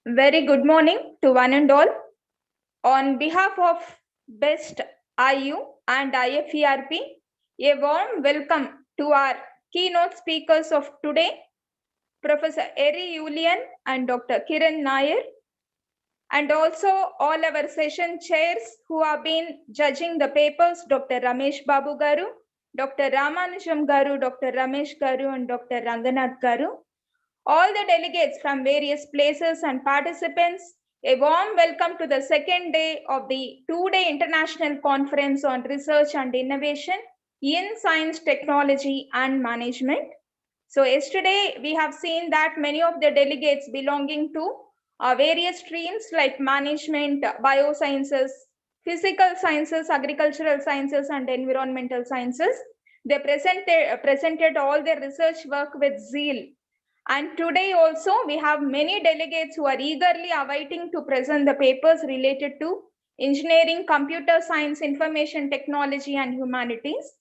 Very good morning to one and all. On behalf of BEST IU and IFERP, a warm welcome to our keynote speakers of today, Professor Eri Julian and Dr. Kiran Nair, and also all our session chairs who have been judging the papers, Dr. Ramesh Babu Garu, Dr. Ramanujam Garu, Dr. Ramesh Garu, and Dr. Ranganath Garu. All the delegates from various places and participants, a warm welcome to the second day of the two-day international conference on research and innovation in science, technology, and management. So yesterday we have seen that many of the delegates belonging to various streams like management, biosciences, physical sciences, agricultural sciences, and environmental sciences. They presented all their research work with zeal. And today also we have many delegates who are eagerly awaiting to present the papers related to engineering, computer science, information technology, and humanities.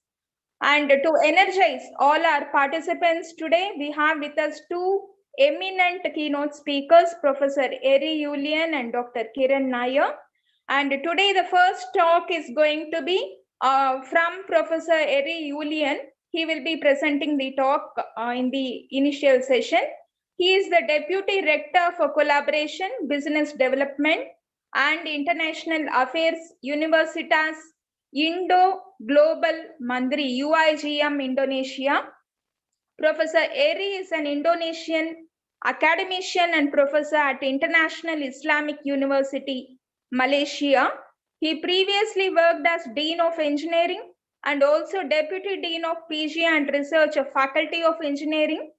And to energize all our participants today, we have with us two eminent keynote speakers, Professor Eri Julian and Dr. Kiran Nair. And today the first talk is going to be from Professor Eri Julian. He will be presenting the talk in the initial session. He is the Deputy Rector for Collaboration, Business Development and International Affairs, Universitas Indo Global Mandiri, UIGM, Indonesia. Professor Eri is an Indonesian academician and professor at International Islamic University, Malaysia. He previously worked as Dean of Engineering and also Deputy Dean of PG and Research of Faculty of Engineering.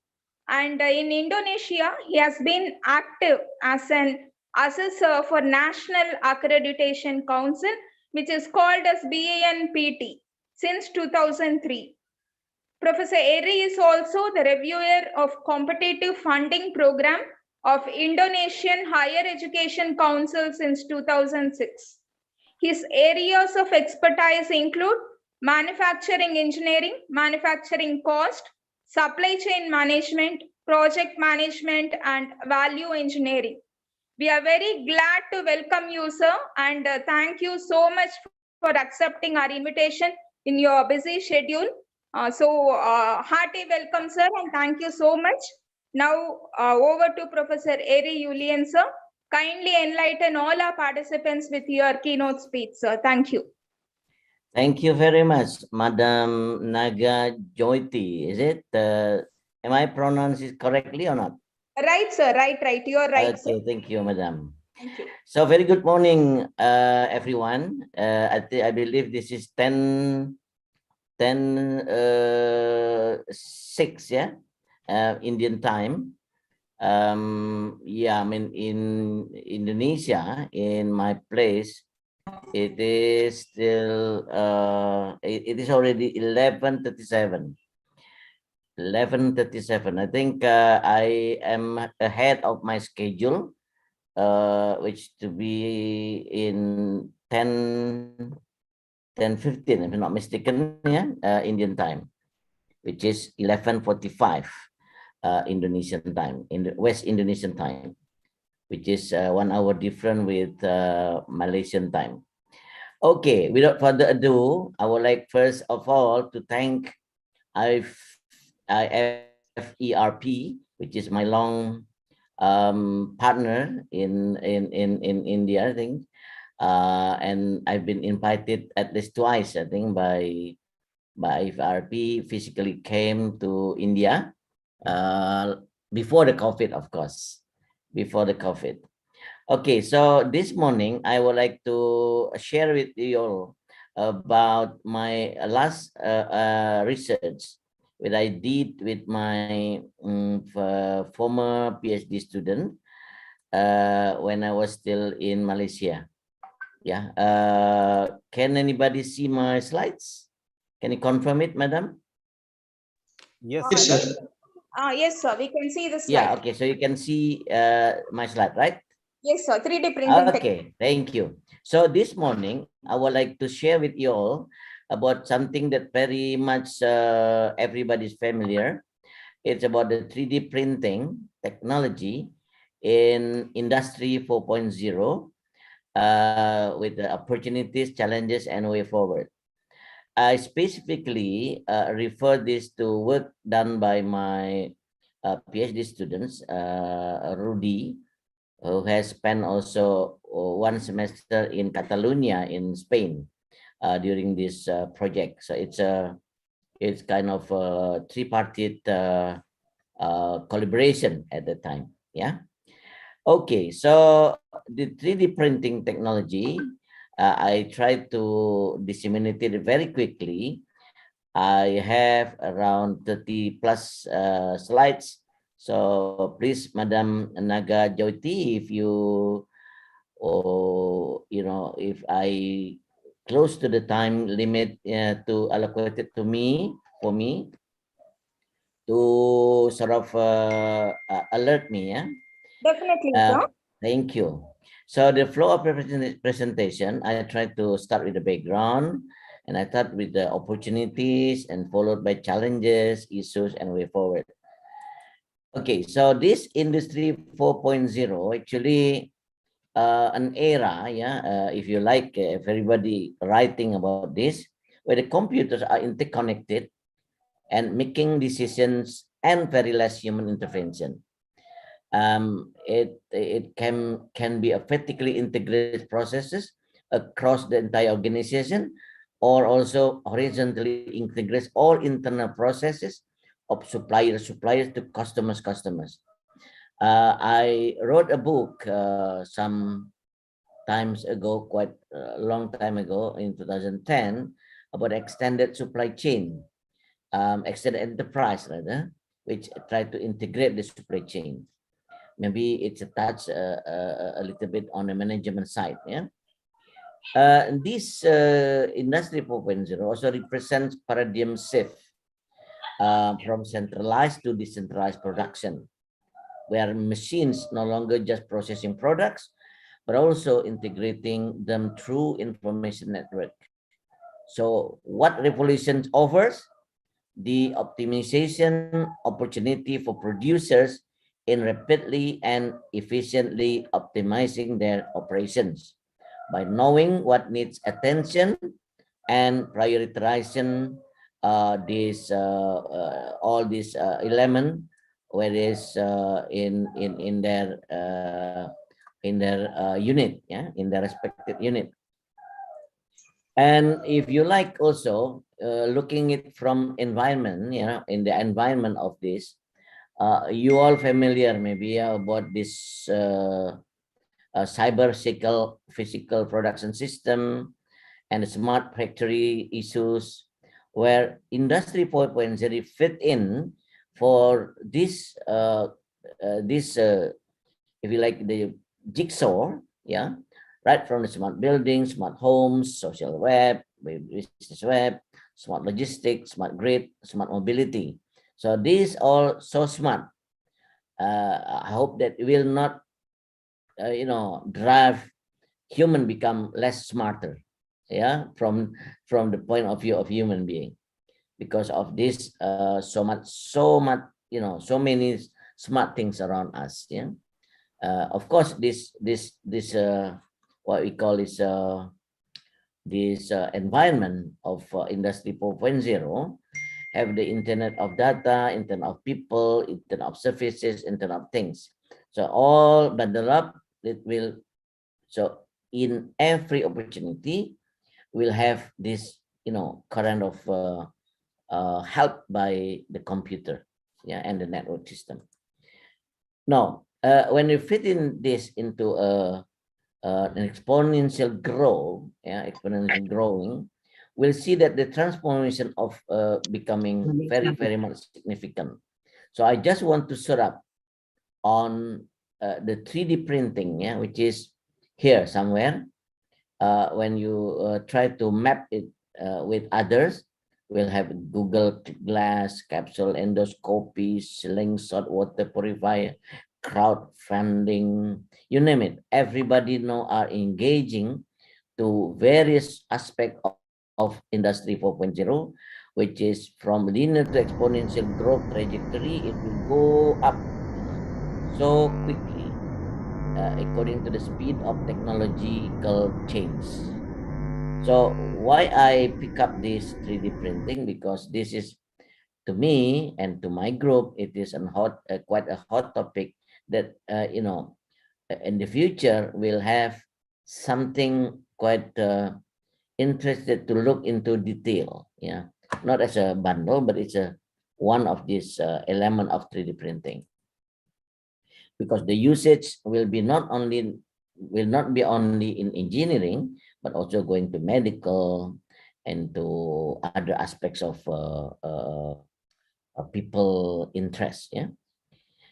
And in Indonesia, he has been active as an assessor for National Accreditation Council, which is called as BANPT since 2003. Professor Eri is also the reviewer of competitive funding program of Indonesian Higher Education Council since 2006. His areas of expertise include manufacturing engineering, manufacturing cost, supply chain management, project management, and value engineering. We are very glad to welcome you, sir, and thank you so much for accepting our invitation in your busy schedule. Hearty welcome, sir, and thank you so much. Now, over to Professor Eri Julian, sir. Kindly enlighten all our participants with your keynote speech, sir. Thank you. Thank you very much, Madam Naga Joyti. Is it? Am I pronounced it correctly or not? Right, sir. Right. You're right, okay, sir. Thank you, Madam. Thank you. So, very good morning, everyone. I believe this is 10, 6, yeah, Indian time. Yeah, I mean, in Indonesia, in my place, it is still it is already 11:37. 11:37. I think I am ahead of my schedule, which to be in 10:15, if I'm not mistaken, yeah, Indian time, which is 11:45 Indonesian time, in the West Indonesian time, which is 1 hour different with Malaysian time. Okay, without further ado, I would like first of all to thank IFERP, which is my long partner in India, I think, and I've been invited at least twice, I think, by IFERP. Physically came to India before the COVID, of course, before the COVID. Okay, so this morning I would like to share with you all about my last research that I did with my former PhD student when I was still in Malaysia. Yeah, can anybody see my slides? Can you confirm it, Madam? Yes, sir. Yes, sir. We can see the slide. Yeah, okay, so you can see my slide, right? Yes, sir. 3D printing. Okay, thank you. So this morning, I would like to share with you all about something that very much everybody's familiar. It's about the 3D printing technology in Industry 4.0 with the opportunities, challenges, and way forward. I specifically refer this to work done by my PhD students, Rudy, who has spent also 1 semester in Catalonia in Spain during this project. So it's kind of a tripartite collaboration at the time. Yeah. Okay, so the 3D printing technology, I tried to disseminate it very quickly. I have around 30 plus slides. So please, Madam Naga Jyoti, if you, if I close to the time limit to allocate it to me, for me, to sort of alert me, yeah? Definitely, sir. Thank you. So the flow of presentation, I try to start with the background, and I start with the opportunities and followed by challenges, issues, and way forward. Okay, so this Industry 4.0 actually an era, yeah, if you like, if everybody writing about this, where the computers are interconnected and making decisions and very less human intervention. It can be a vertically integrated processes across the entire organization, or also horizontally integrates all internal processes of suppliers to customers. I wrote a book some times ago, quite a long time ago, in 2010, about extended supply chain, extended enterprise rather, which tried to integrate the supply chain. Maybe it's a touch a little bit on the management side. Yeah. This Industry 4.0 also represents paradigm shift from centralized to decentralized production, where machines no longer just processing products, but also integrating them through information network. So what revolution offers? The optimization opportunity for producers in rapidly and efficiently optimizing their operations by knowing what needs attention and prioritizing all these element, whereas in their unit, yeah, in their respective unit. And if you like also looking at from environment, you know, in the environment of this, you all familiar maybe about this cyber physical production system and smart factory issues, where Industry 4.0 fit in for this if you like, the jigsaw, yeah, right from the smart buildings, smart homes, social web, business web, smart logistics, smart grid, smart mobility. So these all so smart. I hope that it will not, drive human become less smarter, yeah, from the point of view of human being, because of this so much, so many smart things around us, yeah. Of course, this what we call is this environment of Industry 4.0 have the internet of data, internet of people, internet of services, internet of things. So all bundled up, it will, so in every opportunity, we'll have this, current of help by the computer, yeah, and the network system. Now, when we fit in this into an exponential growth, yeah, exponential growing, we'll see that the transformation of becoming very, very much significant. So I just want to set up on the 3D printing, yeah, which is here somewhere. When you try to map it with others, we'll have Google Glass, capsule endoscopy, slingshot water purifier, crowdfunding, you name it. Everybody now are engaging to various aspects of Industry 4.0, which is from linear to exponential growth trajectory. It will go up so quickly. according to the speed of technological change. So why I pick up this 3D printing? Because this is, to me and to my group, it is quite a hot topic that in the future we'll have something quite interested to look into detail. Yeah, not as a bundle, but it's a one of these element of 3D printing, because the usage will not be only in engineering, but also going to medical and to other aspects of people interest. Yeah,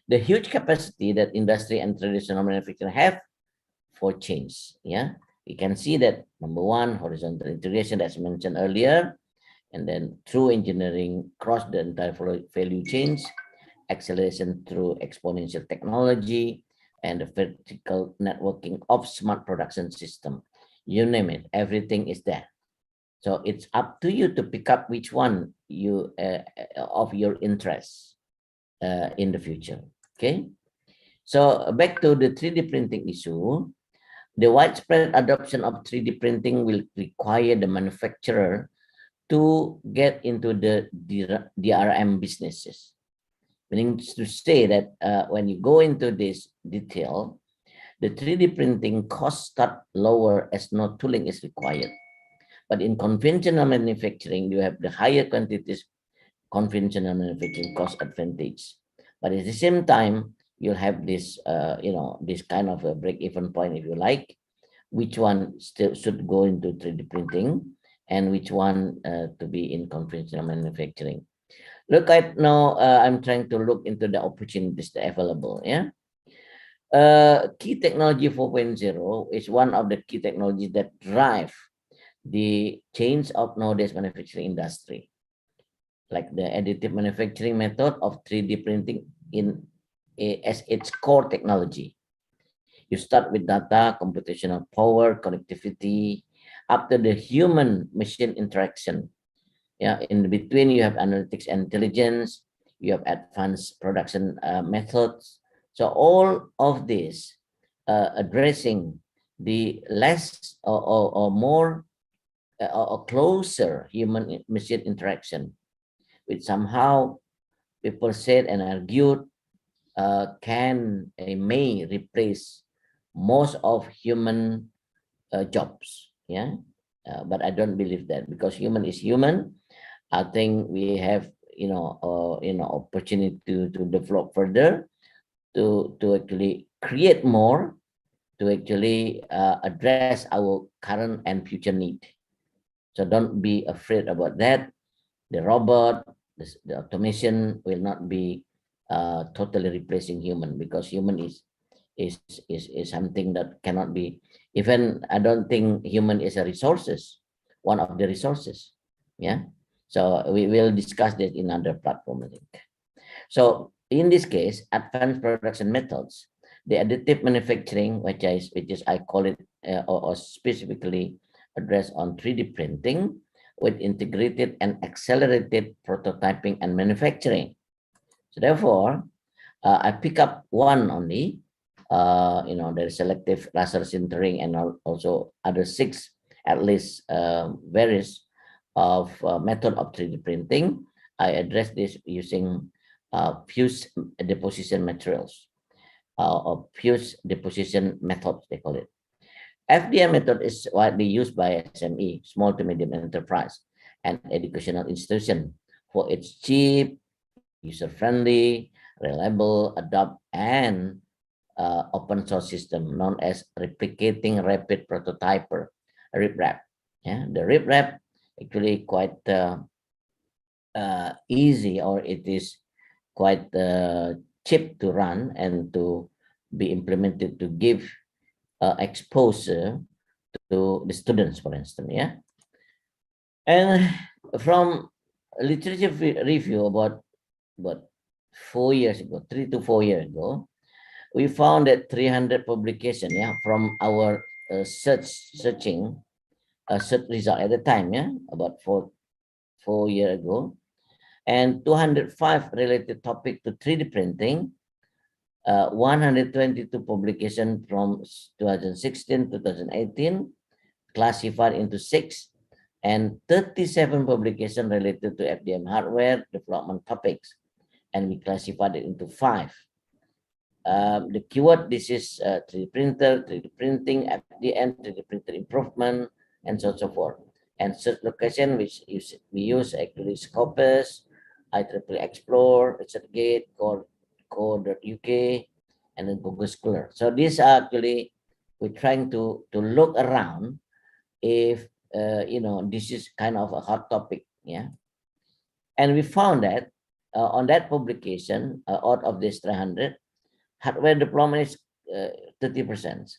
the huge capacity that industry and traditional manufacturing have for change. Yeah, we can see that number one, horizontal integration as mentioned earlier, and then through engineering across the entire value chains, acceleration through exponential technology, and the vertical networking of smart production system. You name it, everything is there. So it's up to you to pick up which one you of your interest in the future. Okay. So back to the 3D printing issue, the widespread adoption of 3D printing will require the manufacturer to get into the DRM businesses. Meaning to say that when you go into this detail, the 3D printing costs start lower as no tooling is required. But in conventional manufacturing, you have the higher quantities, conventional manufacturing cost advantage. But at the same time, you'll have this, this kind of a break-even point, if you like, which one still should go into 3D printing and which one to be in conventional manufacturing. Look at now, I'm trying to look into the opportunities that are available. Yeah. Key technology 4.0 is one of the key technologies that drive the change of nowadays manufacturing industry, like the additive manufacturing method of 3D printing as its core technology. You start with data, computational power, connectivity, after the human machine interaction. Yeah, in between you have analytics and intelligence, you have advanced production methods. So all of this addressing the less or more or closer human machine interaction, which somehow people said and argued may replace most of human jobs. Yeah, but I don't believe that, because human is human. I think we have opportunity to develop further, to actually create more, to actually address our current and future need. So don't be afraid about that. The robot, the automation will not be totally replacing human, because human is something that cannot be. Even I don't think human is a resources, one of the resources. Yeah. So we will discuss this in another platform, I think. So in this case, advanced production methods, the additive manufacturing, which is I call it or specifically addressed on 3D printing with integrated and accelerated prototyping and manufacturing. So therefore, I pick up one only. There's selective laser sintering and also other 6 at least various of method of 3D printing. I address this using fuse deposition materials or fuse deposition methods, they call it. FDM method is widely used by SME, small to medium enterprise, and educational institution for its cheap, user-friendly, reliable, adapt, and open source system known as replicating rapid prototyper, RIPRAP. Yeah, the RIPRAP actually quite easy, or it is quite cheap to run and to be implemented to give exposure to the students, for instance. Yeah, and from literature review about 4 years ago, 3 to 4 years ago, we found that 300 publication, yeah, from our searching search result at the time, yeah, about 4 years ago, and 205 related topic to 3D printing 122 publications from 2016 to 2018 classified into 6, and 37 publications related to FDM hardware development topics, and we classified it into 5. The keyword, this is 3D printer, 3D printing, FDM, 3D printer improvement, and so on so forth. And search location, which we use actually Scopus, IEEE Explore, ResearchGate, co.uk, and then Google Scholar. So these are actually, we're trying to look around if, this is kind of a hot topic, yeah. And we found that on that publication, out of this 300, hardware development is 30%,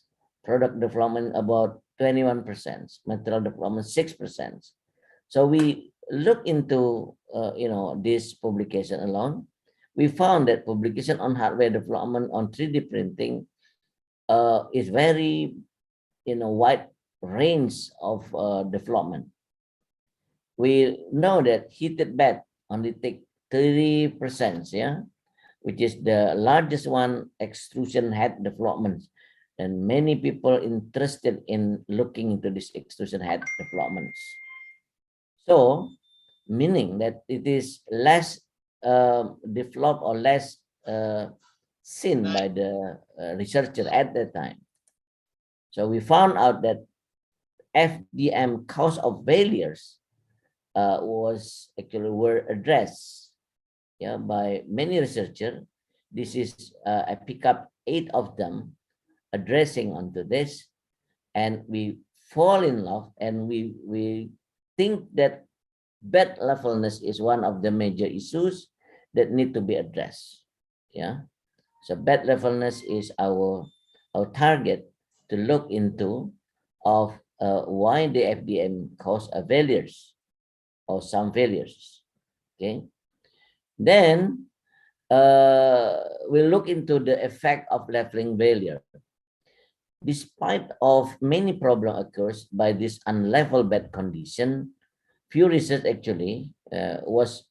product development about 21%, material development 6%. So we look into this publication alone. We found that publication on hardware development on 3D printing is very wide range of development. We know that heated bed only take 30%, yeah, which is the largest one, extrusion head development. And many people interested in looking into this extrusion head developments. So, meaning that it is less developed or less seen by the researcher at that time. So we found out that FDM cause of failures were addressed, yeah, by many researchers. This is I pick up 8 of them addressing onto this, and we fall in love, and we think that bed levelness is one of the major issues that need to be addressed. Yeah, so bed levelness is our target to look into of why the FDM cause failures or some failures. Okay, then we'll look into the effect of leveling failure. Despite of many problem occurs by this unlevel bed condition, few research actually was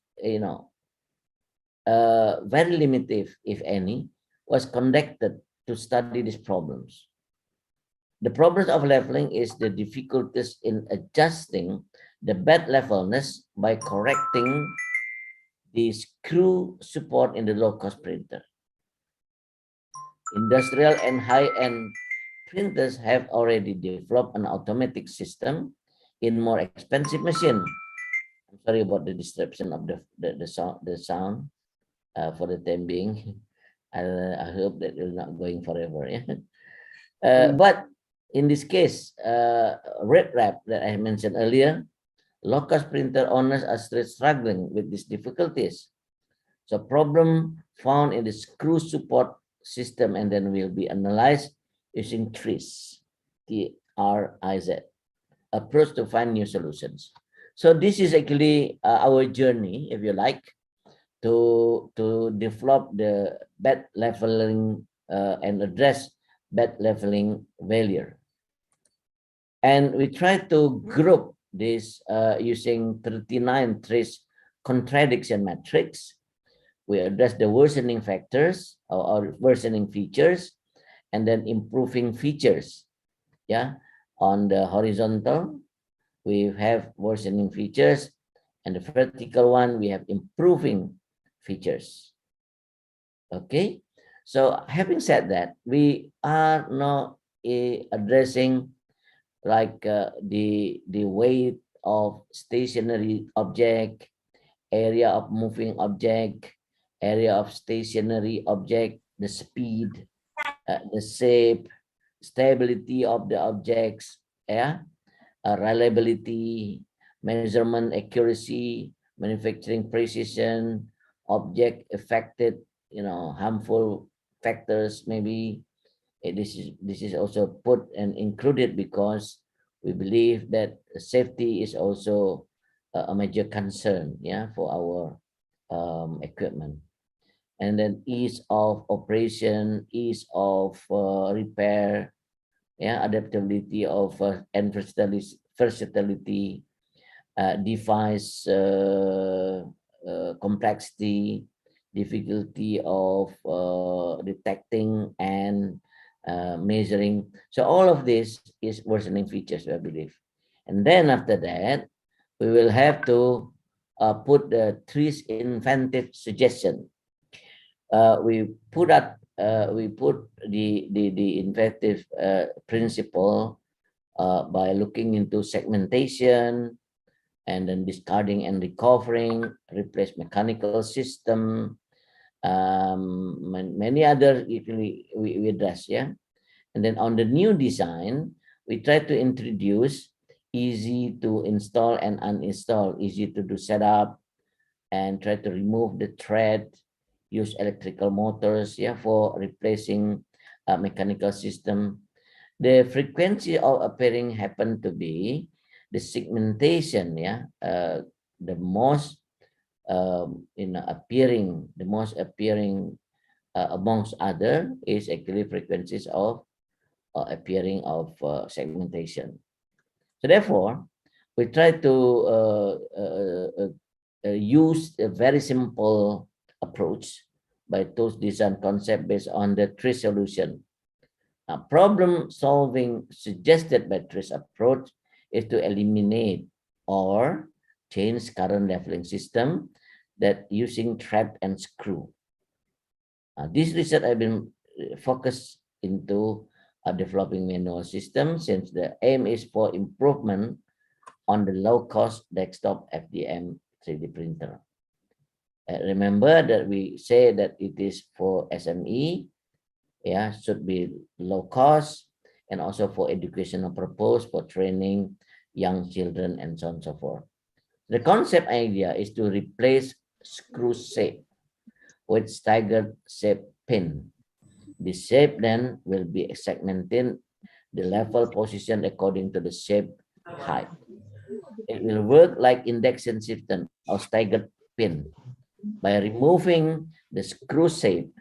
very limited, if any, was conducted to study these problems. The problems of leveling is the difficulties in adjusting the bed levelness by correcting the screw support in the low-cost printer. Industrial and high-end printers have already developed an automatic system in more expensive machine. I'm sorry about the disruption of the sound for the time being. I hope that it's not going forever. Yeah? But in this case, red wrap that I mentioned earlier, low-cost printer owners are still struggling with these difficulties. So problem found in the screw support system, and then will be analyzed using TRIZ, T-R-I-Z, approach to find new solutions. So this is actually our journey, if you like, to develop the bed leveling and address bed leveling failure. And we try to group this using 39 TRIZ contradiction matrix. We address the worsening factors or worsening features, and then improving features. Yeah, on the horizontal, we have worsening features, and the vertical one, we have improving features. Okay, so having said that, we are not addressing like the weight of stationary object, area of moving object, area of stationary object, the speed, the shape, stability of the objects, yeah, reliability, measurement accuracy, manufacturing precision, object affected, harmful factors maybe. This is also put and included because we believe that safety is also a major concern, yeah, for our equipment. And then ease of operation, ease of repair, yeah, adaptability of and versatility, device complexity, difficulty of detecting and measuring. So all of this is worsening features, I believe. And then after that, we will have to put the three inventive suggestion. We put the inventive principle by looking into segmentation, and then discarding and recovering, replace mechanical system, many other we address, yeah. And then on the new design, we try to introduce easy to install and uninstall, easy to do setup, and try to remove the thread, use electrical motors, yeah, for replacing a mechanical system. The frequency of appearing happen to be the segmentation, yeah, the most the most appearing amongst other is actually frequencies of appearing of segmentation. So therefore, we try to use a very simple approach by tools design concept based on the tree solution. Problem solving suggested by trees approach is to eliminate or change current leveling system that using thread and screw. This research I've been focused into developing manual system, since the aim is for improvement on the low-cost desktop FDM 3D printer. Remember that we say that it is for SME, yeah, should be low cost, and also for educational purpose, for training young children, and so on and so forth. The concept idea is to replace screw shape with staggered shape pin. The shape then will be segmented the level position according to the shape height. It will work like induction system or staggered pin. By removing the screw shape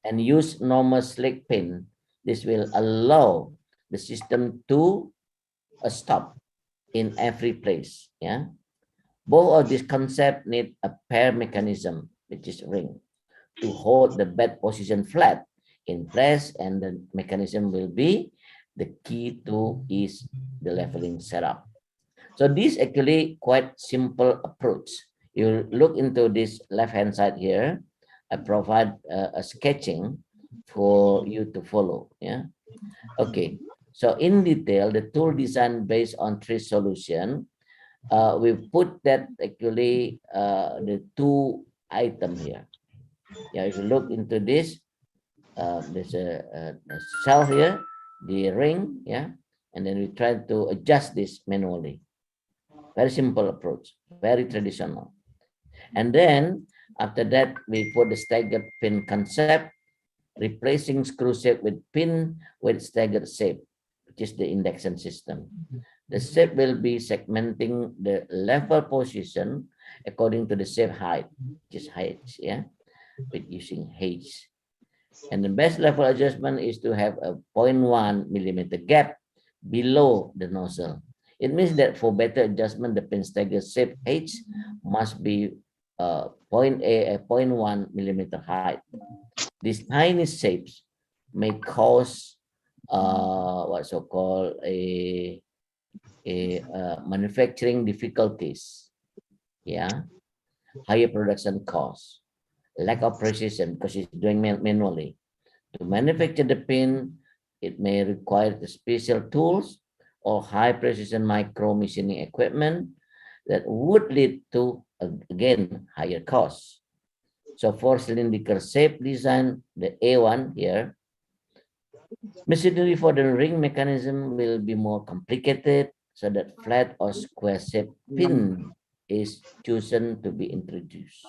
and use normal slick pin, this will allow the system to stop in every place. Yeah, both of these concepts need a pair mechanism, which is ring, to hold the bed position flat in place, and the mechanism will be the key to is the leveling setup. So this actually quite simple approach. You look into this left hand side here. I provide a sketching for you to follow. Yeah. Okay. So in detail, the tool design based on three solution, we put that actually the two item here. Yeah, if you look into this, there's a cell here, the ring, yeah, and then we try to adjust this manually. Very simple approach, very traditional. And then after that, we put the staggered pin concept, replacing screw shape with pin with staggered shape, which is the induction system. The shape will be segmenting the level position according to the shape height, which is H, yeah, with using H. And the best level adjustment is to have a 0.1 millimeter gap below the nozzle. It means that for better adjustment, the pin stagger shape H must be 0.1 millimeter height. These tiny shapes may cause what's so called a manufacturing difficulties, yeah, higher production costs, lack of precision because it's doing manually. To manufacture the pin, it may require the special tools or high precision micro machining equipment that would lead to, again, higher costs. So for cylindrical shape design, the A1 here, machinery for the ring mechanism will be more complicated, so that flat or square shape pin is chosen to be introduced.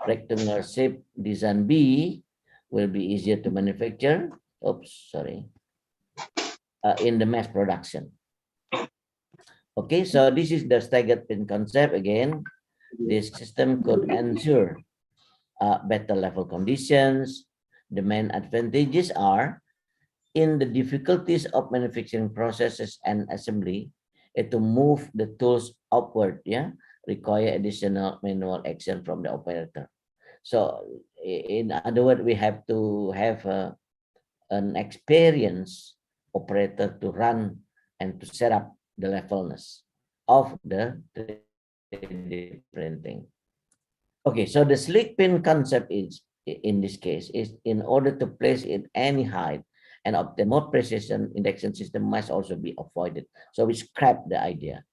Rectangular shape design B will be easier to manufacture. Oops, sorry. In the mass production. Okay, so this is the staggered pin concept. Again, this system could ensure better level conditions. The main advantages are in the difficulties of manufacturing processes and assembly, to move the tools upward, yeah, require additional manual action from the operator. So in other words, we have to have an experienced operator to run and to set up the levelness of the 3D printing. Okay, so the slick pin concept is, in this case, is in order to place it any height and obtain more precision, induction system must also be avoided. So we scrapped the idea.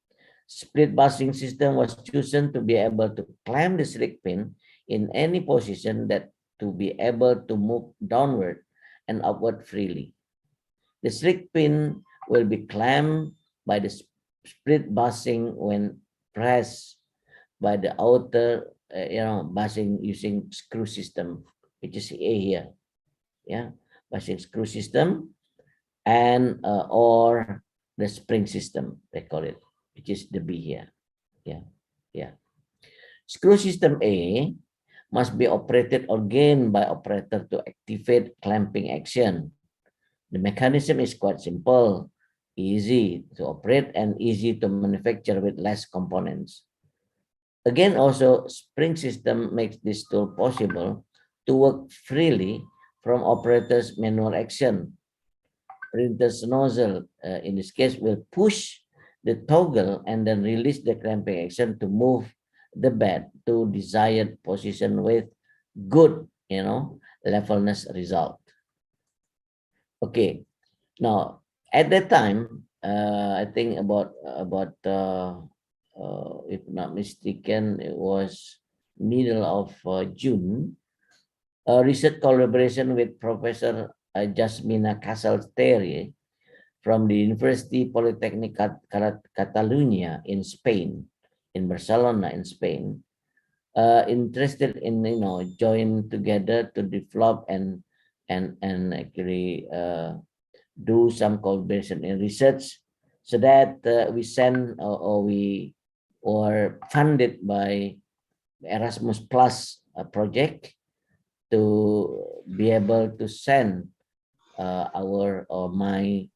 Split busing system was chosen to be able to clamp the slick pin in any position that to be able to move downward and upward freely. The slick pin will be clamped by the split busing when pressed by the outer busing using screw system, which is A here, yeah, busing screw system, and or the spring system, they call it, which is the B here, yeah. Screw system A must be operated again by operator to activate clamping action. The mechanism is quite simple, easy to operate and easy to manufacture with less components. Again, also, spring system makes this tool possible to work freely from operator's manual action. Printer's nozzle, in this case, will push the toggle and then release the clamping action to move the bed to desired position with good, levelness result. Okay, now at that time, I think about if not mistaken, it was middle of June, a research collaboration with Professor Jasmina Casal-Terre from the University Polytechnic Catalunya in Spain, in Barcelona in Spain, interested in join together to develop and actually do some collaboration in research, so that we send or we or funded by Erasmus Plus project to be able to send our or my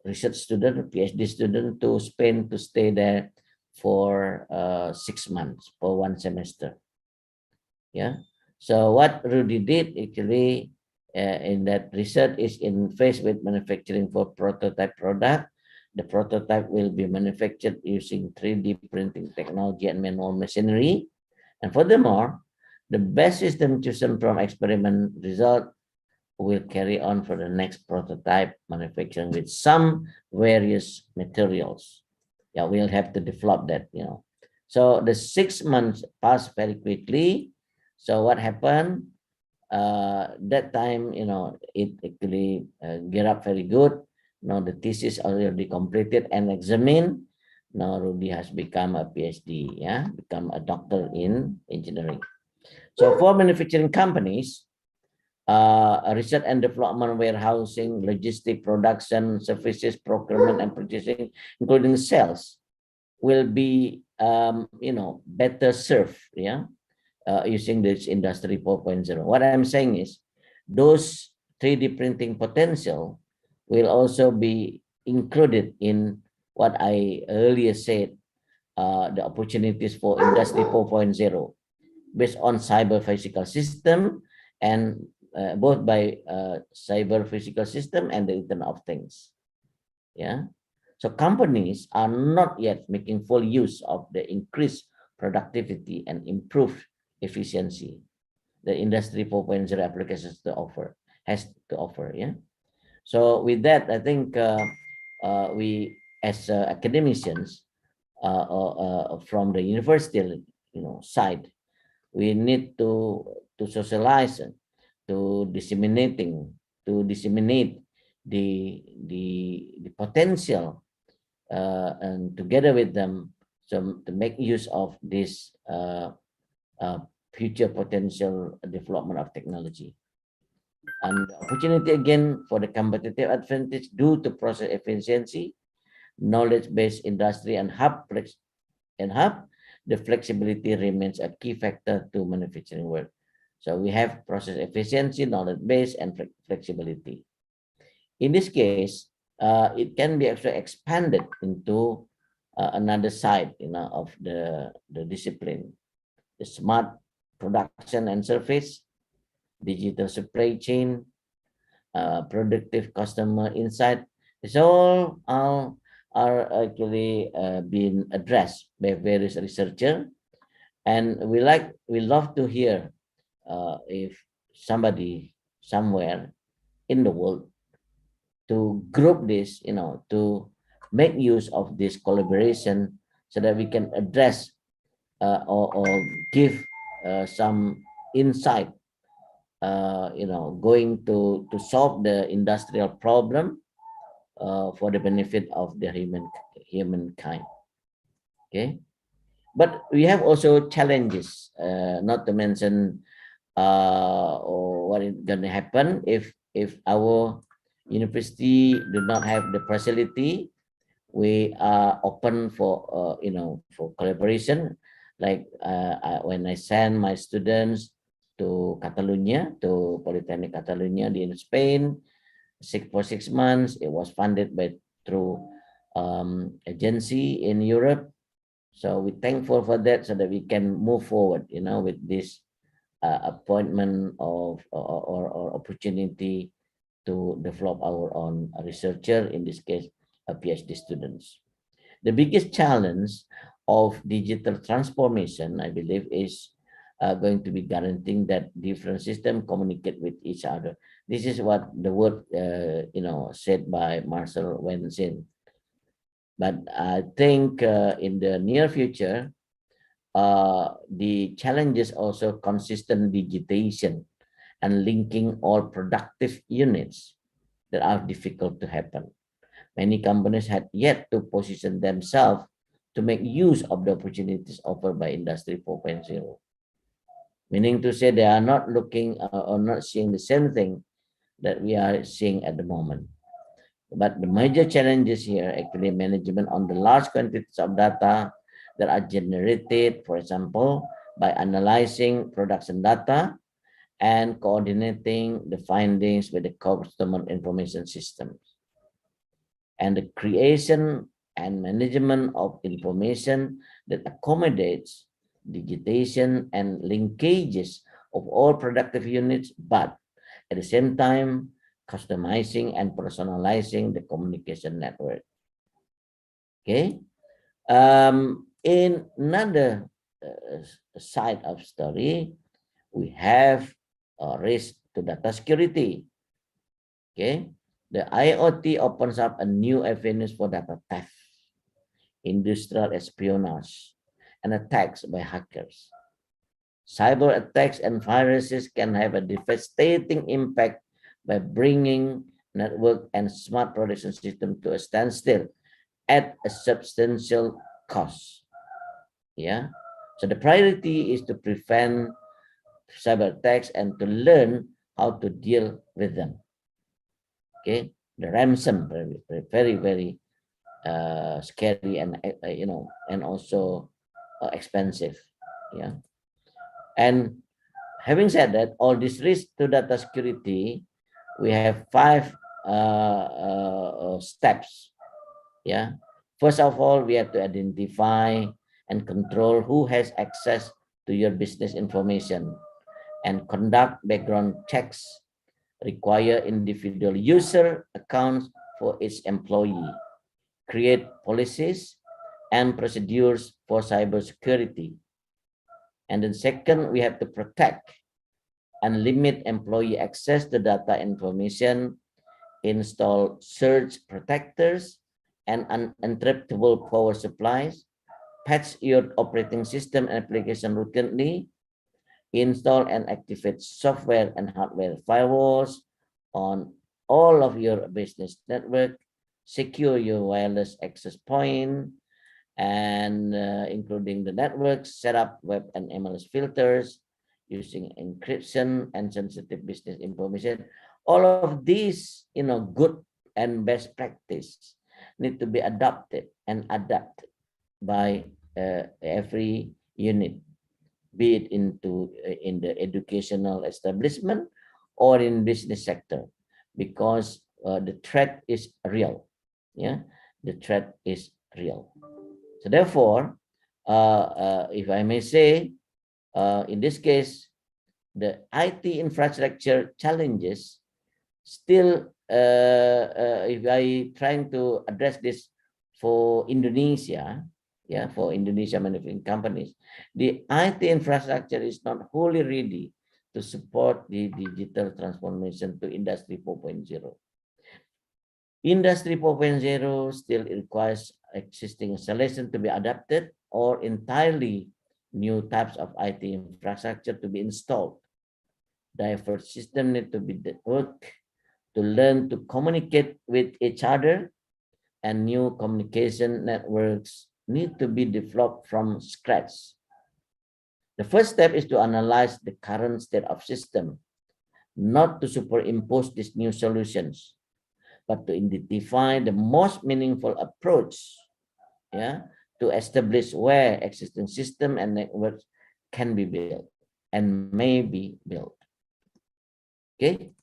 research student, PhD student, to Spain to stay there for 6 months, for 1 semester. Yeah. So what Rudy did actually in that research is in phase with manufacturing for prototype product. The prototype will be manufactured using 3D printing technology and manual machinery. And furthermore, the best system chosen from experiment result will carry on for the next prototype manufacturing with some various materials. Yeah, we'll have to develop that, So the 6 months passed very quickly. So what happened? That time, it actually get up very good. Now the thesis already completed and examined. Now Rudy has become a PhD, become a doctor in engineering. So for manufacturing companies, research and development, warehousing, logistic, production, services, procurement, and purchasing, including sales, will be better served, using this industry 4.0. What I'm saying is those 3D printing potential will also be included in what I earlier said, the opportunities for industry 4.0 based on cyber physical system and both by cyber physical system and the Internet of Things. Yeah. So companies are not yet making full use of the increased productivity and improved efficiency the industry 4.0 applications has to offer. Yeah. So with that, I think we as academicians from the university side, we need to socialize, to disseminate the potential and together with them, so to make use of this future potential development of technology. And opportunity again for the competitive advantage due to process efficiency, knowledge-based industry and hub, the flexibility remains a key factor to manufacturing work. So we have process efficiency, knowledge base, and flexibility. In this case, it can be actually expanded into another side, of the discipline, the smart production and service, digital supply chain, productive customer insight. It's all are actually being addressed by various researchers, and we love to hear if somebody somewhere in the world to group this, to make use of this collaboration so that we can address or give some insight, going to solve the industrial problem for the benefit of the humankind. Okay, but we have also challenges, not to mention or what is going to happen if our university do not have the facility. We are open for for collaboration, like when I send my students to Catalonia, to Polytechnic Catalonia in Spain, for 6 months. It was funded by through agency in Europe. So we're thankful for that, so that we can move forward, with this appointment of or opportunity to develop our own researcher, in this case, PhD students. The biggest challenge of digital transformation, I believe, is going to be guaranteeing that different systems communicate with each other. This is what the word, said by Marcel Wenzel. But I think in the near future, the challenges also consistent digitization and linking all productive units that are difficult to happen. Many companies had yet to position themselves to make use of the opportunities offered by Industry 4.0. Meaning to say, they are not looking or not seeing the same thing that we are seeing at the moment. But the major challenges here, actually, management on the large quantities of data that are generated, for example, by analyzing production data and coordinating the findings with the customer information systems. And the creation and management of information that accommodates digitization and linkages of all productive units, but at the same time, customizing and personalizing the communication network. Okay. In another side of story, we have risk to data security. Okay. The IoT opens up a new avenues for data theft, industrial espionage, and attacks by hackers. Cyber attacks and viruses can have a devastating impact by bringing network and smart production system to a standstill at a substantial cost. Yeah. So the priority is to prevent cyber attacks and to learn how to deal with them. Okay, the ransom, very, very scary and and also expensive. Yeah, and having said that, all this risk to data security, we have 5 steps. Yeah, first of all, we have to identify and control who has access to your business information and conduct background checks, require individual user accounts for each employee, create policies and procedures for cybersecurity. And then second, we have to protect and limit employee access to data information, install surge protectors and uninterruptible power supplies, patch your operating system and application routinely, install and activate software and hardware firewalls on all of your business network, secure your wireless access point, and including the network, set up web and MLS filters using encryption and sensitive business information. All of these, good and best practice need to be adopted and adapted by every unit, be it in the educational establishment or in business sector, because the threat is real. Yeah, the threat is real. So therefore, if I may say, In this case, the IT infrastructure challenges still, if I trying to address this for Indonesia, for Indonesia manufacturing companies, the IT infrastructure is not wholly ready to support the digital transformation to Industry 4.0. Industry 4.0 still requires existing installation to be adapted or entirely new types of IT infrastructure to be installed. Diverse systems need to be networked to learn to communicate with each other, and new communication networks need to be developed from scratch. The first step is to analyze the current state of system, not to superimpose these new solutions, but to identify the most meaningful approach, to establish where existing system and networks can be built and may be built. Okay.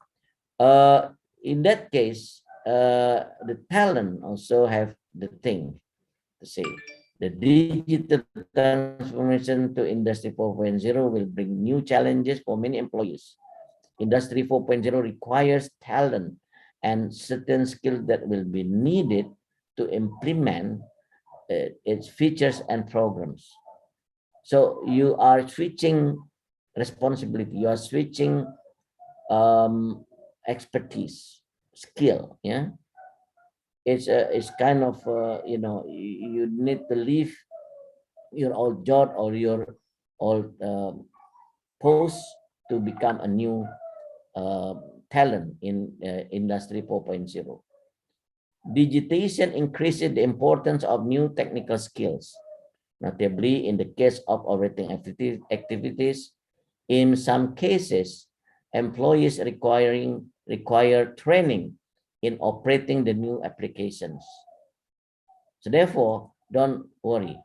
In that case, the talent also have the thing to say. The digital transformation to Industry 4.0 will bring new challenges for many employees. Industry 4.0 requires talent and certain skills that will be needed to implement its features and programs. So you are switching responsibility, you are switching expertise, skill. It's kind of you need to leave your old job or your old post to become a new talent in Industry 4.0. Digitization increases the importance of new technical skills, notably in the case of operating activities. In some cases, employees require training in operating the new applications. So therefore, don't worry,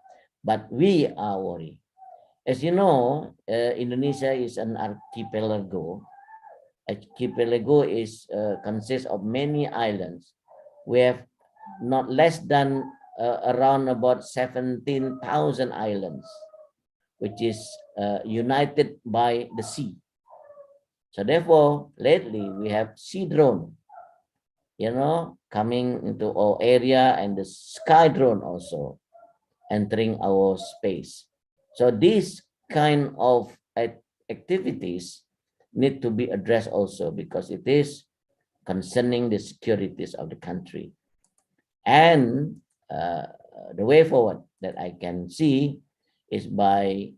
but we are worried. As you know, Indonesia is an archipelago. Archipelago is consists of many islands. We have not less than around about 17,000 islands, which is united by the sea. So therefore, lately we have sea drone, coming into our area, and the sky drone also entering our space. So these kind of activities need to be addressed also, because it is concerning the securities of the country. And the way forward that I can see is by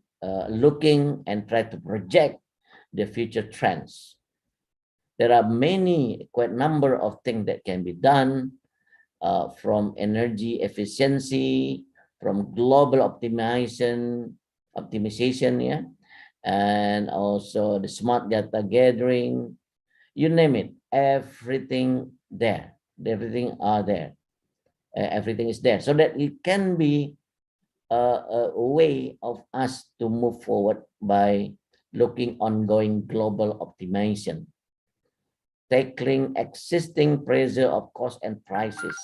looking and try to project the future trends. There are quite number of things that can be done, from energy efficiency, from global optimization, and also the smart data gathering, you name it, everything there, everything is there, so that it can be a way of us to move forward by looking ongoing global optimization, tackling existing pressure of cost and prices,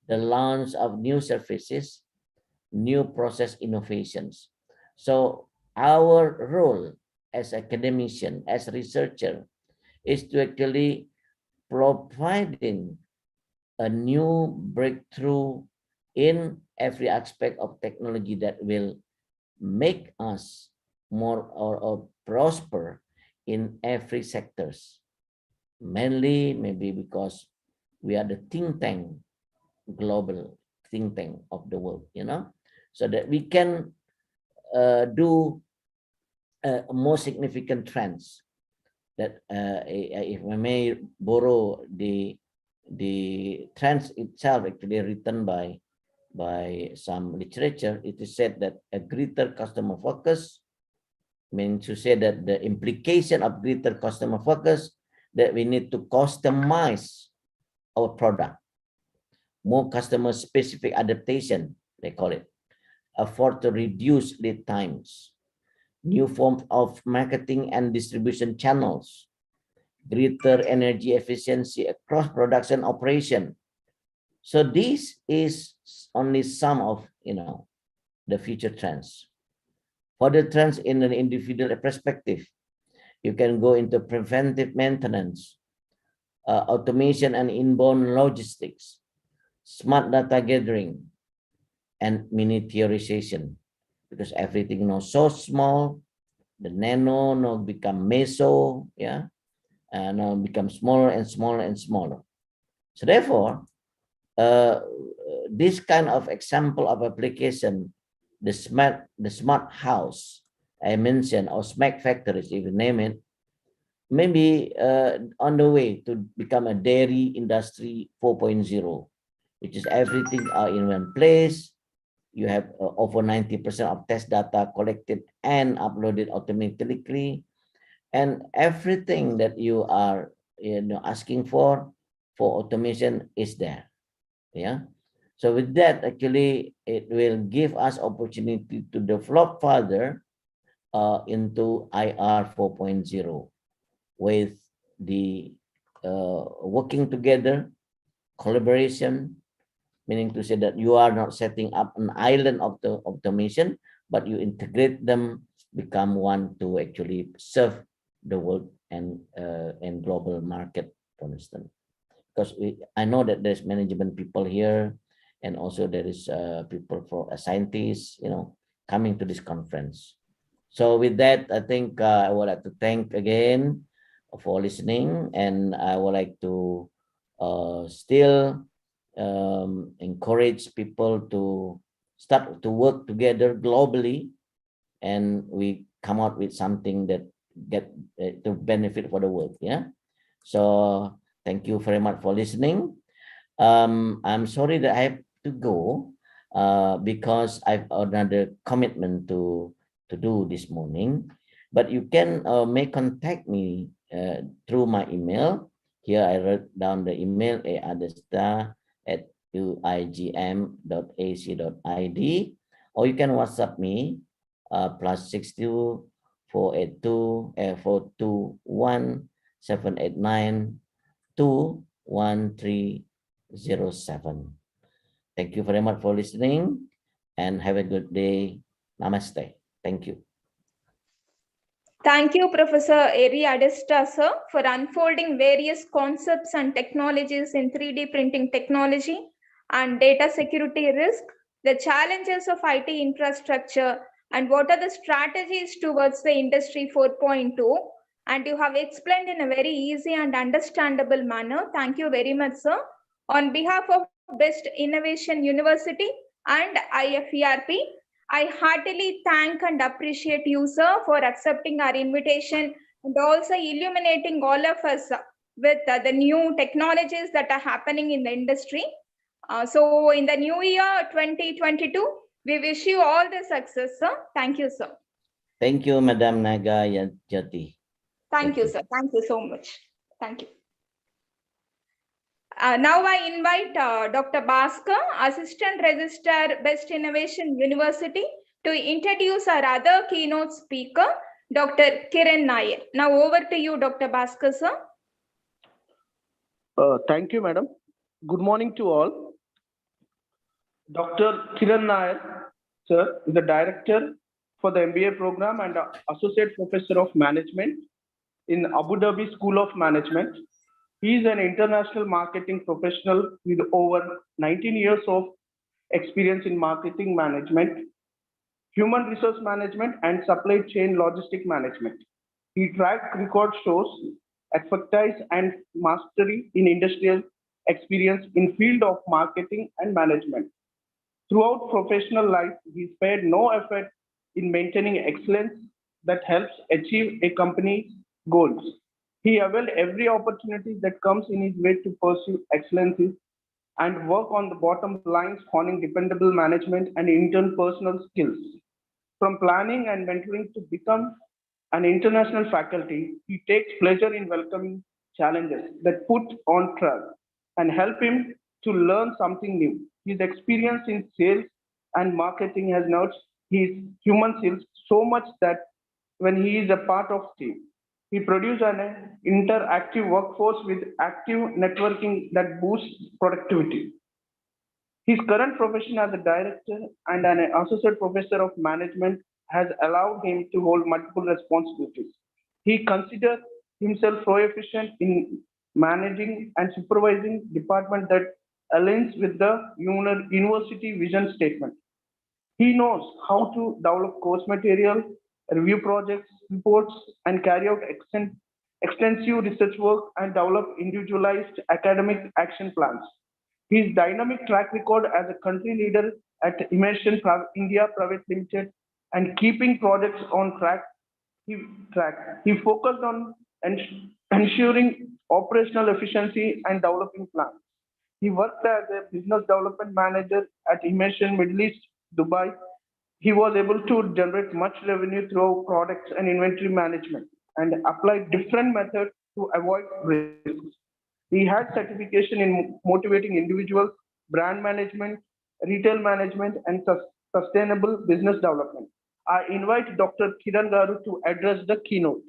the launch of new services, new process innovations. So our role as academician, as researcher, is to actually providing a new breakthrough in every aspect of technology that will make us more or prosper in every sectors. Mainly maybe because we are the think tank, global think tank of the world, so that we can do more significant trends that, if I may borrow the trends itself, actually written by some literature, it is said that a greater customer focus means to say that the implication of greater customer focus, that we need to customize our product, more customer specific adaptation, they call it, effort to reduce lead times, new forms of marketing and distribution channels, greater energy efficiency across production operation. So this is only some of the future trends. For the trends in an individual perspective, you can go into preventive maintenance, automation and inbound logistics, smart data gathering, and miniaturization, because everything now so small, the nano now become meso, yeah, and now become smaller and smaller and smaller. So therefore, this kind of example of application, the smart house I mentioned, or smart factories, if you name it, maybe on the way to become a dairy industry 4.0, which is everything are in one place. You have over 90% of test data collected and uploaded automatically, and everything that you are asking for automation is there. Yeah. So with that, actually, it will give us opportunity to develop further into IR 4.0 with the working together, collaboration, meaning to say that you are not setting up an island of the automation, but you integrate them, become one to actually serve the world and global market, for instance. Because I know that there's management people here, and also there is people for scientists, coming to this conference. So with that, I think I would like to thank again for listening, and I would like to still encourage people to start to work together globally, and we come out with something that get to benefit for the world. Yeah. So thank you very much for listening. I'm sorry that I have to go because I've another commitment to do this morning, but you can may contact me through my email. Here I wrote down the email, aadesta@uigm.ac.id, or you can WhatsApp me +62 482 421 789 21307. Thank you very much for listening, and have a good day. Namaste. Thank you. Thank you, Professor Eri Adesta, sir, for unfolding various concepts and technologies in 3D printing technology and data security risk, the challenges of IT infrastructure, and what are the strategies towards the Industry 4.2. And you have explained in a very easy and understandable manner. Thank you very much, sir. On behalf of Best Innovation University and IFERP, I heartily thank and appreciate you, sir, for accepting our invitation and also illuminating all of us with the new technologies that are happening in the industry. So in the new year 2022, we wish you all the success, sir. Thank you, sir. Thank you, Madam Naga Jati. Thank you, sir. Thank you so much. Thank you. Now I invite Dr. Bhaskar, Assistant Registrar, Best Innovation University, to introduce our other keynote speaker, Dr. Kiran Nair. Now over to you, Dr. Bhaskar, sir. Thank you, madam. Good morning to all. Dr. Kiran Nair, sir, is the director for the MBA program and Associate Professor of Management in Abu Dhabi School of Management. He is an international marketing professional with over 19 years of experience in marketing management, human resource management, and supply chain logistic management. His track record shows expertise and mastery in industrial experience in field of marketing and management. Throughout professional life, he spared no effort in maintaining excellence that helps achieve a company's goals. He availed every opportunity that comes in his way to pursue excellence and work on the bottom lines, honing dependable management and interpersonal skills. From planning and mentoring to become an international faculty, he takes pleasure in welcoming challenges that put on track and help him to learn something new. His experience in sales and marketing has nurtured his human skills so much that when he is a part of team, he produces an interactive workforce with active networking that boosts productivity. His current profession as a director and an associate professor of management has allowed him to hold multiple responsibilities. He considers himself proficient in managing and supervising department that aligns with the university vision statement. He knows how to develop course material, review projects, reports, and carry out extensive research work and develop individualized academic action plans. His dynamic track record as a country leader at Immersion India Private Limited and keeping projects on track. He focused on ensuring operational efficiency and developing plans. He worked as a business development manager at Immersion Middle East, Dubai. He was able to generate much revenue through products and inventory management and apply different methods to avoid risks. He had certification in motivating individuals, brand management, retail management, and sustainable business development. I invite Dr. Kiran Garu to address the keynote.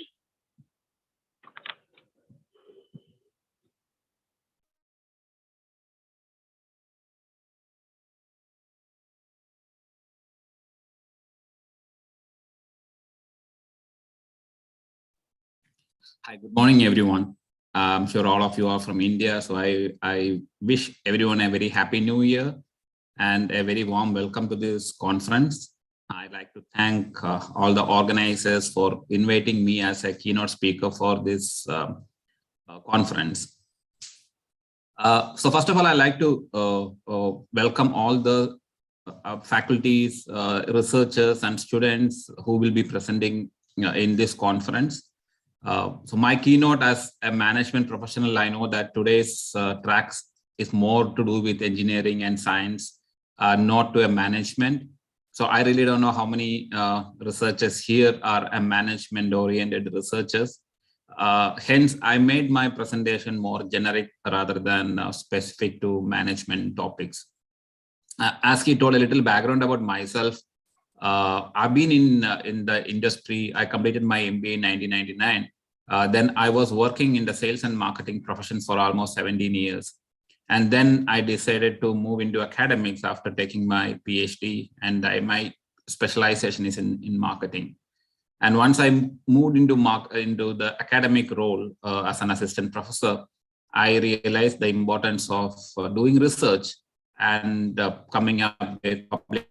Hi, good morning, everyone. I'm sure all of you are from India, so I wish everyone a very happy new year and a very warm welcome to this conference. I'd like to thank all the organizers for inviting me as a keynote speaker for this conference. So first of all, I'd like to welcome all the faculties, researchers, and students who will be presenting in this conference. So my keynote as a management professional, I know that today's tracks is more to do with engineering and science, not to a management. So I really don't know how many researchers here are a management oriented researchers. Hence, I made my presentation more generic rather than specific to management topics. As he told a little background about myself, I've been in the industry. I completed my MBA in 1999. Then I was working in the sales and marketing profession for almost 17 years. And then I decided to move into academics after taking my PhD, and my specialization is in marketing. And once I moved into the academic role as an assistant professor, I realized the importance of doing research and coming up with public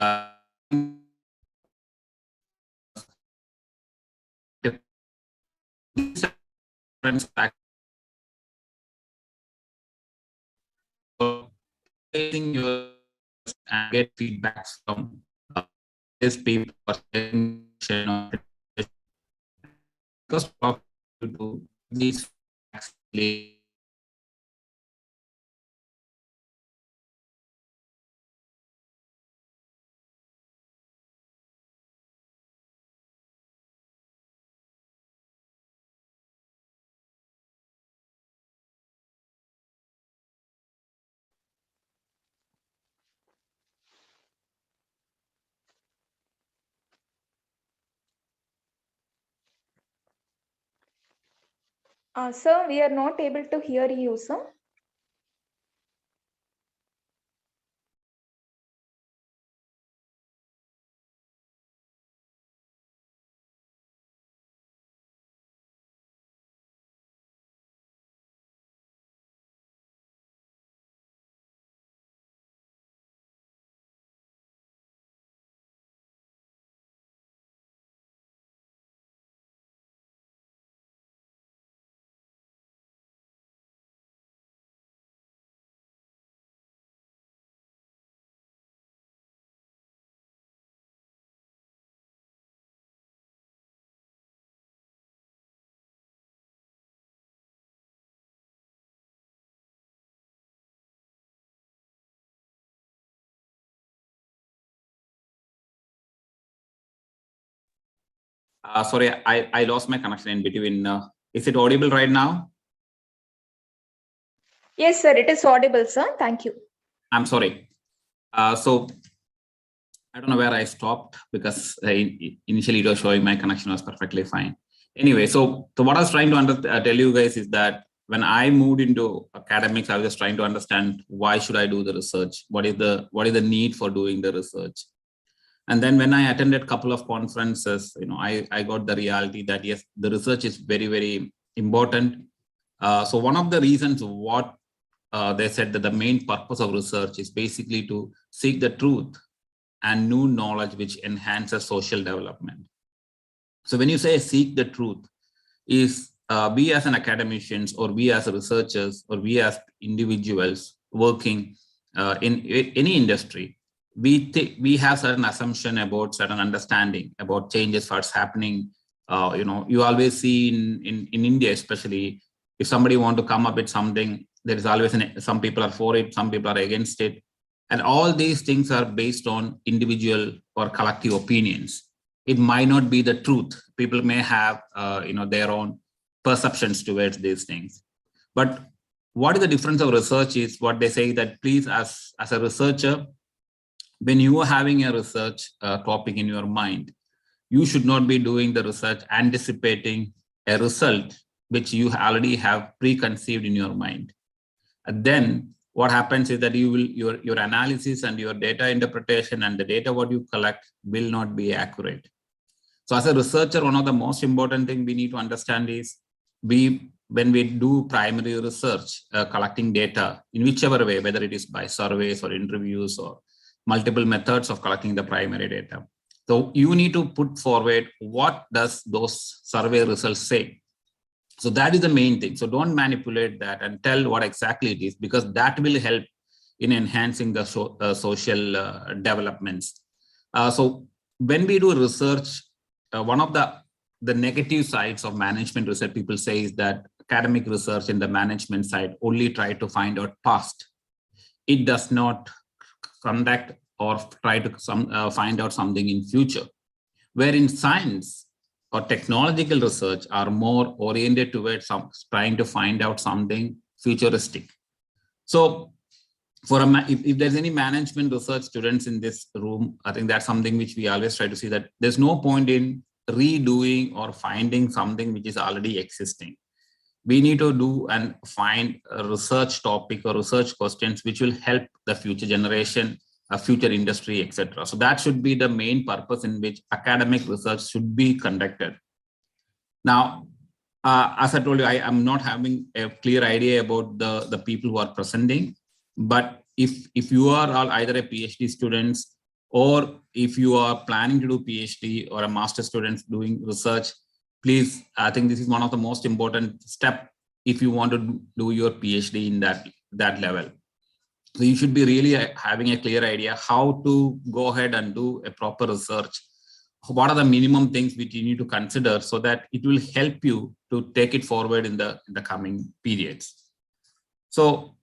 and get feedbacks from these people because to these Sir, we are not able to hear you, sir. sorry, I lost my connection in between. Is it audible right now? Yes, sir, it is audible, sir. Thank you. I'm sorry. So I don't know where I stopped because initially it was showing my connection was perfectly fine. Anyway, so what I was trying to tell you guys is that when I moved into academics, I was just trying to understand why should I do the research? What is the need for doing the research? And then when I attended a couple of conferences, I got the reality that yes, the research is very, very important. So one of the reasons what they said that the main purpose of research is basically to seek the truth and new knowledge which enhances social development. So when you say seek the truth, is we as an academicians or we as researchers or we as individuals working in any industry, we have certain assumption about certain understanding about changes what's happening. You always see in India, especially if somebody want to come up with something, there is always some people are for it, some people are against it. And all these things are based on individual or collective opinions. It might not be the truth. People may have their own perceptions towards these things. But what is the difference of research is what they say that please, as a researcher, when you are having a research topic in your mind, you should not be doing the research anticipating a result which you already have preconceived in your mind. And then what happens is that your analysis and your data interpretation and the data what you collect will not be accurate. So as a researcher, one of the most important thing we need to understand is when we do primary research, collecting data in whichever way, whether it is by surveys or interviews or multiple methods of collecting the primary data. So you need to put forward what does those survey results say. So that is the main thing. So don't manipulate that and tell what exactly it is, because that will help in enhancing the social developments. So when we do research, one of the negative sides of management research, people say, is that academic research in the management side only try to find out past. It does not conduct or try to find out something in future. Where in science or technological research are more oriented towards trying to find out something futuristic. So if there's any management research students in this room, I think that's something which we always try to see, that there's no point in redoing or finding something which is already existing. We need to do and find a research topic or research questions which will help the future generation, a future industry, etc. So that should be the main purpose in which academic research should be conducted. Now, as I told you, I am not having a clear idea about the people who are presenting, but if you are all either a PhD students or if you are planning to do PhD or a master student doing research, please, I think this is one of the most important step if you want to do your PhD in that level. So you should be really having a clear idea how to go ahead and do a proper research. What are the minimum things which you need to consider so that it will help you to take it forward in the coming periods. So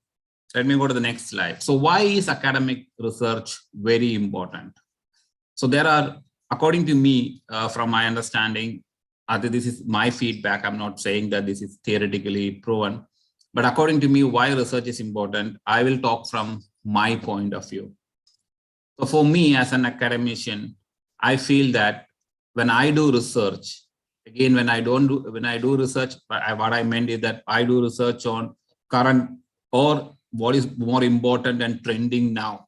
let me go to the next slide. So why is academic research very important? So there are, according to me, from my understanding, this is my feedback. I'm not saying that this is theoretically proven. But according to me, why research is important, I will talk from my point of view. So for me as an academician, I feel that when I do research, again, when I do research, what I meant is that I do research on current or what is more important and trending now,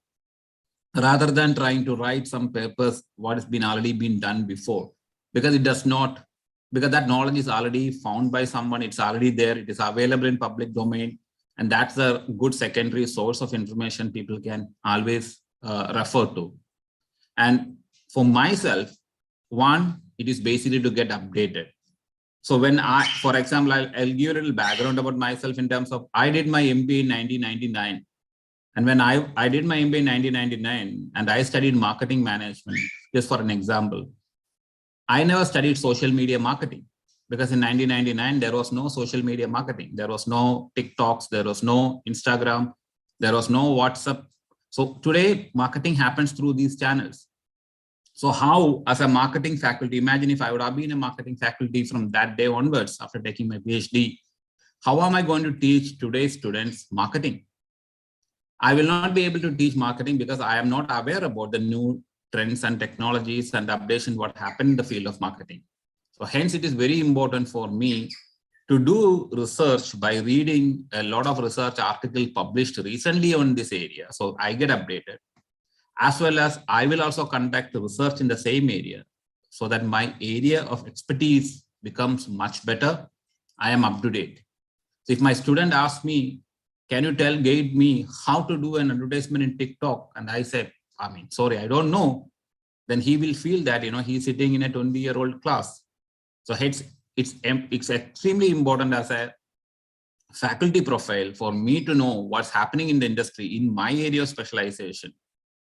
rather than trying to write some papers, what has been already been done before, because it does not. Because that knowledge is already found by someone, it's already there, it is available in public domain, and that's a good secondary source of information people can always refer to. And for myself, one, it is basically to get updated. So when for example, I'll give you a little background about myself in terms of, I did my MBA in 1999. And when I did my MBA in 1999 and I studied marketing management, just for an example, I never studied social media marketing, because in 1999, there was no social media marketing. There was no TikToks, there was no Instagram, there was no WhatsApp. So today, marketing happens through these channels. So how, as a marketing faculty, imagine if I would have been a marketing faculty from that day onwards after taking my PhD, how am I going to teach today's students marketing? I will not be able to teach marketing because I am not aware about the new trends and technologies and updates in what happened in the field of marketing. So hence it is very important for me to do research by reading a lot of research articles published recently on this area. So I get updated, as well as I will also conduct research in the same area so that my area of expertise becomes much better. I am up to date. So if my student asks me, can you guide me how to do an advertisement in TikTok? And I said, sorry, I don't know. Then he will feel that, he's sitting in a 20-year-old class. So it's extremely important as a faculty profile for me to know what's happening in the industry in my area of specialization.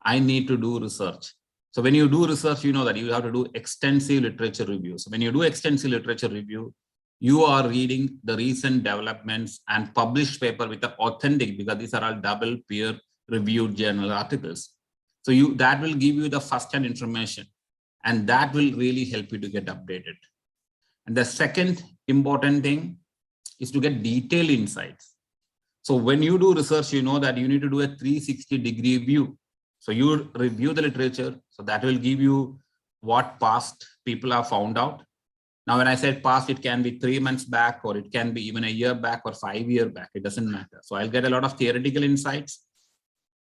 I need to do research. So when you do research, you know that you have to do extensive literature reviews. So when you do extensive literature review, you are reading the recent developments and published paper with the authentic, because these are all double peer reviewed journal articles. So that will give you the first-hand information, and that will really help you to get updated. And the second important thing is to get detailed insights. So when you do research, you know that you need to do a 360-degree view. So you review the literature. So that will give you what past people have found out. Now, when I said past, it can be 3 months back, or it can be even a year back or 5 years back. It doesn't matter. So I'll get a lot of theoretical insights.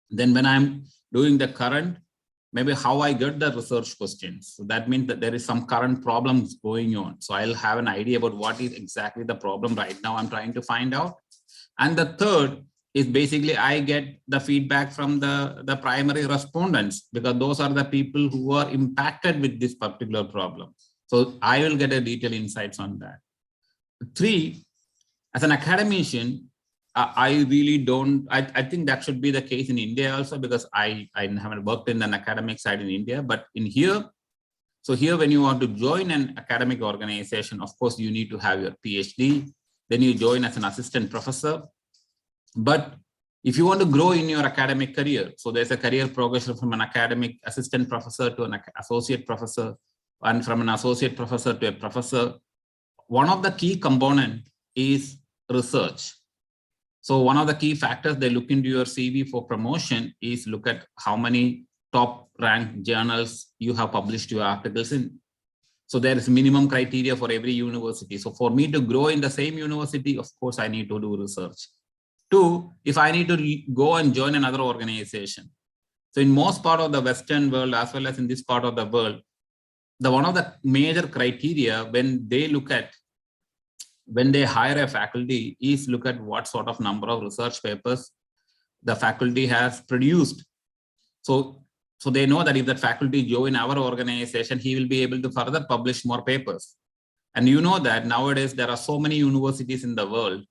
Then when I'm doing the current, maybe how I get the research questions. So that means that there is some current problems going on. So I'll have an idea about what is exactly the problem right now I'm trying to find out. And the third is basically I get the feedback from the primary respondents, because those are the people who are impacted with this particular problem. So I will get a detailed insights on that. 3, as an academician, I really don't, I think that should be the case in India also, because I haven't worked in an academic side in India, but in here, so here when you want to join an academic organization, of course, you need to have your PhD, then you join as an assistant professor. But if you want to grow in your academic career, so there's a career progression from an academic assistant professor to an associate professor, and from an associate professor to a professor. One of the key component is research. So one of the key factors they look into your CV for promotion is look at how many top ranked journals you have published your articles in. So there is minimum criteria for every university. So for me to grow in the same university, of course, I need to do research. 2, if I need to go and join another organization. So in most part of the Western world, as well as in this part of the world, one of the major criteria when they hire a faculty is look at what sort of number of research papers the faculty has produced. So they know that if that faculty join our organization, he will be able to further publish more papers. And you know that nowadays there are so many universities in the world,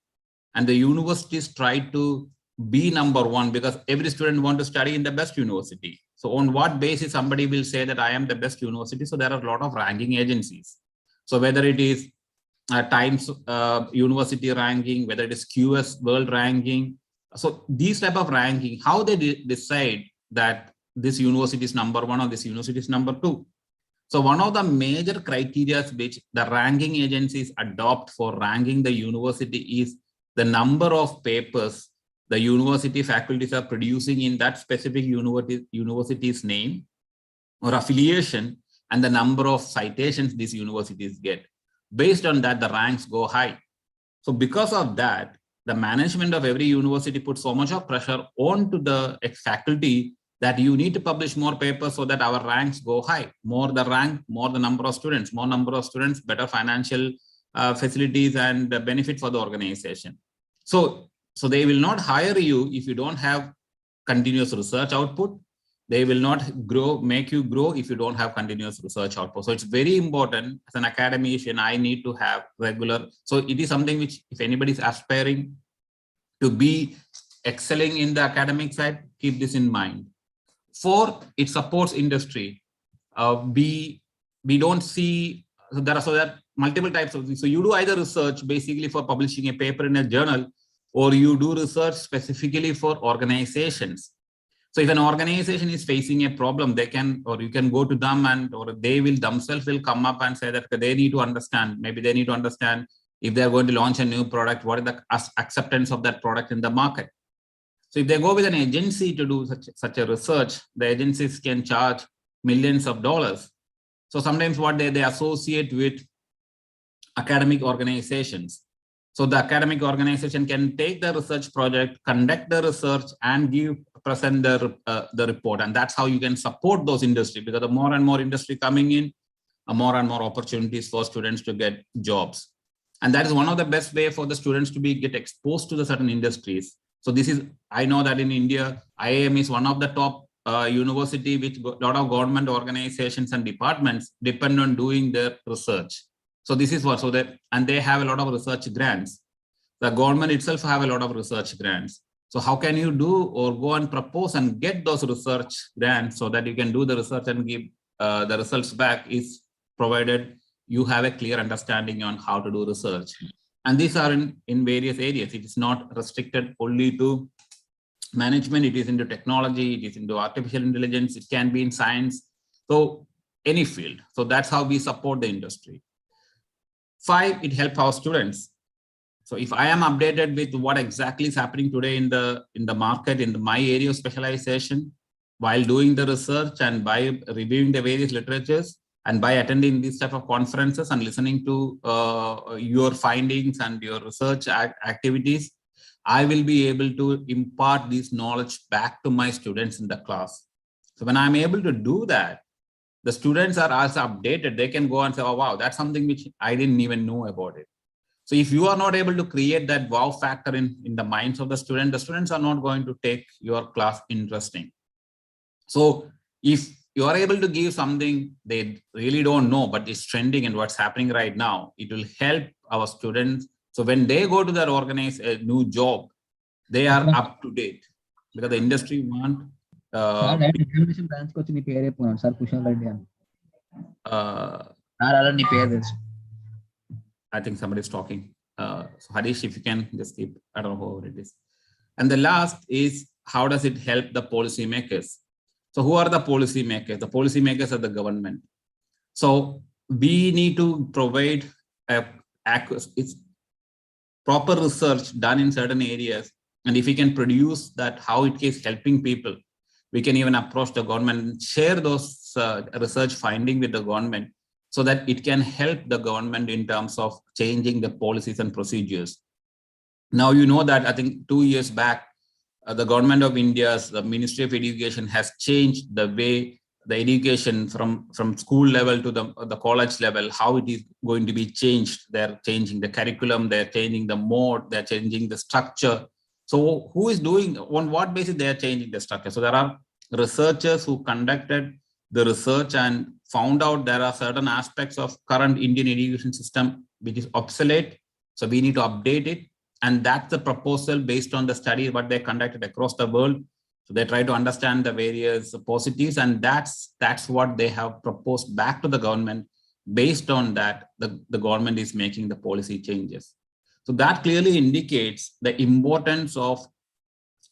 and the universities try to be number one because every student wants to study in the best university. So on what basis somebody will say that I am the best university? So there are a lot of ranking agencies. So whether it is Times University ranking, whether it is QS World ranking. So these type of ranking, how they decide that this university is number one or this university is number two. So one of the major criteria which the ranking agencies adopt for ranking the university is the number of papers the university faculties are producing in that specific university's name or affiliation, and the number of citations these universities get. Based on that, the ranks go high. So because of that, the management of every university puts so much of pressure onto the faculty that you need to publish more papers so that our ranks go high. More the rank, more the number of students, more number of students, better financial facilities and benefit for the organization. So they will not hire you if you don't have continuous research output. They will not make you grow if you don't have continuous research output. So it's very important as an academician, I need to have regular. So it is something which if anybody is aspiring to be excelling in the academic side, keep this in mind. 4, it supports industry. We don't see, so there are multiple types of things. So you do either research basically for publishing a paper in a journal, or you do research specifically for organizations. So if an organization is facing a problem, they can, or you can go to them or they will themselves will come up and say that they need to understand, maybe they need to understand if they're going to launch a new product, what is the acceptance of that product in the market. So if they go with an agency to do such a research, the agencies can charge millions of dollars. So sometimes what they associate with academic organizations. So the academic organization can take the research project, conduct the research, and present the report. And that's how you can support those industry, because the more and more industry coming in, more and more opportunities for students to get jobs. And that is one of the best way for the students to get exposed to the certain industries. So this is, I know that in India, IIM is one of the top university which a lot of government organizations and departments depend on doing their research. So this is what, so that, and they have a lot of research grants. The government itself have a lot of research grants. So how can you do or go and propose and get those research grants so that you can do the research and give the results back, is provided you have a clear understanding on how to do research. And these are in various areas. It is not restricted only to management. It is into technology, it is into artificial intelligence, it can be in science. So any field. So that's how we support the industry. 5, it helps our students. So if I am updated with what exactly is happening today in the market, in my area of specialization, while doing the research and by reviewing the various literatures and by attending these type of conferences and listening to your findings and your research activities, I will be able to impart this knowledge back to my students in the class. So when I'm able to do that, the students are also updated. They can go and say, oh, wow, that's something which I didn't even know about it. So if you are not able to create that wow factor in the minds of the students are not going to take your class interesting. So if you are able to give something they really don't know, but it's trending and what's happening right now, it will help our students. So when they go to their organize a new job, they are up to date, because the industry want. I think somebody's talking. So Harish, if you can just keep, I don't know who it is. And the last is, how does it help the policymakers? So who are the policymakers? The policymakers are the government. So we need to provide it's proper research done in certain areas. And if we can produce that, how it is helping people, we can even approach the government and share those research findings with the government, so that it can help the government in terms of changing the policies and procedures. Now, you know that I think 2 years back, the government of India's the Ministry of Education has changed the way the education from school level to the college level, how it is going to be changed. They're changing the curriculum, they're changing the mode, they're changing the structure. So who is doing, on what basis they are changing the structure? So there are researchers who conducted the research and found out there are certain aspects of current Indian education system which is obsolete. So we need to update it. And that's the proposal based on the study what they conducted across the world. So they try to understand the various positives, and that's what they have proposed back to the government. Based on that, the government is making the policy changes. So that clearly indicates the importance of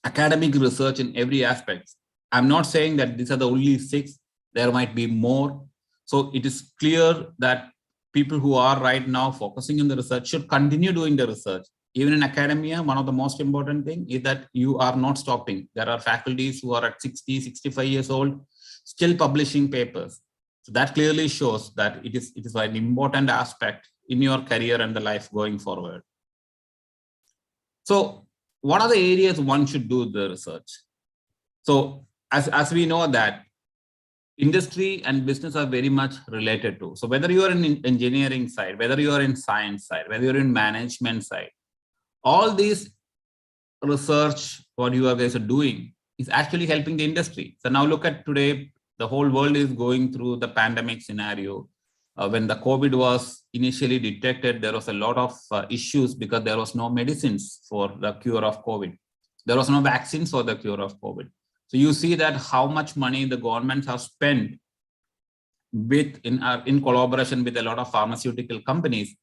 academic research in every aspect. I'm not saying that these are the only 6. There might be more. So it is clear that people who are right now focusing on the research should continue doing the research. Even in academia, one of the most important things is that you are not stopping. There are faculties who are at 60, 65 years old, still publishing papers. So that clearly shows that it is an important aspect in your career and the life going forward. So what are the areas one should do the research? So as we know that industry and business are very much related to. So whether you are in engineering side, whether you are in science side, whether you're in management side, all these research, what you guys are doing is actually helping the industry. So now look at today, the whole world is going through the pandemic scenario. When the COVID was initially detected, there was a lot of issues because there was no medicines for the cure of COVID. There was no vaccines for the cure of COVID. So you see that how much money the governments have spent in collaboration with a lot of pharmaceutical companies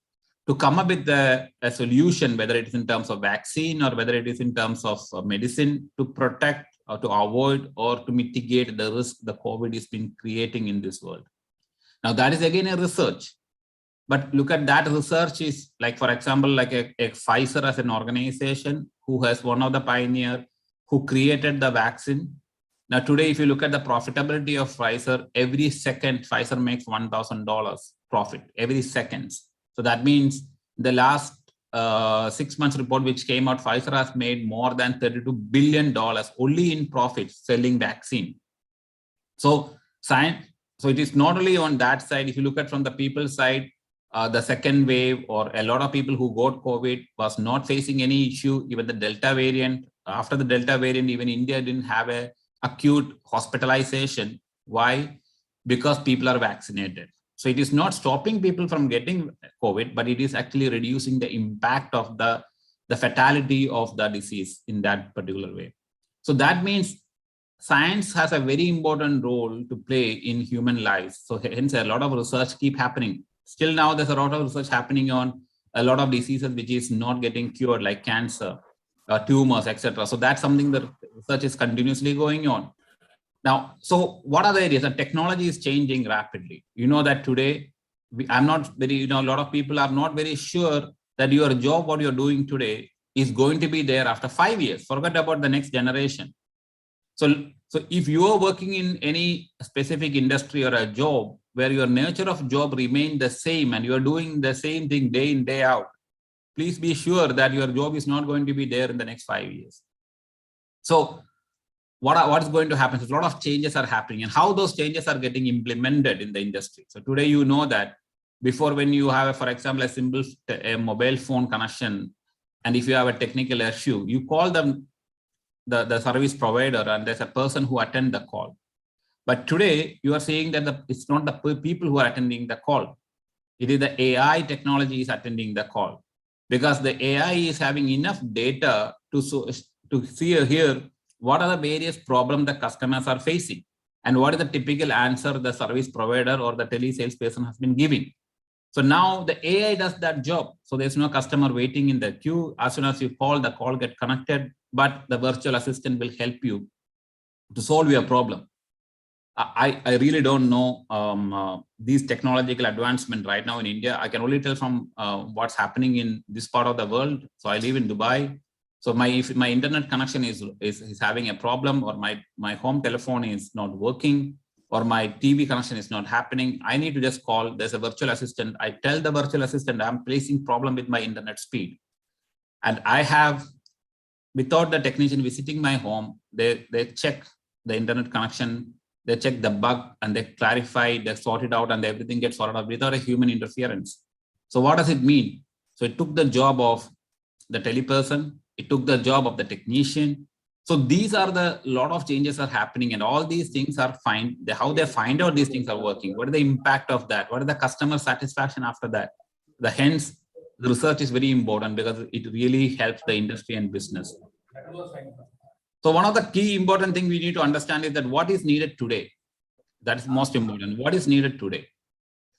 to come up with a solution, whether it is in terms of vaccine or whether it is in terms of medicine, to protect or to avoid or to mitigate the risk the COVID has been creating in this world. Now that is again a research, but look at that research is like, for example, like a Pfizer as an organization who has one of the pioneer who created the vaccine. Now today, if you look at the profitability of Pfizer, every second Pfizer makes $1,000 profit every second. So that means the last 6 months report which came out, Pfizer has made more than $32 billion only in profits selling vaccine. So it is not only on that side. If you look at from the people side, the second wave or a lot of people who got COVID was not facing any issue. Even the Delta variant, after the Delta variant, even India didn't have a acute hospitalization. Why? Because people are vaccinated. So it is not stopping people from getting COVID, but it is actually reducing the impact of the fatality of the disease in that particular way. So that means science has a very important role to play in human lives. So hence a lot of research keep happening. Still now there's a lot of research happening on a lot of diseases which is not getting cured, like cancer, tumors, etc. So that's something that research is continuously going on. Now, so what are the areas? The technology is changing rapidly. You know that today, I'm not very, a lot of people are not very sure that your job, what you're doing today, is going to be there after 5 years. Forget about the next generation. So if you are working in any specific industry or a job where your nature of job remain the same and you're doing the same thing day in, day out, please be sure that your job is not going to be there in the next 5 years. So what is going to happen? So a lot of changes are happening, and how those changes are getting implemented in the industry. So today, you know that before, when you have, for example, a simple mobile phone connection, and if you have a technical issue, you call them the service provider, and there's a person who attend the call. But today you are seeing that it's not the people who are attending the call. It is the AI technology is attending the call, because the AI is having enough data to see here what are the various problems the customers are facing and what is the typical answer the service provider or the telesales person has been giving. So now the AI does that job. So there's no customer waiting in the queue. As soon as you call, the call gets connected, but the virtual assistant will help you to solve your problem. I really don't know these technological advancement right now in India. I can only tell from what's happening in this part of the world. So I live in Dubai. So if my internet connection is having a problem, or my home telephone is not working, or my TV connection is not happening, I need to just call. There's a virtual assistant. I tell the virtual assistant I'm facing problem with my internet speed. And I have, without the technician visiting my home, they check the internet connection, they check the bug, and they clarify, they sort it out, and everything gets sorted out without a human interference. So what does it mean? So it took the job of the teleperson, it took the job of the technician. So these are the lot of changes are happening, and all these things are fine. How they find out these things are working, what is the impact of that, what is the customer satisfaction after that. Hence, the research is very important, because it really helps the industry and business. So one of the key important things we need to understand is that what is needed today. That is most important. What is needed today?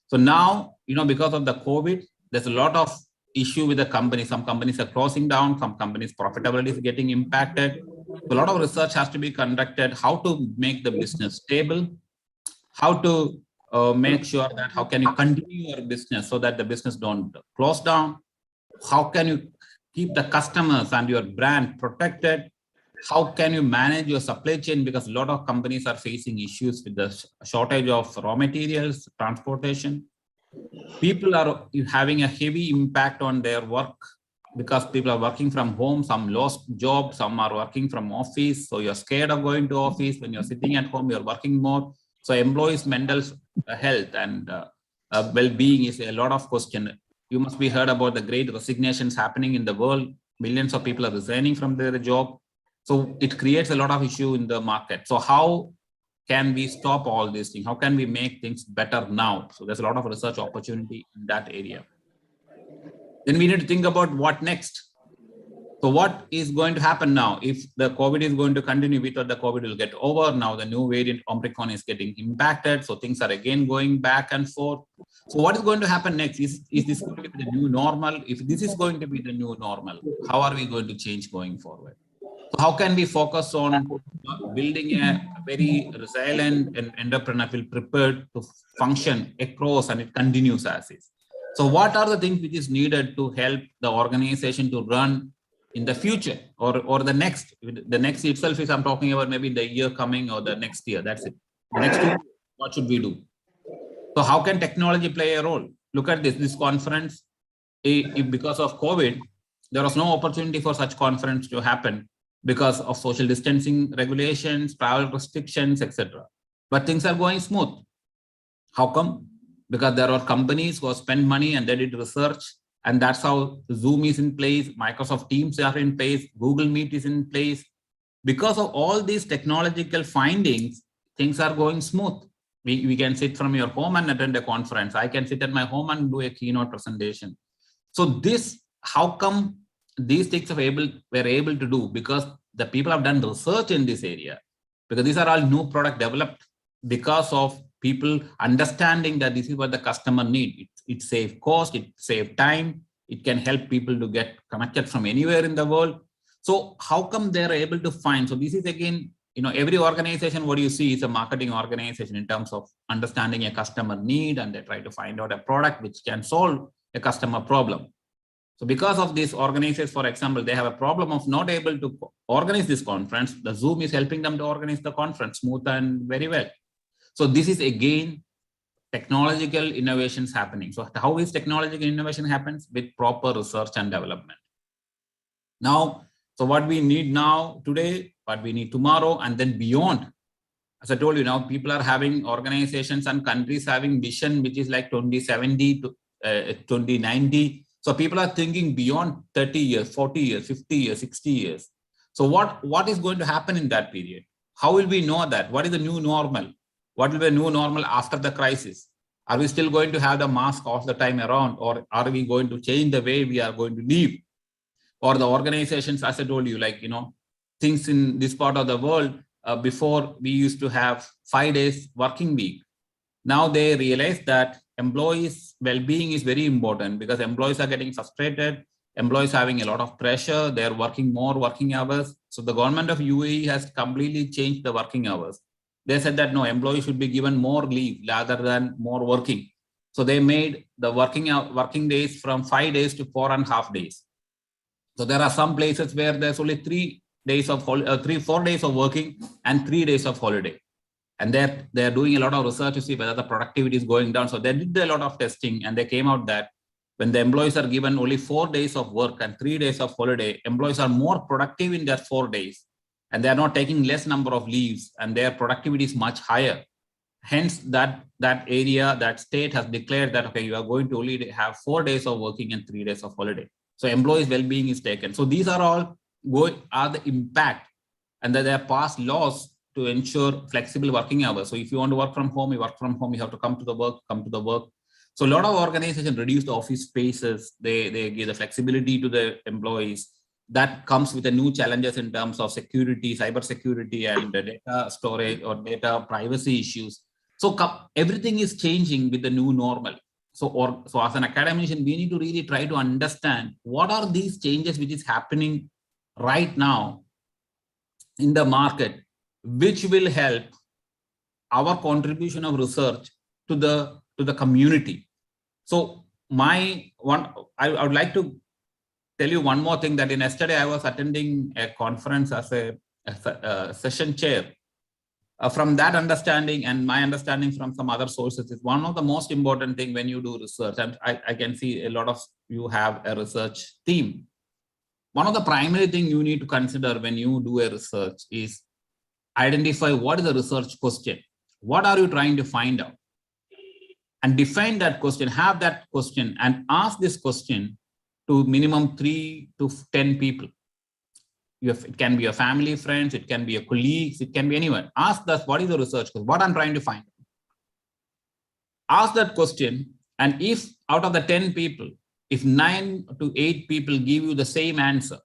So now, because of the COVID, there's a lot of issue with the company. Some companies are closing down, some companies' profitability is getting impacted. So a lot of research has to be conducted, how to make the business stable, how to make sure that how can you continue your business so that the business don't close down, how can you keep the customers and your brand protected, how can you manage your supply chain, because a lot of companies are facing issues with the shortage of raw materials, transportation. People are having a heavy impact on their work, because people are working from home, some lost jobs, some are working from office. So you're scared of going to office. When you're sitting at home, you're working more. So employees' mental health and well-being is a lot of question. You must be heard about the great resignations happening in the world. Millions of people are resigning from their job. So it creates a lot of issue in the market. So how can we stop all these things? How can we make things better now? So there's a lot of research opportunity in that area. Then we need to think about what next. So what is going to happen now? If the COVID is going to continue, we thought the COVID will get over. Now the new variant Omicron is getting impacted. So things are again going back and forth. So what is going to happen next? Is this going to be the new normal? If this is going to be the new normal, how are we going to change going forward? So how can we focus on building a very resilient and entrepreneurial prepared to function across, and it continues as is? So what are the things which is needed to help the organization to run in the future, or the next itself is I'm talking about maybe the year coming or the next year. That's it. The next 2 years, what should we do? So how can technology play a role? Look at this conference. If because of COVID, There was no opportunity for such conference to happen because of social distancing regulations, travel restrictions, etc. But things are going smooth. How come? Because there are companies who have spent money and they did research, and that's how Zoom is in place, Microsoft Teams are in place, Google Meet is in place. Because of all these technological findings, things are going smooth. We can sit from your home and attend a conference. I can sit at my home and do a keynote presentation. So this, how come these things were able to do? Because the people have done research in this area, because these are all new product developed because of people understanding that this is what the customer need. It saves cost, it saves time, it can help people to get connected from anywhere in the world. So how come they're able to find? So this is again, every organization, what you see is a marketing organization in terms of understanding a customer need, and they try to find out a product which can solve a customer problem. So because of these organizations, for example, they have a problem of not able to organize this conference. The Zoom is helping them to organize the conference smooth and very well. So this is again technological innovations happening. So how is technological innovation happens? With proper research and development. Now, so what we need now today, what we need tomorrow, and then beyond. As I told you, now people are having organizations and countries having vision, which is like 2070 to 2090. So people are thinking beyond 30 years, 40 years, 50 years, 60 years. So what is going to happen in that period? How will we know that? What is the new normal? What will be the new normal after the crisis? Are we still going to have the mask all the time around, or are we going to change the way we are going to live? Or the organizations, as I told you, like, things in this part of the world, before we used to have 5 days working week. Now they realize that employees' well-being is very important, because employees are getting frustrated, employees having a lot of pressure, they're working more working hours. So the government of UAE has completely changed the working hours. They said that no, employees should be given more leave rather than more working. So they made the working days from 5 days to 4.5 days. So there are some places where there's only 4 days of working and 3 days of holiday. And they're doing a lot of research to see whether the productivity is going down. So they did a lot of testing, and they came out that when the employees are given only 4 days of work and 3 days of holiday, employees are more productive in their 4 days, and they are not taking less number of leaves, and their productivity is much higher. Hence, that area, that state has declared that, okay, you are going to only have 4 days of working and 3 days of holiday. So employees' well-being is taken. So these are all the impact, and that they have passed laws to ensure flexible working hours. So if you want to work from home, you work from home, you have to come to the work. So a lot of organizations reduce the office spaces. They give the flexibility to the employees. That comes with the new challenges in terms of security, cyber security, and data storage or data privacy issues. So everything is changing with the new normal. So as an academician, we need to really try to understand what are these changes which is happening right now in the market, which will help our contribution of research to the community. So I would like to tell you one more thing, that yesterday I was attending a conference as a session chair. From that understanding and my understanding from some other sources, is one of the most important thing when you do research, and I can see a lot of you have a research team. One of the primary thing you need to consider when you do a research is identify what is the research question. What are you trying to find out? And define that question, have that question, and ask this question to minimum 3 to 10 people. It can be your family, friends, it can be your colleagues, it can be anyone. Ask us, what is the research question? What I'm trying to find. Ask that question, and if out of the 10 people, if 9 to 8 people give you the same answer,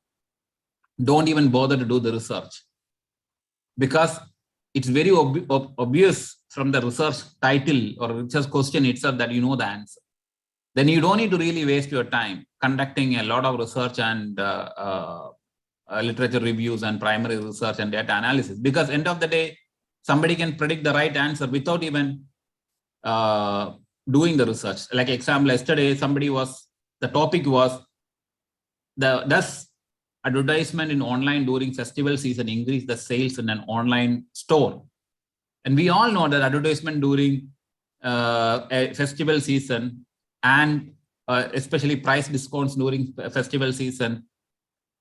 don't even bother to do the research. Because it's very obvious from the research title or research question itself that you know the answer. Then you don't need to really waste your time conducting a lot of research and literature reviews and primary research and data analysis, because end of the day, somebody can predict the right answer without even doing the research. Like example, yesterday, the topic was, does advertisement in online during festival season increase the sales in an online store? And we all know that advertisement during a festival season and especially price discounts during festival season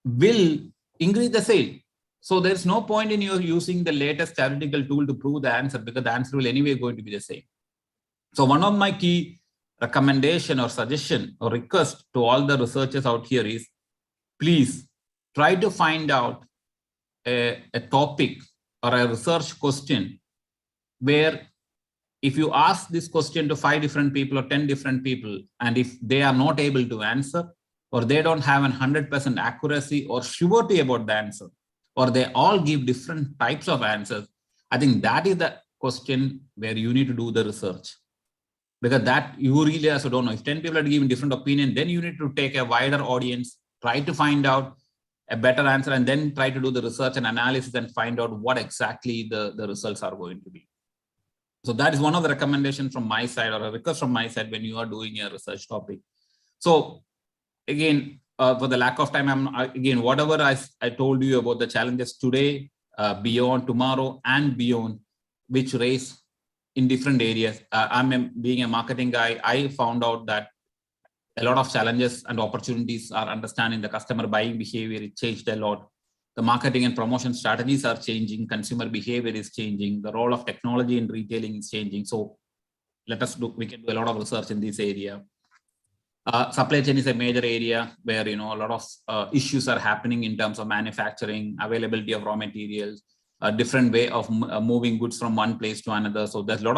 will increase the sale. So there's no point in you using the latest statistical tool to prove the answer, because the answer will anyway going to be the same. So one of my key recommendation or suggestion or request to all the researchers out here is, please try to find out a topic or a research question where if you ask this question to 5 different people or 10 different people, and if they are not able to answer, or they don't have 100% accuracy or surety about the answer, or they all give different types of answers, I think that is the question where you need to do the research. Because that you really also don't know. If 10 people are giving different opinion, then you need to take a wider audience, try to find out a better answer, and then try to do the research and analysis and find out what exactly the results are going to be. So that is one of the recommendations from my side, or a request from my side, when you are doing a research topic. So again, for the lack of time, again, whatever I told you about the challenges today, beyond tomorrow and beyond, which raise in different areas. Being a marketing guy, I found out that a lot of challenges and opportunities are understanding the customer buying behavior. It changed a lot. The marketing and promotion strategies are changing. Consumer behavior is changing. The role of technology in retailing is changing. So we can do a lot of research in this area. Supply chain is a major area where, a lot of issues are happening in terms of manufacturing, availability of raw materials, a different way of moving goods from one place to another. So there's a lot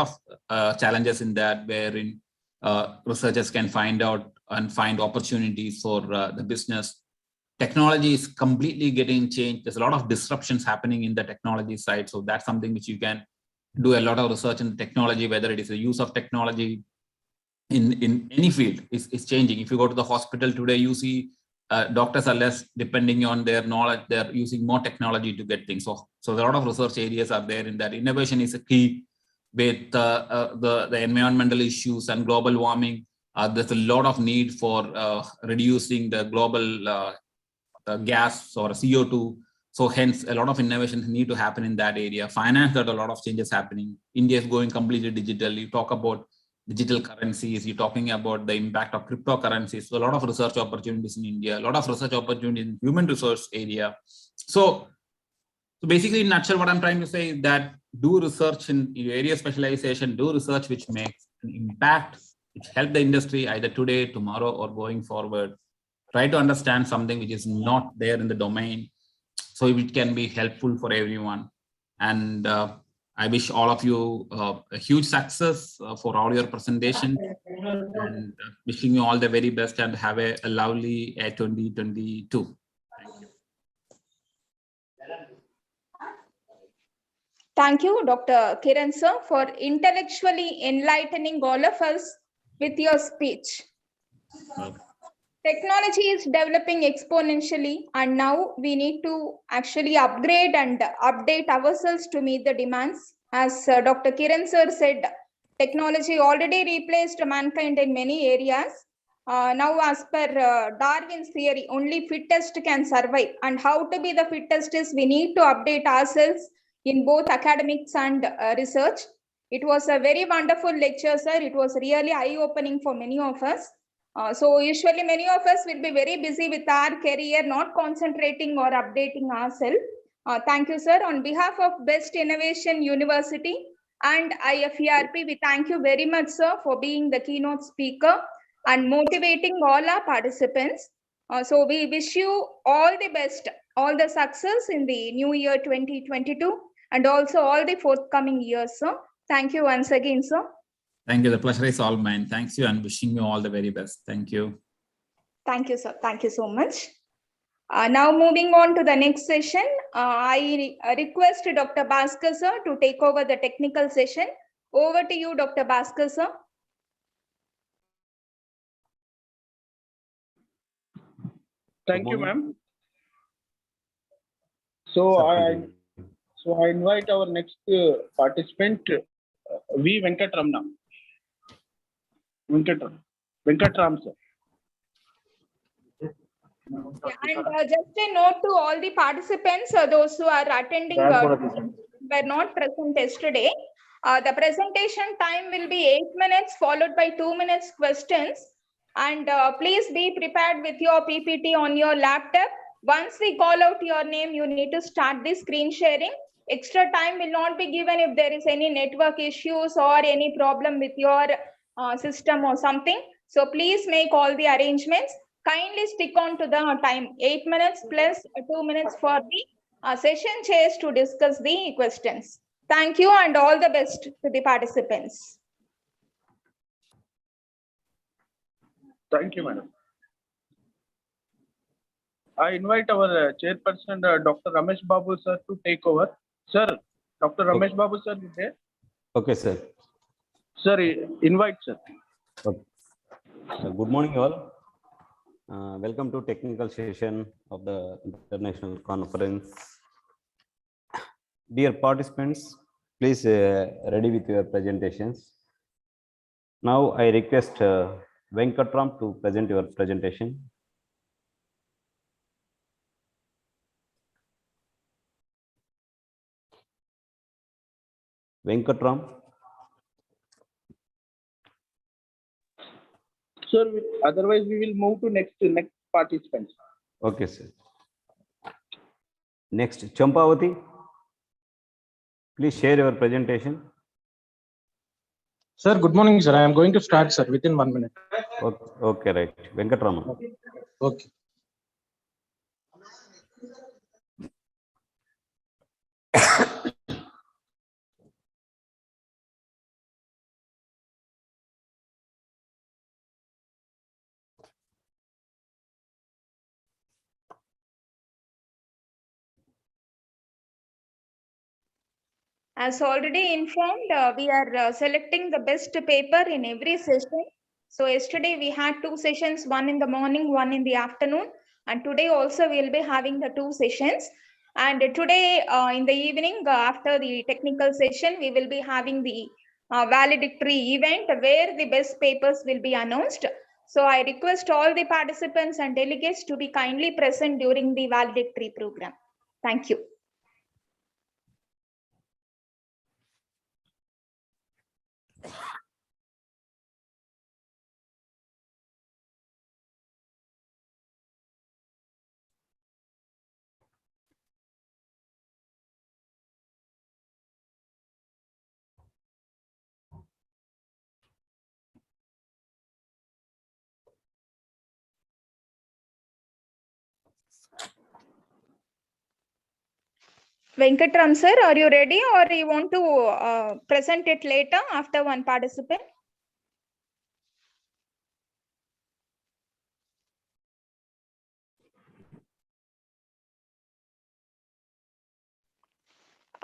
of challenges in that, wherein researchers can find out and find opportunities for the business. Technology is completely getting changed. There's a lot of disruptions happening in the technology side. So that's something which you can do a lot of research in technology, whether it is the use of technology in any field is changing. If you go to the hospital today, you see doctors are less depending on their knowledge. They're using more technology to get things. So a lot of research areas are there in that. Innovation is a key with the environmental issues and global warming. There's a lot of need for reducing the global gas or CO2. So hence a lot of innovations need to happen in that area. Finance, there are a lot of changes happening. India is going completely digital. You talk about digital currencies, you're talking about the impact of cryptocurrencies. So a lot of research opportunities in India, a lot of research opportunities in human resource area. So basically, in a nutshell, what I'm trying to say is that do research in your area of specialization, do research which makes an impact, which help the industry either today, tomorrow, or going forward. Try to understand something which is not there in the domain, so it can be helpful for everyone. And I wish all of you a huge success for all your presentations, and wishing you all the very best, and have a lovely 2022. Thank you. Thank you, Dr. Kiran sir, for intellectually enlightening all of us with your speech. Okay. Technology is developing exponentially, and now we need to actually upgrade and update ourselves to meet the demands. As Dr. Kiran sir said, technology already replaced mankind in many areas. Now, as per Darwin's theory, only fittest can survive. And how to be the fittest is we need to update ourselves in both academics and research. It was a very wonderful lecture, sir. It was really eye-opening for many of us. So usually many of us will be very busy with our career, not concentrating or updating ourselves. Thank you, sir. On behalf of Best Innovation University and IFERP, we thank you very much, sir, for being the keynote speaker and motivating all our participants. So we wish you all the best, all the success in the new year 2022 and also all the forthcoming years, sir. Thank you once again, sir. Thank you. The pleasure is all mine. Thanks you, and wishing you all the very best. Thank you. Thank you, sir. Thank you so much. Now moving on to the next session, I request Dr. Bhaskar sir to take over the technical session. Over to you, Dr. Bhaskar sir. Thank you, ma'am. So I invite our next participant, V. Venkatramna. Venkatram, sir. Yeah, and just a note to all the participants, those who are attending were not present yesterday. The presentation time will be 8 minutes followed by 2 minutes questions. And please be prepared with your PPT on your laptop Once we call out your name, you need to start the screen sharing. Extra time will not be given if there is any network issues or any problem with your system or something. So please make all the arrangements. Kindly stick on to the time, 8 minutes plus 2 minutes for the session chairs to discuss the questions. Thank you and all the best to the participants. Thank you, madam. I invite our chairperson, Dr. Ramesh Babu sir, to take over. Sir, Dr. Ramesh Babu sir is there. Okay, sir. Sir, invite sir. Okay. Good morning, all. Welcome to technical session of the international conference. Dear participants, please ready with your presentations. Now I request Venkatram to present your presentation. Venkatram. Sir, otherwise we will move to next participants. Okay, sir. Next, Champavati. Please share your presentation. Sir, good morning, sir. I am going to start, sir, within 1 minute. Okay, right. Venkatraman. Okay. As already informed, we are selecting the best paper in every session. So yesterday we had 2 sessions, one in the morning, one in the afternoon. And today also we will be having the 2 sessions. And today in the evening, after the technical session, we will be having the valedictory event where the best papers will be announced. So I request all the participants and delegates to be kindly present during the valedictory program. Thank you. Venkatram sir, are you ready or you want to present it later after one participant?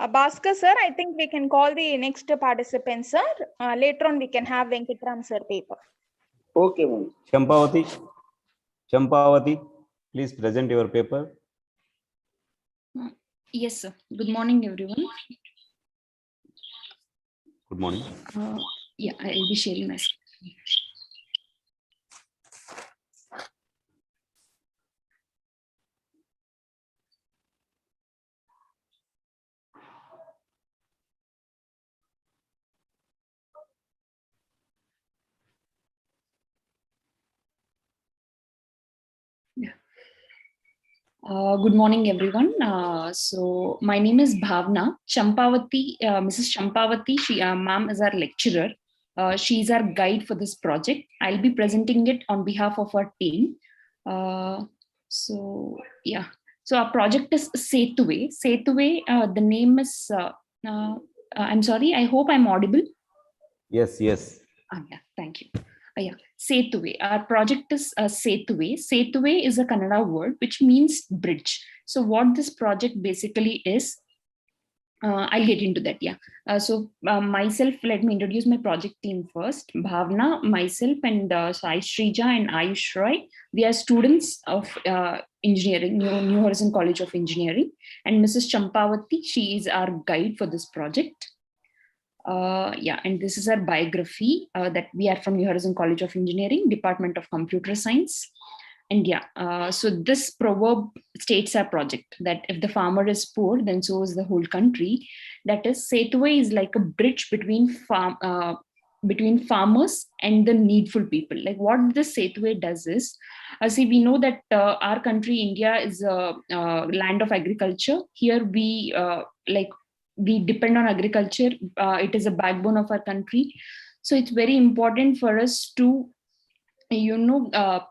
Bhaskar sir, I think we can call the next participant sir. Later on we can have Venkatram sir paper. Okay, ma'am. Champavati, please present your paper. Yes, sir. Good morning, everyone. Good morning. Yeah, I will be sharing my screen. Good morning, everyone. So my name is Bhavna Champavati. Mrs. Champavati, she, ma'am, is our lecturer. She is our guide for this project. I'll be presenting it on behalf of our team. So yeah. So our project is Setuve. Setuve. The name is. I'm sorry. I hope I'm audible. Yes. Yes. Yeah. Thank you. Yeah, Setuve. Our project is Setuve. Setuve is a Kannada word which means bridge. So what this project basically is, I'll get into that. Yeah. Myself, let me introduce my project team first. Bhavna, myself, and Sai Shrija and Ayush Roy. We are students of engineering, New Horizon College of Engineering. And Mrs. Champavati, she is our guide for this project. Yeah, and this is our biography that we are from New Horizon College of Engineering, Department of Computer Science. And yeah, so this proverb states our project that if the farmer is poor, then so is the whole country. That is, Setuve is like a bridge between between farmers and the needful people. Like what this Setway does is, see, we know that our country, India, is a land of agriculture. Here we we depend on agriculture. It is a backbone of our country. So it's very important for us to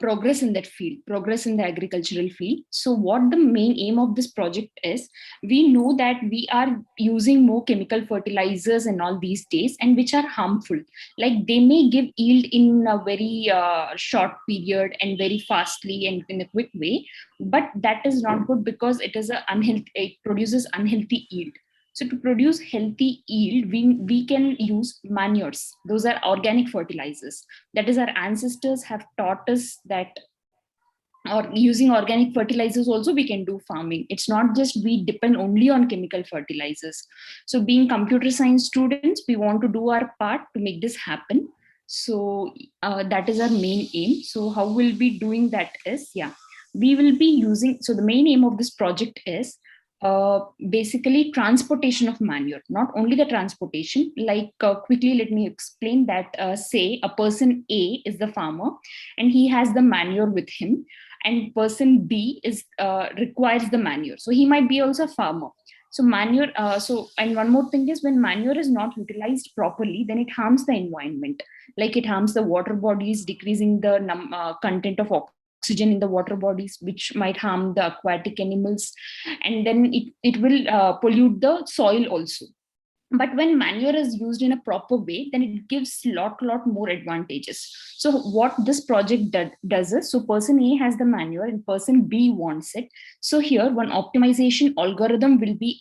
progress in that field, progress in the agricultural field. So what the main aim of this project is, we know that we are using more chemical fertilizers and all these days, and which are harmful. Like they may give yield in a very short period and very fastly and in a quick way, but that is not good because it is it produces unhealthy yield. So to produce healthy yield, we can use manures. Those are organic fertilizers. That is, our ancestors have taught us that, or using organic fertilizers also we can do farming. It's not just we depend only on chemical fertilizers. So being computer science students, we want to do our part to make this happen. So that is our main aim. So how we'll be doing that is, we will be using, so the main aim of this project is basically transportation of manure. Not only the transportation, like quickly let me explain that. Say a person A is the farmer and he has the manure with him, and person B is requires the manure, so he might be also a farmer. So manure, and one more thing is, when manure is not utilized properly, then it harms the environment. Like it harms the water bodies, decreasing the content of oxygen in the water bodies, which might harm the aquatic animals, and then it will pollute the soil also. But when manure is used in a proper way, then it gives lot more advantages. So what this project does is, so person A has the manure and person B wants it. So here one optimization algorithm will be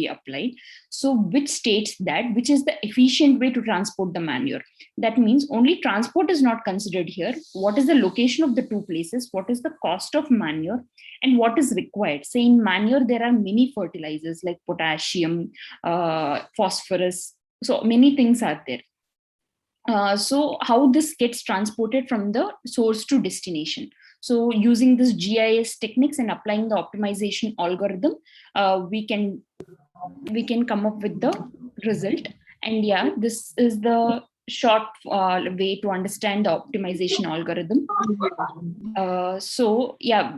applied. So which states that which is the efficient way to transport the manure. That means only transport is not considered here. What is the location of the two places? What is the cost of manure? And what is required? Say in manure, there are many fertilizers like potassium, phosphorus. So many things are there. So how this gets transported from the source to destination. So using this GIS techniques and applying the optimization algorithm, we can come up with the result. And this is the short way to understand the optimization algorithm.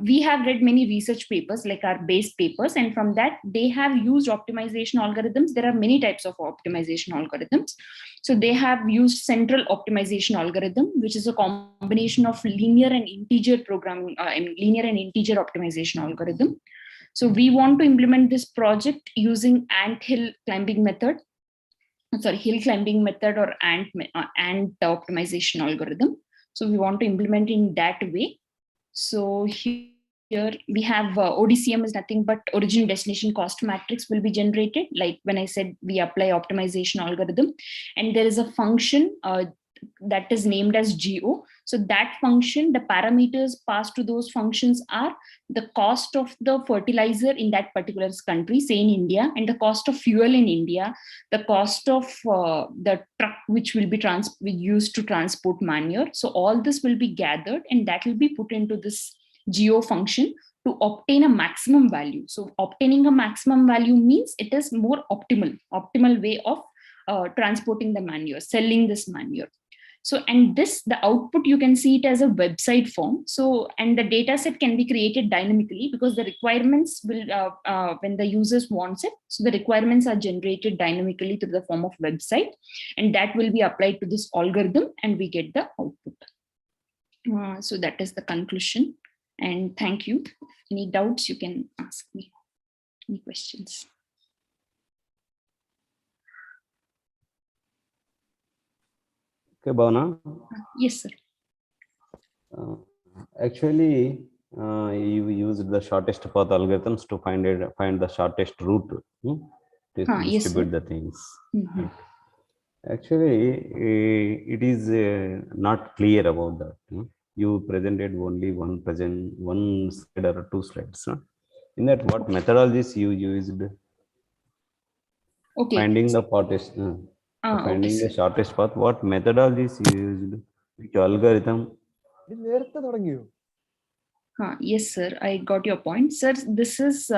We have read many research papers, like our base papers, and from that they have used optimization algorithms. There are many types of optimization algorithms. So they have used central optimization algorithm, which is a combination of linear and integer programming, linear and integer optimization algorithm. So we want to implement this project using hill climbing method or ant optimization algorithm. So we want to implement in that way. So here we have ODCM is nothing but origin destination cost matrix will be generated. Like when I said, we apply optimization algorithm, and there is a function that is named as GO. So that function, the parameters passed to those functions are the cost of the fertilizer in that particular country, say in India, and the cost of fuel in India, the cost of the truck which will be used to transport manure. So all this will be gathered and that will be put into this GO function to obtain a maximum value. So obtaining a maximum value means it is more optimal way of transporting the manure, selling this manure. So, and the output, you can see it as a website form. So, and the data set can be created dynamically because the requirements will, when the users wants it, so the requirements are generated dynamically through the form of website, and that will be applied to this algorithm and we get the output. So that is the conclusion, and thank you. Any doubts, you can ask me. Any questions? Okay, Bhavana. Yes, sir. Actually, you used the shortest path algorithms to find the shortest route to distribute the things. Mm-hmm. Actually, it is not clear about that. You presented only one slide or two slides. In that, what methodologies you used? Okay. Finding the shortest, finding the shortest path. What methodologies you used? Which algorithm? Yes, sir. I got your point, sir. This is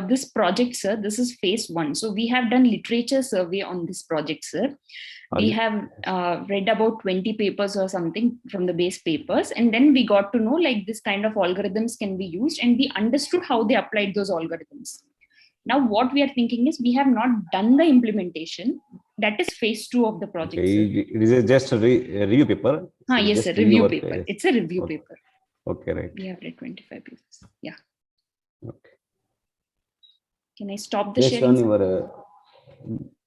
this project, sir, this is phase 1. So we have done literature survey on this project, sir. We have read about 20 papers or something from the base papers. And then we got to know like this kind of algorithms can be used, and we understood how they applied those algorithms. Now, what we are thinking is we have not done the implementation. That is phase 2 of the project. Okay. It is just a review paper. Yes, sir. Review paper. It's a review paper. Okay, right. We have read 25 papers. Yeah. Okay. Can I stop the sharing?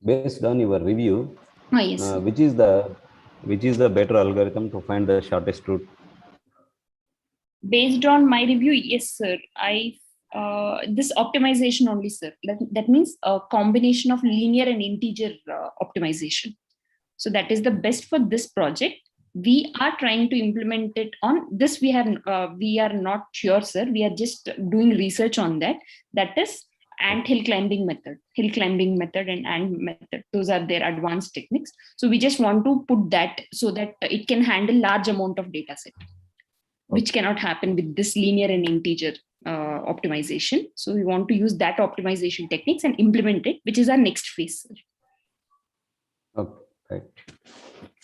Based on your review, yes. which is the better algorithm to find the shortest route? Based on my review, yes, sir. This optimization only, sir. That means a combination of linear and integer optimization. So that is the best for this project. We are trying to implement it on this. We are not sure, sir. We are just doing research on that. That is hill climbing method and ant method. Those are their advanced techniques. So we just want to put that so that it can handle large amount of data set, which cannot happen with this linear and integer optimization. So we want to use that optimization techniques and implement it, which is our next phase, sir. Okay,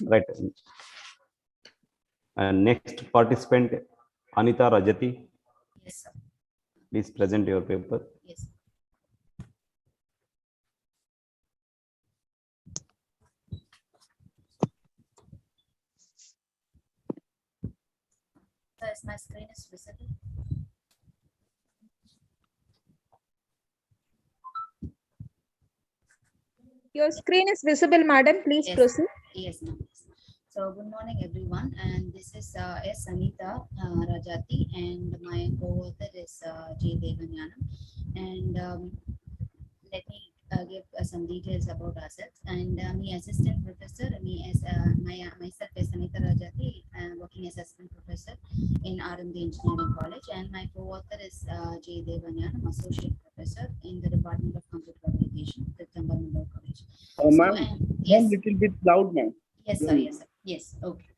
right. And next participant, Anita Rajati. Yes, sir. Please present your paper. Yes. So, as my screen is visible. Your screen is visible, madam. Please Yes. proceed. Yes, ma'am. So good morning, everyone. And this is S. Anita Rajati, and my co-author is J. Devanyanam. And let me give some details about ourselves. And me assistant professor, myself is Anita Rajati, working as assistant professor in R&D Engineering College. And my co-author is J. Devanyanam, associate professor in the Department of Computer Application at Tamil College. Ma'am, yes. one little bit loud, ma'am. Yes, sir. Yes, sir. Yes. Okay.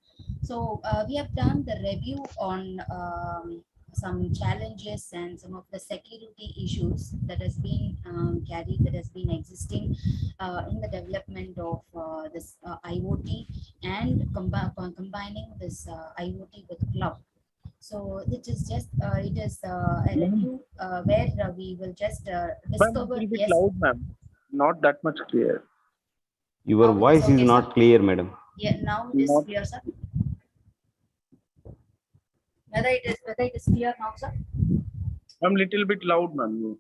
So we have done the review on some challenges and some of the security issues that has been that has been existing in the development of this IoT and combining this IoT with cloud. So it is just a review where we will just discover. A little bit Yes. loud, ma'am. Not that much clear. Your voice is not clear, madam. Yeah, now it is clear, sir. Whether it is clear now, sir. I'm little bit loud, ma'am.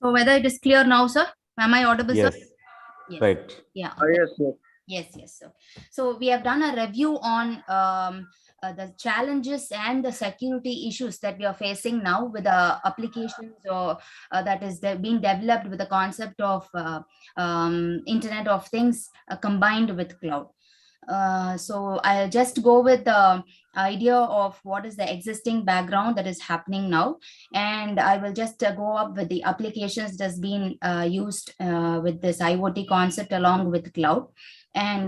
So whether it is clear now, sir. Am I audible, Yes. sir? Yes. Right. Yeah. Yes, yes. Yes. So we have done a review on the challenges and the security issues that we are facing now with the applications or that is being developed with the concept of Internet of Things combined with cloud. So I'll just go with the idea of what is the existing background that is happening now, and I will just go up with the applications that's been used with this IoT concept along with cloud. And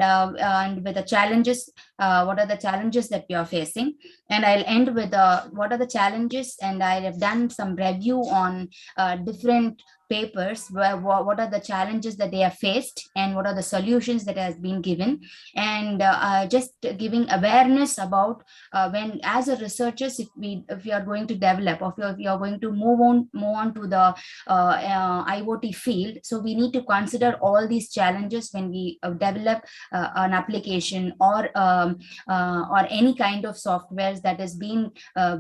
with the challenges, what are the challenges that we are facing, and I'll end with what are the challenges, and I have done some review on different papers where what are the challenges that they have faced and what are the solutions that has been given, and just giving awareness about when as a researchers, if we are going to develop or if we are going to move on to the IoT field, so we need to consider all these challenges when we develop an application or any kind of softwares that has been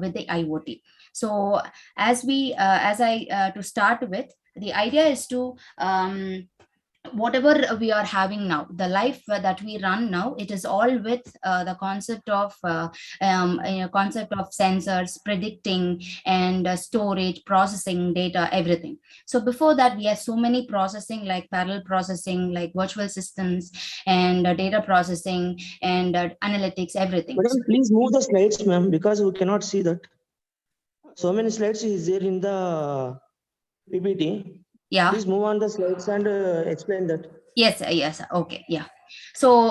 with the IoT. So to start with, the idea is to whatever we are having now, the life that we run now, it is all with the concept of sensors, predicting and storage, processing data, everything. So before that, we have so many processing like parallel processing, like virtual systems and data processing and analytics, everything. Madam, please move the slides, ma'am, because we cannot see that. So many slides is there in the PPT. Yeah. Please move on the slides and explain that. Yes, yes, okay, yeah. So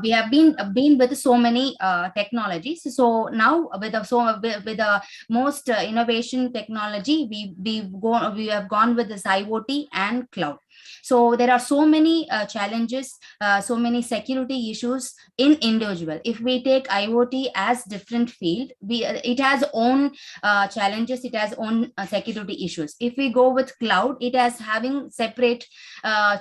we have been with so many technologies. So now with the most innovation technology, we have gone with this IoT and cloud. So there are so many challenges, so many security issues in individual. If we take IoT as different field, it has own challenges, it has own security issues. If we go with cloud, it has having separate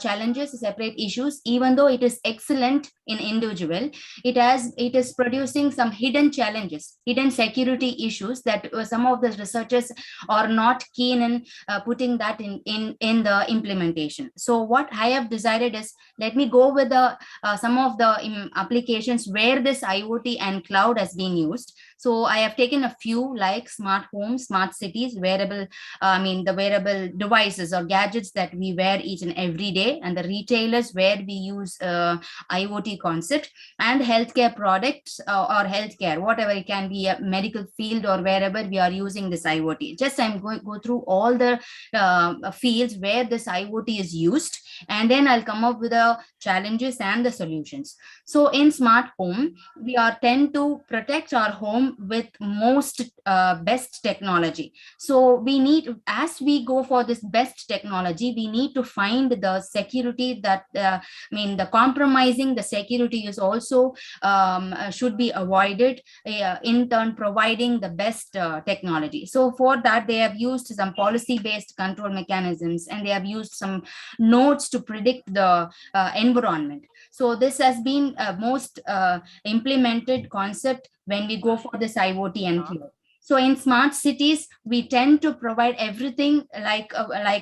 challenges, separate issues. Even though it is excellent in individual, it is producing some hidden challenges, hidden security issues that some of the researchers are not keen in putting that in the implementation. So what I have decided is, let me go with the some of the applications where this IoT and cloud has been used. So I have taken a few, like smart homes, smart cities, wearable, the wearable devices or gadgets that we wear each and every day, and the retailers where we use IoT concept, and healthcare products or healthcare, whatever it can be, a medical field or wherever we are using this IoT. Just I'm going to go through all the fields where this IoT is used, and then I'll come up with the challenges and the solutions. So in smart home, we are tend to protect our home with most best technology. So we need, as we go for this best technology, we need to find the security that the compromising the security is also should be avoided, in turn providing the best technology. So for that, they have used some policy based control mechanisms, and they have used some nodes to predict the environment. So this has been most implemented concept when we go for this IoT and cloud. So in smart cities, we tend to provide everything like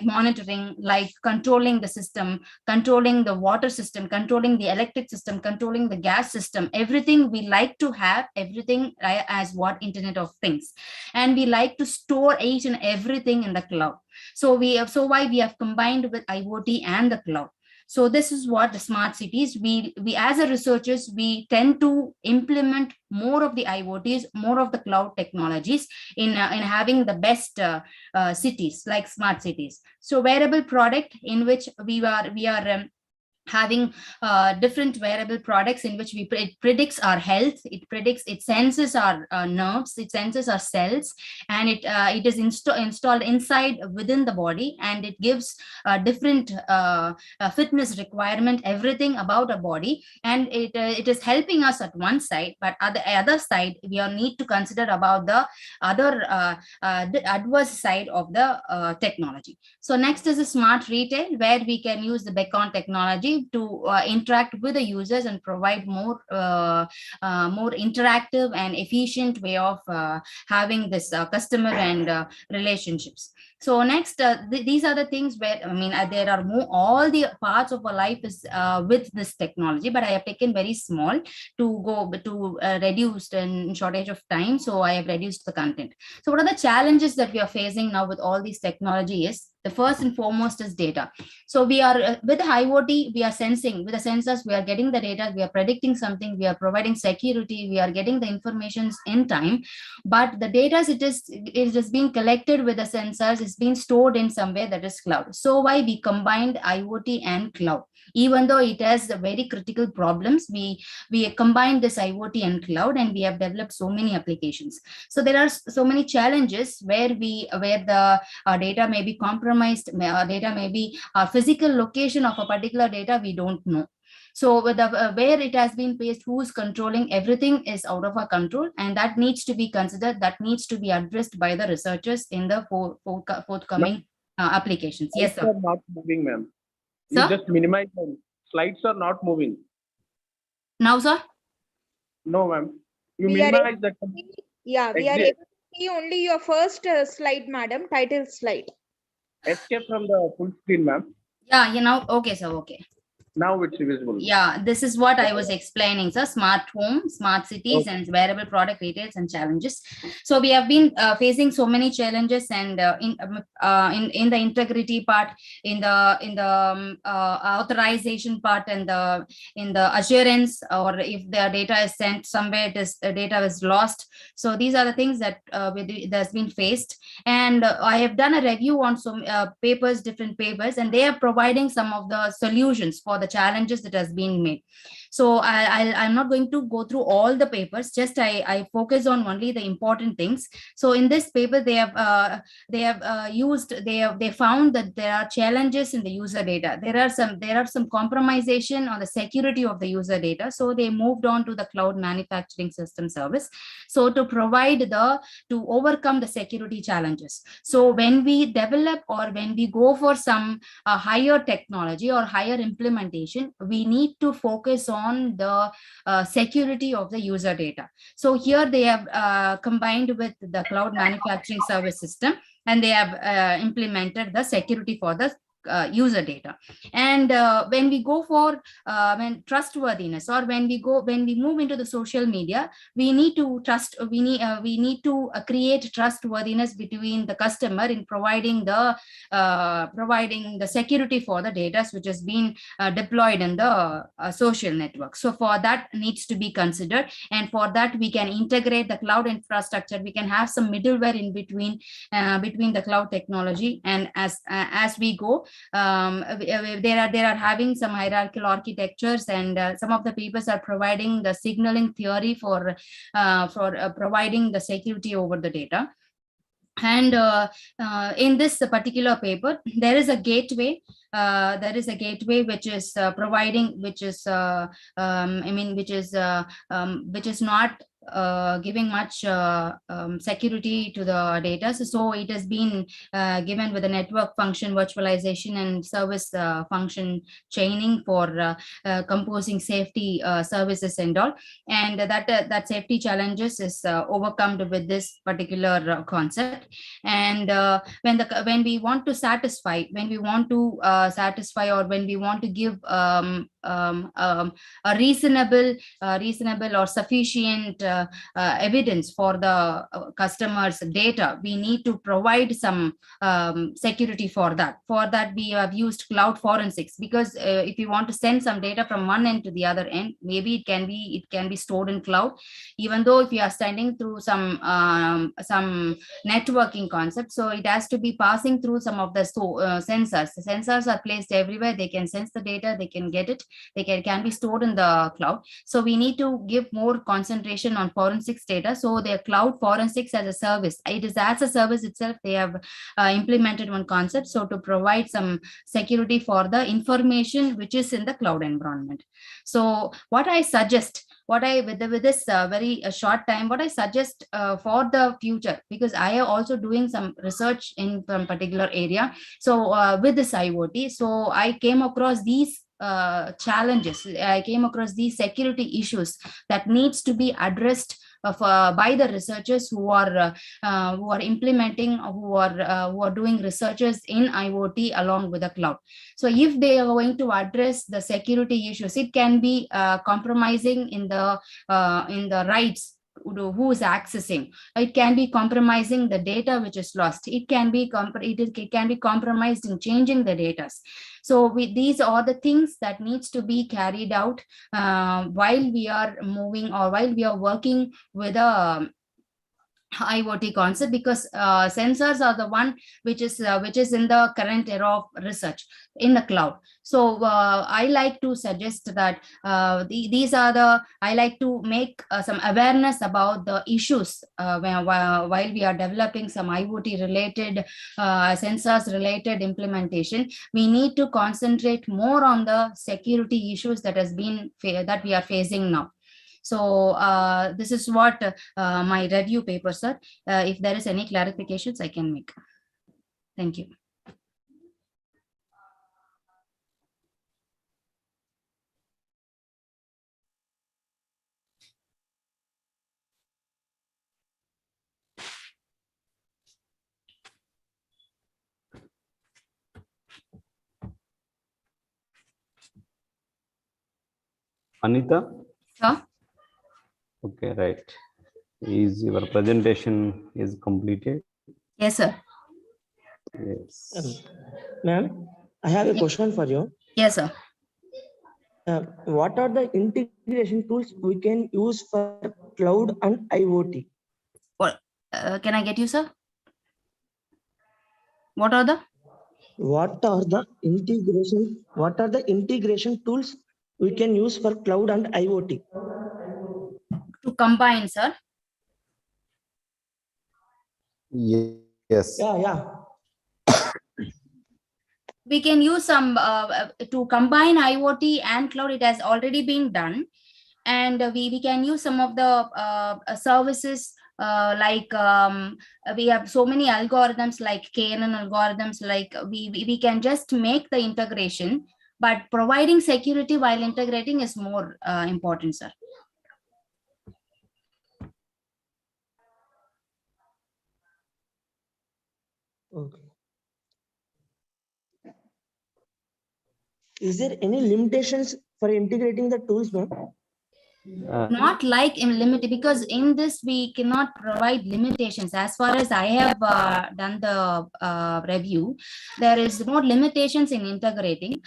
monitoring, like controlling the system, controlling the water system, controlling the electric system, controlling the gas system, everything we like to have, everything as what Internet of Things. And we like to store each and everything in the cloud. So why we have combined with IoT and the cloud. So this is what the smart cities, we as a researchers, we tend to implement more of the IoTs, more of the cloud technologies in having the best cities, like smart cities. So wearable product in which we are having different wearable products in which it predicts our health, it senses our nerves, it senses our cells, and it is installed inside within the body, and it gives different fitness requirement, everything about a body, and it is helping us at one side, but at the other side we need to consider about the other the adverse side of the technology. So next is a smart retail, where we can use the beacon technology to interact with the users and provide more interactive and efficient way of having this customer and relationships. So next, these are the things where there are more, all the parts of our life is with this technology, but I have taken very small to go to reduced in shortage of time, so I have reduced the content. So what are the challenges that we are facing now with all these technology is, the first and foremost is data. So we are with IoT, we are sensing with the sensors, we are getting the data, we are predicting something, we are providing security, we are getting the informations in time, but the data it is being collected with the sensors, is being stored in somewhere that is cloud. So why we combined IoT and cloud? Even though it has very critical problems, we combined this IoT and cloud, and we have developed so many applications. So there are so many challenges where the data may be compromised, data may be physical location of a particular data we don't know. So with the, where it has been placed, who's controlling, everything is out of our control, and that needs to be considered, that needs to be addressed by the researchers in the forthcoming applications. Yes, sir. Slides are not moving, ma'am. You Sir? just minimize them. Slides are not moving. Now, sir? No, ma'am. You We are minimize able that. to see, yeah, we are Exit. able to see only your first slide, madam, title slide. Escape from the full screen, ma'am. Yeah, okay, sir, okay. Now it's visible. Yeah, this is what I was explaining, sir. Smart home, smart cities, and wearable product retails and challenges. So we have been facing so many challenges, and in the integrity part, in the authorization part, and in the assurance, or if the data is sent somewhere, data is lost. So these are the things that that's been faced, and I have done a review on some different papers, and they are providing some of the solutions for the challenges that has been made. So I'm not going to go through all the papers, just I focus on only the important things. So in this paper, they have found that there are challenges in the user data. There are some compromisation on the security of the user data. So they moved on to the cloud manufacturing system service. So to overcome the security challenges. So when we develop, or when we go for some higher technology or higher implementation, we need to focus on the security of the user data. So here they have combined with the cloud manufacturing service system, and they have implemented the security for the user data. And when we go for trustworthiness, or when we move into the social media, we need to create trustworthiness between the customer in providing the security for the data which has been deployed in the social network. So for that needs to be considered, and for that we can integrate the cloud infrastructure. We can have some middleware in between the cloud technology, and as we go, they are having some hierarchical architectures, and some of the papers are providing the signaling theory for providing the security over the data. And in this particular paper, there is a gateway. Which is providing, which is not giving much security to the data. So it has been given with a network function virtualization and service function chaining for composing safety services and all. And that safety challenges is overcome with this particular concept. And when we want to satisfy, or when we want to give a reasonable or sufficient evidence for the customer's data, we need to provide some security for that. For that, we have used cloud forensics, because if you want to send some data from one end to the other end, maybe it can be stored in cloud, even though if you are sending through some networking concept, so it has to be passing through some of the sensors. The sensors are placed everywhere. They can sense the data, they can get it, they can be stored in the cloud. So we need to give more concentration on forensics data. So their cloud forensics as a service, it is as a service itself, they have implemented one concept. So to provide some security for the information which is in the cloud environment. So what I suggest, with this very short time, what I suggest for the future, because I am also doing some research in some particular area. So with this IoT, so I came across these challenges. I came across these security issues that needs to be addressed by the researchers who are implementing, who are doing researches in IoT along with the cloud. So if they are going to address the security issues, it can be compromising in the rights who is accessing. It can be compromising the data which is lost. It can be compromised in changing the data. So these are the things that needs to be carried out while we are moving, or while we are working with a IoT concept, because sensors are the one which is in the current era of research in the cloud. So I like to suggest that I like to make some awareness about the issues while we are developing some IoT related sensors related implementation. We need to concentrate more on the security issues that we are facing now. So this is what my review paper, sir. If there is any clarifications, I can make. Thank you. Anita? Sir? Okay, right. Is your presentation is completed? Yes, sir. Yes. Ma'am, I have a question for you. Yes, sir. What are the integration tools we can use for cloud and IoT? What can I get you, sir? What are the? What are the integration tools we can use for cloud and IoT? To combine, sir. Yes. Yeah. We can use some to combine IoT and cloud. It has already been done, and we can use some of the services like we have so many algorithms like KNN algorithms. Like we can just make the integration, but providing security while integrating is more important, sir. Okay. Is there any limitations for integrating the tools, ma'am? Not like in limit, because in this we cannot provide limitations. As far as I have done the review, there is no limitations in integrating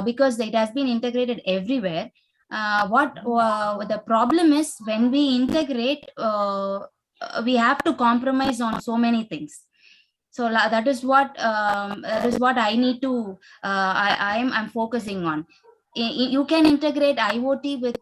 because it has been integrated everywhere. What the problem is, when we integrate, we have to compromise on so many things. So that is what I need to I'm focusing on. You can integrate IoT with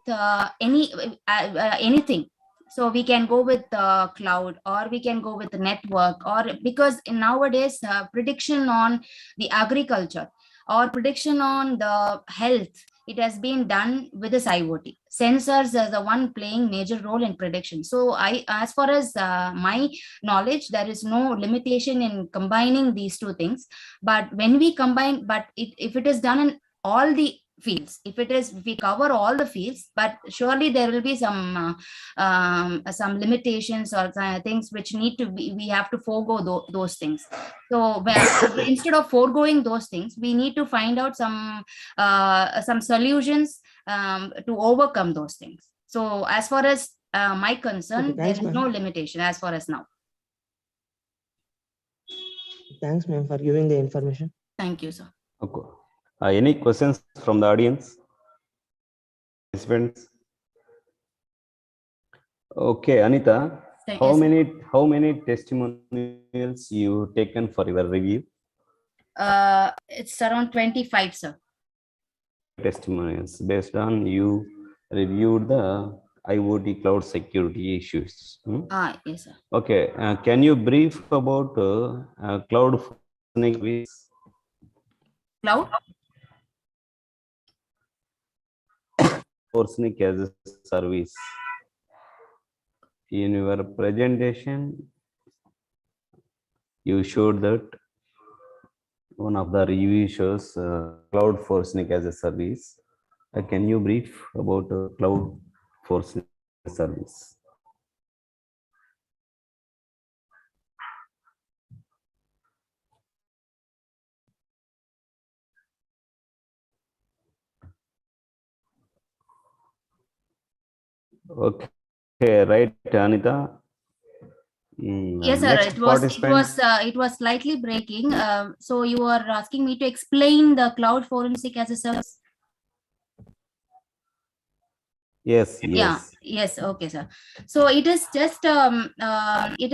anything. So we can go with cloud, or we can go with the network, or because in nowadays prediction on the agriculture or prediction on the health, it has been done with this IoT. Sensors are the one playing major role in prediction. So as far as my knowledge, there is no limitation in combining these two things. But when we combine, but if it is done in all the fields, if we cover all the fields, but surely there will be some limitations or things which need to be, we have to forego those things. So instead of foregoing those things, we need to find out some solutions to overcome those things. So as far as my concern, Okay, thanks, there is ma'am. no limitation as far as now. Thanks, ma'am, for giving the information. Thank you, sir. Okay. Any questions from the audience? Participants? Okay, Anita, how many testimonials you taken for your review? It's around 25, sir. Testimonials based on you reviewed the IoT cloud security issues. Yes, sir. Okay, can you brief about cloud service? Cloud? Forsnick as a service. In your presentation, you showed that one of the review shows cloud Forsnick as a service. Can you brief about cloud Forsnick service? Okay, right, Anita. Yes, sir. It was slightly breaking. So you are asking me to explain the cloud forensic as a service. Yes. Yes. Okay, sir. So it is just it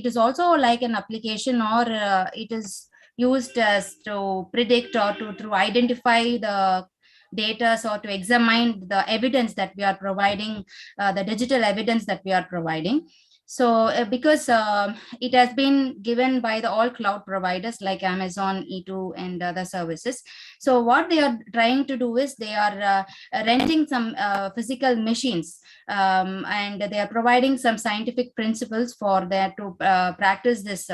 is also like an application, or it is used as to predict or to identify the data, or to examine the evidence that we are providing, the digital evidence that we are providing. So because it has been given by the all cloud providers like Amazon, E2 and other services. So what they are trying to do is they are renting some physical machines, and they are providing some scientific principles for that to practice this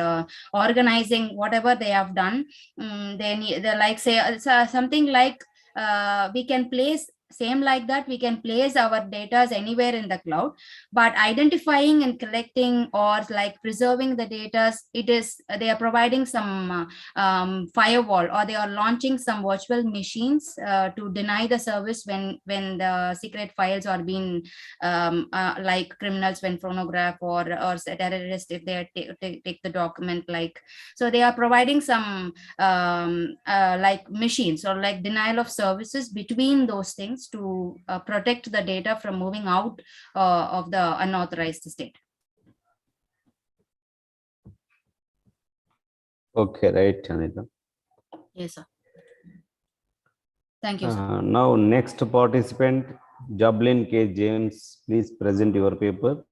organizing whatever they have done. They're like, say something like we can place same like that, we can place our data anywhere in the cloud, but identifying and collecting or like preserving the data, they are providing some firewall, or they are launching some virtual machines to deny the service when the secret files are being like criminals when phonograph, or terrorists if they take the document, like, so they are providing some like machines or like denial of services between those things to protect the data from moving out of the unauthorized state. Okay, right, Anita. Yes, sir. Thank you, sir. Now, next participant, Jablin K. James, please present your paper.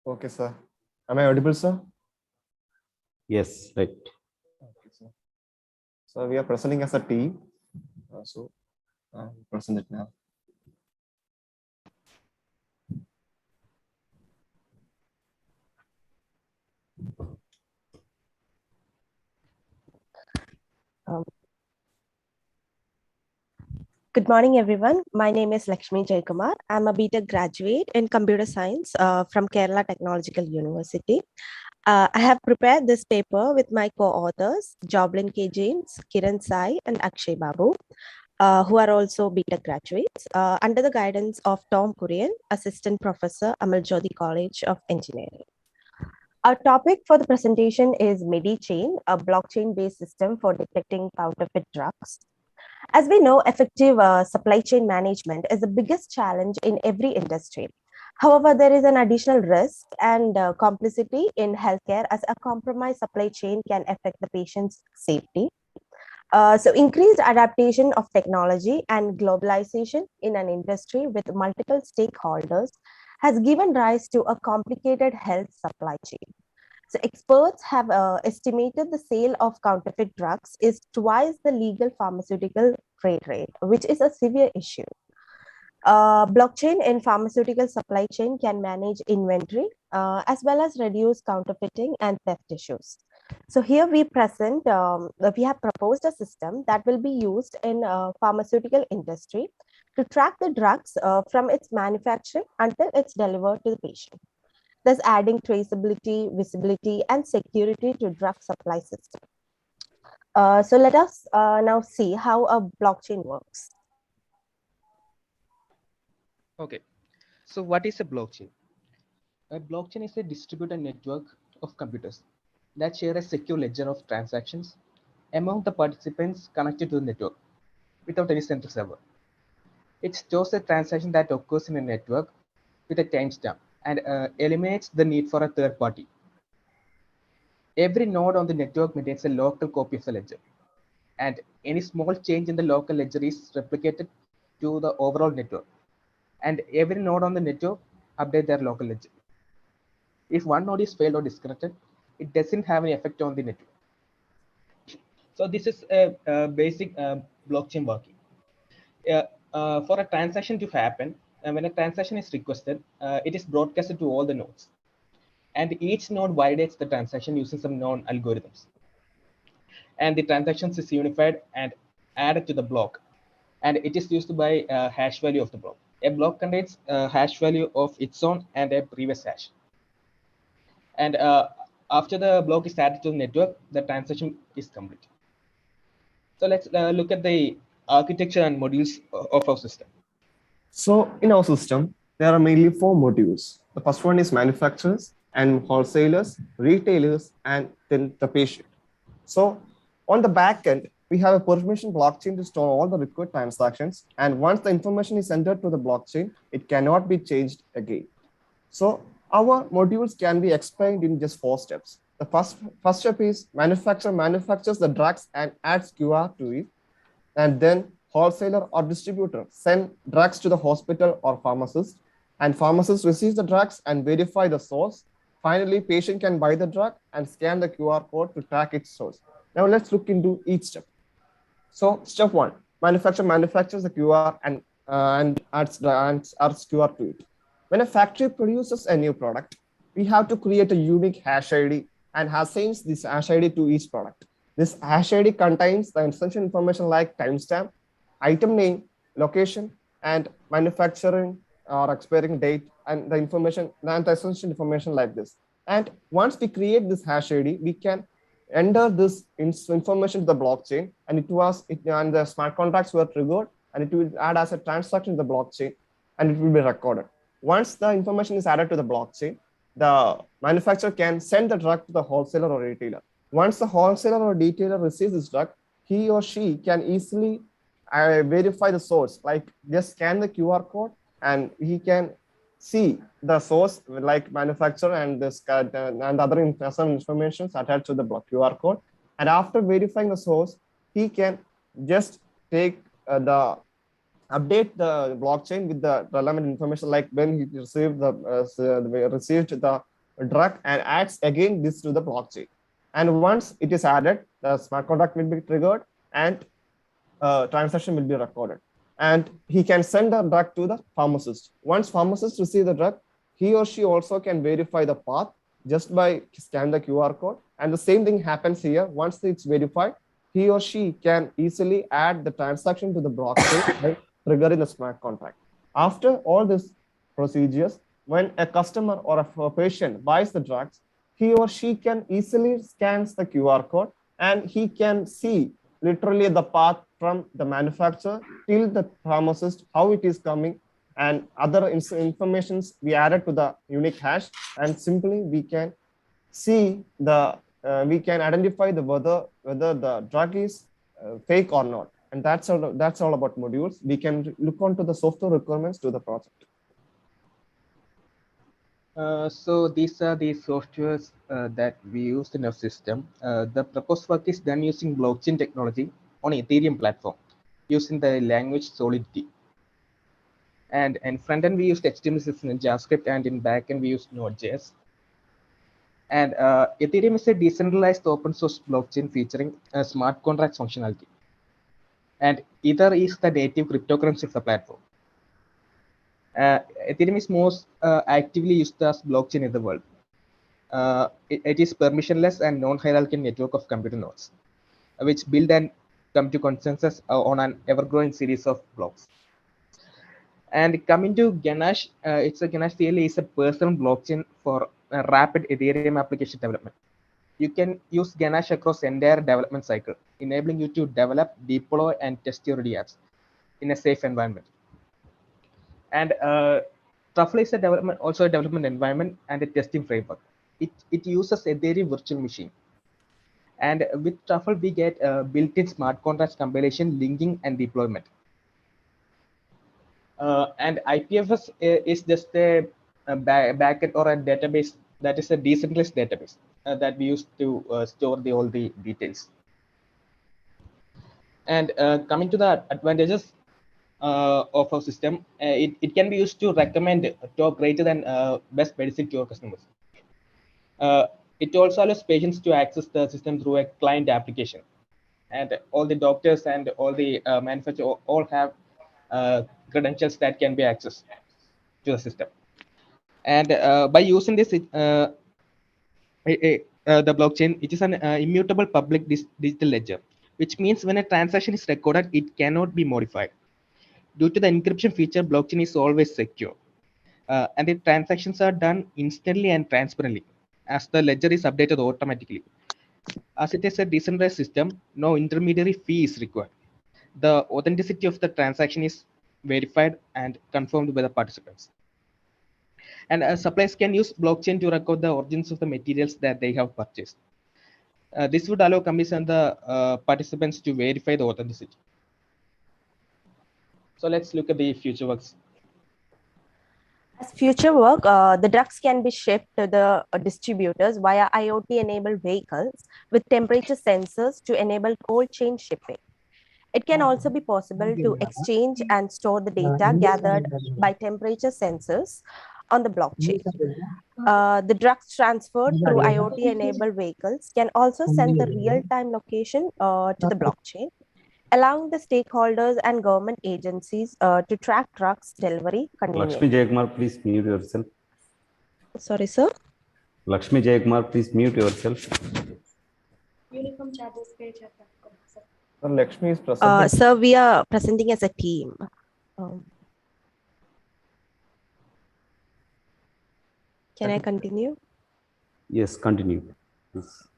Okay, sir. Am I audible, sir? Yes, right. Okay, sir. So we are presenting as a team. Present it now. Good morning, everyone. My name is Lakshmi Jaykumar. I'm a BTech graduate in computer science from Kerala Technological University. I have prepared this paper with my co-authors, Joblin K. James, Kiran Sai, and Akshay Babu, who are also BTech graduates, under the guidance of Tom Kurian, Assistant Professor, Amal Jyoti College of Engineering. Our topic for the presentation is MediChain, a blockchain-based system for detecting counterfeit drugs. As we know, effective supply chain management is the biggest challenge in every industry. However, there is an additional risk and complexity in healthcare, as a compromised supply chain can affect the patient's safety. So increased adaptation of technology and globalization in an industry with multiple stakeholders has given rise to a complicated health supply chain. So experts have estimated the sale of counterfeit drugs is twice the legal pharmaceutical trade rate, which is a severe issue. Blockchain in pharmaceutical supply chain can manage inventory as well as reduce counterfeiting and theft issues. So here we have proposed a system that will be used in pharmaceutical industry to track the drugs from its manufacturing until it's delivered to the patient, thus adding traceability, visibility, and security to drug supply system. So let us now see how a blockchain works. Okay, so what is a blockchain? A blockchain is a distributed network of computers that share a secure ledger of transactions among the participants connected to the network without any central server. It stores a transaction that occurs in a network with a timestamp and eliminates the need for a third party. Every node on the network maintains a local copy of the ledger, and any small change in the local ledger is replicated to the overall network, and every node on the network updates their local ledger. If one node is failed or disconnected, it doesn't have any effect on the network. So this is a basic blockchain working. For a transaction to happen, when a transaction is requested, it is broadcasted to all the nodes. And each node validates the transaction using some known algorithms. And the transactions is unified and added to the block. And it is used by hash value of the block. A block contains a hash value of its own and a previous hash. And after the block is added to the network, the transaction is complete. So let's look at the architecture and modules of our system. So in our system, there are mainly 4 modules. The first one is manufacturers and wholesalers, retailers, and then the patient. So on the back end, we have a permission blockchain to store all the required transactions. And once the information is entered to the blockchain, it cannot be changed again. So our modules can be explained in just 4 steps. The first step is manufacturer manufactures the drugs and adds QR to it. And then wholesaler or distributor send drugs to the hospital or pharmacist, and pharmacist receives the drugs and verify the source. Finally, patient can buy the drug and scan the QR code to track its source. Now let's look into each step. So step 1, manufacturer manufactures the QR and adds QR to it. When a factory produces a new product, we have to create a unique hash ID and assigns this hash ID to each product. This hash ID contains the essential information like timestamp, item name, location, and manufacturing or expiring date and the information and the essential information like this. And once we create this hash ID, we can enter this information to the blockchain, and and the smart contracts were triggered, and it will add as a transaction to the blockchain, and it will be recorded. Once the information is added to the blockchain, the manufacturer can send the drug to the wholesaler or retailer. Once the wholesaler or retailer receives this drug, he or she can easily verify the source, like just scan the QR code, and he can see the source like manufacturer and this and other information attached to the QR code. And after verifying the source, he can just take update the blockchain with the relevant information, like when he received the drug, and adds again this to the blockchain. And once it is added, the smart contract will be triggered and transaction will be recorded. And he can send the drug to the pharmacist. Once pharmacist receive the drug, he or she also can verify the path just by scan the QR code. And the same thing happens here. Once it's verified, he or she can easily add the transaction to the blockchain by triggering the smart contract. After all these procedures, when a customer or a patient buys the drugs, he or she can easily scan the QR code, and he can see literally the path from the manufacturer till the pharmacist, how it is coming, and other informations we added to the unique hash, and simply we can see we can identify whether the drug is fake or not. And that's all about modules. We can look onto the software requirements to the project. So these are the softwares that we use in our system. The proposed work is done using blockchain technology on Ethereum platform using the language Solidity. And in front end, we used HTML6 and JavaScript, and in back end, we used Node.js. And Ethereum is a decentralized open source blockchain featuring a smart contract functionality. And Ether is the native cryptocurrency of the platform. Ethereum is most actively used as blockchain in the world. It is permissionless and non-hierarchical network of computer nodes, which build and come to consensus on an ever-growing series of blocks. And coming to Ganache, Ganache really is a personal blockchain for rapid Ethereum application development. You can use Ganache across the entire development cycle, enabling you to develop, deploy, and test your ready apps in a safe environment. And Truffle is a development environment and a testing framework. It uses Ethereum virtual machine. And with Truffle, we get built-in smart contracts compilation, linking, and deployment. And IPFS is just a backend or a database that is a decentralized database that we use to store all the details. And coming to the advantages of our system, it can be used to recommend top greater than best medicine to your customers. It also allows patients to access the system through a client application, and all the doctors and all the manufacturers all have credentials that can be accessed to the system. And by using this, the blockchain, it is an immutable public digital ledger, which means when a transaction is recorded, it cannot be modified. Due to the encryption feature, blockchain is always secure. And the transactions are done instantly and transparently, as the ledger is updated automatically. As it is a decentralized system, no intermediary fee is required. The authenticity of the transaction is verified and confirmed by the participants. And suppliers can use blockchain to record the origins of the materials that they have purchased. This would allow companies and the participants to verify the authenticity. So let's look at the future works. As future work, the drugs can be shipped to the distributors via IoT-enabled vehicles with temperature sensors to enable cold chain shipping. It can also be possible to exchange and store the data gathered by temperature sensors on the blockchain. The drugs transferred through IoT-enabled vehicles can also send the real-time location to the blockchain, allowing the stakeholders and government agencies to track drugs delivery conveniently. Lakshmi Jayakumar, please mute yourself. Sorry, sir. Lakshmi Jayakumar, please mute yourself. Uniform charges page. Lakshmi is presenting. Sir, we are presenting as a team. Can I continue? Yes, continue. Yes.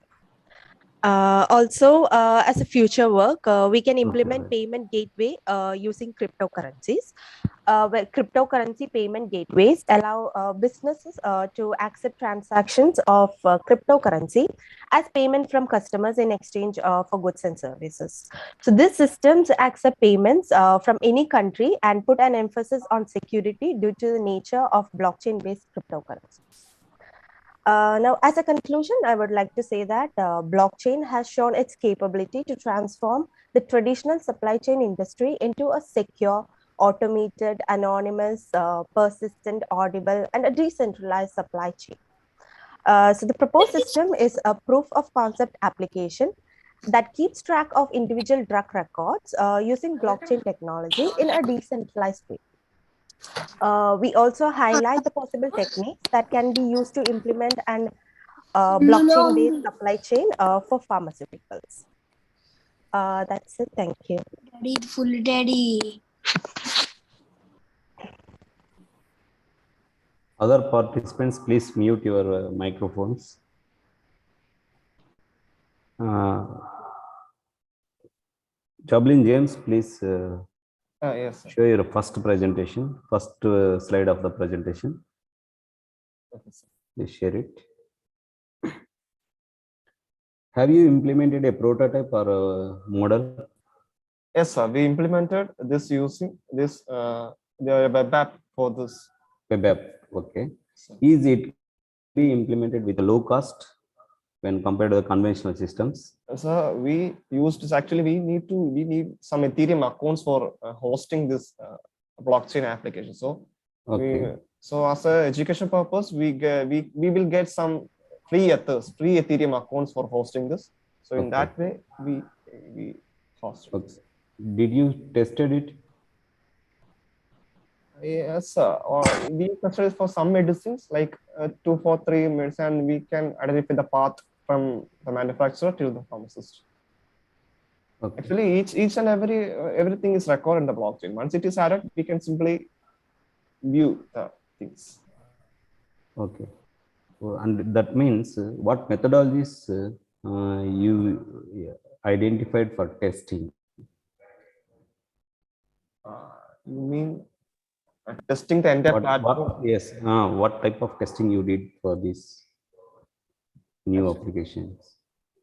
Also, as a future work, we can implement payment gateway using cryptocurrencies. Where cryptocurrency payment gateways allow businesses to accept transactions of cryptocurrency as payment from customers in exchange for goods and services. So these systems accept payments from any country and put an emphasis on security due to the nature of blockchain-based cryptocurrencies. Now, as a conclusion, I would like to say that blockchain has shown its capability to transform the traditional supply chain industry into a secure, automated, anonymous, persistent, audible, and a decentralized supply chain. So the proposed system is a proof of concept application that keeps track of individual drug records using blockchain technology in a decentralized way. We also highlight the possible techniques that can be used to implement an blockchain-based supply chain for pharmaceuticals. That's it. Thank you. Daddy, full daddy. Other participants, please mute your microphones. Joblin James, please Yes, sir. show your first presentation, first slide of the presentation. Okay, sir. Please share it. Have you implemented a prototype or a model? Yes, sir. We implemented this using this the web app for this. Web app, okay. Is it be implemented with a low cost when compared to the conventional systems? So we used this. Actually, we need some Ethereum accounts for hosting this blockchain application. So Okay. so as a education purpose, we will get some free Ethereum accounts for hosting this. So in that way, we host it. Okay. Did you tested it? Yes, sir. Or we tested it for some medicines like 2 for 3 minutes, and we can identify the path from the manufacturer to the pharmacist. Okay. Actually, each and everything is recorded in the blockchain. Once it is added, we can simply view the things. Okay. And that means what methodologies you identified for testing? You mean testing the entire platform? Yes. What type of testing you did for these new applications?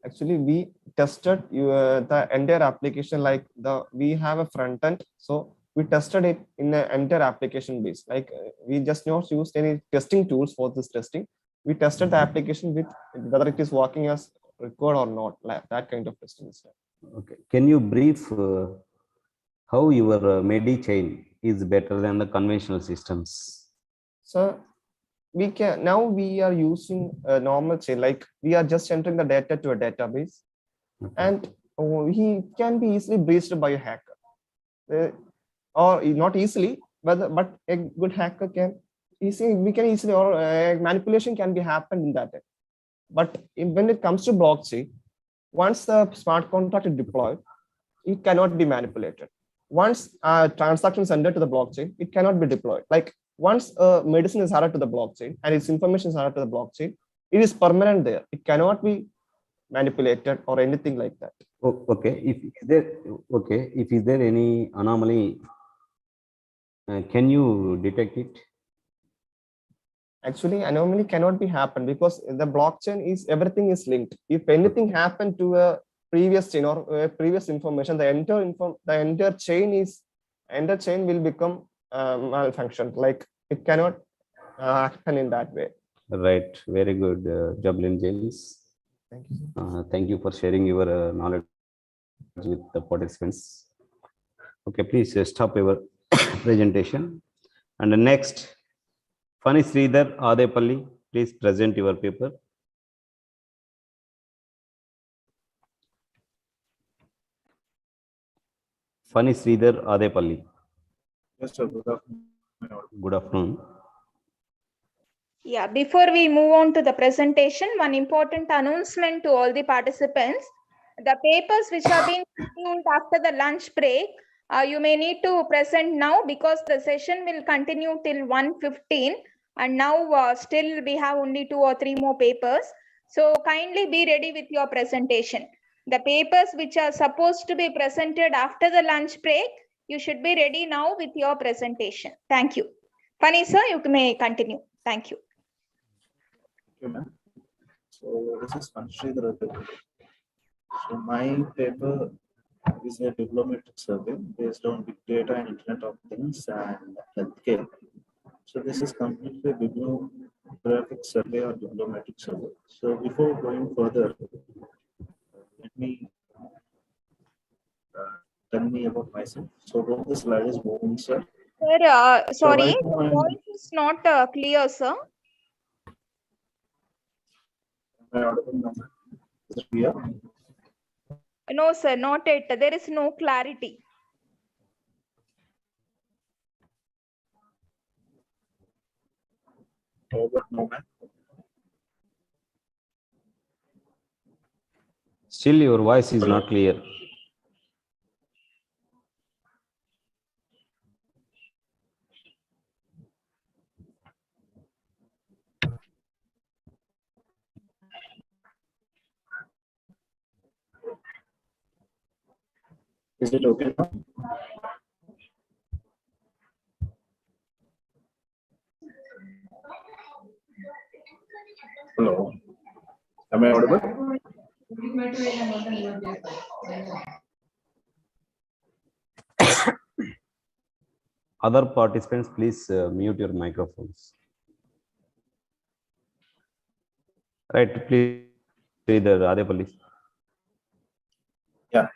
Actually, we tested the entire application. Like we have a front end, so we tested it in an entire application base. Like we just not used any testing tools for this testing. We tested the application with whether it is working as required or not. Like that kind of testing is done. Okay. Can you brief how your Medi chain is better than the conventional systems? So we are using a normal chain. Like we are just entering the data to a database, and he can be easily breached by a hacker, or not easily, but a good hacker can easily, or manipulation can be happened in that. But when it comes to blockchain, once the smart contract is deployed, it cannot be manipulated. Once transactions entered to the blockchain, it cannot be deployed. Like once medicine is added to the blockchain and its information is added to the blockchain, it is permanent there. It cannot be manipulated or anything like that. Okay. If is there any anomaly, can you detect it? Actually, anomaly cannot be happen because the blockchain is everything is linked. If anything happened to a previous chain or previous information, the entire chain will become malfunctioned. Like it cannot happen in that way. Right. Very good, Joblin James. Thank you. Thank you for sharing your knowledge with the participants. Okay, please stop your presentation. And the next, Fani Sridhar Adepalli, please present your paper. Fani Sridhar Adepalli. Yes, sir. Good afternoon. Good afternoon. Yeah, before we move on to the presentation, one important announcement to all the participants. The papers which have been scheduled after the lunch break, you may need to present now because the session will continue till 1:15. And now still we have only 2 or 3 more papers. So kindly be ready with your presentation. The papers which are supposed to be presented after the lunch break, you should be ready now with your presentation. Thank you. Funny sir, you may continue. Thank you. Thank you, ma'am. So this is Manshri Dharavi. So my paper is a diplomatic survey based on big data and Internet of Things and healthcare. So this is completely a bibliographic survey or diplomatic survey. So before going further, let me tell me about myself. So hope the slide is moving, sir. Sir, So sorry, right now voice is not clear, sir. am I audible now? Is it clear? No, sir, not it. There is no clarity. How about now, ma'am? Still, your voice is not clear. Is it okay now? Hello. Am I audible? Other participants, please mute your microphones. Right, please, Sridhar Adepalli. Yeah.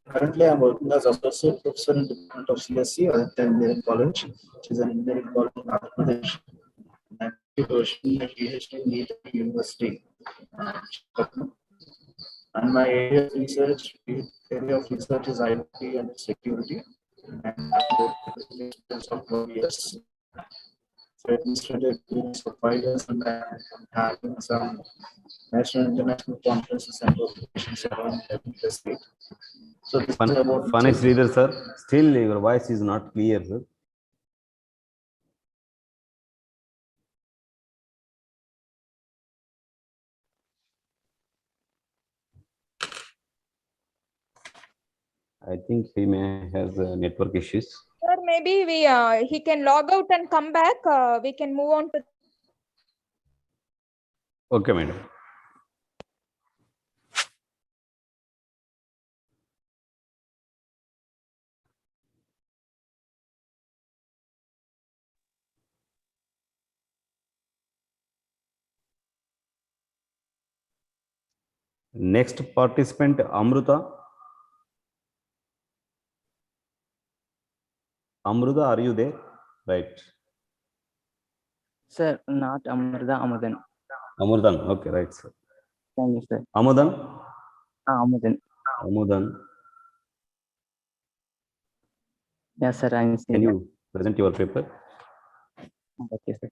Currently, I'm working as associate professor in Department of CSC at Endearing College, which is an engineering college in Andhra Pradesh. I'm pursuing my PhD in Day2 University. And my area of research is IT and security. And experience of 12 years. So administrative experience of 5 years, and I'm having some national and international conferences and publications around the state. So this is about Funny, Sridhar sir. Still, your voice is not clear, sir. I think he may have network issues. Sir, maybe he can log out and come back. We can move on to. Okay, madam. Next participant, Amruta. Amruta, are you there? Right. Sir, not Amruta, Amudan. Amudan, okay, right, sir. Thank you, sir. Amudan? Amudan. Amudan. Yes, sir, I am seeing. Can you present your paper? Okay, sir.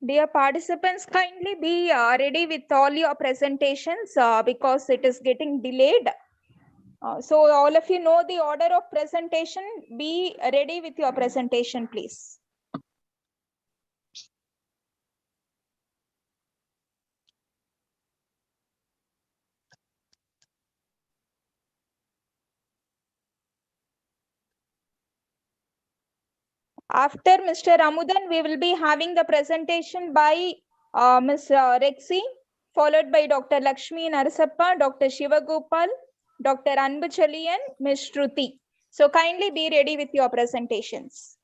Dear participants, kindly be ready with all your presentations because it is getting delayed. So all of you know the order of presentation. Be ready with your presentation, please. After Mr. Amudan, we will be having the presentation by Ms. Rexy, followed by Dr. Lakshmi Narasappa, Dr. Shivagopal, Dr. Anbuchali, and Ms. Shruti. So kindly be ready with your presentations.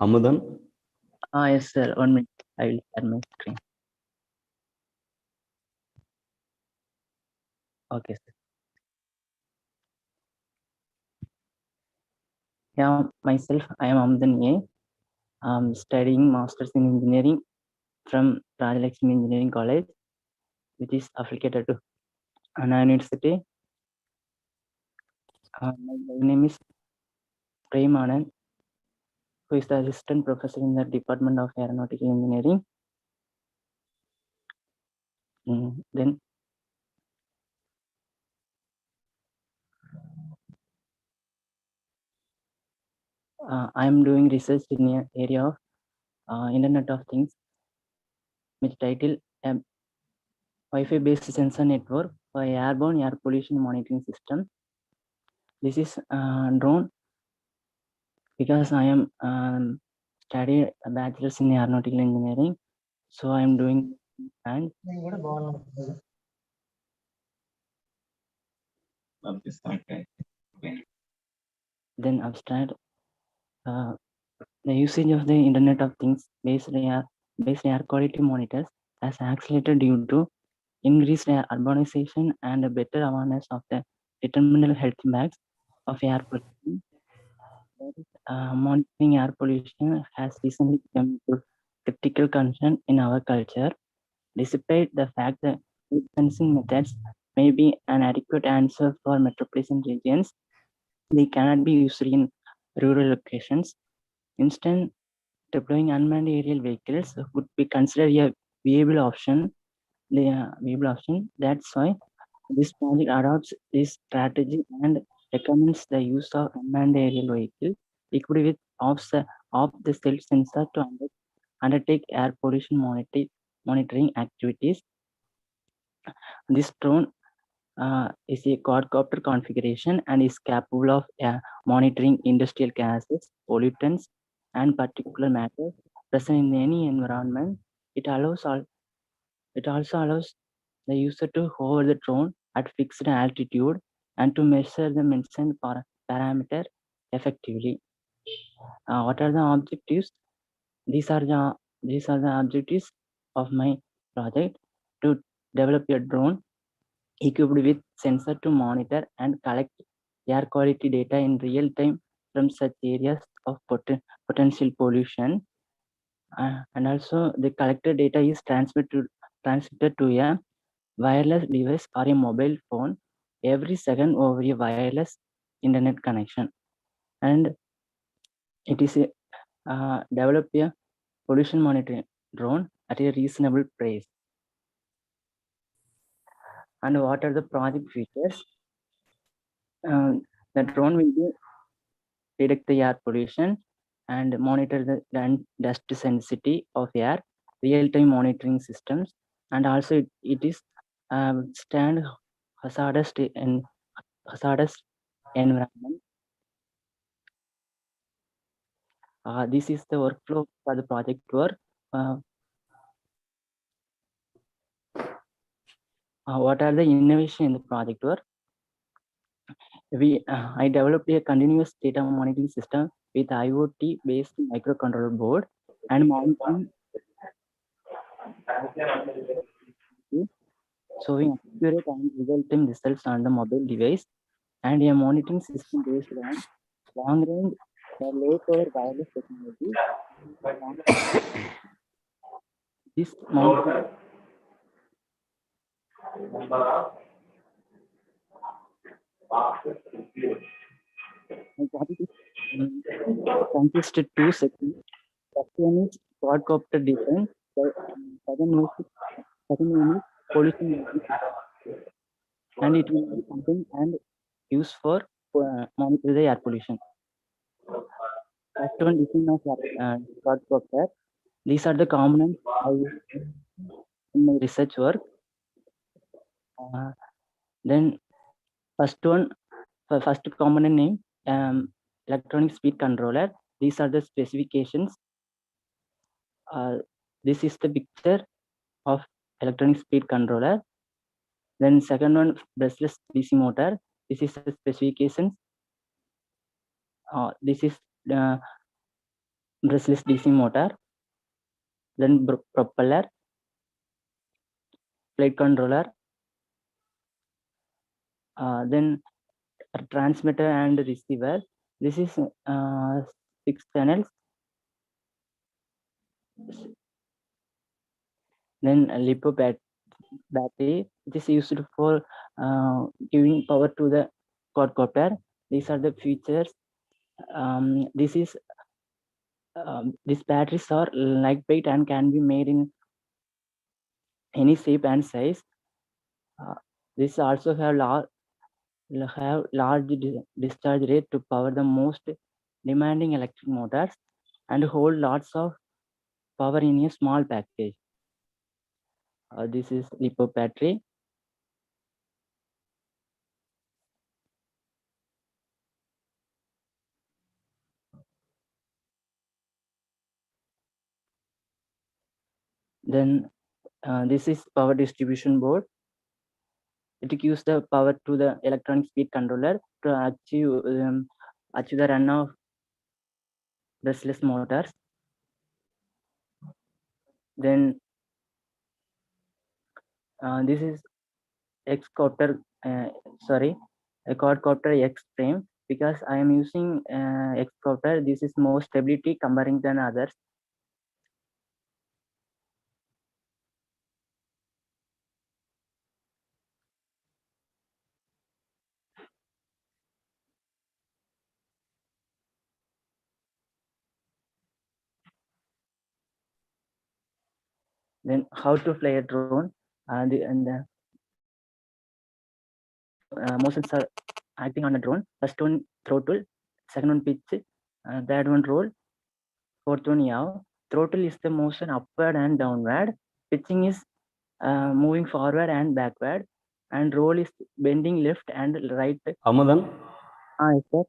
Amudan? Yes, sir. 1 minute. I will share my screen. Okay, sir. Yeah, myself, I am Amudan A. I'm studying Masters in Engineering from Rajalakshmi Engineering College, which is affiliated to Anna University. My name is Prem Anand, who is the assistant professor in the Department of Aeronautical Engineering. Then I am doing research in the area of Internet of Things, which title Wi-Fi based sensor network for airborne air pollution monitoring system. This is drone because I am studied a bachelor's in aeronautical engineering, so I am doing and then abstract the usage of the Internet of Things based air quality monitors has accelerated due to increased urbanization and a better awareness of the detrimental health impacts of air pollution. Monitoring air pollution has recently become a critical concern in our culture, despite the fact that sensing methods may be an adequate answer for metropolitan regions. They cannot be used in rural locations. Instead, deploying unmanned aerial vehicles would be considered a viable option. That's why this project adopts this strategy and recommends the use of unmanned aerial vehicles equipped with off-the-shelf sensor to undertake air pollution monitoring activities. This drone is a quadcopter configuration and is capable of monitoring industrial gases, pollutants, and particulate matter present in any environment. It also allows the user to hover the drone at fixed altitude and to measure the mentioned parameter effectively. What are the objectives? These are the objectives of my project: to develop a drone equipped with sensor to monitor and collect air quality data in real time from such areas of potential pollution. And also the collected data is transmitted to a wireless device or a mobile phone every second over a wireless internet connection. And it is develop a pollution monitoring drone at a reasonable price. And what are the project features? The drone will be detect the air pollution and monitor the dust sensitivity of air, real-time monitoring systems, and also it is stand hazardous environment. This is the workflow for the project work. What are the innovation in the project work? I developed a continuous data monitoring system with IoT based microcontroller board and monitoring showing accurate and real-time results on the mobile device, and a monitoring system based on long-range low-power wireless technology. This monitoring consisted two sections. First one is quadcopter design. Second one is pollution, and it will be something and used for monitor the air pollution. First one design of quadcopter. These are the components I used in my research work. Then first component name, electronic speed controller. These are the specifications. This is the picture of electronic speed controller. Then second one, brushless DC motor. This is the specifications. This is brushless DC motor, then propeller, flight controller, then a transmitter and receiver. This is 6 channels. Then a lipo battery, which is used for giving power to the quadcopter. These are the features. These batteries are lightweight and can be made in any shape and size. This also have large discharge rate to power the most demanding electric motors and hold lots of power in a small package. This is lipo battery. Then this is power distribution board. It gives the power to the electronic speed controller to achieve the run of brushless motors. Then this is a quadcopter X frame. Because I am using X copter, this is more stability comparing than others. Then how to fly a drone? The motions are acting on the drone. First one throttle, second one pitch, third one roll, fourth one yaw. Throttle is the motion upward and downward. Pitching is moving forward and backward, and roll is bending left and right. Amadan, Yes, sir.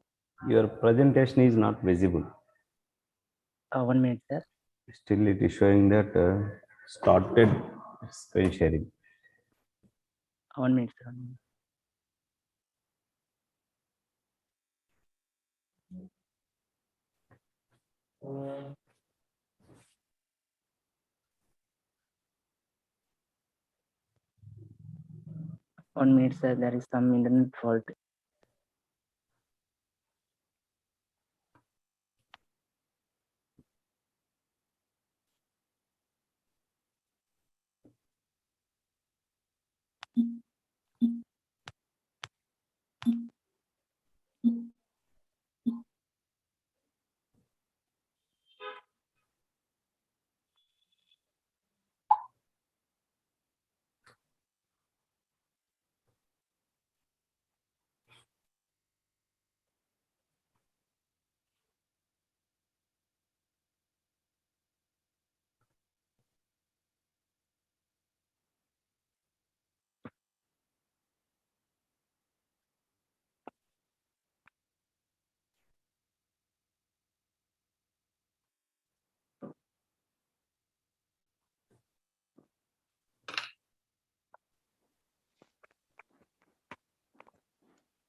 your presentation is not visible. 1 minute, sir. Still, it is showing that started screen sharing. 1 minute, sir. One minute, sir. There is some internet fault.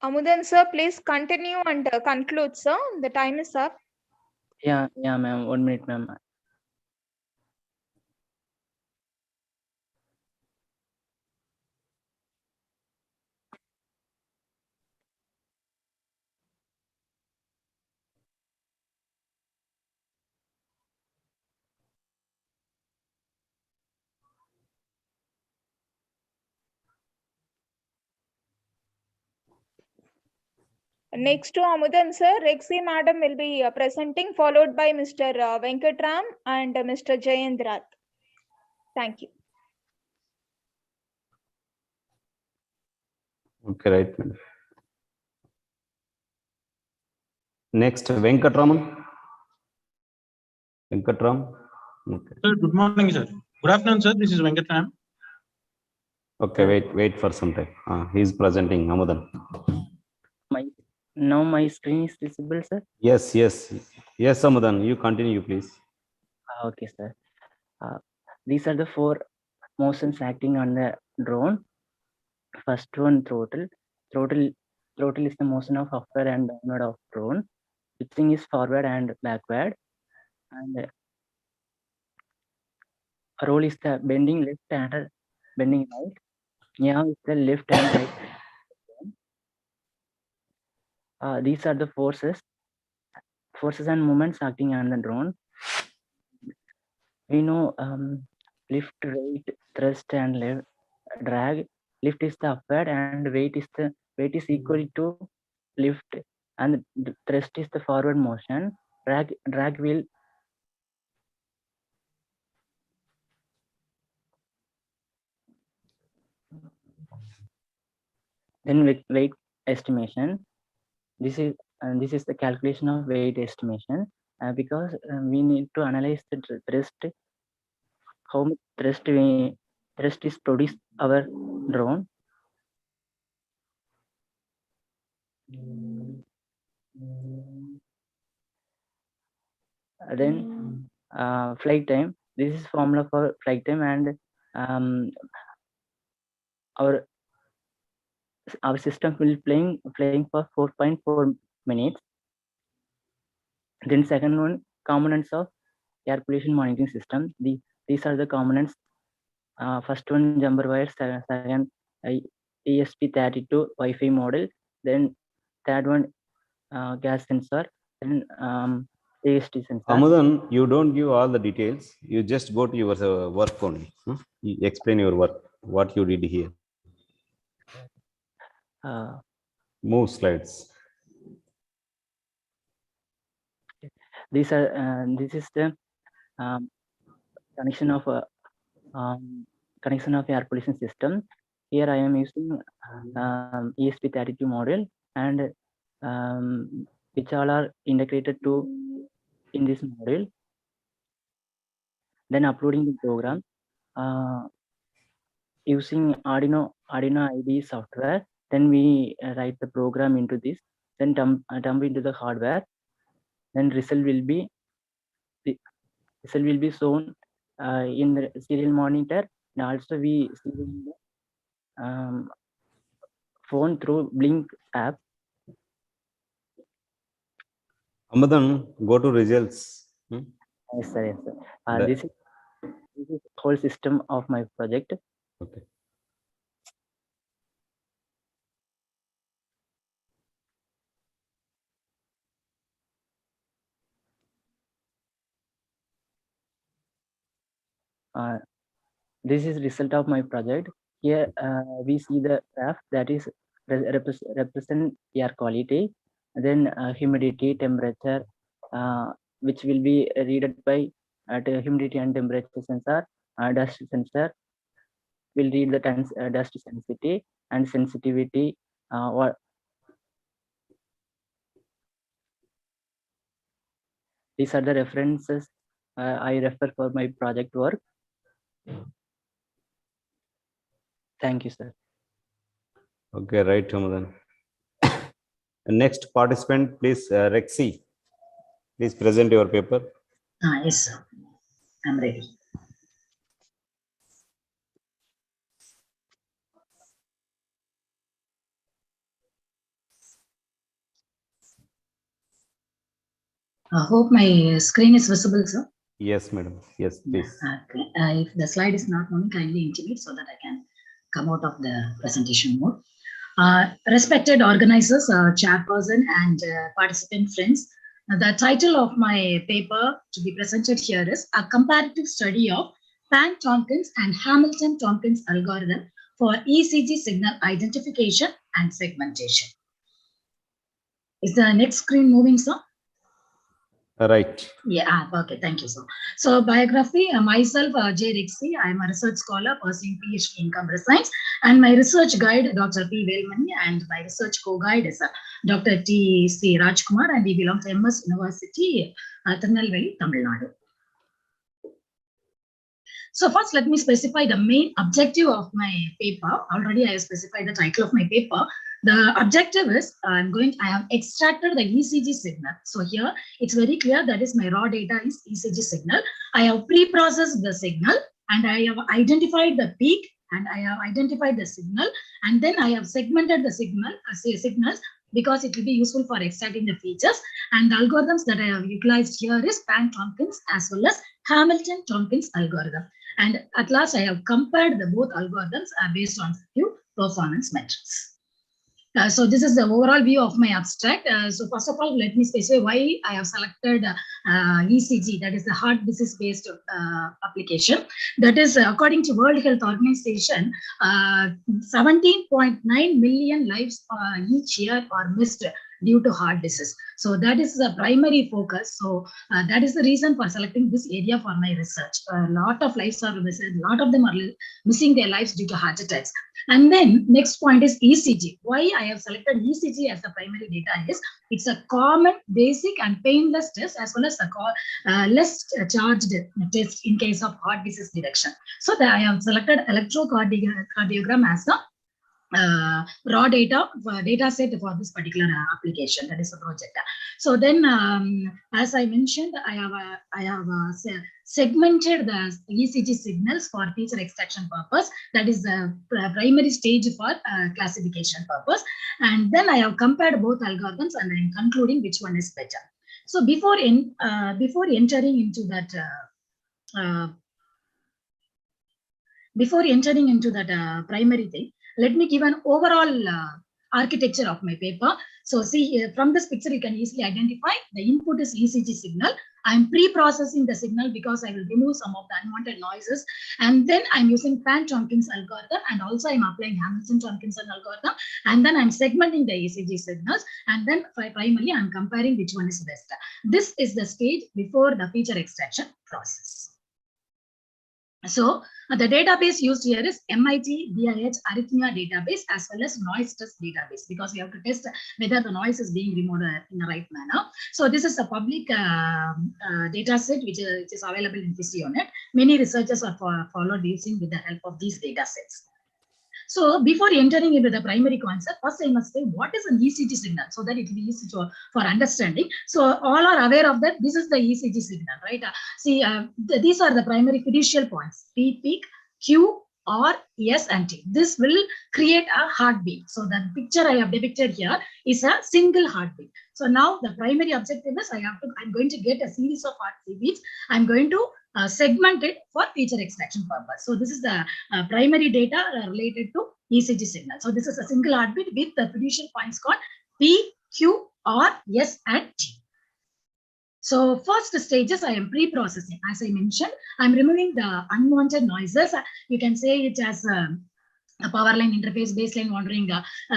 Amudan sir, please continue and conclude, sir. The time is up. Yeah, ma'am. 1 minute, ma'am. Next to Amudan sir, Rexy madam will be presenting, followed by Mr. Venkatram and Mr. Jayendrat. Thank you. Okay, right. Next, Venkatraman. Venkatram. Okay. Sir, good morning, sir. Good afternoon, sir. This is Venkatram. Okay, wait for some time. He is presenting, Amudan. Now my screen is visible, sir. Yes, Amudan. You continue, please. Okay, sir. These are the 4 motions acting on the drone. First one, throttle. Throttle is the motion of upward and downward of drone. Pitching is forward and backward. and role is the bending left and bending right. Now is the left and right. These are the forces and moments acting on the drone. We know lift, weight, thrust, and left drag. Lift is the upward, and weight is equal to lift, and thrust is the forward motion. Drag will then with weight estimation. This is the calculation of weight estimation because we need to analyze the thrust, how much thrust is produced our drone. Then flight time. This is formula for flight time, and our system will flying for 4.4 minutes. Then second one, components of air pollution monitoring system. These are the components. First one, jumper wire. Second, ESP32 Wi-Fi model. Then third one, gas sensor. Then AST sensor. Amudan, you don't give all the details. You just go to your work only. You explain your work, what you did here. Move slides. This is the connection of air pollution system. Here I am using ESP32 model, and which all are integrated in this model. Then uploading the program using Arduino IDE software. Then we write the program into this. Then dump into the hardware. Then result will be shown in the serial monitor, and also we see in the phone through Blink app. Amadan, go to results. Yes, sir. Yes, sir. This is the whole system of my project. Okay. This is result of my project. Here we see the graph that is represent air quality, then humidity, temperature, which will be read by the humidity and temperature sensor. Dust sensor will read the dust sensitivity and sensitivity. These are the references I refer for my project work. Thank you, sir. Okay, right, Amadan. Next participant, please, Rexy. Please present your paper. Yes, sir. I'm ready. I hope my screen is visible, sir. Yes, madam. Yes, please. Okay. If the slide is not moving, kindly intimate so that I can come out of the presentation mode. Respected organizers, chairperson, and participant friends, the title of my paper to be presented here is A Comparative Study of Pan-Tompkins and Hamilton-Tompkins Algorithm for ECG Signal Identification and Segmentation. Is the next screen moving, sir? Right. Yeah, okay, thank you, sir. So biography, myself, J. Rexy, I am a research scholar pursuing PhD in computer science, and my research guide, Dr. P. Velmani, and my research co-guide is Dr. T. C. Rajkumar, and we belong to MS University, Tirunelveli, Tamil Nadu. So first, let me specify the main objective of my paper. Already I have specified the title of my paper. The objective is I have extracted the ECG signal. So here it's very clear that is my raw data is ECG signal. I have pre-processed the signal and I have identified the peak and I have identified the signal, and then I have segmented the signals because it will be useful for extracting the features. And the algorithms that I have utilized here is Pan-Tompkins as well as Hamilton-Tompkins algorithm. And at last, I have compared the both algorithms based on few performance metrics. So this is the overall view of my abstract. So first of all, let me specify why I have selected ECG, that is the heart disease based application. That is according to World Health Organization, 17.9 million lives each year are missed due to heart disease. So that is the primary focus. So that is the reason for selecting this area for my research. A lot of lives are missed. A lot of them are missing their lives due to heart attacks. And then next point is ECG. Why I have selected ECG as the primary data is it's a common, basic and painless test as well as a less charged test in case of heart disease detection. So that I have selected electrocardiogram as the raw data set for this particular application, that is the project. So then, as I mentioned, I have segmented the ECG signals for feature extraction purpose. That is the primary stage for classification purpose. And then I have compared both algorithms and I am concluding which one is better. So before entering into that primary thing, let me give an overall architecture of my paper. So see, from this picture, you can easily identify the input is ECG signal. I'm pre-processing the signal because I will remove some of the unwanted noises. And then I'm using Pan-Tompkins algorithm, and also I'm applying Hamilton-Tompkins algorithm. And then I'm segmenting the ECG signals. And then primarily I'm comparing which one is best. This is the stage before the feature extraction process. So the database used here is MIT DIH arrhythmia database as well as noise test database, because we have to test whether the noise is being removed in the right manner. So this is a public data set which is available in Physionet. Many researchers are followed using with the help of these data sets. So before entering into the primary concept, first I must say what is an ECG signal so that it will be easy for understanding. So all are aware of that. This is the ECG signal, right? These are the primary fiducial points: P, peak, Q, R, S, and T. This will create a heartbeat. So the picture I have depicted here is a single heartbeat. So now the primary objective is I'm going to get a series of heartbeats. I'm going to segment it for feature extraction purpose. So this is the primary data related to ECG signal. So this is a single heartbeat with the fiducial points called P, Q, R, S, and T. So first stages, I am pre-processing. As I mentioned, I'm removing the unwanted noises. You can say it as a power line interface, baseline wandering,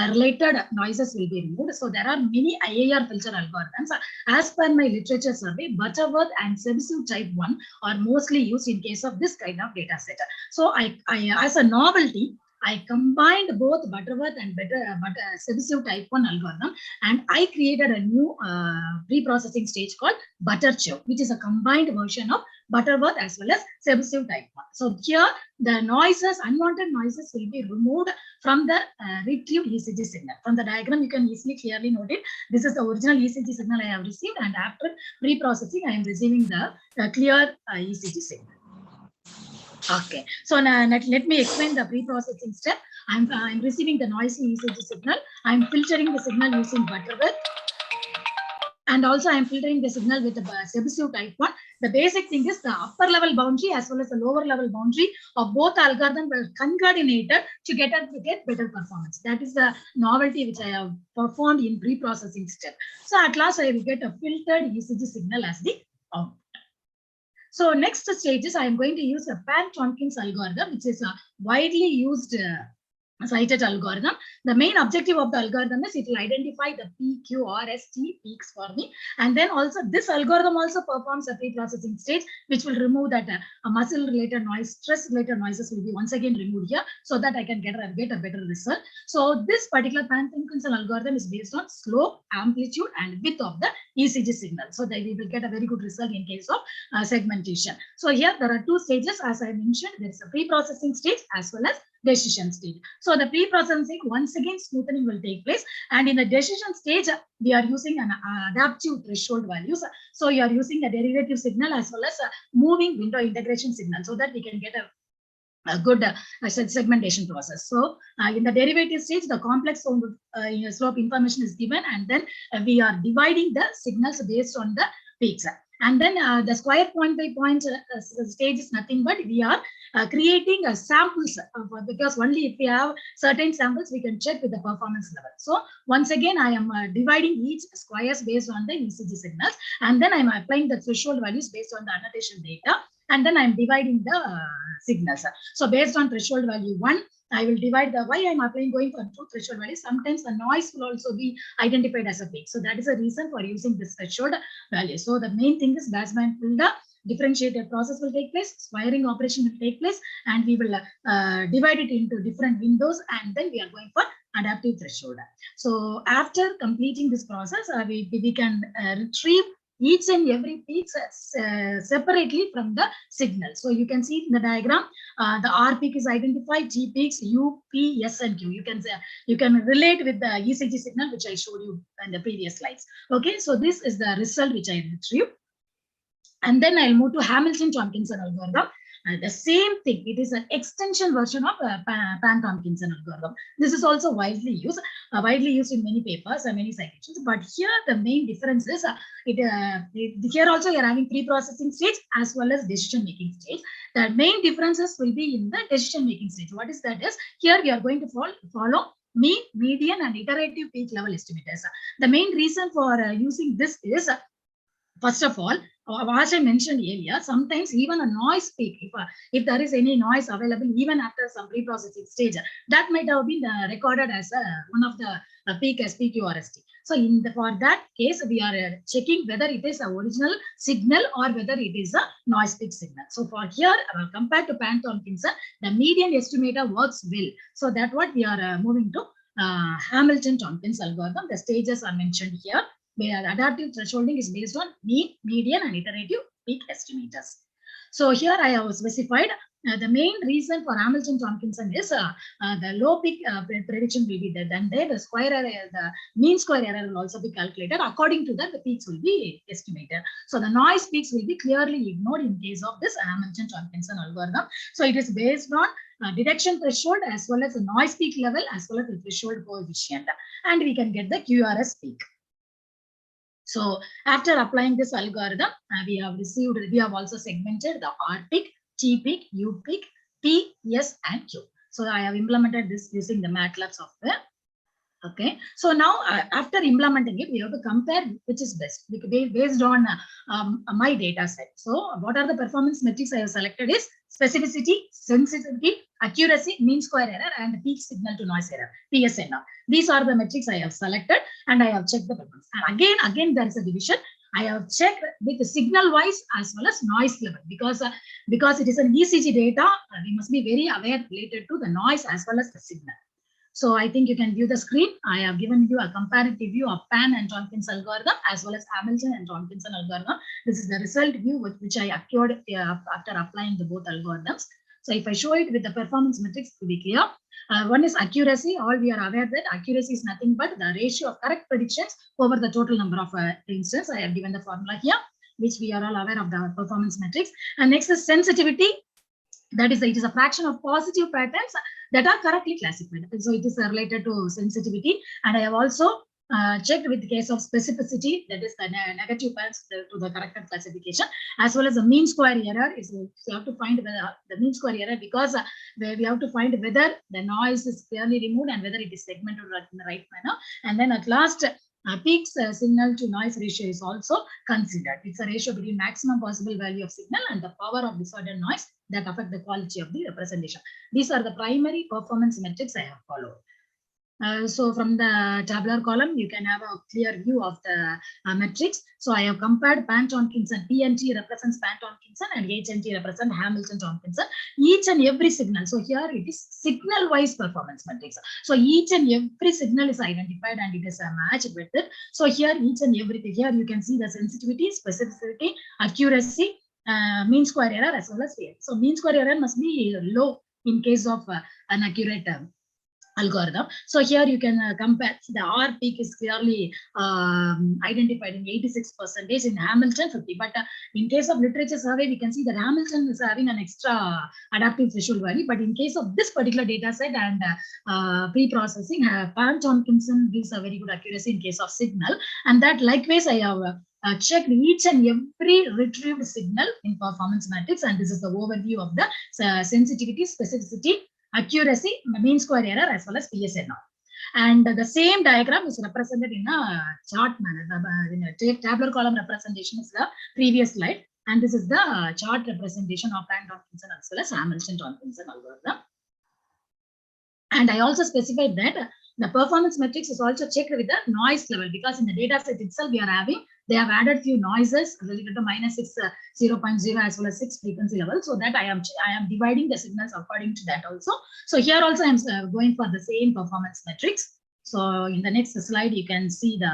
related noises will be removed. So there are many IIR filter algorithms. As per my literature survey, Butterworth and Sebesiv type 1 are mostly used in case of this kind of data set. So I as a novelty, I combined both Butterworth and Sebesiv type 1 algorithm, and I created a new pre-processing stage called Butterchoke, which is a combined version of Butterworth as well as Sebesiv type 1. So here the noises, unwanted noises will be removed from the retrieved ECG signal. From the diagram, you can easily clearly note it. This is the original ECG signal I have received, and after pre-processing, I am receiving the clear ECG signal. Okay, so now let me explain the pre-processing step. I'm receiving the noisy ECG signal. I'm filtering the signal using Butterworth. And also I'm filtering the signal with the Sebesiv type 1. The basic thing is the upper level boundary as well as the lower level boundary of both algorithms were concatenated to get better performance. That is the novelty which I have performed in pre-processing step. So at last I will get a filtered ECG signal as the output. So next stages, I am going to use a Pan-Tompkins algorithm, which is a widely used cited algorithm. The main objective of the algorithm is it will identify the P, Q, R, S, T peaks for me. And then also this algorithm also performs a pre-processing stage, which will remove that muscle related noise, stress related noises will be once again removed here, so that I can get a better result. So this particular Pan-Tompkins algorithm is based on slope, amplitude, and width of the ECG signal, so that we will get a very good result in case of segmentation. So here there are two stages, as I mentioned. There is a pre-processing stage as well as decision stage. So the pre-processing, once again smoothing will take place, and in the decision stage we are using an adaptive threshold values. So you are using a derivative signal as well as a moving window integration signal, so that we can get a good segmentation process. So in the derivative stage, the complex slope information is given, and then we are dividing the signals based on the peaks. And then the square point by point stage is nothing but we are creating samples because only if we have certain samples we can check with the performance level. So once again I am dividing each squares based on the ECG signals, and then I am applying the threshold values based on the annotation data, and then I'm dividing the signals. So based on threshold value 1, I will divide the why I'm applying going for 2 threshold values. Sometimes the noise will also be identified as a peak. So that is a reason for using this threshold value. So the main thing is Basman the differentiated process will take place, squaring operation will take place, and we will divide it into different windows, and then we are going for adaptive threshold. So after completing this process, we can retrieve each and every peak separately from the signal. So you can see in the diagram, the R peak is identified, T peaks, U, P, S, and Q. You can relate with the ECG signal, which I showed you in the previous slides. Okay, so this is the result which I retrieved. And then I'll move to Hamilton-Tompkinson algorithm. The same thing, it is an extension version of Pan-Tompkinson algorithm. This is also widely used in many papers and many citations. But here the main difference is, here also you're having pre-processing stage as well as decision-making stage. The main differences will be in the decision-making stage. What is that is, here we are going to follow mean, median, and iterative peak level estimators. The main reason for using this is, first of all, as I mentioned earlier, sometimes even a noise peak, if there is any noise available even after some pre-processing stage, that might have been recorded as one of the peak as PQ or ST. So for that case, we are checking whether it is an original signal or whether it is a noise peak signal. So for here, compared to Pan-Tompkinson, the median estimator works well. So that's what we are moving to Hamilton-Tompkinson algorithm. The stages are mentioned here. Where adaptive thresholding is based on mean, median, and iterative peak estimators. So here I have specified the main reason for Hamilton-Tompkinson is the low peak prediction will be there. Then there the square error, the mean square error will also be calculated. According to that, the peaks will be estimated. So the noise peaks will be clearly ignored in case of this Hamilton-Tompkinson algorithm. So it is based on detection threshold as well as the noise peak level as well as the threshold coefficient, and we can get the QRS peak. So after applying this algorithm, we have also segmented the R peak, T peak, U peak, P, S, and Q. So I have implemented this using the MATLAB software. Okay, so now after implementing it, we have to compare which is best based on my data set. So what are the performance metrics I have selected is specificity, sensitivity, accuracy, mean square error, and peak signal to noise error, PSNR. These are the metrics I have selected, and I have checked the performance. And again, there is a division. I have checked with the signal wise as well as noise level, because it is an ECG data, we must be very aware related to the noise as well as the signal. So I think you can view the screen. I have given you a comparative view of Pan and Tompkinson algorithm as well as Hamilton and Tompkinson algorithm. This is the result view which I acquired after applying the both algorithms. So if I show it with the performance metrics to be clear, one is accuracy. All we are aware that accuracy is nothing but the ratio of correct predictions over the total number of instances. I have given the formula here, which we are all aware of the performance metrics. And next is sensitivity. That is, it is a fraction of positive patterns that are correctly classified. So it is related to sensitivity. And I have also checked with the case of specificity, that is the negative patterns to the corrected classification, as well as the mean square error. Is you have to find whether the mean square error, because we have to find whether the noise is clearly removed and whether it is segmented in the right manner. And then at last, peaks signal to noise ratio is also considered. It's a ratio between maximum possible value of signal and the power of disordered noise that affect the quality of the representation. These are the primary performance metrics I have followed. So from the tabular column, you can have a clear view of the metrics. So I have compared Pan-Tompkinson. PNT represents Pan-Tompkinson and HNT represents Hamilton-Tompkinson. Each and every signal. So here it is signal-wise performance metrics. So each and every signal is identified and it is matched with it. So here each and everything. Here you can see the sensitivity, specificity, accuracy, mean square error as well as fear. So mean square error must be low in case of an accurate algorithm. So here you can compare the R peak is clearly identified in 86% in Hamilton 50. But in case of literature survey, we can see that Hamilton is having an extra adaptive threshold value. But in case of this particular data set and pre-processing, Pan-Tompkinson gives a very good accuracy in case of signal. And that likewise, I have checked each and every retrieved signal in performance matrix. And this is the overview of the sensitivity, specificity, accuracy, mean square error, as well as PSNR. And the same diagram is represented in a chart manner. In a tabular column representation is the previous slide. And this is the chart representation of Pan-Tompkinson as well as Hamilton-Tompkinson algorithm. And I also specified that the performance matrix is also checked with the noise level, because in the data set itself, they have added few noises related to -6, 0.0 as well as 6 frequency level. So that I am dividing the signals according to that also. So here also I'm going for the same performance metrics. So in the next slide, you can see the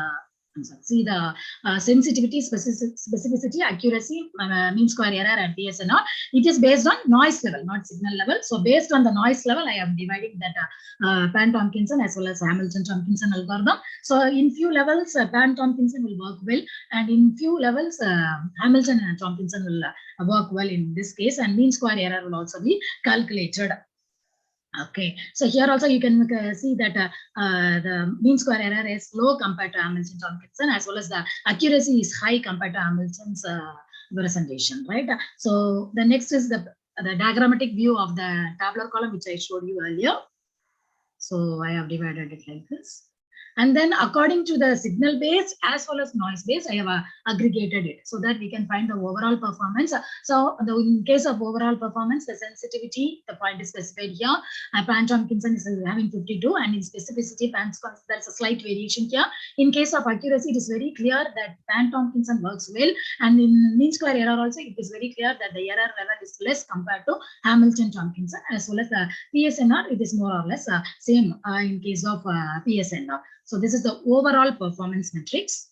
sensitivity, specificity, accuracy, mean square error, and PSNR. It is based on noise level, not signal level. So based on the noise level, I am dividing that Pan-Tompkinson as well as Hamilton-Tompkinson algorithm. So in few levels, Pan-Tompkinson will work well, and in few levels, Hamilton and Tompkinson will work well in this case, and mean square error will also be calculated. Okay, so here also you can see that the mean square error is low compared to Hamilton-Tompkinson, as well as the accuracy is high compared to Hamilton's presentation, right? So the next is the diagrammatic view of the tabular column, which I showed you earlier. So I have divided it like this. And then according to the signal base as well as noise base, I have aggregated it so that we can find the overall performance. So in case of overall performance, the sensitivity, the point is specified here. Pan-Tompkinson is having 52, and in specificity, there's a slight variation here. In case of accuracy, it is very clear that Pan-Tompkinson works well. And in mean square error also, it is very clear that the error level is less compared to Hamilton-Tompkinson, as well as the PSNR, it is more or less same in case of PSNR. So this is the overall performance metrics.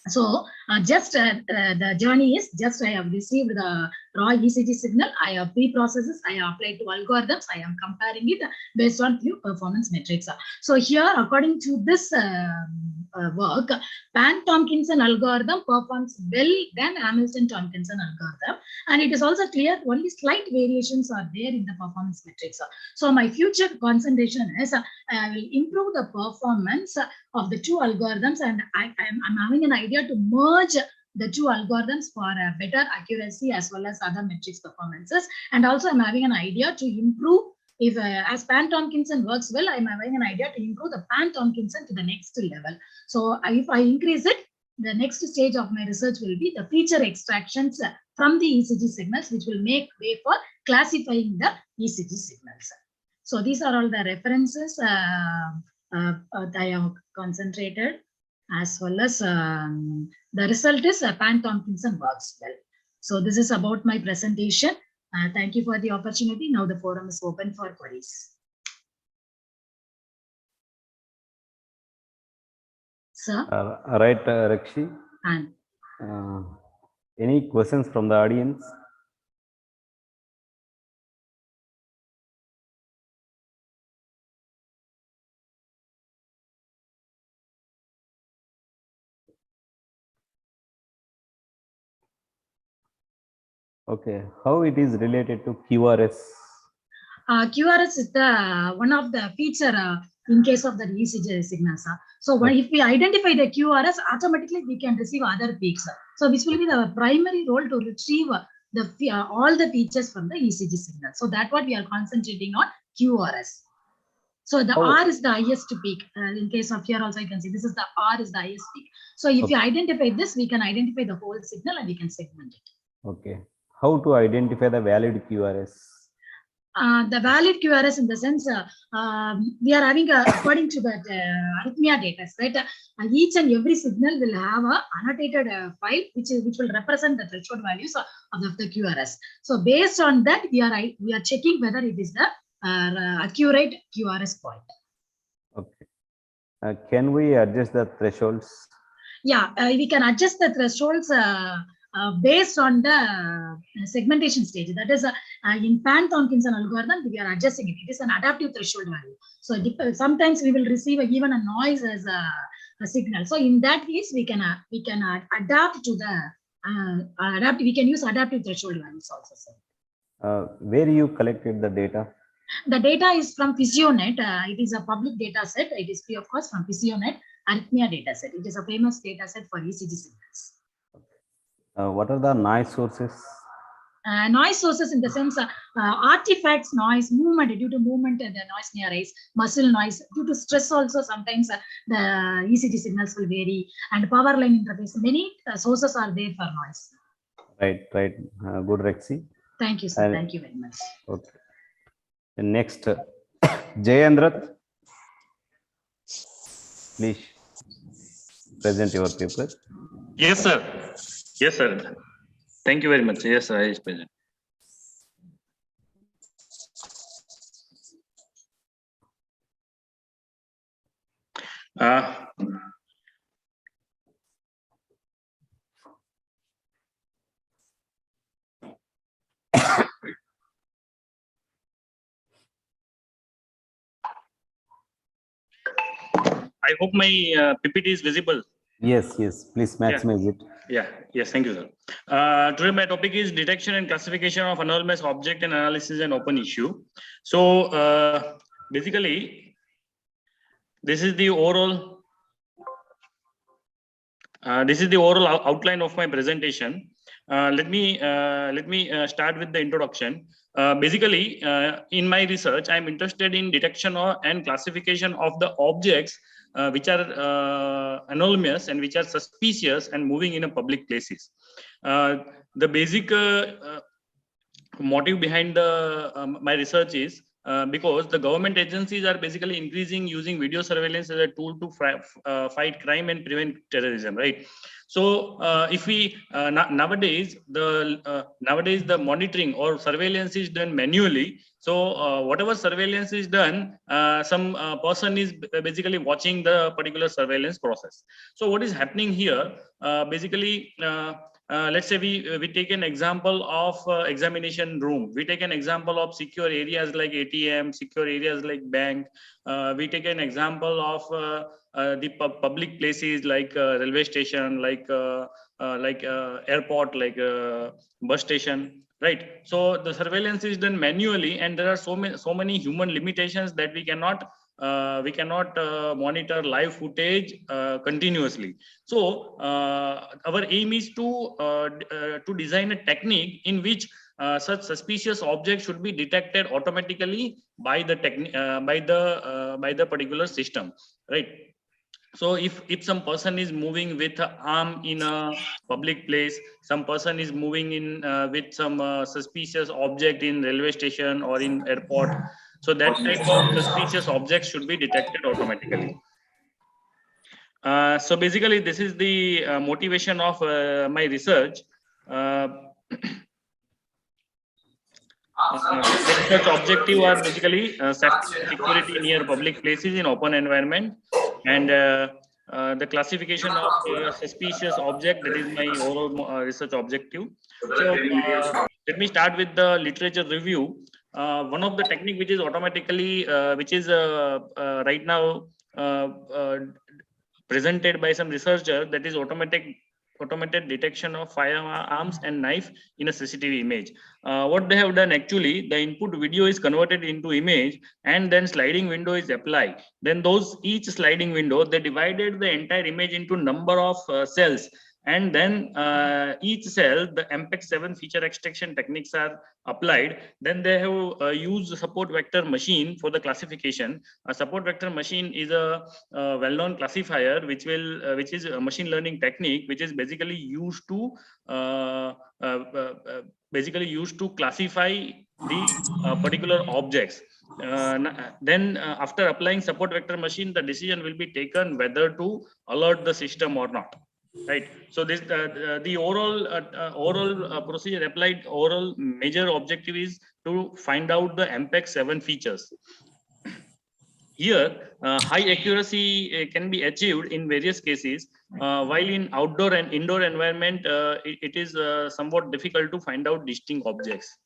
So the journey is just I have received the raw ECG signal, I have pre-processes, I have applied to algorithms, I am comparing it based on few performance metrics. So here, according to this work, Pan-Tompkinson algorithm performs well than Hamilton-Tompkinson algorithm, and it is also clear only slight variations are there in the performance metrics. So my future concentration is I will improve the performance of the two algorithms, and I'm having an idea to merge the two algorithms for better accuracy as well as other metrics performances. And also I'm having an idea to improve, if as Pan-Tompkinson works well, I'm having an idea to improve the Pan-Tompkinson to the next level. So if I increase it, the next stage of my research will be the feature extractions from the ECG signals, which will make way for classifying the ECG signals. So these are all the references that I have concentrated, as well as the result is Pan-Tompkinson works well. So this is about my presentation. Thank you for the opportunity. Now the forum is open for queries. Sir? Right, Rakshi. And Any questions from the audience? Okay, how it is related to QRS? QRS is the one of the feature in case of the ECG signals. So if we identify the QRS, automatically we can receive other peaks. So which will be the primary role to retrieve the all the features from the ECG signal. So that's what we are concentrating on, QRS. So the R is the highest peak. In case of here also you can see this is the R is the highest peak. So if you identify this, we can identify the whole signal and we can segment it. Okay. How to identify the valid QRS? The valid QRS in the sense we are having according to that arrhythmia data, right? Each and every signal will have a annotated file which will represent the threshold values of the QRS. So based on that, we are checking whether it is the accurate QRS point. Okay. Can we adjust the thresholds? Yeah, we can adjust the thresholds based on the segmentation stage. That is, in Pan-Tompkinson algorithm, we are adjusting it. It is an adaptive threshold value. So sometimes we will receive even a noise as a signal. So in that case, we can adapt to the we can use adaptive threshold values also, sir. Where you collected the data? The data is from PhysioNet. It is a public data set. It is free of cost from PhysioNet arrhythmia data set. It is a famous data set for ECG signals. What are the noise sources? Noise sources in the sense artifacts, noise, movement, due to movement, the noise may arise, muscle noise, due to stress also sometimes the ECG signals will vary, and power line interface. Many sources are there for noise. Right. Good, Rexy. Thank you, sir. Thank you very much. Okay. The next, Jayendrat, please present your paper. Yes, sir. Yes, sir. Thank you very much. Yes, sir. I is present. I hope my PPT is visible. Yes, please maximize it. Yes, thank you, sir. Today my topic is detection and classification of anonymous object and analysis and open issue. So basically, this is the overall outline of my presentation. Let me start with the introduction. Basically, in my research, I'm interested in detection and classification of the objects which are anonymous and which are suspicious and moving in a public places. The basic motive behind my research is because the government agencies are basically increasing using video surveillance as a tool to fight crime and prevent terrorism, right? So if we nowadays the monitoring or surveillance is done manually. So whatever surveillance is done, some person is basically watching the particular surveillance process. So what is happening here? Basically, let's say we take an example of examination room. We take an example of secure areas like ATM, secure areas like bank. We take an example of the public places like railway station, like airport, like bus station, right? So the surveillance is done manually, and there are so many human limitations that we cannot monitor live footage continuously. So our aim is to design a technique in which such suspicious objects should be detected automatically by the particular system, right? So if some person is moving with an arm in a public place, some person is moving in with some suspicious object in railway station or in airport, so that type of suspicious objects should be detected automatically. So basically, this is the motivation of my research. The research objective are basically safety and security near public places in open environment, and the classification of suspicious object. That is my overall research objective. So let me start with the literature review. One of the technique which is automatically, which is right now presented by some researcher, that is automated detection of firearms and knife in a CCTV image. What they have done actually, the input video is converted into image, and then sliding window is applied. Then each sliding window, they divided the entire image into number of cells, and then each cell, the MPEG-7 feature extraction techniques are applied. Then they have used support vector machine for the classification. A support vector machine is a well-known classifier which is a machine learning technique which is basically used to classify the particular objects. Then after applying support vector machine, the decision will be taken whether to alert the system or not, right? So this the overall procedure applied, overall major objective is to find out the MPEG-7 features. Here, high accuracy can be achieved in various cases, while in outdoor and indoor environment, it is somewhat difficult to find out distinct objects.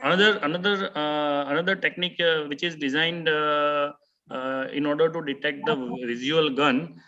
Another technique which is designed in order to detect the visual gun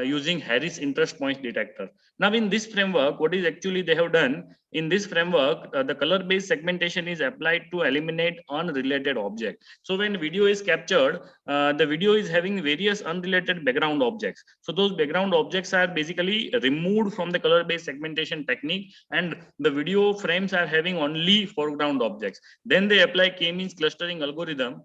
using Harris interest points detector. Now, in this framework, what is actually they have done in this framework, the color-based segmentation is applied to eliminate unrelated objects. So when video is captured, the video is having various unrelated background objects. So those background objects are basically removed from the color-based segmentation technique, and the video frames are having only foreground objects. Then they apply k-means clustering algorithm.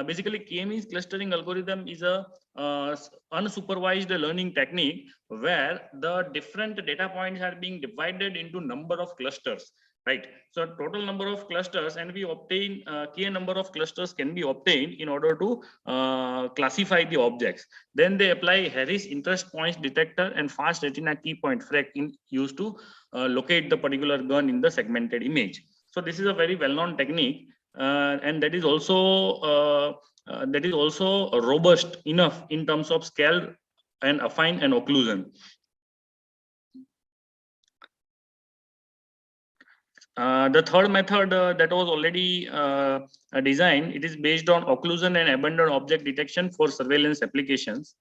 Basically, k-means clustering algorithm is a unsupervised learning technique where the different data points are being divided into number of clusters, right? So total number of clusters, and we obtain k number of clusters can be obtained in order to classify the objects. Then they apply Harris interest points detector and fast retina key point frac used to locate the particular gun in the segmented image. So this is a very well-known technique, and that is also robust enough in terms of scale and affine and occlusion. The third method that was already designed, it is based on occlusion and abandoned object detection for surveillance applications.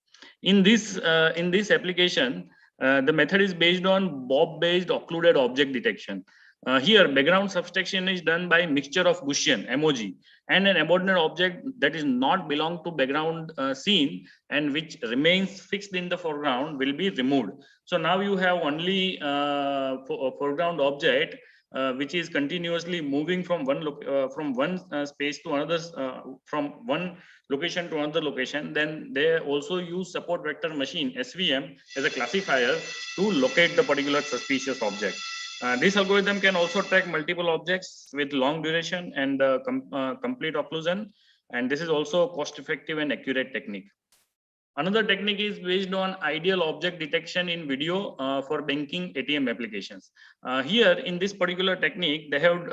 In this application, the method is based on Bob-based occluded object detection. Here, background subtraction is done by mixture of Gaussian emoji and an abandoned object that is not belong to background scene and which remains fixed in the foreground will be removed. So now you have only foreground object which is continuously moving from one space to another, from one location to another location. Then they also use support vector machine SVM as a classifier to locate the particular suspicious object. This algorithm can also track multiple objects with long duration and complete occlusion, and this is also cost-effective and accurate technique. Another technique is based on ideal object detection in video for banking ATM applications. Here, in this particular technique, they have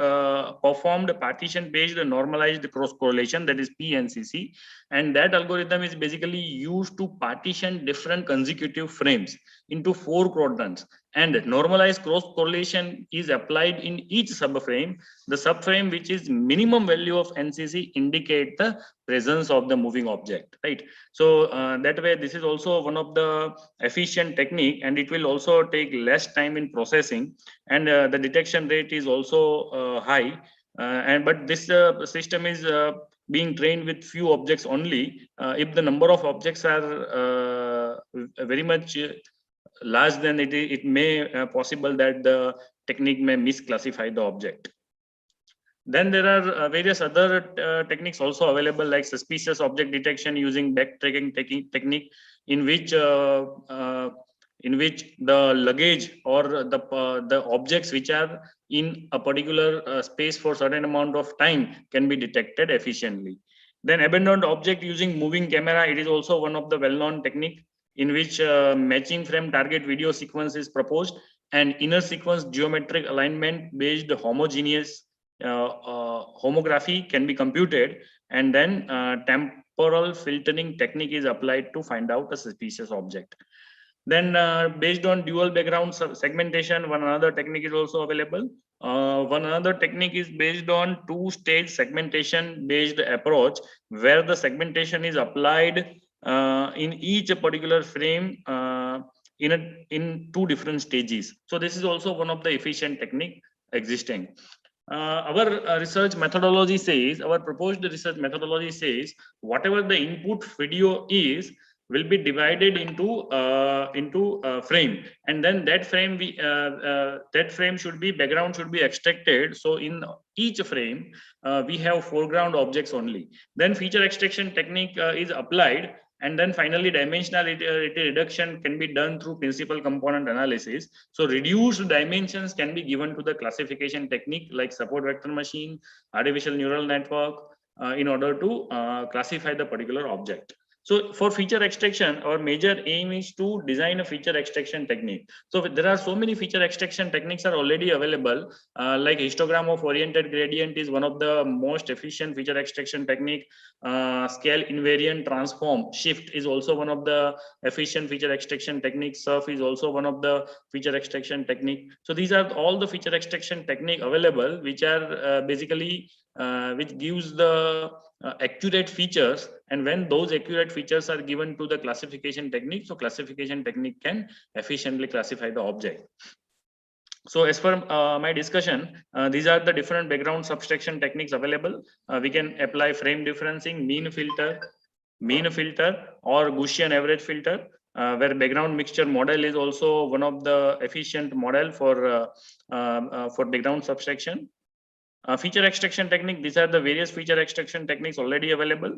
performed partition-based normalized cross correlation, that is PNCC, and that algorithm is basically used to partition different consecutive frames into 4 quadrants. And normalized cross correlation is applied in each subframe. The subframe which is minimum value of NCC indicate the presence of the moving object, right? So that way, this is also one of the efficient technique, and it will also take less time in processing, and the detection rate is also high. But this system is being trained with few objects only. If the number of objects are very much large, then it may possible that the technique may misclassify the object. Then there are various other techniques also available, like suspicious object detection using backtracking technique, in which the luggage or the objects which are in a particular space for certain amount of time can be detected efficiently. Then abandoned object using moving camera, it is also one of the well-known technique in which matching frame target video sequence is proposed, and inner sequence geometric alignment based homogeneous homography can be computed, and then temporal filtering technique is applied to find out a suspicious object. Then based on dual background segmentation, one another technique is also available. One another technique is based on 2-stage segmentation based approach, where the segmentation is applied in each particular frame in 2 different stages. So this is also one of the efficient technique existing. Our research methodology says, our proposed research methodology says, whatever the input video is will be divided into frame, and then that frame should be, background should be extracted. So in each frame we have foreground objects only. Then feature extraction technique is applied, and then finally dimensionality reduction can be done through principal component analysis. So reduced dimensions can be given to the classification technique like support vector machine, artificial neural network, in order to classify the particular object. So for feature extraction, our major aim is to design a feature extraction technique. So there are so many feature extraction techniques are already available, like histogram of oriented gradient is one of the most efficient feature extraction technique. Scale invariant transform shift is also one of the efficient feature extraction techniques. Surf is also one of the feature extraction technique. So these are all the feature extraction technique available, which are basically which gives the accurate features, and when those accurate features are given to the classification technique, so classification technique can efficiently classify the object. So as per my discussion, these are the different background subtraction techniques available. We can apply frame differencing, mean filter, or Gaussian average filter, where background mixture model is also one of the efficient model for background subtraction. Feature extraction technique, these are the various feature extraction techniques already available.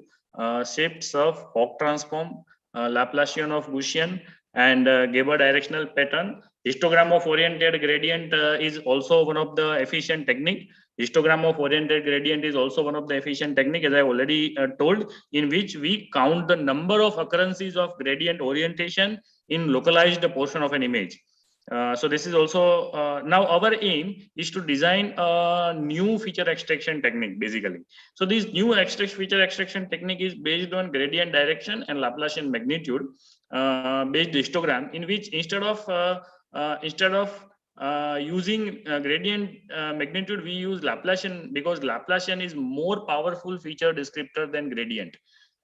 Shift, surf, Hawk transform, Laplacian of Gaussian, and Gabor directional pattern. Histogram of oriented gradient is also one of the efficient technique. Histogram of oriented gradient is also one of the efficient technique, as I already told, in which we count the number of occurrences of gradient orientation in localized portion of an image. So this is also now our aim is to design a new feature extraction technique basically. So this new feature extraction technique is based on gradient direction and Laplacian magnitude based histogram, in which instead of using gradient magnitude, we use Laplacian, because Laplacian is more powerful feature descriptor than gradient.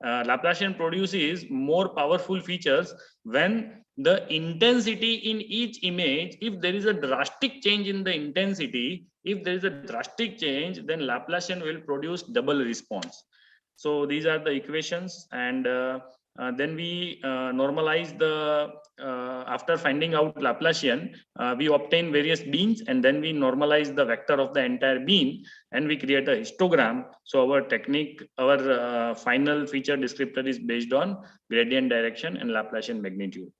Laplacian produces more powerful features when the intensity in each image, if there is a drastic change in the intensity, if there is a drastic change, then Laplacian will produce double response. So these are the equations, and then we normalize the after finding out Laplacian, we obtain various beans, and then we normalize the vector of the entire bean, and we create a histogram. So our technique, our final feature descriptor is based on gradient direction and Laplacian magnitude.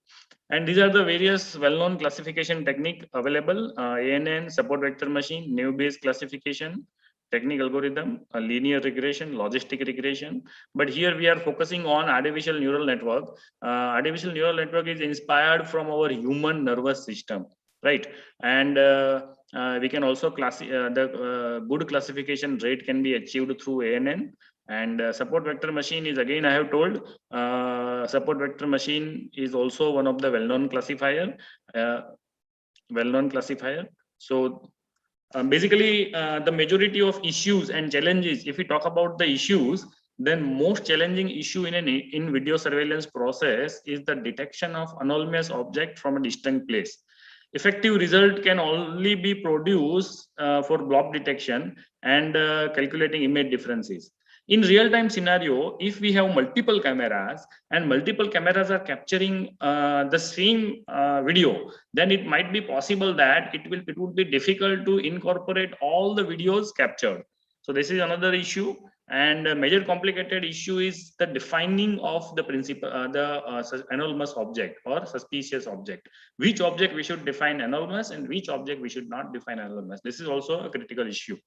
And these are the various well-known classification technique available: ANN, support vector machine, naive-Bayes classification, technique algorithm, linear regression, logistic regression. But here we are focusing on artificial neural network. Artificial neural network is inspired from our human nervous system, right? And we can also good classification rate can be achieved through ANN. And support vector machine is, again I have told, support vector machine is also one of the well-known classifier. So basically, the majority of issues and challenges, if we talk about the issues, then most challenging issue in video surveillance process is the detection of anomalous object from a distant place. Effective result can only be produced for blob detection and calculating image differences. In real-time scenario, if we have multiple cameras and multiple cameras are capturing the same video, then it might be possible that it would be difficult to incorporate all the videos captured. So this is another issue, and a major complicated issue is the defining of the principle, anomalous object or suspicious object. Which object we should define anomalous and which object we should not define anomalous. This is also a critical issue.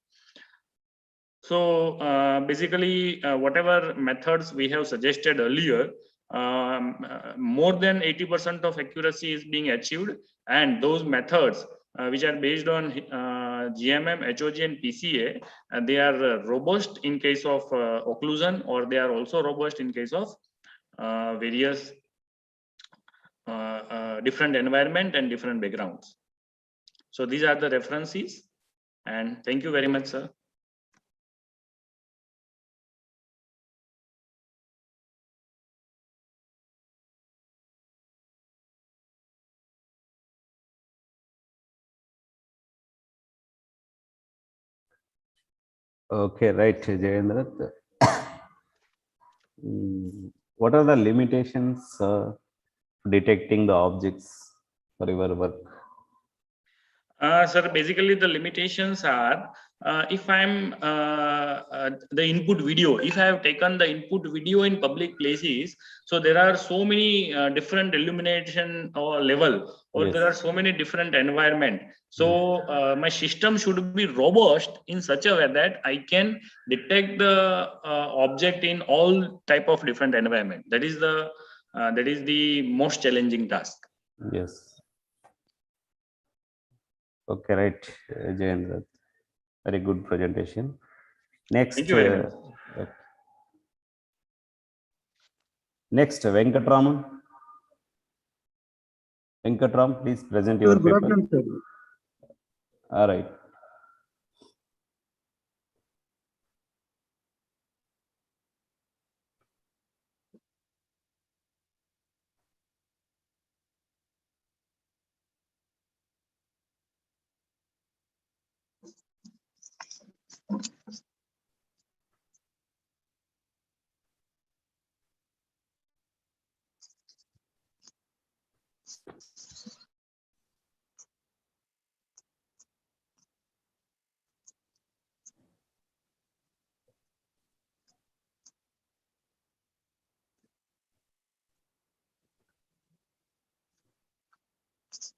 So basically, whatever methods we have suggested earlier, more than 80% of accuracy is being achieved, and those methods which are based on GMM, HOG, and PCA, they are robust in case of occlusion, or they are also robust in case of various different environment and different backgrounds. So these are the references, and thank you very much, sir. Okay, right, Jayendra. What are the limitations detecting the objects for your work? Sir, basically the limitations are, if I'm the input video, if I have taken the input video in public places, so there are so many different illumination or level or Yes. there are so many different environment. So my system should be robust in such a way that I can detect the object in all type of different environment. That is the most challenging task. Yes. Okay, right, Jayendra. Very good presentation. Next. Thank you very much. Next, Venkatraman. Venkatram, please present your Good paper. afternoon, sir. All right.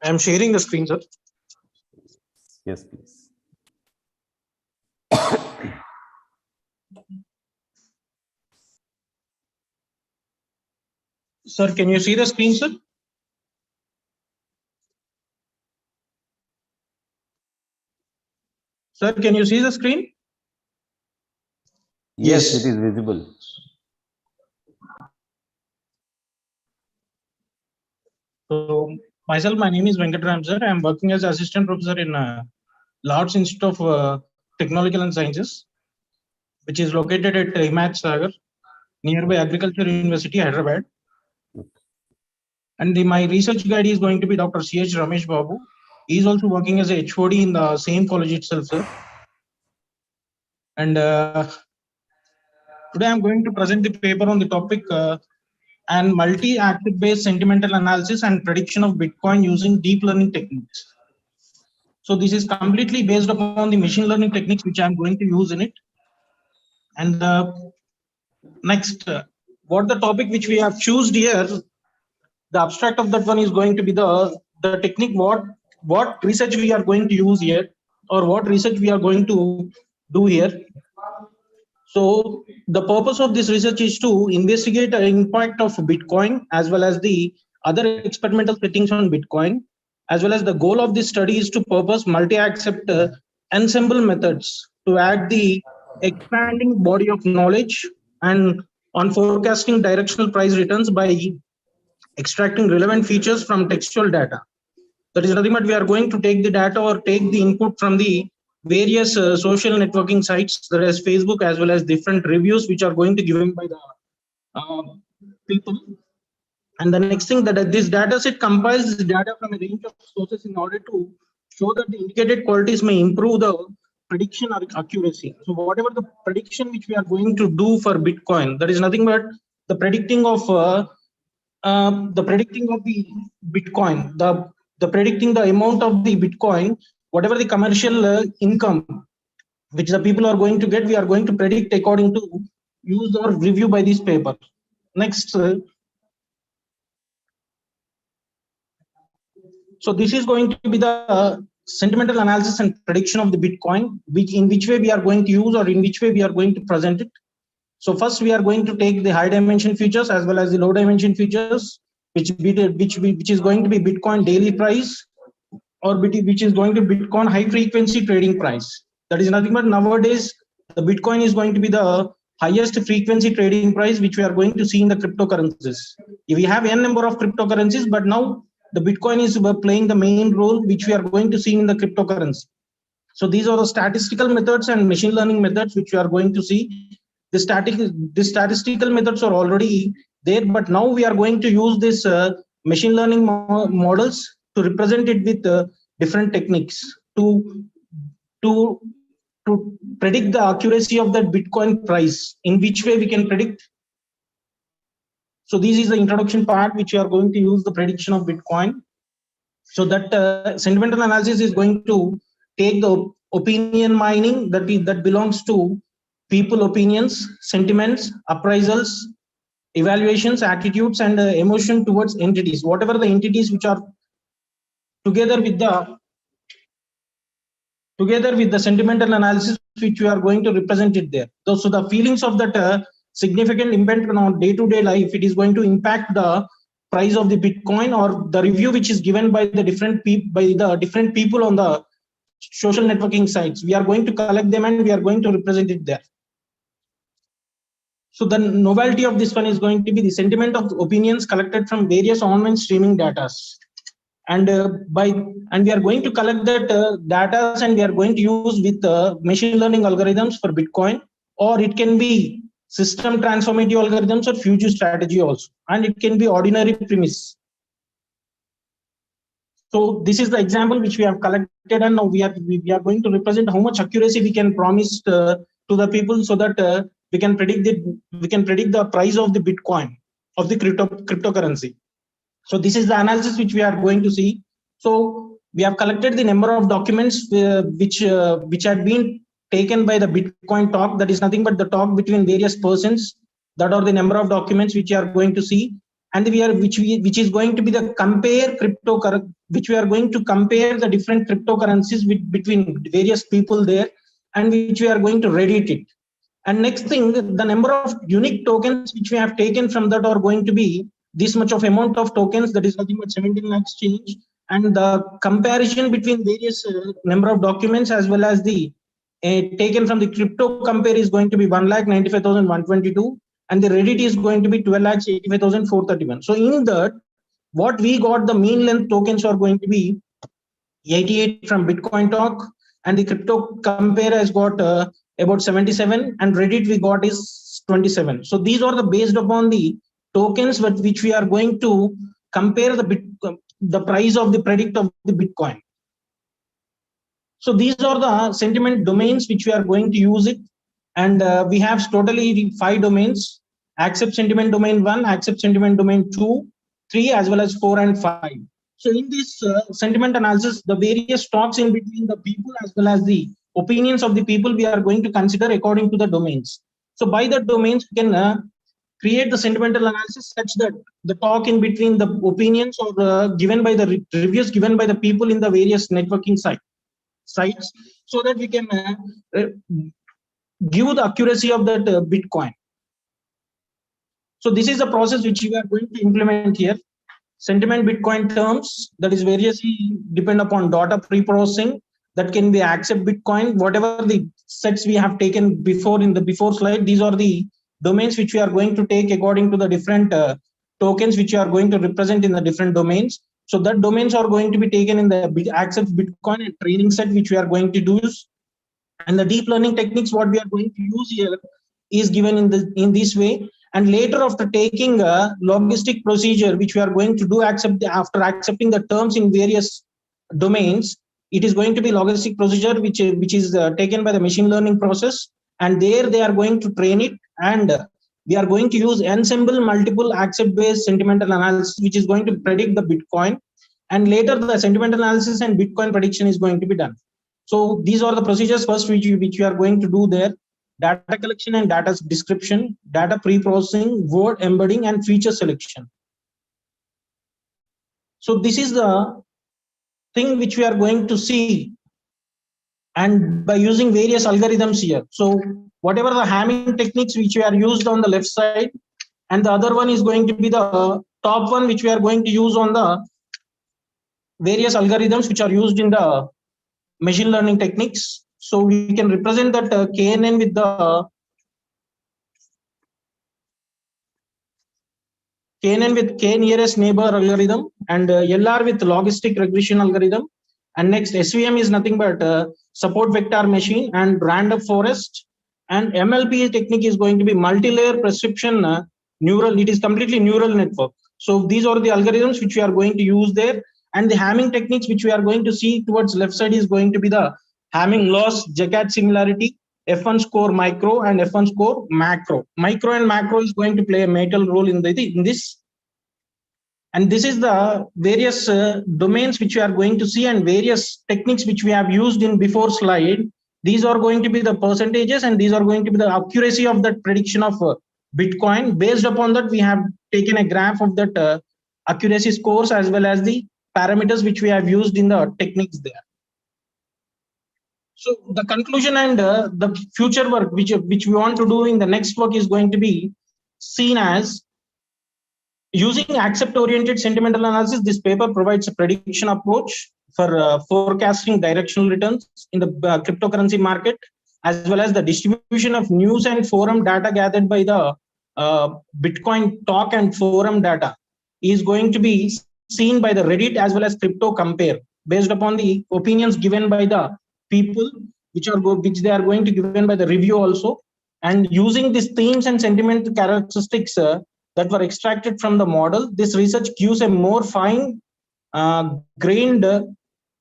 I am sharing the screen, sir. Yes, please. Sir, can you see the screen, sir? Sir, can you see the screen? Yes, it is visible. So, myself, my name is Venkatram, sir. I am working as assistant professor in Lord's Institute of Technological and Sciences, which is located at Himat Sagar, nearby Agriculture University, Hyderabad. And my research guide is going to be Dr. C.H. Ramesh Babu. He is also working as a HOD in the same college itself, sir. And today I'm going to present the paper on the topic and multi-active based sentimental analysis and prediction of Bitcoin using deep learning techniques. So this is completely based upon the machine learning techniques which I'm going to use in it. And next, what the topic which we have chosen here, the abstract of that one is going to be the technique, what research we are going to use here, or what research we are going to do here. So the purpose of this research is to investigate the impact of Bitcoin as well as the other experimental settings on Bitcoin, as well as the goal of this study is to purpose multi-accept ensemble methods to add the expanding body of knowledge and on forecasting directional price returns by extracting relevant features from textual data. That is nothing but we are going to take the data or take the input from the various social networking sites, that is Facebook, as well as different reviews which are going to given by the people. And the next thing that this data set compiles the data from a range of sources in order to show that the indicated qualities may improve the prediction or accuracy. So whatever the prediction which we are going to do for Bitcoin, that is nothing but the predicting of the Bitcoin, the predicting the amount of the Bitcoin, whatever the commercial income which the people are going to get, we are going to predict according to use or review by this paper. Next. So this is going to be the sentimental analysis and prediction of the Bitcoin, in which way we are going to use or in which way we are going to present it. So first we are going to take the high dimension futures as well as the low dimension futures, which is going to be Bitcoin daily price, or which is going to Bitcoin high frequency trading price. That is nothing but nowadays the Bitcoin is going to be the highest frequency trading price which we are going to see in the cryptocurrencies. We have n number of cryptocurrencies, but now the Bitcoin is playing the main role which we are going to see in the cryptocurrency. So these are the statistical methods and machine learning methods which we are going to see. The statistical methods are already there, but now we are going to use this machine learning models to represent it with different techniques to predict the accuracy of that Bitcoin price, in which way we can predict. So this is the introduction part which we are going to use the prediction of Bitcoin. So that sentimental analysis is going to take the opinion mining that belongs to people opinions, sentiments, appraisals, evaluations, attitudes, and emotion towards entities. Whatever the entities which are together with the sentimental analysis which we are going to represent it there. So the feelings of that significant impact on day-to-day life, it is going to impact the price of the Bitcoin, or the review which is given by the different people on the social networking sites. We are going to collect them and we are going to represent it there. So the novelty of this one is going to be the sentiment of opinions collected from various online streaming data. And we are going to collect that data, and we are going to use with machine learning algorithms for Bitcoin, or it can be system transformative algorithms or future strategy also, and it can be ordinary premise. So this is the example which we have collected, and now we are going to represent how much accuracy we can promise to the people, so that we can predict the price of the Bitcoin, of the cryptocurrency. So this is the analysis which we are going to see. So we have collected the number of documents which had been taken by the Bitcoin talk. That is nothing but the talk between various persons. That are the number of documents which you are going to see, and which is going to be the which we are going to compare the different cryptocurrencies between various people there, and which we are going to Reddit it. And next thing, the number of unique tokens which we have taken from that are going to be this much of amount of tokens, that is nothing but 17 lakhs change, and the comparison between various number of documents as well as the taken from the crypto compare is going to be 1,95,122, and the Reddit is going to be 12,85,431. So in that, what we got, the mean length tokens are going to be 88 from Bitcoin talk, and the crypto compare has got about 77, and Reddit we got is 27. So these are the based upon the tokens with which we are going to compare the price of the predict of the Bitcoin. So these are the sentiment domains which we are going to use it, and we have totally 5 domains: accept sentiment domain 1, accept sentiment domain 2, 3, as well as 4 and 5. So in this sentiment analysis, the various talks in between the people as well as the opinions of the people we are going to consider according to the domains. So by the domains, we can create the sentimental analysis such that the talk in between the opinions or given by the reviews given by the people in the various networking sites, so that we can give the accuracy of that Bitcoin. So this is the process which we are going to implement here. Sentiment Bitcoin terms, that is variously depend upon data pre-processing, that can be accept Bitcoin, whatever the sets we have taken before in the before slide. These are the domains which we are going to take according to the different tokens which you are going to represent in the different domains. So that domains are going to be taken in the accept Bitcoin and training set which we are going to use. And the deep learning techniques what we are going to use here is given in this way. And later, after taking a logistic procedure which we are going to do after accepting the terms in various domains, it is going to be logistic procedure which is taken by the machine learning process, and there they are going to train it, and we are going to use ensemble multiple accept based sentimental analysis which is going to predict the Bitcoin, and later the sentimental analysis and Bitcoin prediction is going to be done. So these are the procedures first which we are going to do there: data collection and data description, data pre-processing, word embedding, and feature selection. So this is the thing which we are going to see, and by using various algorithms here. So whatever the Hamming techniques which we are used on the left side, and the other one is going to be the top one which we are going to use on the various algorithms which are used in the machine learning techniques. So we can represent that KNN with the KNN with K nearest neighbor algorithm, and LR with logistic regression algorithm. And next SVM is nothing but support vector machine and random forest. And MLP technique is going to be multi-layer prescription neural. It is completely neural network. So these are the algorithms which we are going to use there. And the Hamming techniques which we are going to see towards left side is going to be the Hamming loss, Jagged similarity, F1 score micro, and F1 score macro. Micro and macro is going to play a vital role in this. And this is the various domains which we are going to see, and various techniques which we have used in before slide. These are going to be the percentages, and these are going to be the accuracy of that prediction of Bitcoin. Based upon that, we have taken a graph of that accuracy scores as well as the parameters which we have used in the techniques there. So the conclusion and the future work which we want to do in the next work is going to be seen as using accept-oriented sentimental analysis. This paper provides a prediction approach for forecasting directional returns in the cryptocurrency market, as well as the distribution of news and forum data gathered by the Bitcoin talk and forum data is going to be seen by the Reddit as well as Crypto Compare, based upon the opinions given by the people, which they are going to given by the review also, and using these themes and sentiment characteristics that were extracted from the model. This research gives a more fine grained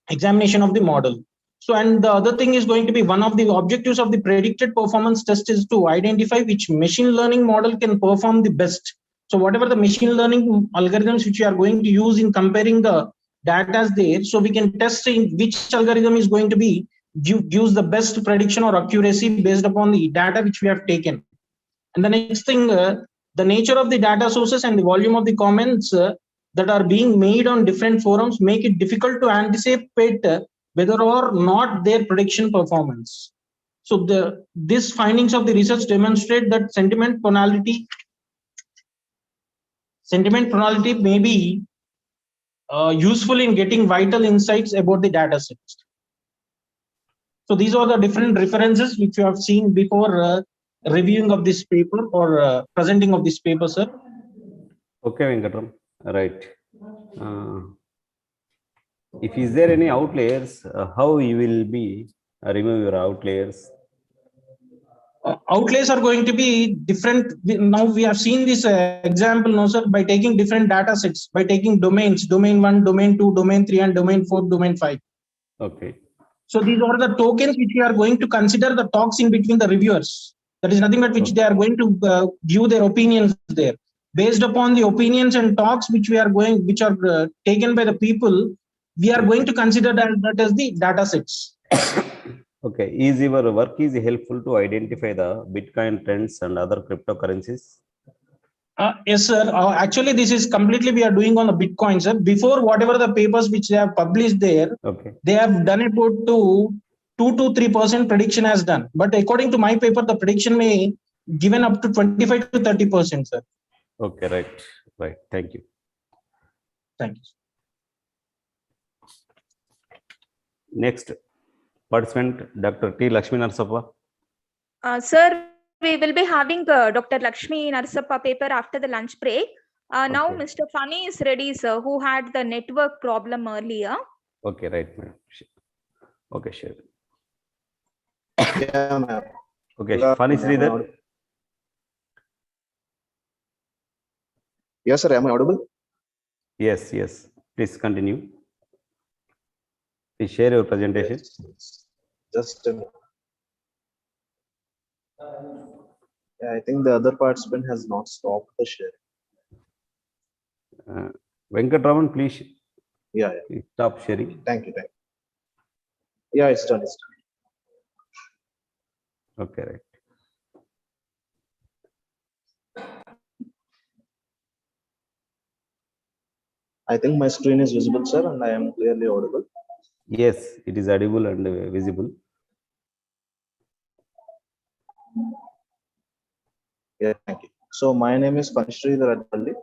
examination of the model. So, and the other thing is going to be one of the objectives of the predicted performance test is to identify which machine learning model can perform the best. So whatever the machine learning algorithms which we are going to use in comparing the data there, so we can test in which algorithm is going to be gives the best prediction or accuracy based upon the data which we have taken. And the next thing, the nature of the data sources and the volume of the comments that are being made on different forums make it difficult to anticipate whether or not their prediction performance. So these findings of the research demonstrate that sentiment tonality may be useful in getting vital insights about the data sets. So these are the different references which you have seen before reviewing of this paper or presenting of this paper, sir. Okay, Venkatam. Right. If is there any outliers, how you will be remove your outliers? Outliers are going to be different. Now we have seen this example now, sir, by taking different data sets, by taking domains, domain 1, domain 2, domain 3, and domain 4, domain 5. Okay. So these are the tokens which we are going to consider the talks in between the reviewers. That is nothing but which they are going to give their opinions there. Based upon the opinions and talks which are taken by the people, we are going to consider that as the data sets. Okay. Is your work is helpful to identify the Bitcoin trends and other cryptocurrencies? Yes, sir. Actually, this is completely we are doing on the Bitcoin, sir. Before, whatever the papers which they have published there, they have done about 2 to 3% prediction has done. But according to my paper, the prediction may given up to 25 to 30%, sir. Okay, right. Right. Thank you. Thank you. Next participant, Dr. T. Lakshmi Narsappa. Sir, we will be having Dr. Lakshmi Narsappa paper after the lunch break. Now Mr. Fani is ready, sir, who had the network problem earlier. Okay, right, ma'am. Okay, sure. Yeah, ma'am. Okay, Fani Sridhar. Yes, sir. Am I audible? Yes, yes. Please continue. Please share your presentation. Yes. Just a minute. Yeah, I think the other participant has not stopped the share. Venkatraman, please. Yeah. Stop sharing. Thank you. Yeah, it's done. It's done. Okay, right. I think my screen is visible, sir, and I am clearly audible. Yes, it is audible and visible. Yeah, thank you. So my name is Sridhar Advalli,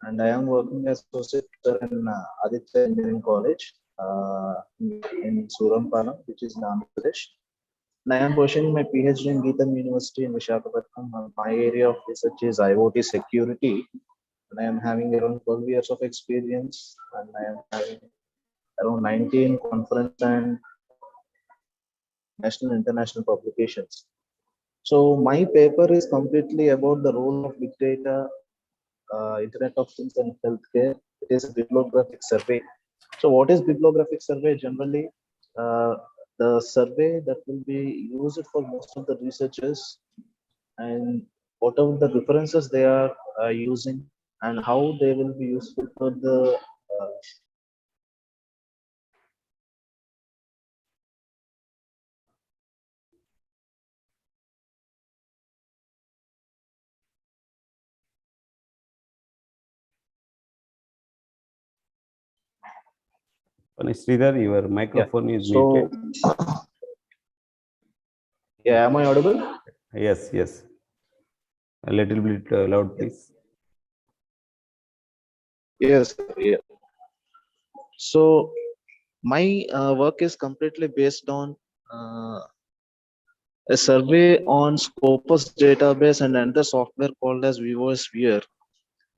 and I am working as associate in Aditya Engineering College in Surampana, which is in Andhra Pradesh. And I am pursuing my PhD in Geetham University in Visakhapatnam. My area of research is IoT security, and I am having around 12 years of experience, and I am having around 19 conference and national and international publications. So my paper is completely about the role of big data, Internet of Things and healthcare. It is a bibliographic survey. So what is bibliographic survey? Generally, the survey that will be used for most of the researchers, and whatever the references they are using and how they will be useful for the Sridhar, your microphone is So, muted. yeah, am I audible? Yes, yes. A little bit loud, please. Yes, yeah. So, my work is completely based on a survey on Scopus database and another software called as Vivo's Viewer.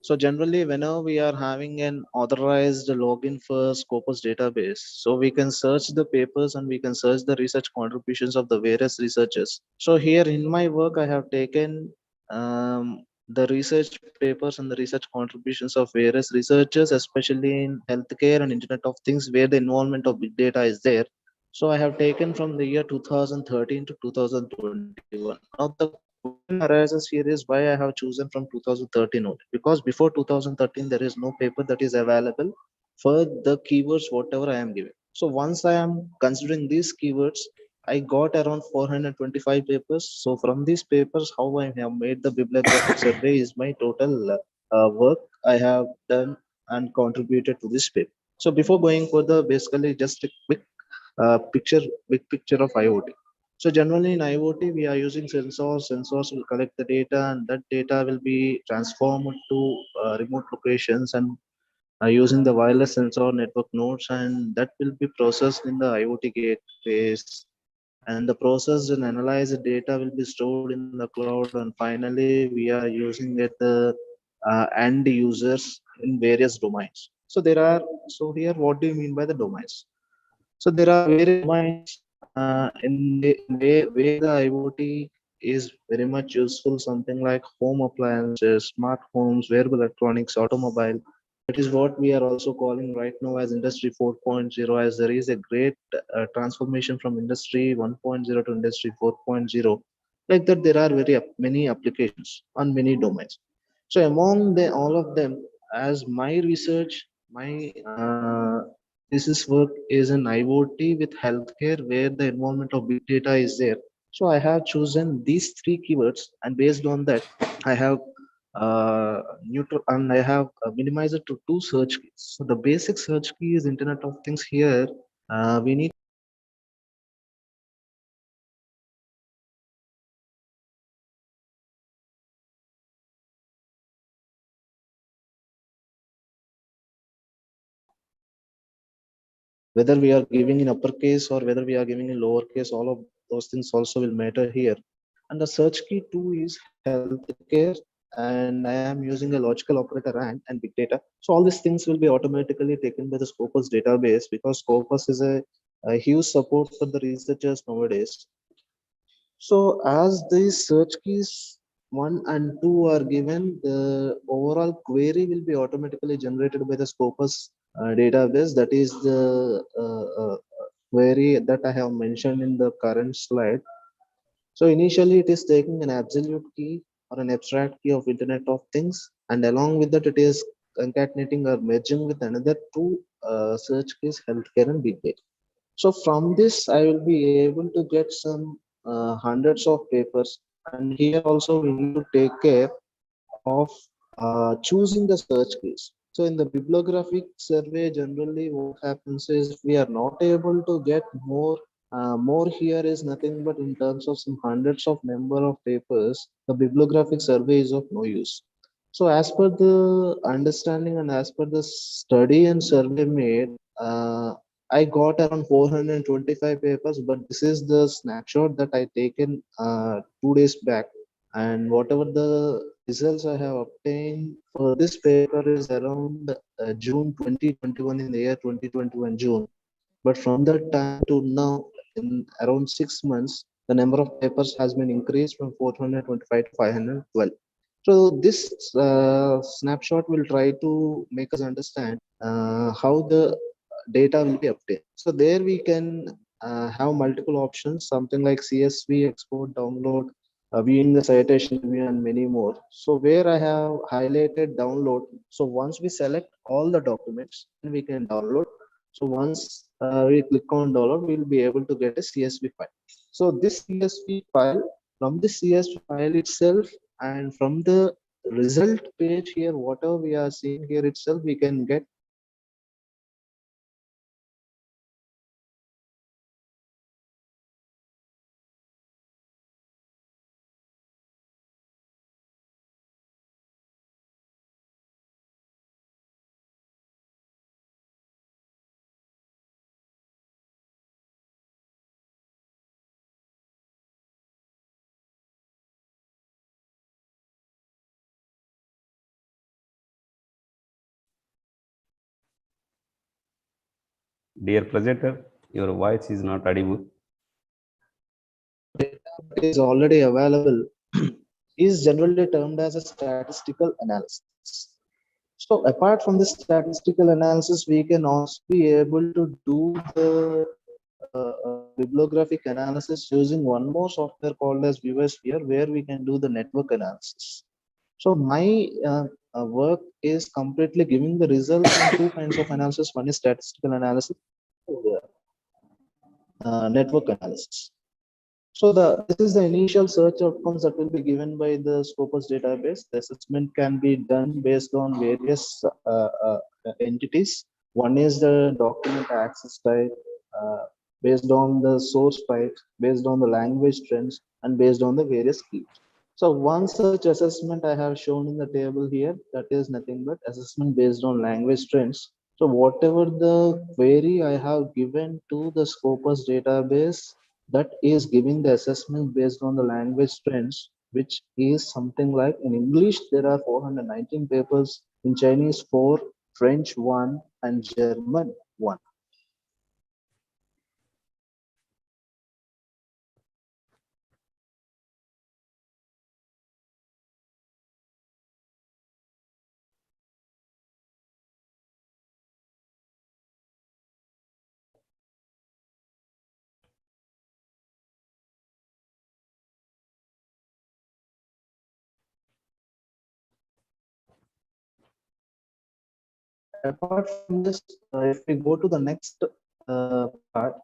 So generally, whenever we are having an authorized login for Scopus database, so we can search the papers and we can search the research contributions of the various researchers. So here in my work, I have taken the research papers and the research contributions of various researchers, especially in healthcare and Internet of Things, where the involvement of big data is there. So I have taken from the year 2013 to 2021. Now the question arises here is why I have chosen from 2013 only, because before 2013 there is no paper that is available for the keywords whatever I am giving. So once I am considering these keywords, I got around 425 papers. So from these papers, how I have made the bibliographic survey is my total work I have done and contributed to this paper. So before going further, basically just a quick big picture of IoT. So generally in IoT, we are using sensors. Sensors will collect the data, and that data will be transformed to remote locations and using the wireless sensor network nodes, and that will be processed in the IoT gateways. And the processed and analyzed data will be stored in the cloud, and finally we are using it end users in various domains. So here, what do you mean by the domains? So there are various domains in the way the IoT is very much useful. Something like home appliances, smart homes, wearable electronics, automobile. That is what we are also calling right now as Industry 4.0, as there is a great transformation from Industry 1.0 to Industry 4.0. Like that, there are many applications on many domains. So among all of them, as my research, my thesis work is in IoT with healthcare, where the involvement of big data is there. So I have chosen these three keywords, and based on that, I have neutral and I have minimized it to two search keys. So the basic search key is Internet of Things. Here, we need whether we are giving in uppercase or whether we are giving in lowercase, all of those things also will matter here. And the search key two is healthcare, and I am using a logical operator and big data. So all these things will be automatically taken by the Scopus database, because Scopus is a huge support for the researchers nowadays. So as these search keys 1 and 2 are given, the overall query will be automatically generated by the Scopus database. That is the query that I have mentioned in the current slide. So initially it is taking an absolute key or an abstract key of Internet of Things, and along with that it is concatenating or merging with another two search keys, healthcare and big data. So from this, I will be able to get some hundreds of papers. And here also we need to take care of choosing the search keys. So in the bibliographic survey, generally what happens is if we are not able to get more here is nothing but in terms of some hundreds of number of papers, the bibliographic survey is of no use. So as per the understanding and as per the study and survey made, I got around 425 papers, but this is the snapshot that I taken 2 days back. And whatever the results I have obtained for this paper is around June 2021, in the year 2021 June. But from that time to now, in around 6 months, the number of papers has been increased from 425 to 512. So this snapshot will try to make us understand how the data will be obtained. So there we can have multiple options, something like CSV, export, download, viewing the citation review, and many more. So where I have highlighted download. So once we select all the documents, then we can download. So once we click on download, we'll be able to get a CSV file. So this CSV file, from the CSV file itself, and from the result page here, whatever we are seeing here itself, we can get Dear presenter, your voice is not audible. Is already available is generally termed as a statistical analysis. So apart from the statistical analysis, we can also be able to do the bibliographic analysis using one more software called as ViewSphere, where we can do the network analysis. So my work is completely giving the results in two kinds of analysis. One is statistical analysis, network analysis. So this is the initial search outcomes that will be given by the Scopus database. The assessment can be done based on various entities. One is the document access type, based on the source type, based on the language trends, and based on the various keywords. So one such assessment I have shown in the table here, that is nothing but assessment based on language trends. So whatever the query I have given to the Scopus database, that is giving the assessment based on the language trends, which is something like in English, there are 419 papers, in Chinese 4, French 1, and German 1. Apart from this, if we go to the next part,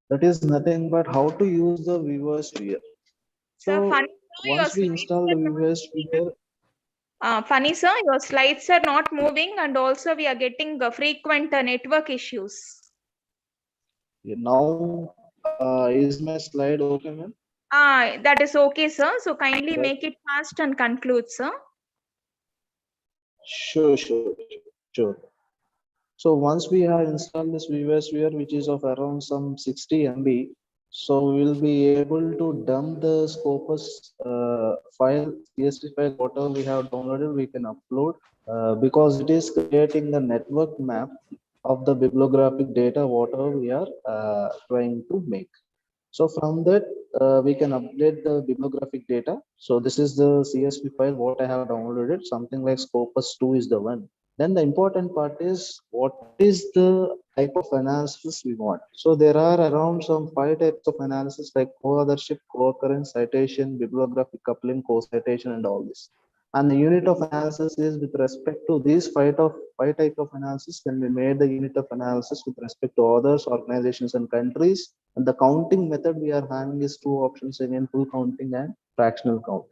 that is nothing but how to use the ViewSphere. So once we install the ViewSphere, funny, sir, your slides are not moving, and also we are getting frequent network issues. now is my slide okay, ma'am? That is okay, sir. So kindly make it fast and conclude, sir. Sure. So once we have installed this ViewSphere, which is of around some 60 MB, so we will be able to dump the Scopus file, CSV file, whatever we have downloaded, we can upload because it is creating the network map of the bibliographic data, whatever we are trying to make. So from that, we can update the bibliographic data. So this is the CSV file, what I have downloaded, something like Scopus 2 is the one. Then the important part is what is the type of analysis we want. So there are around some 5 types of analysis like co-authorship, co-occurrence, citation, bibliographic coupling, co-citation, and all this. And the unit of analysis is with respect to these five type of analysis can be made the unit of analysis with respect to authors, organizations, and countries. And the counting method we are having is two options again, full counting and fractional counting.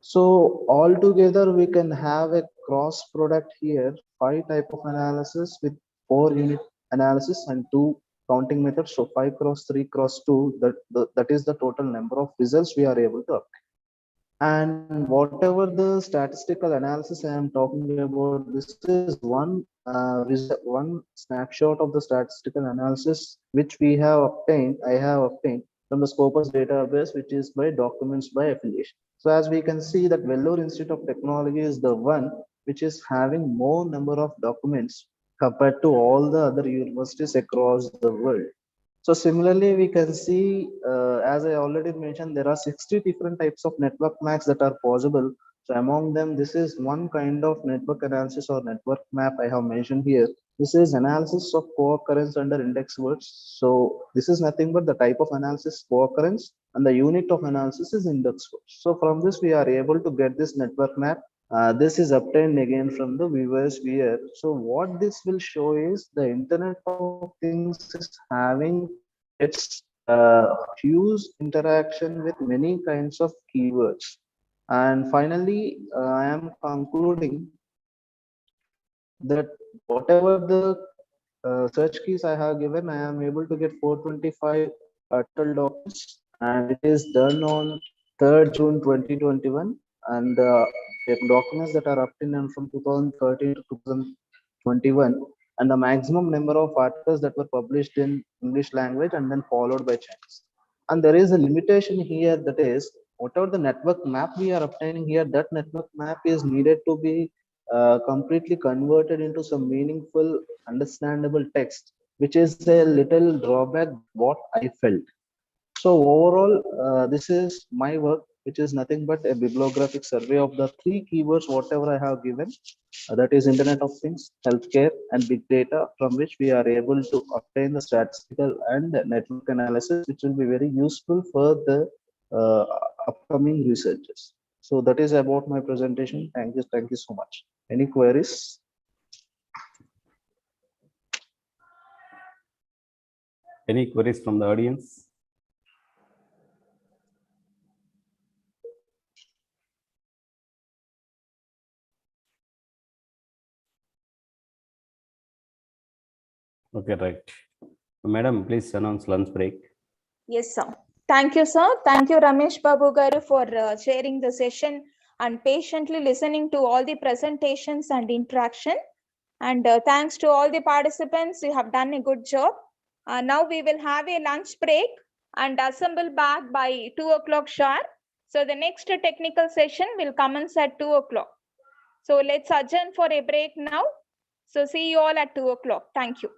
So altogether we can have a cross product here, 5 type of analysis with 4 unit analysis and 2 counting methods. So 5 cross 3 cross 2, that is the total number of results we are able to obtain. And whatever the statistical analysis I am talking about, this is one snapshot of the statistical analysis which we have obtained. I have obtained from the Scopus database, which is by documents by affiliation. So as we can see that Vellore Institute of Technology is the one which is having more number of documents compared to all the other universities across the world. So similarly, we can see, as I already mentioned, there are 60 different types of network maps that are possible. So among them, this is one kind of network analysis or network map I have mentioned here. This is analysis of co-occurrence under index words. So this is nothing but the type of analysis co-occurrence, and the unit of analysis is index words. So from this, we are able to get this network map. This is obtained again from the ViewSphere. So what this will show is the Internet of Things is having its huge interaction with many kinds of keywords. And finally, I am concluding that whatever the search keys I have given, I am able to get 425 total documents, and it is done on 3rd June 2021. And the documents that are obtained from 2013 to 2021, and the maximum number of articles that were published in English language and then followed by Chinese. And there is a limitation here, that is whatever the network map we are obtaining here, that network map is needed to be completely converted into some meaningful, understandable text, which is a little drawback what I felt. So overall, this is my work, which is nothing but a bibliographic survey of the three keywords, whatever I have given, that is Internet of Things, healthcare, and big data, from which we are able to obtain the statistical and network analysis, which will be very useful for the uh, upcoming researchers. So that is about my presentation. Thank you so much. Any queries? Any queries from the audience? Okay, right. Madam, please announce lunch break. Yes, sir. Thank you, sir. Thank you, Ramesh Babu Garu, for sharing the session and patiently listening to all the presentations and interaction. And thanks to all the participants, you have done a good job. Now we will have a lunch break and assemble back by 2 o'clock sharp. So the next technical session will commence at 2 o'clock. So let's adjourn for a break now. So see you all at 2 o'clock. Thank you.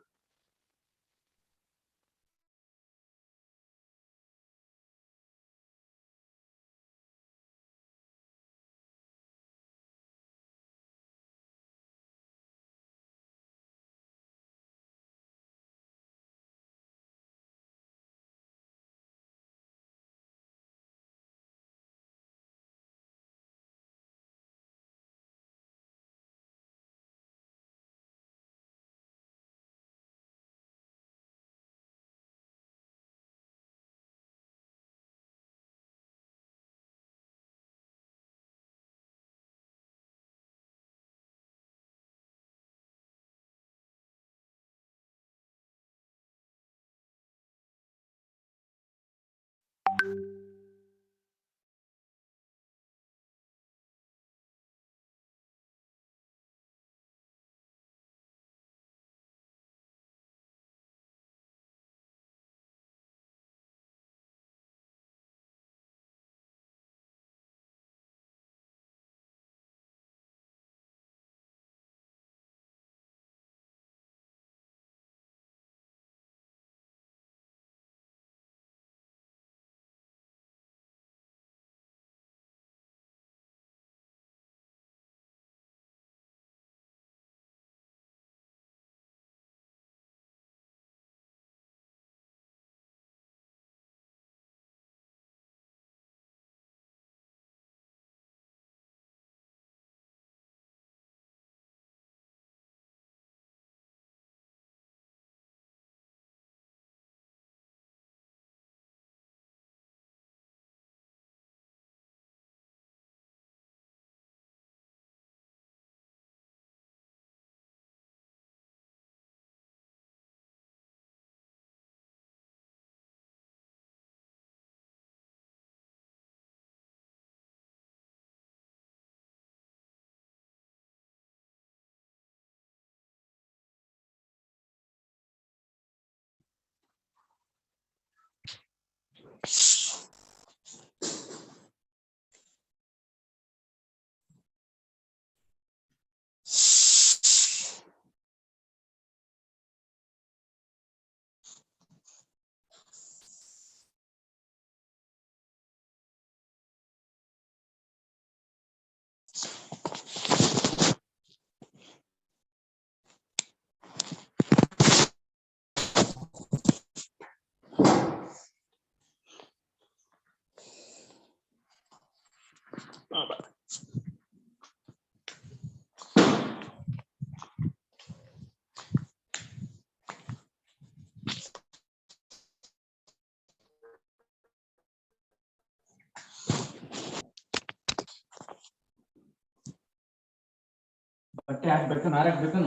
ಬಟ್ಟೆ ಹಾಕ್ಬೇಕು ನಾರಾಕ್ಬೇಕು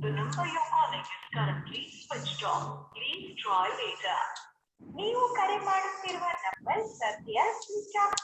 The number you're calling is currently switched off. Please try later. ನೀವು ಕರೆ ಮಾಡುತ್ತಿರುವ number ಸದ್ಯ switch off.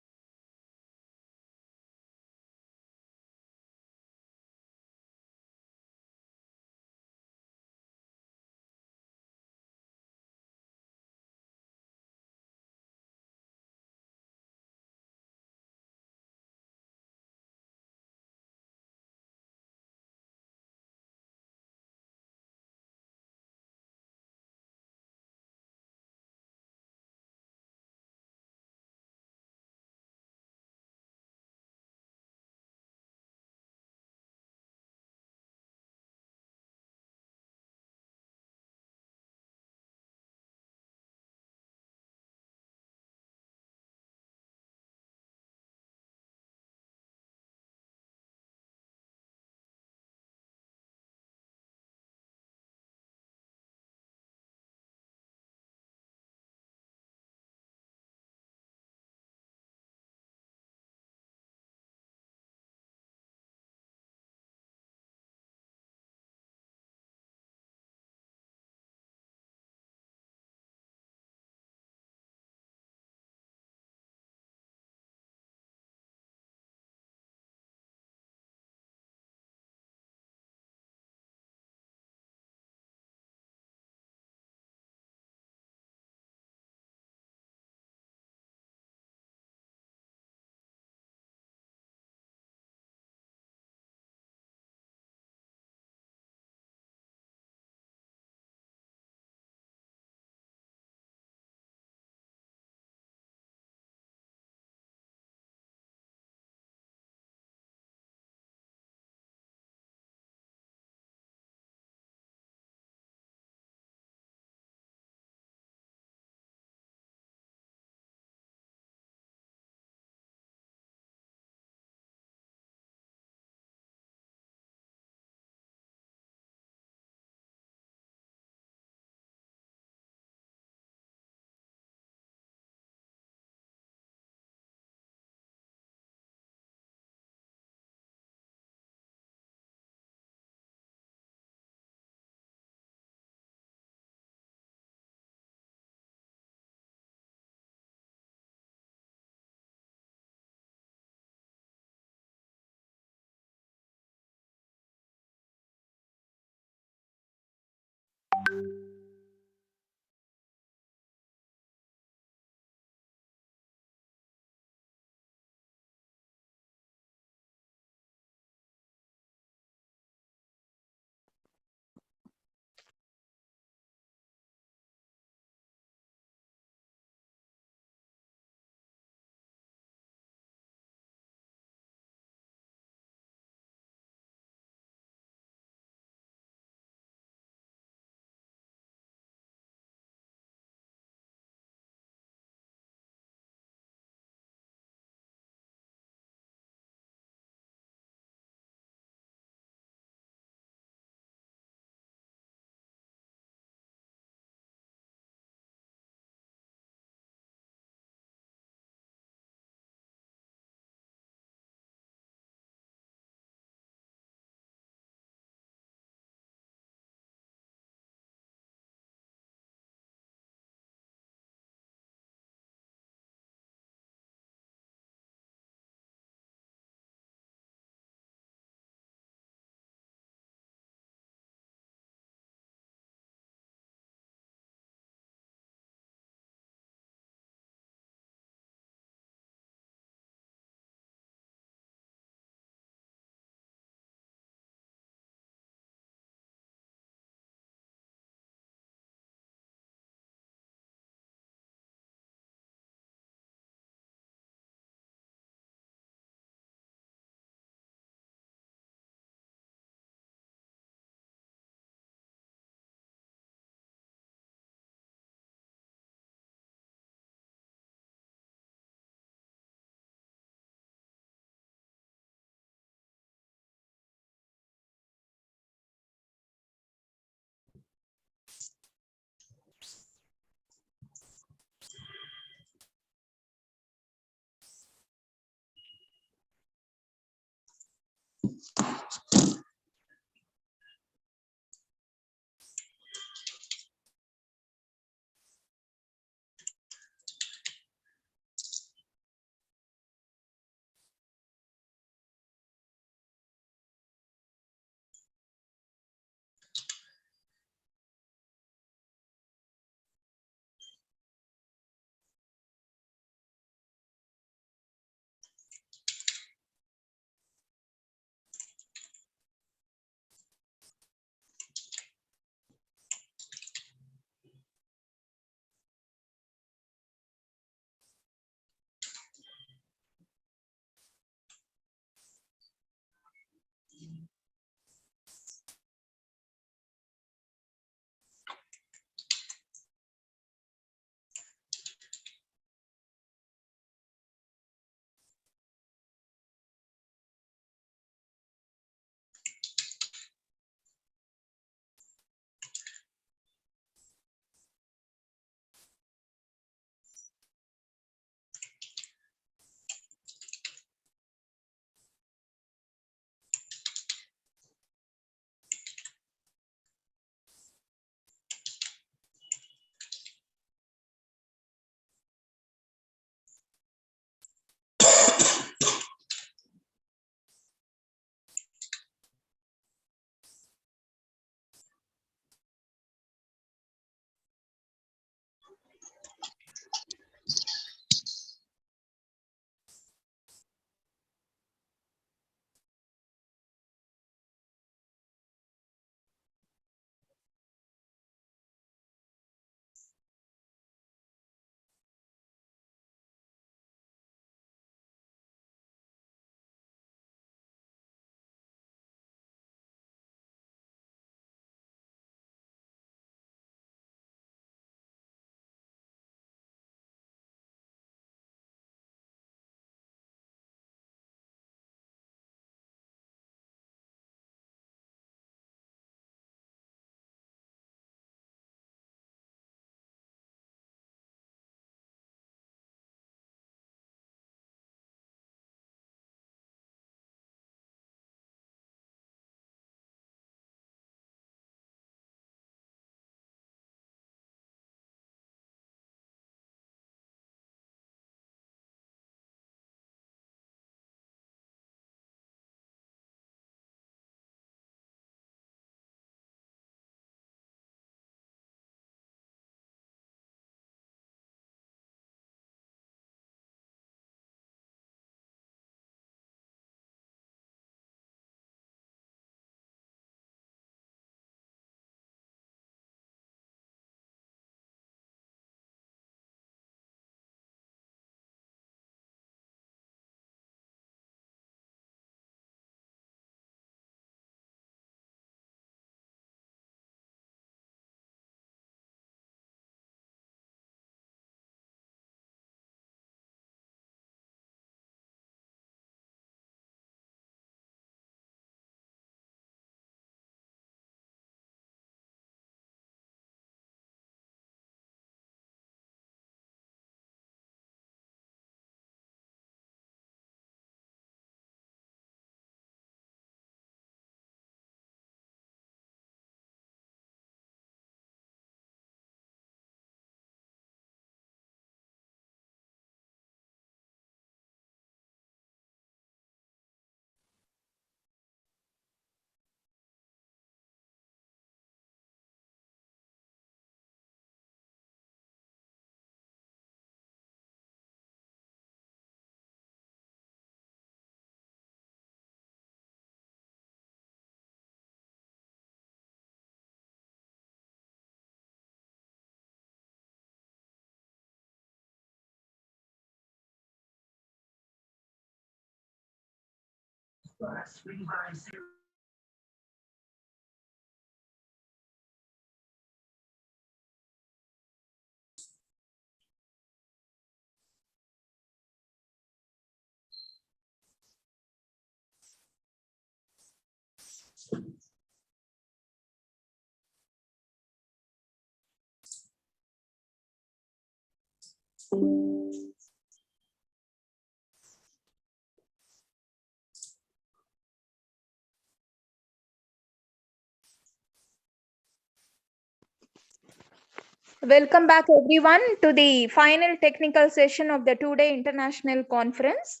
Welcome back everyone to the final technical session of the two-day international conference.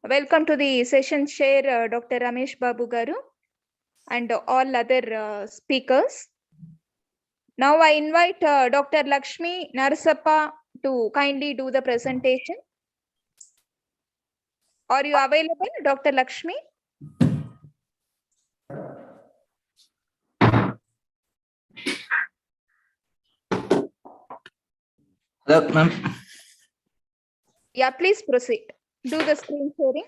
Welcome to the session chair, Dr. Ramesh Babu Garu, and all other speakers. Now I invite Dr. Lakshmi Narsappa to kindly do the presentation. Are you available, Dr. Lakshmi? Hello, ma'am. Yeah, please proceed. Do the screen sharing.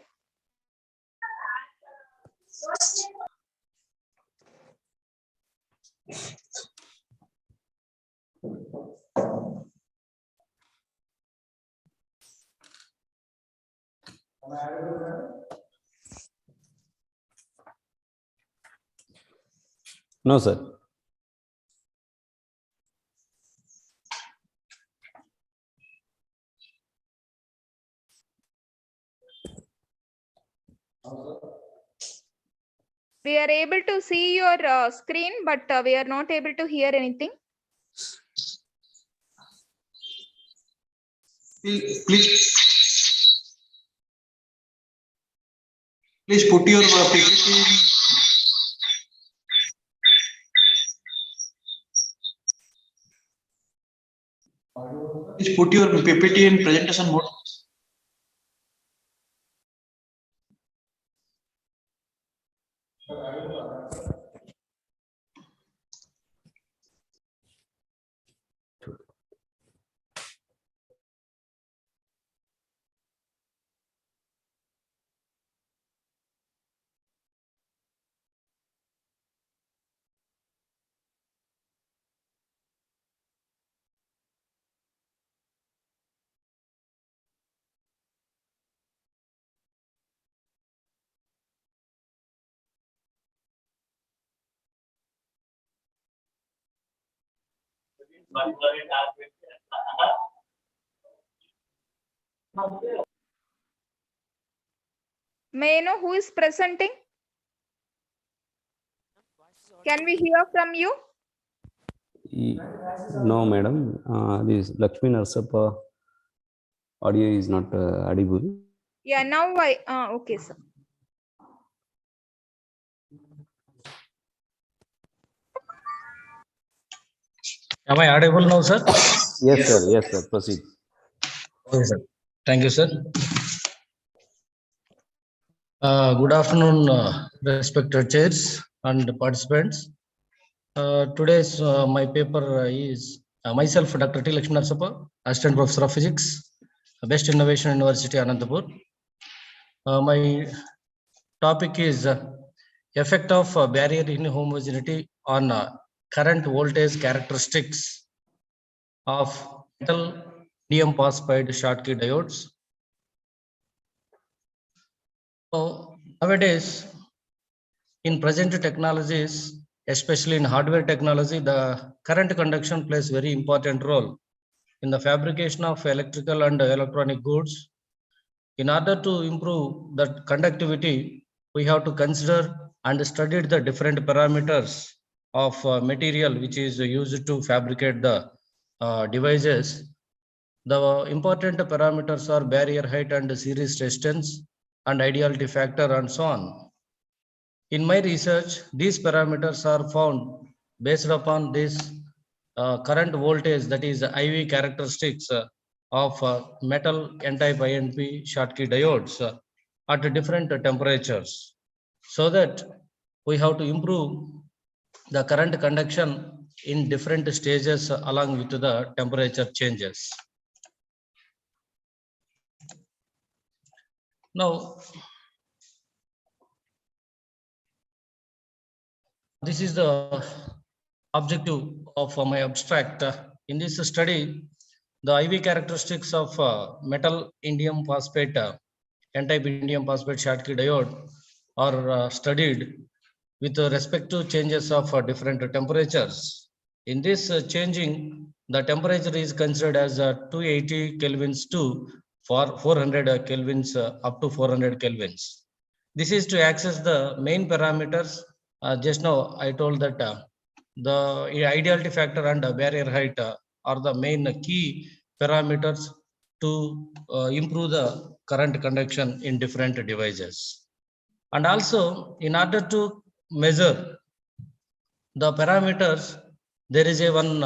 No, sir. We are able to see your screen, but we are not able to hear anything. Please put your PPT. Please put your PPT in presentation mode. May I know who is presenting? Can we hear from you? No, madam. This Lakshmi Narsappa audio is not audible. Yeah, now okay, sir. Am I audible now, sir? Yes, sir. Yes, sir. Proceed. Okay, sir. Thank you, sir. Good afternoon, respected chairs and participants. Today's my paper is myself, Dr. T. Lakshmi Narsappa, Assistant Professor of Physics, Best Innovation University, Anantapur. My topic is effect of barrier inhomogeneity on current voltage characteristics of metal indium phosphide Schottky diodes. So nowadays, in present technologies, especially in hardware technology, the current conduction plays very important role in the fabrication of electrical and electronic goods. In order to improve the conductivity, we have to consider and study the different parameters of material which is used to fabricate the devices. The important parameters are barrier height and series resistance and ideality factor and so on. In my research, these parameters are found based upon this current voltage, that is IV characteristics of metal n-type INP Schottky diodes at different temperatures, so that we have to improve the current conduction in different stages along with the temperature changes. Now, this is the objective of my abstract. In this study, the IV characteristics of metal indium phosphate, n-type indium phosphate Schottky diode are studied with respect to changes of different temperatures. In this changing, the temperature is considered as 280 kelvins to 400 kelvins up to 400 kelvins. This is to access the main parameters. Just now I told that the ideality factor and barrier height are the main key parameters to improve the current conduction in different devices. And also, in order to measure the parameters, there is a one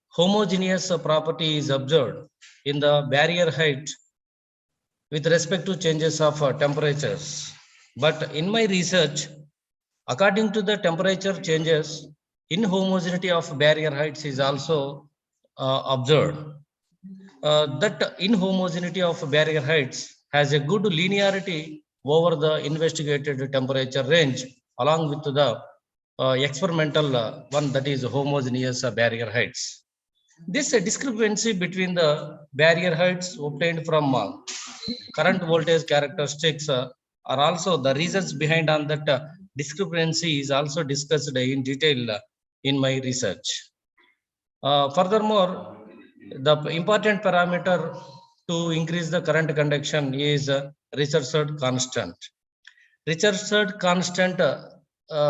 homogeneous property is observed in the barrier height with respect to changes of temperatures. But in my research, according to the temperature changes, inhomogeneity of barrier heights is also observed. That inhomogeneity of barrier heights has a good linearity over the investigated temperature range along with the experimental one, that is homogeneous barrier heights. This discrepancy between the barrier heights obtained from current voltage characteristics are also the reasons behind on that discrepancy is also discussed in detail in my research. Furthermore, the important parameter to increase the current conduction is Richardson constant. Richardson constant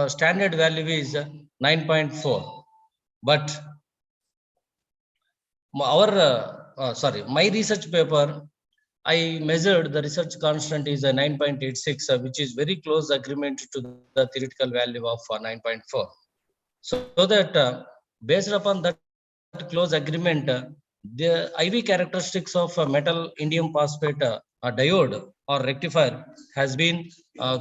standard value is 9.4, but my research paper, I measured the research constant is a 9.86, which is very close agreement to the theoretical value of 9.4. So that based upon that close agreement, the IV characteristics of metal indium phosphate diode or rectifier has been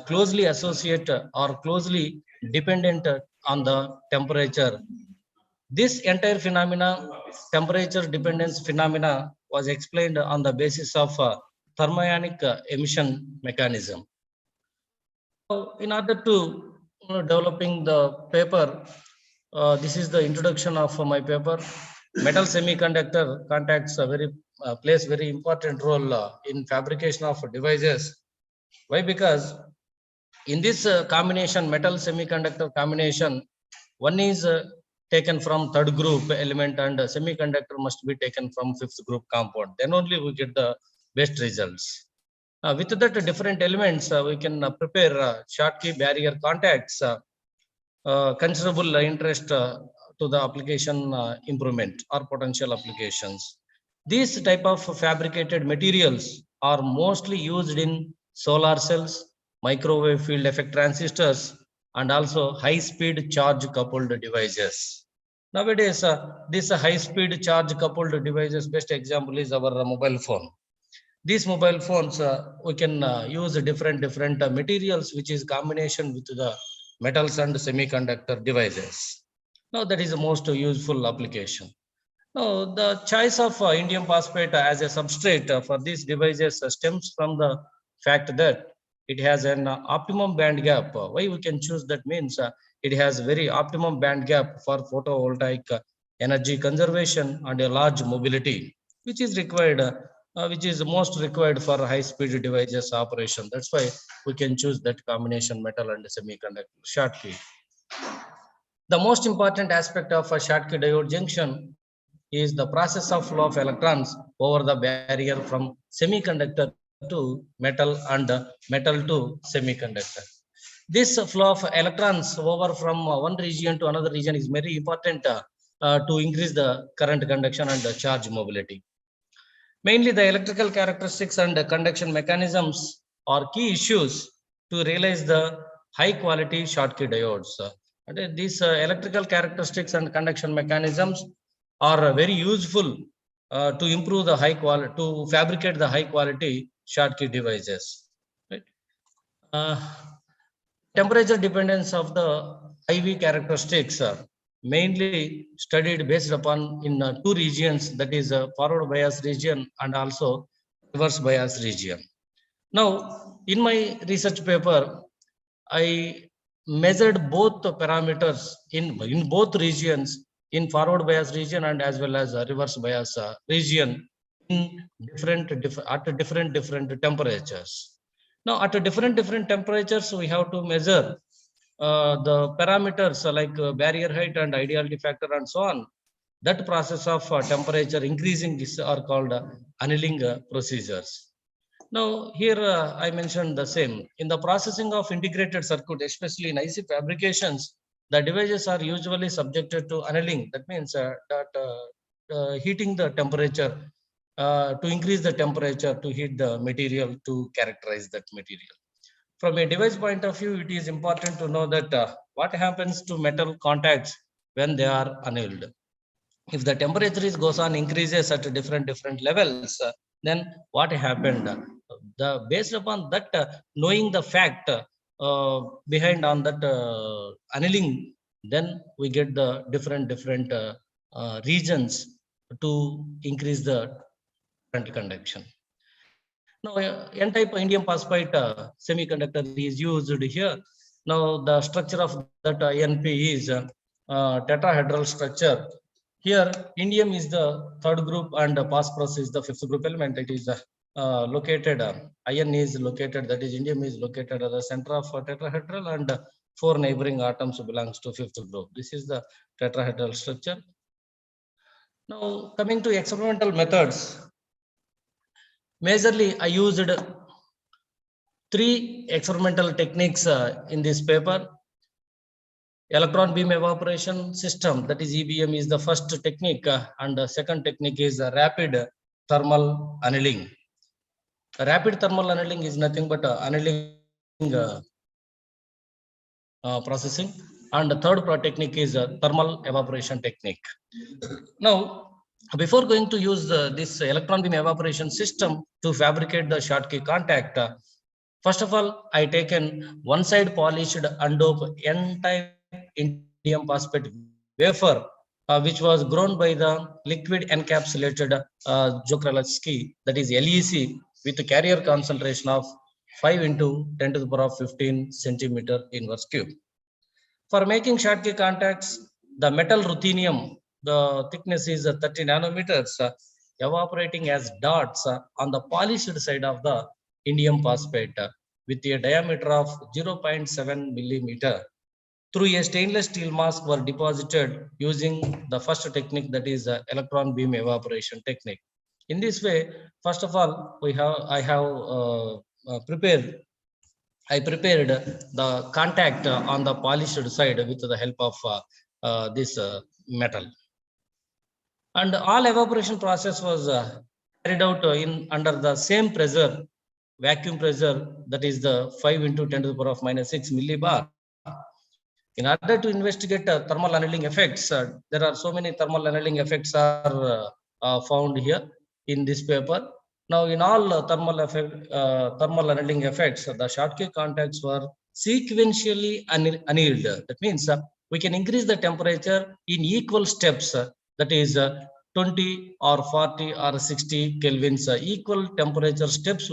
closely associated or closely dependent on the temperature. This entire phenomena, temperature dependence phenomena, was explained on the basis of thermionic emission mechanism. In order to developing the paper, this is the introduction of my paper. Metal semiconductor contacts plays very important role in fabrication of devices. Why? Because in this combination, metal semiconductor combination, one is taken from third group element and semiconductor must be taken from fifth group compound. Then only we get the best results. With that different elements, we can prepare Schottky barrier contacts, considerable interest to the application improvement or potential applications. These type of fabricated materials are mostly used in solar cells, microwave field effect transistors, and also high-speed charge-coupled devices. Nowadays, this high-speed charge-coupled devices, best example is our mobile phone. These mobile phones, we can use different materials, which is combination with the metals and semiconductor devices. Now that is the most useful application. Now the choice of indium phosphate as a substrate for these devices stems from the fact that it has an optimum band gap. Why we can choose that means it has very optimum band gap for photovoltaic energy conservation and a large mobility, which is required, which is most required for high-speed devices operation. That's why we can choose that combination metal and semiconductor Schottky. The most important aspect of a Schottky diode junction is the process of flow of electrons over the barrier from semiconductor to metal and metal to semiconductor. This flow of electrons over from one region to another region is very important to increase the current conduction and the charge mobility. Mainly the electrical characteristics and the conduction mechanisms are key issues to realize the high quality Schottky diodes. These electrical characteristics and conduction mechanisms are very useful to improve the high quality, to fabricate the high quality Schottky devices. Right? Temperature dependence of the IV characteristics are mainly studied based upon in two regions, that is forward bias region and also reverse bias region. Now, in my research paper, I measured both the parameters in both regions, in forward bias region and as well as reverse bias region in at different temperatures. Now at different temperatures, we have to measure the parameters like barrier height and ideality factor and so on. That process of temperature increasing is are called annealing procedures. Now here I mentioned the same. In the processing of integrated circuit, especially in IC fabrications, the devices are usually subjected to annealing. That means heating the temperature to increase the temperature to heat the material to characterize that material. From a device point of view, it is important to know that what happens to metal contacts when they are annealed. If the temperature goes on increases at different levels, then what happened? Based upon that, knowing the fact behind on that annealing, then we get the different regions to increase the current conduction. Now, N-type indium phosphide semiconductor is used here. Now, the structure of that NP is tetrahedral structure. Here, indium is the third group and phosphorus is the fifth group element. It is located, iron is located, that is indium is located at the center of tetrahedral, and 4 neighboring atoms belongs to fifth group. This is the tetrahedral structure. Now, coming to experimental methods, majorly I used 3 experimental techniques in this paper. Electron beam evaporation system, that is EBM, is the first technique, and the second technique is rapid thermal annealing. Rapid thermal annealing is nothing but annealing processing, and the third technique is thermal evaporation technique. Now, before going to use this electron beam evaporation system to fabricate the Schottky contact, first of all, I taken one side polished undoped N-type indium phosphate wafer, which was grown by the liquid encapsulated Jokralski, that is LEC, with a carrier concentration of 5 into 10 to the power of 15 centimeter inverse cube. For making Schottky contacts, the metal ruthenium, the thickness is 30 nanometers, evaporating as dots on the polished side of the indium phosphate with a diameter of 0.7 millimeter. Through a stainless steel mask were deposited using the first technique, that is electron beam evaporation technique. In this way, first of all, I prepared the contact on the polished side with the help of this metal. And all evaporation process was carried out under the same pressure, vacuum pressure, that is the 5 into 10 to the power of -6 millibar. In order to investigate thermal annealing effects, there are so many thermal annealing effects are found here in this paper. Now, in all thermal annealing effects, the Schottky contacts were sequentially annealed. That means we can increase the temperature in equal steps, that is 20 or 40 or 60 kelvins, equal temperature steps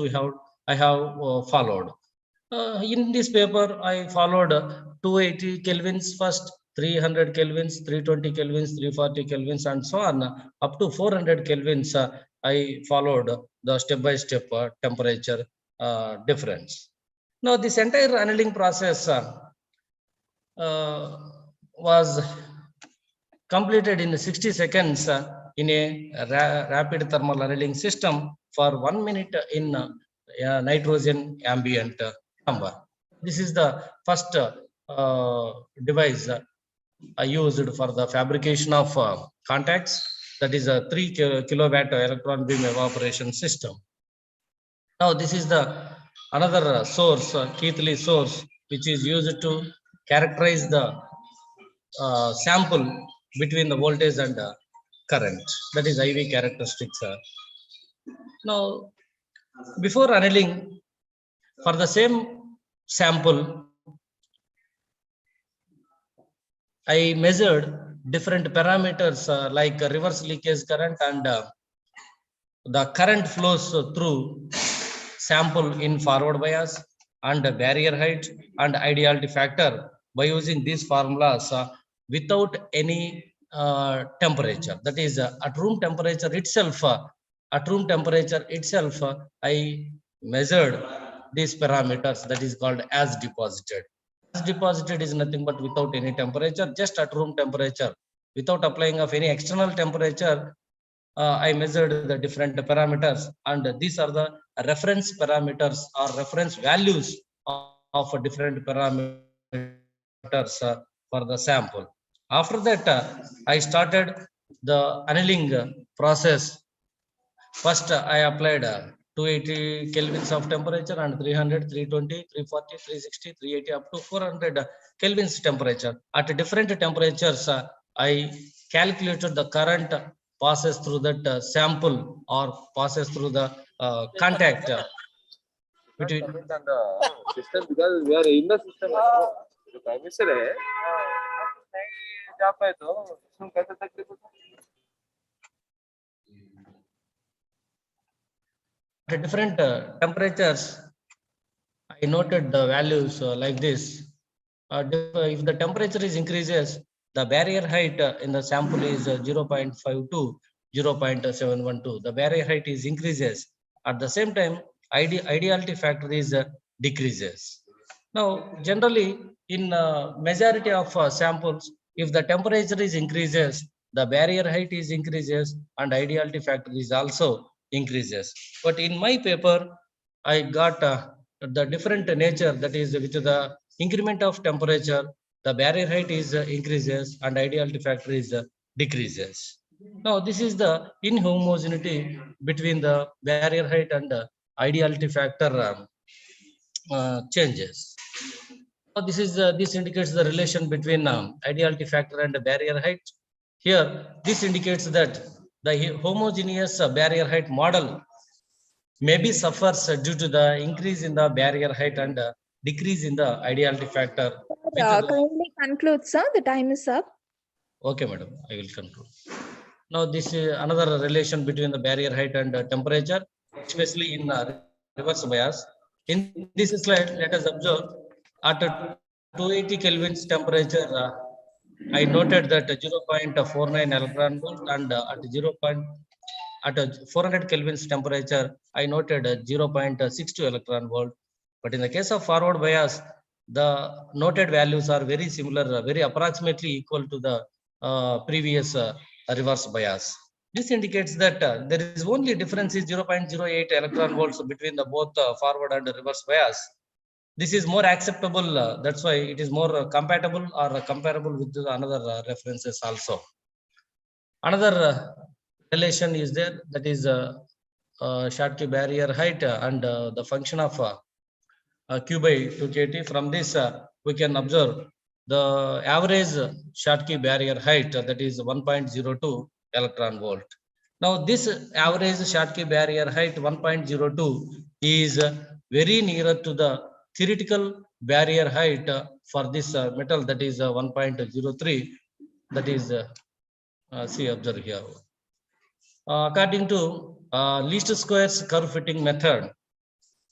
I have followed. In this paper, I followed 280 kelvins first, 300 kelvins, 320 kelvins, 340 kelvins, and so on. Up to 400 kelvins, I followed the step-by-step temperature difference. Now, this entire annealing process was completed in 60 seconds in a rapid thermal annealing system for 1 minute in nitrogen ambient chamber. This is the first device I used for the fabrication of contacts, that is a 3 kilowatt electron beam evaporation system. Now, this is the another source, Keithley source, which is used to characterize the sample between the voltage and current, that is IV characteristics. Now, before annealing, for the same sample, I measured different parameters like reverse leakage current and the current flows through sample in forward bias and barrier height and ideality factor by using these formulas without any temperature. That is, at room temperature itself, I measured these parameters, that is called as deposited. As deposited is nothing but without any temperature, just at room temperature, without applying of any external temperature. I measured the different parameters, and these are the reference parameters or reference values of different parameters for the sample. After that, I started the annealing process. First, I applied 280 kelvins of temperature and 300, 320, 340, 360, 380 up to 400 kelvins temperature. At different temperatures, I calculated the current passes through that sample or passes through the contact between. System, because we are in the system. The prime minister है. नहीं जा पाए तो system कैसे तकलीफ होता है? At different temperatures, I noted the values like this. If the temperature is increases, the barrier height in the sample is 0.5 to 0.712. The barrier height is increases. At the same time, ideality factor is decreases. Now, generally, in majority of samples, if the temperature is increases, the barrier height is increases, and ideality factor is also increases. But in my paper, I got the different nature, that is, with the increment of temperature, the barrier height is increases and ideality factor is decreases. Now, this is the inhomogeneity between the barrier height and ideality factor changes. So this indicates the relation between ideality factor and the barrier height. Here, this indicates that the homogeneous barrier height model maybe suffers due to the increase in the barrier height and decrease in the ideality factor. Kindly conclude, sir. The time is up. Okay, madam, I will conclude. Now, this is another relation between the barrier height and temperature, especially in reverse bias. In this slide, let us observe at 280 kelvins temperature, I noted that 0.49 electron volt, and at 400 kelvins temperature, I noted 0.62 electron volt. But in the case of forward bias, the noted values are very similar, very approximately equal to the previous reverse bias. This indicates that there is only difference is 0.08 electron volts between the both forward and reverse bias. This is more acceptable. That's why it is more compatible or comparable with another references also. Another relation is there, that is Schottky barrier height and the function of Q by 2kT. From this, we can observe the average Schottky barrier height, that is 1.02 electron volt. Now, this average Schottky barrier height 1.02 is very nearer to the theoretical barrier height for this metal, that is 1.03. That is, see, observe here. According to least squares curve fitting method,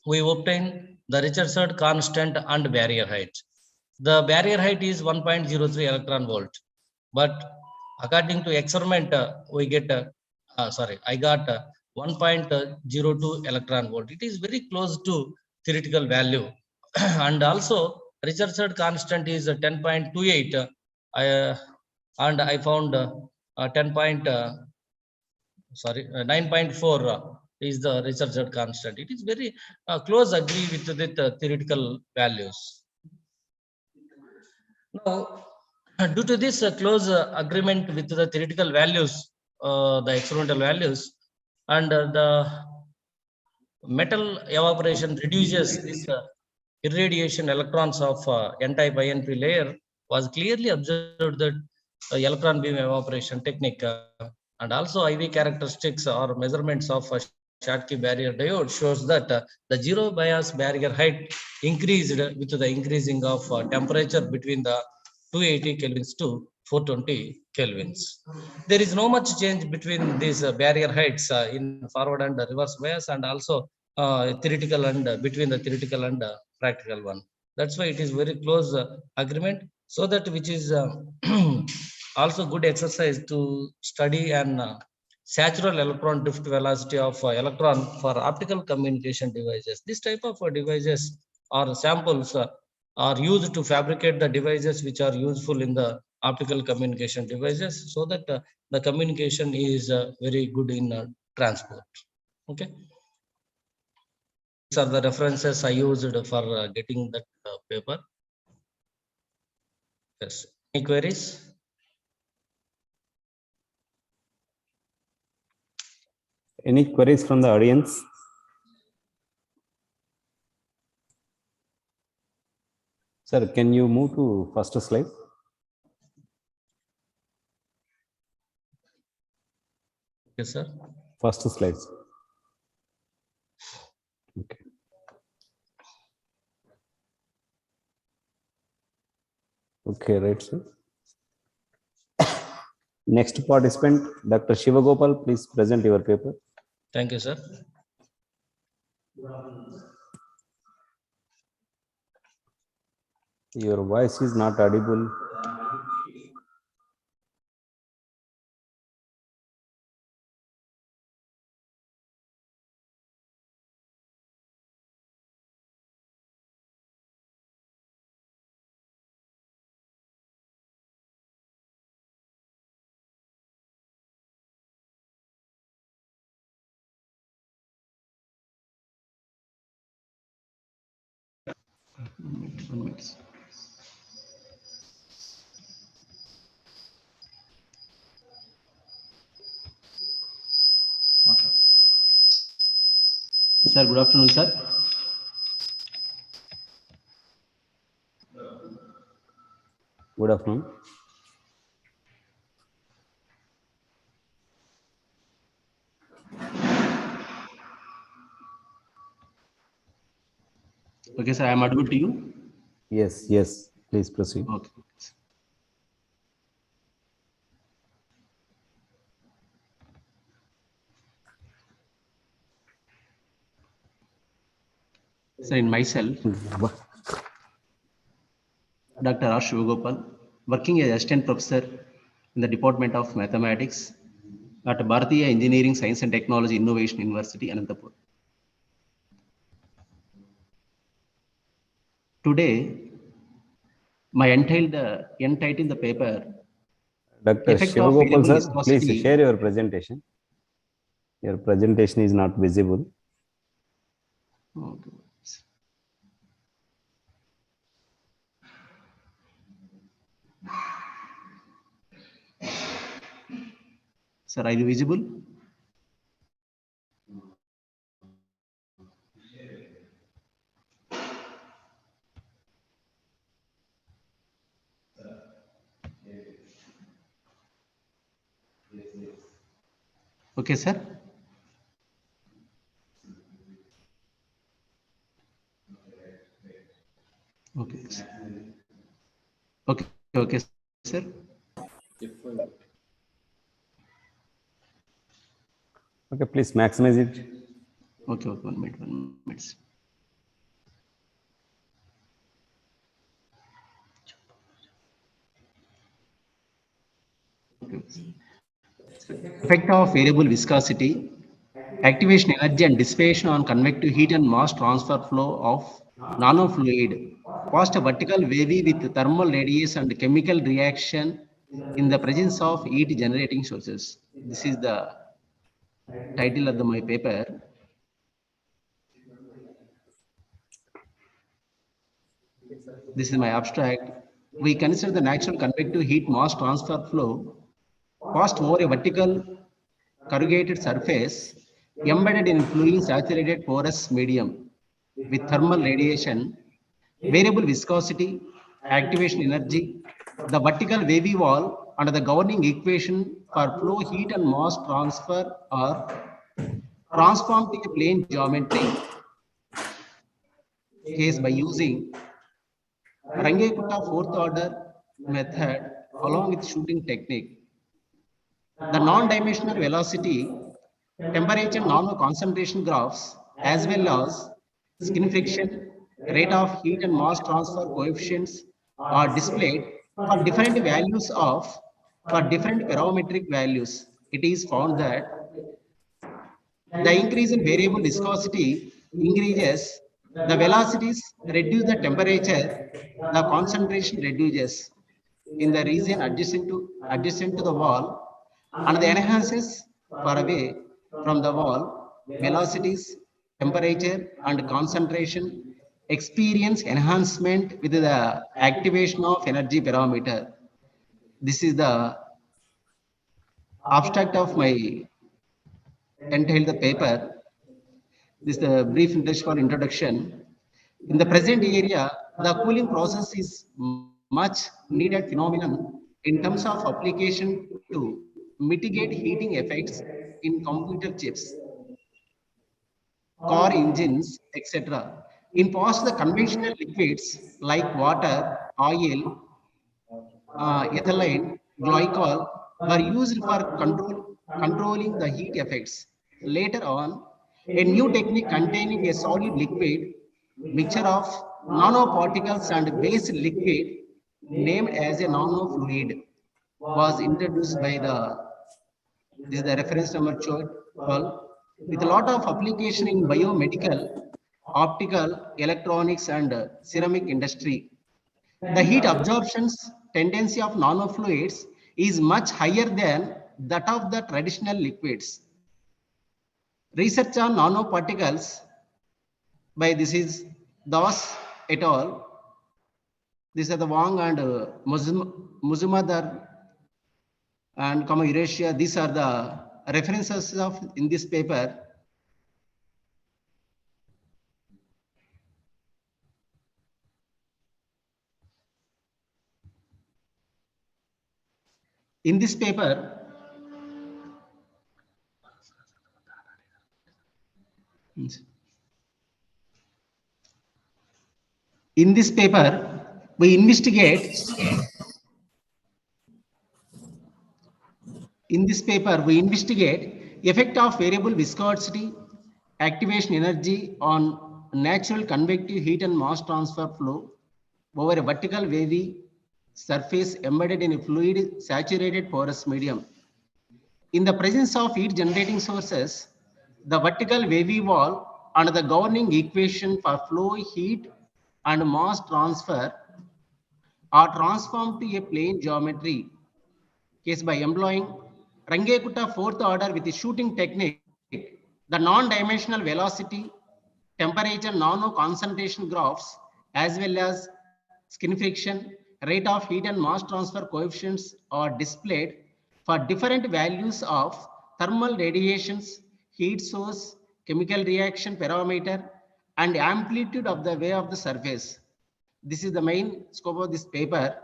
we obtain the Richardson constant and barrier height. The barrier height is 1.03 electron volt, but according to experiment, we get I got 1.02 electron volt. It is very close to theoretical value, and also Richardson constant is 10.28. And I found 9.4 is the Richardson constant. It is very close agree with the theoretical values. Now, due to this close agreement with the theoretical values, the experimental values, and the metal evaporation reduces this irradiation electrons of n-type INP layer, was clearly observed that electron beam evaporation technique and also IV characteristics or measurements of Schottky barrier diode shows that the zero bias barrier height increased with the increasing of temperature between the 280 kelvins to 420 kelvins. There is no much change between these barrier heights in forward and reverse bias, and also theoretical and between the theoretical and practical one. That's why it is very close agreement, so that which is also good exercise to study and natural electron drift velocity of electron for optical communication devices. This type of devices or samples are used to fabricate the devices which are useful in the optical communication devices, so that the communication is very good in transport. Okay. These are the references I used for getting that paper. Yes. Any queries? Any queries from the audience? Sir, can you move to first slide? Yes, sir. First slides. Okay. Okay, right, sir. Next participant, Dr. Shivagopal, please present your paper. Thank you, sir. Your voice is not audible. Sir, good afternoon, sir. Good afternoon. Okay, sir, I am audible to you? Yes, yes, please proceed. Okay. Sir, in myself, Dr. R. Shivagopal, working as assistant professor in the Department of Mathematics at Bharatiya Engineering, Science and Technology Innovation University, Anantapur. Today, my entitled the paper, Dr. Effect of Shivagopal, variable sir, viscosity. please share your presentation. Your presentation is not visible. Okay. Sir, are you visible? Okay, sir. Okay. Okay, okay, sir. Okay, please maximize it. Okay, okay, 1 minute, 1 minute. Effect of variable viscosity, activation energy and dissipation on convective heat and mass transfer flow of nanofluid, past a vertical wavy with thermal radius and chemical reaction in the presence of heat generating sources. This is the title of my paper. This is my abstract. We consider the natural convective heat mass transfer flow passed over a vertical corrugated surface embedded in fluid saturated porous medium with thermal radiation, variable viscosity, activation energy, the vertical wavy wall under the governing equation for flow heat and mass transfer are transformed to a plane geometry case by using Rangekutta fourth order method along with shooting technique. The non-dimensional velocity, temperature, nano concentration graphs, as well as skin friction, rate of heat and mass transfer coefficients are displayed for different values for different parametric values. It is found that the increase in variable viscosity increases the velocities, reduce the temperature, the concentration reduces in the region adjacent to the wall, and the enhances far away from the wall, velocities, temperature, and concentration experience enhancement with the activation of energy parameter. This is the abstract of my entailed paper. This is the brief introduction. In the present area, the cooling process is much needed phenomenon in terms of application to mitigate heating effects in computer chips, car engines, etc. In past, the conventional liquids like water, oil, ethylene, glycol were used for controlling the heat effects. Later on, a new technique containing a solid liquid mixture of nanoparticles and base liquid named as a nanofluid was introduced by this is the reference number 12, with a lot of application in biomedical, optical, electronics, and ceramic industry. The heat absorption's tendency of nanofluids is much higher than that of the traditional liquids. Research on nanoparticles by this is Das et al. These are the Wang and Muzumadar and Eurasia. These are the references of in this paper. In this paper, we investigate. In this paper, we investigate effect of variable viscosity, activation energy on natural convective heat and mass transfer flow over a vertical wavy surface embedded in a fluid saturated porous medium. In the presence of heat generating sources, the vertical wavy wall and the governing equation for flow, heat, and mass transfer are transformed to a plane geometry. Case by employing Rangekutta fourth order with the shooting technique, the non-dimensional velocity, temperature, nano-concentration graphs, as well as skin friction, rate of heat and mass transfer coefficients are displayed for different values of thermal radiations, heat source, chemical reaction parameter, and amplitude of the wave of the surface. This is the main scope of this paper.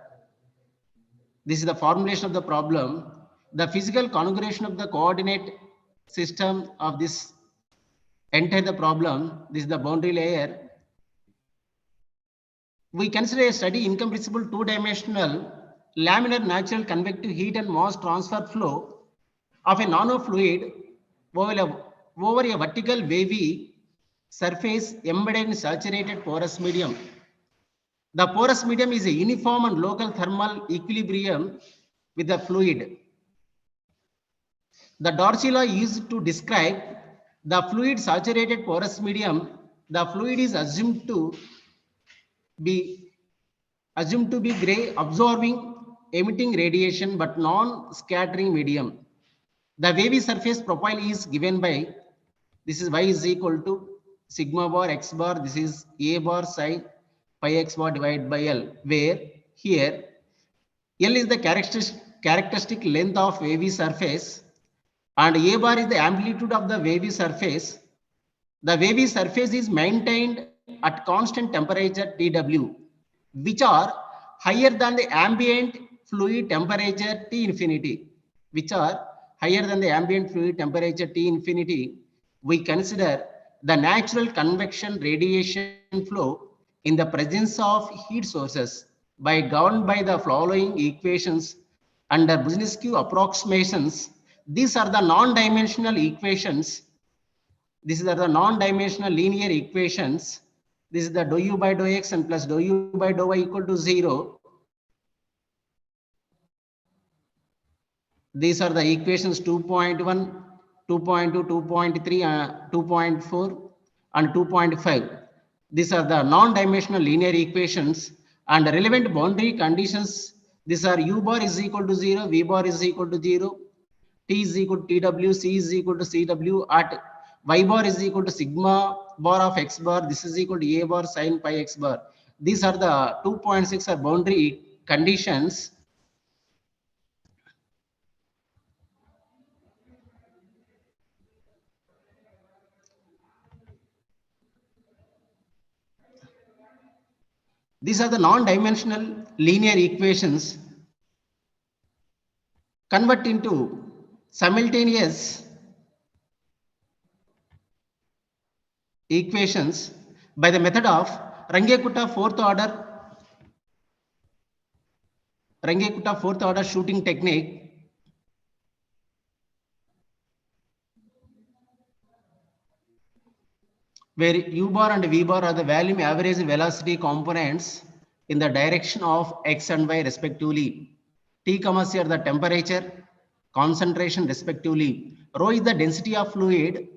This is the formulation of the problem. The physical configuration of the coordinate system of this entire the problem. This is the boundary layer. We consider a steady incompressible two-dimensional laminar natural convective heat and mass transfer flow of a nanofluid over a vertical wavy surface embedded in saturated porous medium. The porous medium is a uniform and local thermal equilibrium with the fluid. The Darcy law used to describe the fluid saturated porous medium. The fluid is assumed to be gray, absorbing, emitting radiation, but non-scattering medium. The wavy surface profile is given by, this is y is equal to sigma bar x bar, this is a bar psi pi x bar divided by L, where here L is the characteristic length of wavy surface and a bar is the amplitude of the wavy surface. The wavy surface is maintained at constant temperature Tw, which are higher than the ambient fluid temperature T infinity, which are higher than the ambient fluid temperature T infinity. We consider the natural convection radiation flow in the presence of heat sources by governed by the following equations under Brzezinski approximations. These are the non-dimensional equations. These are the non-dimensional linear equations This is the dou u by dou x and plus dou u by dou y equal to 0. These are the equations 2.1, 2.2, 2.3, 2.4 and 2.5. These are the non-dimensional linear equations and relevant boundary conditions. These are u bar is equal to 0, v bar is equal to 0, t is equal to tw, c is equal to cw, at y bar is equal to sigma bar of x bar. This is equal to a bar sin pi x bar. These are the 2.6 are boundary conditions. These are the non-dimensional linear equations convert into simultaneous equations by the method of Runge-Kutta fourth order shooting technique, where u bar and v bar are the volume average velocity components in the direction of x and y respectively. T, c are the temperature, concentration respectively. Rho is the density of fluid,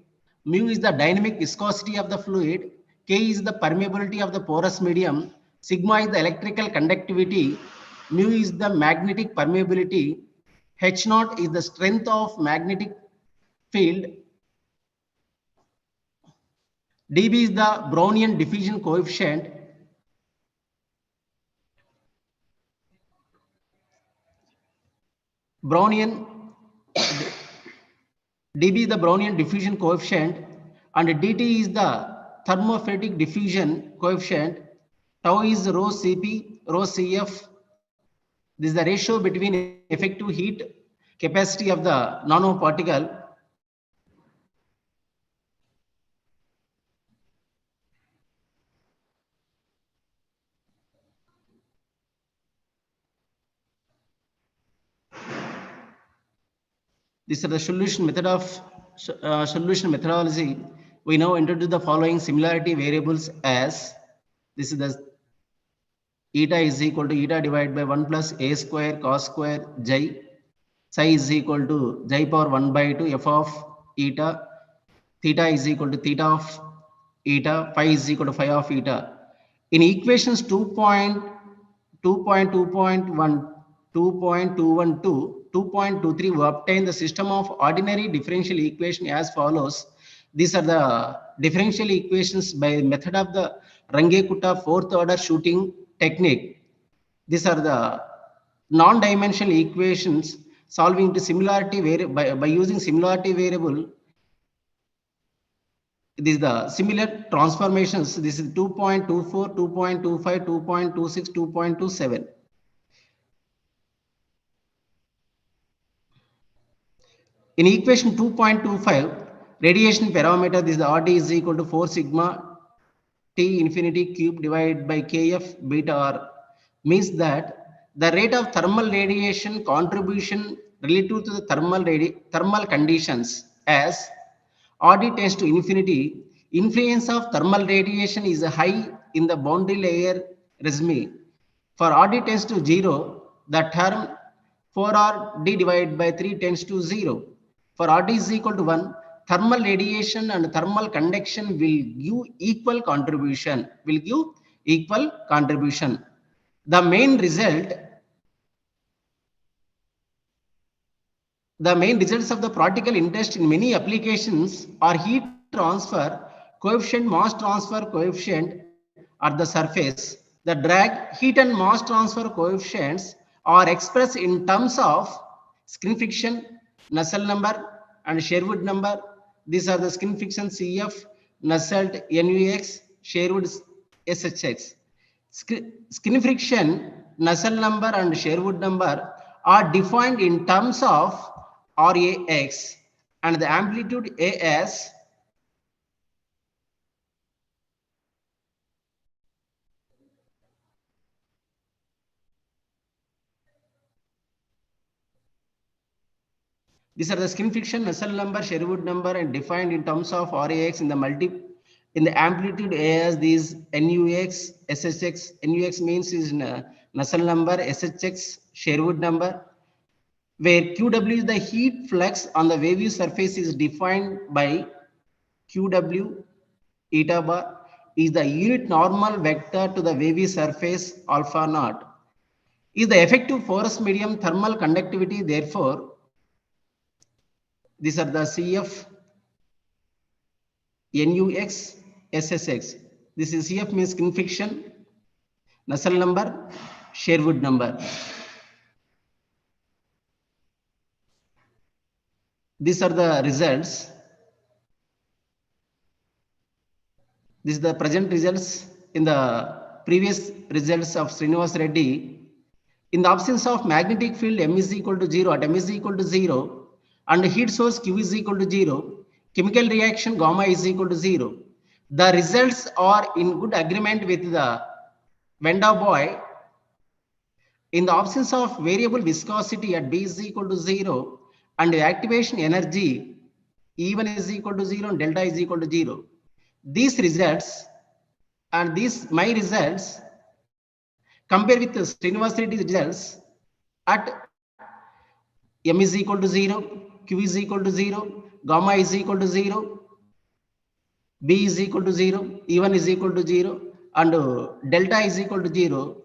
mu is the dynamic viscosity of the fluid, K is the permeability of the porous medium, sigma is the electrical conductivity, mu is the magnetic permeability, H naught is the strength of magnetic field, dB is the Brownian diffusion coefficient, dB is the Brownian diffusion coefficient, and dt is the thermophotic diffusion coefficient, tau is rho Cp, rho Cf. This is the ratio between effective heat capacity of the nanoparticle. This is the solution methodology. We now introduce the following similarity variables as this is the eta is equal to eta divided by 1 plus a square cos square j, psi is equal to j power 1 by 2 f of eta, theta is equal to theta of eta, phi is equal to phi of eta. In equations 2.2.1, 2.212, 2.23, we obtain the system of ordinary differential equation as follows. These are the differential equations by method of the Runge-Kutta fourth order shooting technique. These are the non-dimensional equations solving to similarity by using similarity variable. This is the similar transformations. This is 2.24, 2.25, 2.26, 2.27. In equation 2.25, radiation parameter, this is the RT is equal to 4 sigma T infinity cube divided by Kf beta R, means that the rate of thermal radiation contribution relative to the thermal conditions as RT tends to infinity, influence of thermal radiation is high in the boundary layer regime. For RT tends to 0, the term 4R d divided by 3 tends to 0. For RT is equal to 1, thermal radiation and thermal conduction will give equal contribution. The main results of the practical interest in many applications are heat transfer coefficient, mass transfer coefficient at the surface. The drag, heat and mass transfer coefficients are expressed in terms of skin friction, Nusselt number and Sherwood number. These are the skin friction CF, Nusselt NUX, Sherwood SHX. Skin friction, Nusselt number and Sherwood number are defined in terms of RAX and the amplitude AS these are the skin friction, Nusselt number, Sherwood number, and defined in terms of RAX in the In the amplitude areas, these NUX, SHX, NUX means is Nusselt number, SHX, Sherwood number, where QW is the heat flux on the wavy surface is defined by QW eta bar is the unit normal vector to the wavy surface alpha naught. Is the effective force medium thermal conductivity, therefore, these are the CF, NUX, SSX. This is CF means skin friction, Nusselt number, Sherwood number. These are the results. This is the present results in the previous results of Srinivas Reddy. In the absence of magnetic field, M is equal to 0, at M is equal to 0, and heat source Q is equal to 0, chemical reaction gamma is equal to 0. The results are in good agreement with the van der Waals. In the absence of variable viscosity at B is equal to 0, and the activation energy E1 is equal to 0 and delta is equal to 0. These results and these my results compare with the Srinivas Reddy's results at M is equal to 0, Q is equal to 0, gamma is equal to 0, B is equal to 0, E1 is equal to 0, and delta is equal to 0.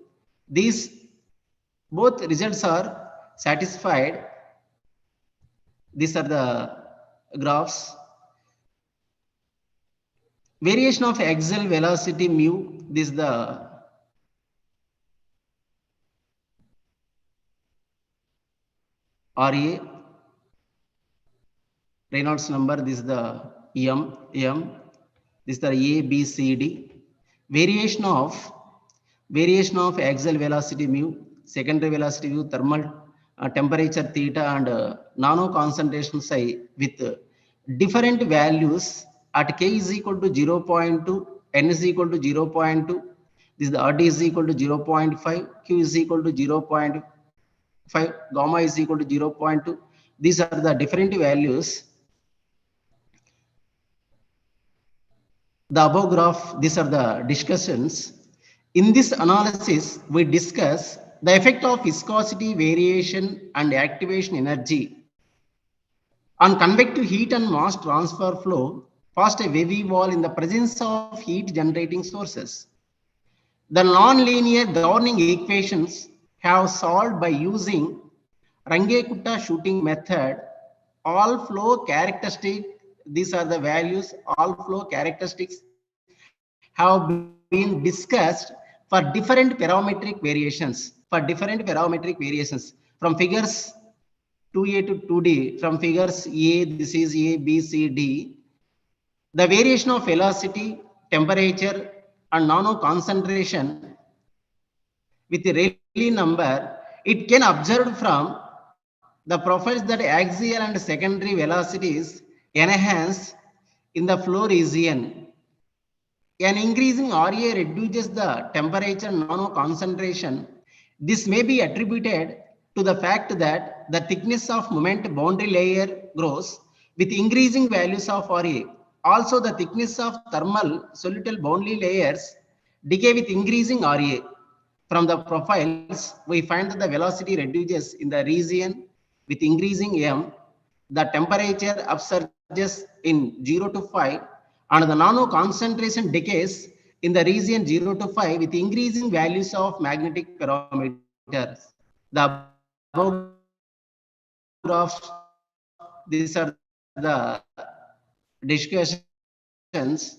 These both results are satisfied. These are the graphs. Variation of axial velocity mu, this is the RA, Reynolds number, this is the M, this is the A, B, C, D. Variation of axial velocity mu, secondary velocity mu, thermal temperature theta, and nano concentration psi with different values at K is equal to 0.2, N is equal to 0.2, this is the RD is equal to 0.5, Q is equal to 0.5, gamma is equal to 0.2. These are the different values. The above graph, these are the discussions. In this analysis, we discuss the effect of viscosity variation and activation energy on convective heat and mass transfer flow past a wavy wall in the presence of heat generating sources. The non-linear governing equations have solved by using Range-Kutta shooting method. All flow characteristics, these are the values, all flow characteristics have been discussed for different parametric variations, from figures 2A to 2D, from figures A, this is A, B, C, D. The variation of velocity, temperature, and nano concentration with the Rayleigh number, it can observe from the profiles that axial and secondary velocities enhance in the flow region. An increasing RA reduces the temperature nano concentration. This may be attributed to the fact that the thickness of moment boundary layer grows with increasing values of RA. Also, the thickness of thermal solitary boundary layers decay with increasing RA. From the profiles, we find that the velocity reduces in the region with increasing M. The temperature upsurges in 0 to 5, and the nano concentration decays in the region 0 to 5 with increasing values of magnetic parameters. The above graphs, these are the discussions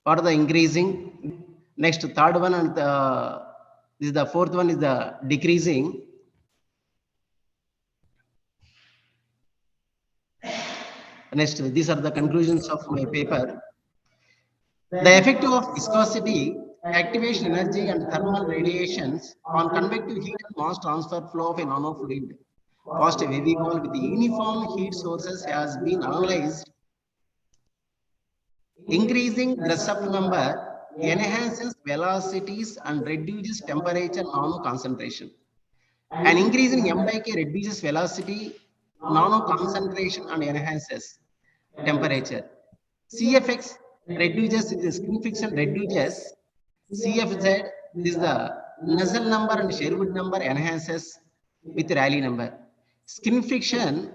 for the increasing. Next, third one, and this is the fourth one is the decreasing. Next, these are the conclusions of my paper. The effect of viscosity, activation energy, and thermal radiations on convective heat and mass transfer flow of a nanofluid past a wavy wall with the uniform heat sources has been analyzed. Increasing Grashof number enhances velocities and reduces temperature nano concentration. An increase in M by K reduces velocity, nano concentration, and enhances temperature. CFX reduces the skin friction reduces CFZ. This is the Nusselt number and Sherwood number enhances with Rayleigh number. Skin friction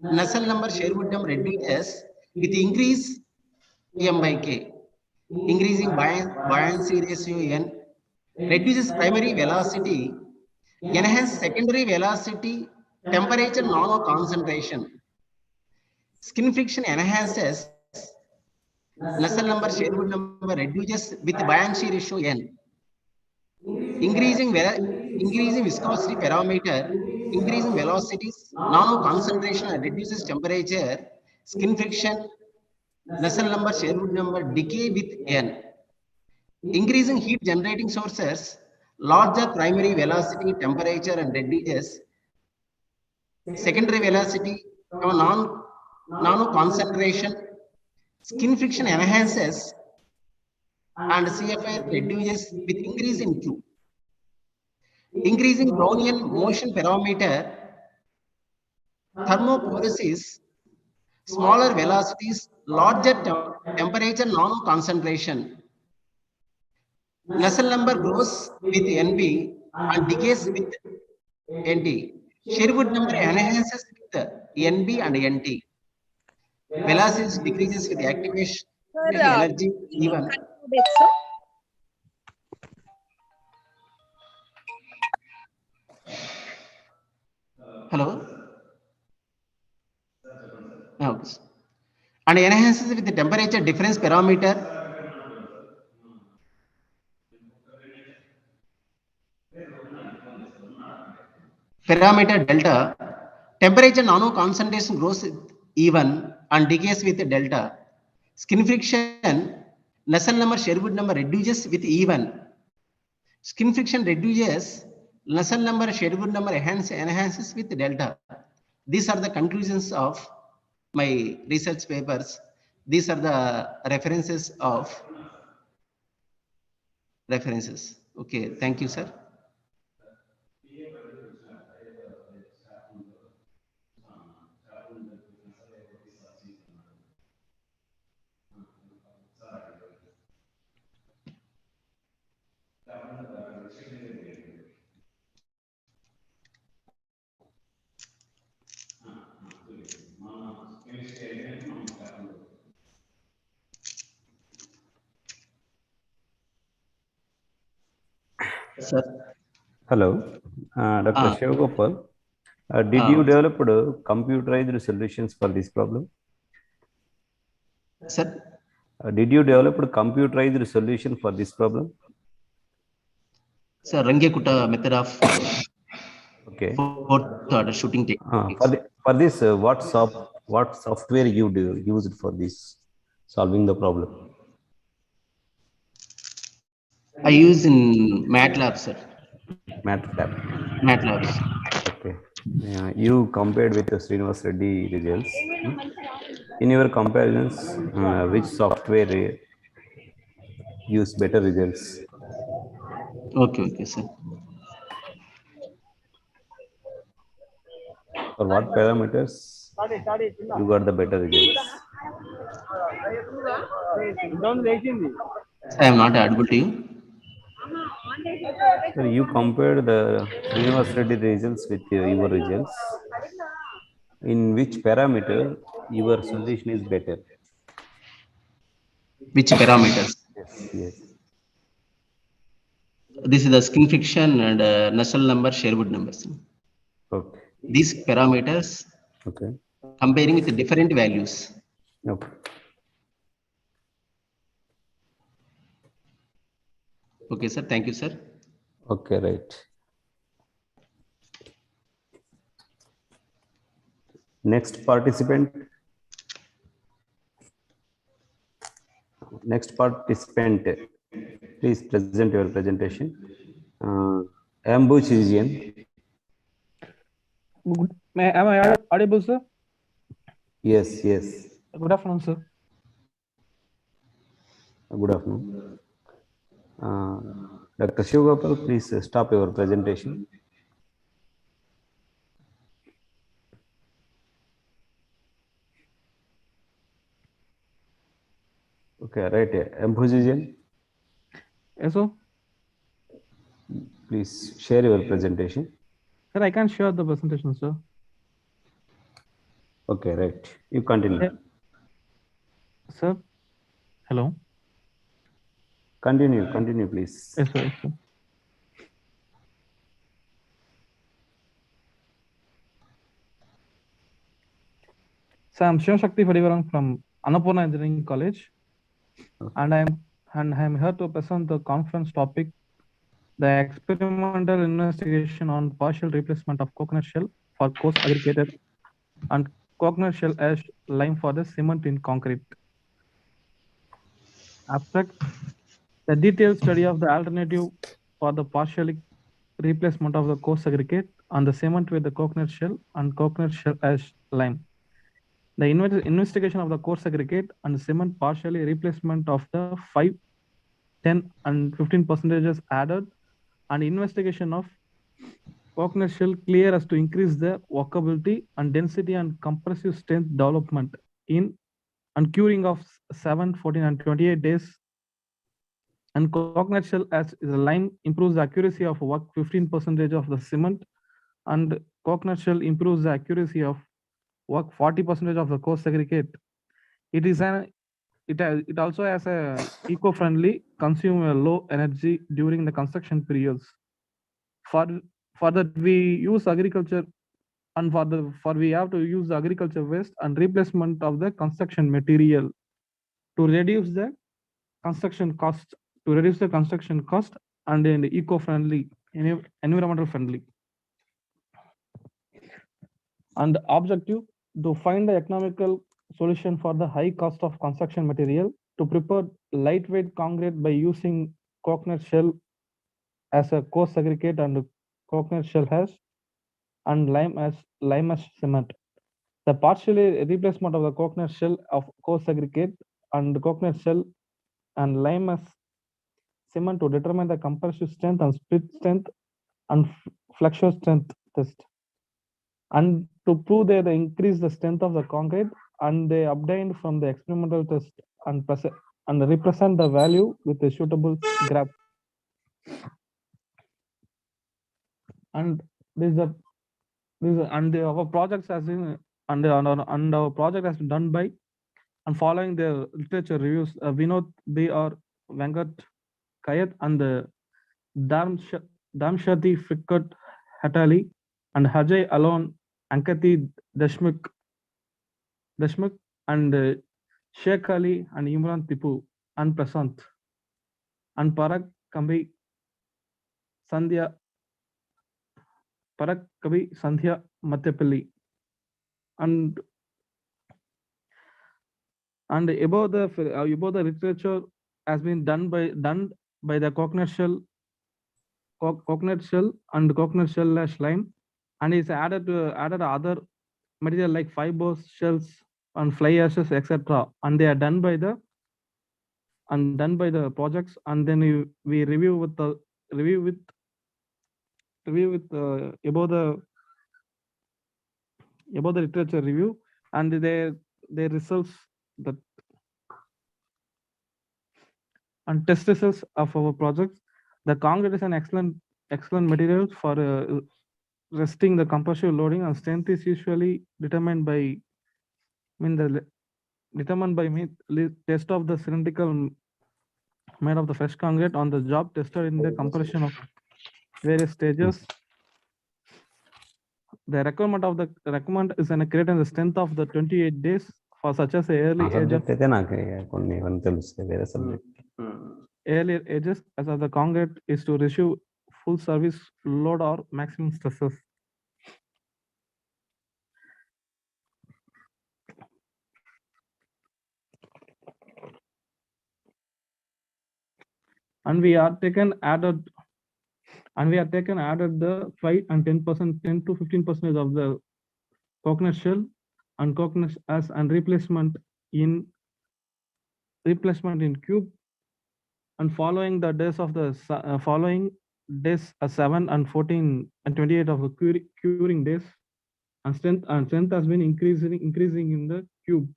Nusselt number Sherwood number reduces with increase M by K. Increasing buoyancy ratio N reduces primary velocity, enhance secondary velocity, temperature nano concentration. Skin friction enhances Nusselt number Sherwood number reduces with buoyancy ratio N. Increasing viscosity parameter, increasing velocities, nano concentration reduces temperature, skin friction, Nusselt number Sherwood number decay with N. Increasing heat generating sources, larger primary velocity, temperature, and reduces secondary velocity, nano concentration, skin friction enhances, and CFI reduces with increase in Q. Increasing Brownian motion parameter, thermoporesis, smaller velocities, larger temperature, nano concentration. Nusselt number grows with NB and decays with NT. Sherwood number enhances with NB and NT. Velocity decreases with activation energy even. Hello? No. And enhances with the temperature difference parameter. Parameter delta, temperature nano concentration grows even and decays with delta. Skin friction, Nusselt number Sherwood number reduces with even. Skin friction reduces, Nusselt number Sherwood number enhances with delta. These are the conclusions of my research papers. These are the references of references. Okay, thank you, sir. Sir. Hello, Dr. Shivagopal. Did you develop computerized solutions for this problem? Sir? Did you develop a computerized solution for this problem? Sir, Rangekuta method of okay. Order shooting techniques. For this, what software you used for this solving the problem? I use in MATLAB, sir. MATLAB. Okay. You compared with the Srinivas Reddy results. In your comparisons, which software use better results? Okay, sir. For what parameters you got the better results? I am not audible to you. So you compared the Srinivas Reddy results with your results. In which parameter your solution is better? Which parameters? Yes. This is the skin friction and Nusselt number, Sherwood numbers. Okay. These parameters. Okay. Comparing with the different values. Okay. Okay, sir. Thank you, sir. Okay, right. Next participant. Please present your presentation. Ambush region. Am I audible, sir? Yes. Good afternoon, sir. Good afternoon. Dr. Shivagopal, please stop your presentation. Okay, right. Ambhujijan, Yes, sir. please share your presentation. Sir, I can share the presentation, sir. Okay, right. You continue. Yeah. Sir, hello. Continue, please. Yes, sir. Yes, sir. So I'm Shiv Shakti Fadivaran from Annapurna Engineering College, and I'm here to present the conference topic, the experimental investigation on partial replacement of coconut shell for coarse aggregated and coconut shell ash lime for the cement in concrete. Abstract, the detailed study of the alternative for the partial replacement of the coarse aggregate on the cement with the coconut shell and coconut shell ash lime. The investigation of the coarse aggregate and cement partially replacement of the 5, 10, and 15 percentages added, and investigation of coconut shell clear as to increase the workability and density and compressive strength development in and curing of 7, 14, and 28 days. And coconut shell as is a lime improves the accuracy of work 15% of the cement, and coconut shell improves the accuracy of work 40% of the coarse aggregate. It is it also has a eco-friendly, consume a low energy during the construction periods. For that we use agriculture, and for we have to use the agriculture waste and replacement of the construction material to reduce the construction cost, and in eco-friendly, environmental friendly. And the objective to find the economical solution for the high cost of construction material to prepare lightweight concrete by using coconut shell as a coarse aggregate and coconut shell ash and lime as cement. The partially replacement of the coconut shell of coarse aggregate and coconut shell and lime as cement to determine the compressive strength and split strength and flexure strength test. And to prove they increase the strength of the concrete, and they obtained from the experimental test and represent the value with a suitable graph. And our projects has been and our project has been done by and following the literature reviews, Vinod B.R. Venkat Kayat and Damshati Fikut Hatali and Hajay Alon Ankati Deshmukh and Sheikh Ali and Imran Tipu and Prasant and Parag Kabi Sandhya Matyapalli. And above the literature has been done by the coconut shell and coconut shell ash lime, and is added other material like fibers, shells, and fly ashes, etc. And they are done by the projects, and then we review with above the literature review, and their results that and test results of our projects. The concrete is an excellent material for resting the compressive loading, and strength is usually determined by test of the cylindrical made of the fresh concrete on the job tested in the compression of various stages. The requirement is an create the strength of the 28 days for such as early ages. Earlier ages as of the concrete is to receive full service load or maximum stresses. And we are taken added the 5 and 10%, 10 to 15% of the coconut shell and coconut ash and replacement in cube, and following the days of the 7 and 14 and 28 of the curing days, and strength has been increasing in the cube.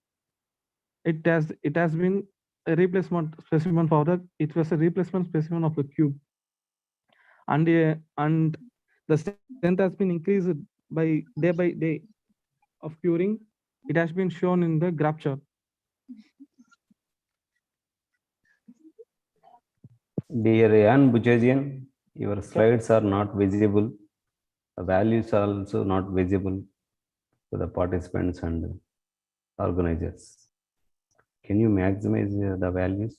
It has been a replacement specimen for the, it was a replacement specimen of the cube. And the strength has been increased by day of curing. It has been shown in the graph chart. Dear Jan Buchagian, your slides are not visible. The values are also not visible to the participants and organizers. Can you maximize the values?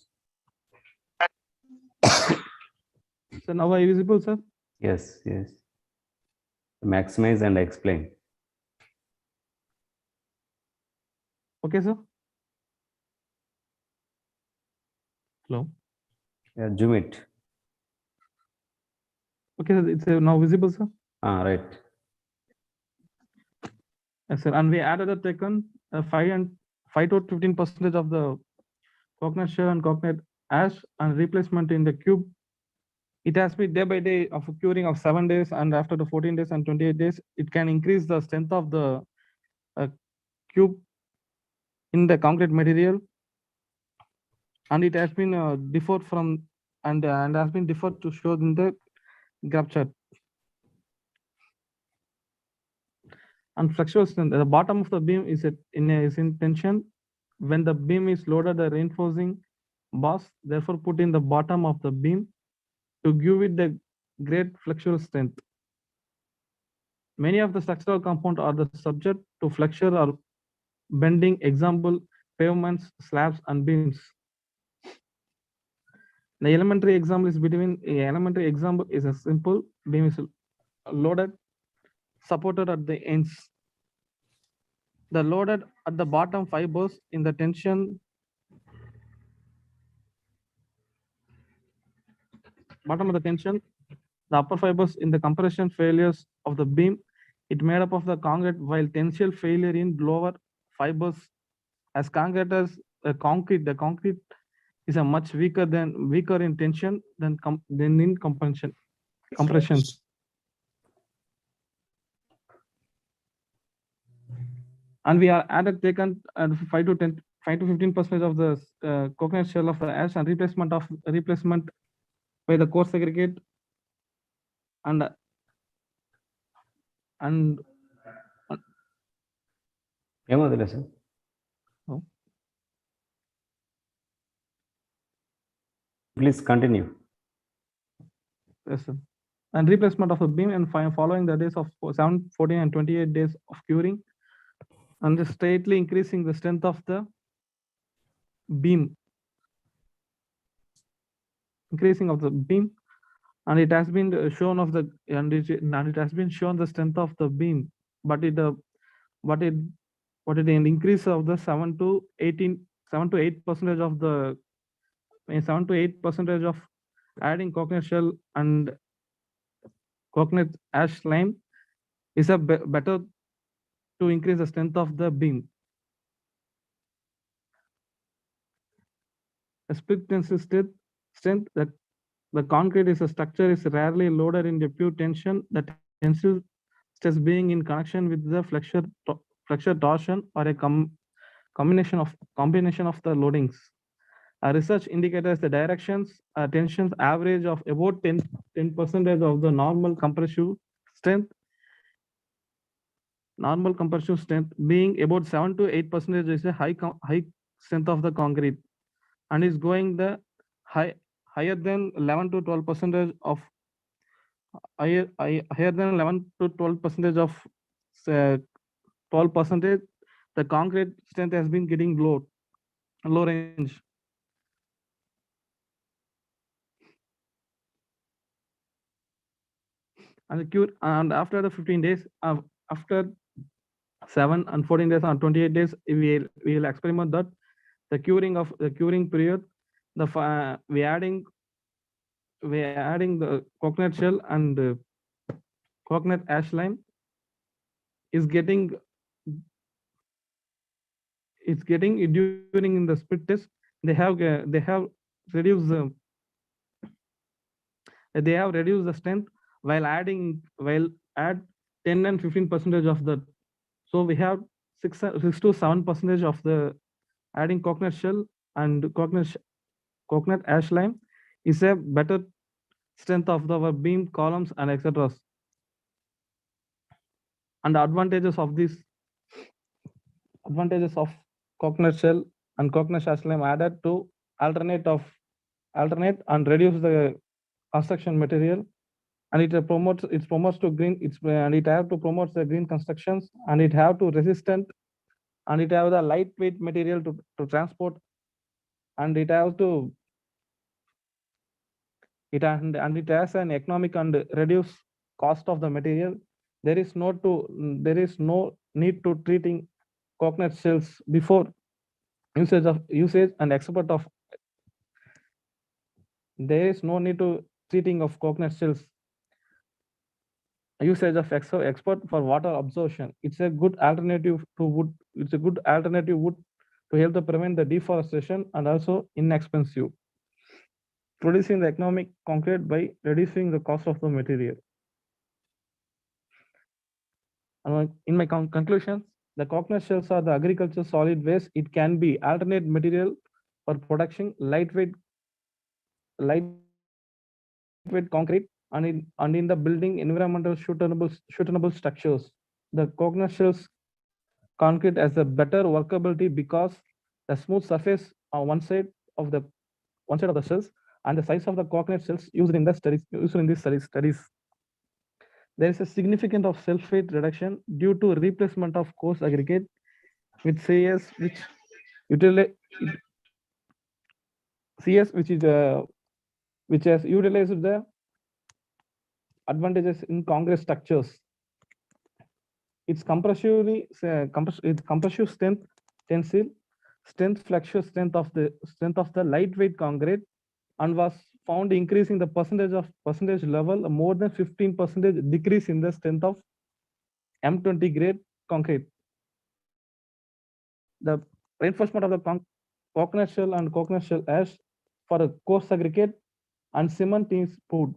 So now are you visible, sir? Yes, yes. Maximize and explain. Okay, sir. Hello. Yeah, zoom it. Okay, it's now visible, sir. Right. Yes, sir. And we added a taken 5 to 15% of the coconut shell and coconut ash and replacement in the cube. It has been day by day of curing of 7 days, and after the 14 days and 28 days, it can increase the strength of the cube in the concrete material. And it has been differed from and has been differed to show in the graph chart. And flexural strength, the bottom of the beam is in tension. When the beam is loaded, the reinforcing bars therefore put in the bottom of the beam to give it the great flexural strength. Many of the structural compounds are the subject to flexure or bending, example, pavements, slabs, and beams. The elementary example is a simple beam is loaded, supported at the ends. The loaded at the bottom fibers in the tension bottom of the tension, the upper fibers in the compression failures of the beam. It made up of the concrete, while tensile failure in lower fibers. As concrete as the concrete is a much weaker in tension than in compression. And we are added taken 5 to 15% of the coconut shell of the ash and replacement by the coarse aggregate and Please continue. Yes, sir. And replacement of the beam and following the days of 7, 14, and 28 days of curing, and just straightly increasing the strength of the beam. Increasing of the beam, and it has been shown of the and it has been shown the strength of the beam, but it an increase of the 7 to 8% of the 7 to 8% of adding coconut shell and coconut ash lime is a better to increase the strength of the beam. A split tensile strength that the concrete is a structure is rarely loaded in the pure tension. The tensile stress being in connection with the flexure torsion or a combination of the loadings. Our research indicates the directions tensions average of about 10% of the normal compressive strength. Normal compressive strength being about 7 to 8% is a high strength of the concrete, and is going the higher than 11 to 12% of higher than 11 to 12% of 12%. The concrete strength has been getting low range. And after the 15 days, after 7 and 14 days and 28 days, we will experiment that the curing period. We adding the coconut shell and coconut ash lime is getting during in the split test. They have reduced the strength while add 10 and 15% of that. So we have 6 to 7% of the adding coconut shell and coconut ash lime is a better strength of our beam columns and etc. And the advantages of coconut shell and coconut ash lime added to alternate and reduce the construction material, and it promotes to green, and it have to promote the green constructions, and it have to resistant, and it have the lightweight material to transport, and it has to it has an economic and reduce cost of the material. There is no need to treating coconut shells before usage and export of. There is no need to treating of coconut shells usage of export for water absorption. It's a good alternative to wood. It's a good alternative wood to help to prevent the deforestation and also inexpensive. Producing the economic concrete by reducing the cost of the material. In my conclusions, the coconut shells are the agricultural solid waste. It can be alternate material for production, lightweight concrete, and in the building environmental suitable structures. The coconut shells concrete has a better workability because the smooth surface on one side of the shells and the size of the coconut shells used in these studies. There is a significant of sulfate reduction due to replacement of coarse aggregate with CS, which has utilized the advantages in concrete structures. Its compressive strength, tensile strength, flexure strength of the lightweight concrete, and was found increasing the percentage level more than 15% decrease in the strength of M20 grade concrete. The reinforcement of the coconut shell and coconut shell ash for a coarse aggregate and cement is put.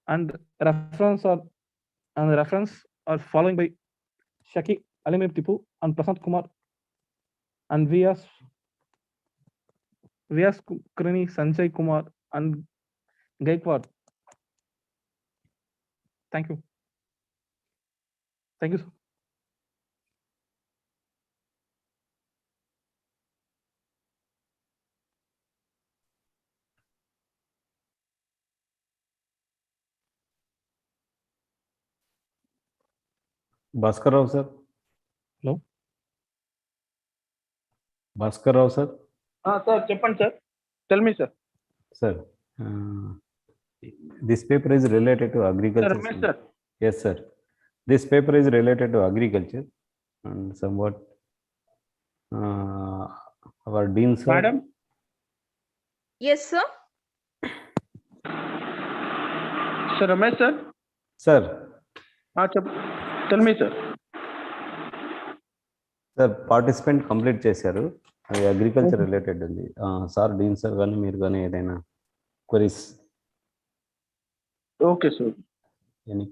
And reference are following by Shaki Alimib Tipu and Prasant Kumar and Vyas Krani, Sanjay Kumar and Gaikwad. Thank you. Thank you, sir. Bhaskar Rao, sir. Hello. Bhaskar Rao, sir. Sir, Cheppan, sir. Tell me, sir. Sir, this paper is related to agriculture. Sir, Ramesh, sir. Yes, sir. This paper is related to agriculture and somewhat our dean, sir. Madam. Yes, sir. Sir, Ramesh, sir. Sir. Tell me, sir. Sir, participant complete చేశారు. అది agriculture related ఉంది. Sir dean sir కానీ మీరు కానీ ఏదైనా queries. Okay, sir. Any?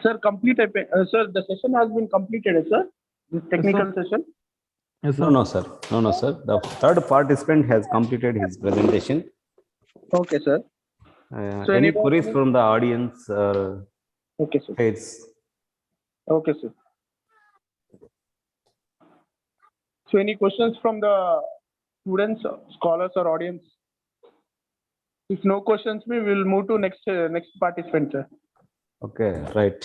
Sir, sir, the session has been completed, sir. This technical session. Yes, no, sir. No, sir. The third participant has completed his presentation. Okay, sir. So any queries from the audience? Okay, sir. Heads? Okay, sir. So any questions from the students, scholars, or audience? If no questions, we will move to next participant, sir. Okay, right.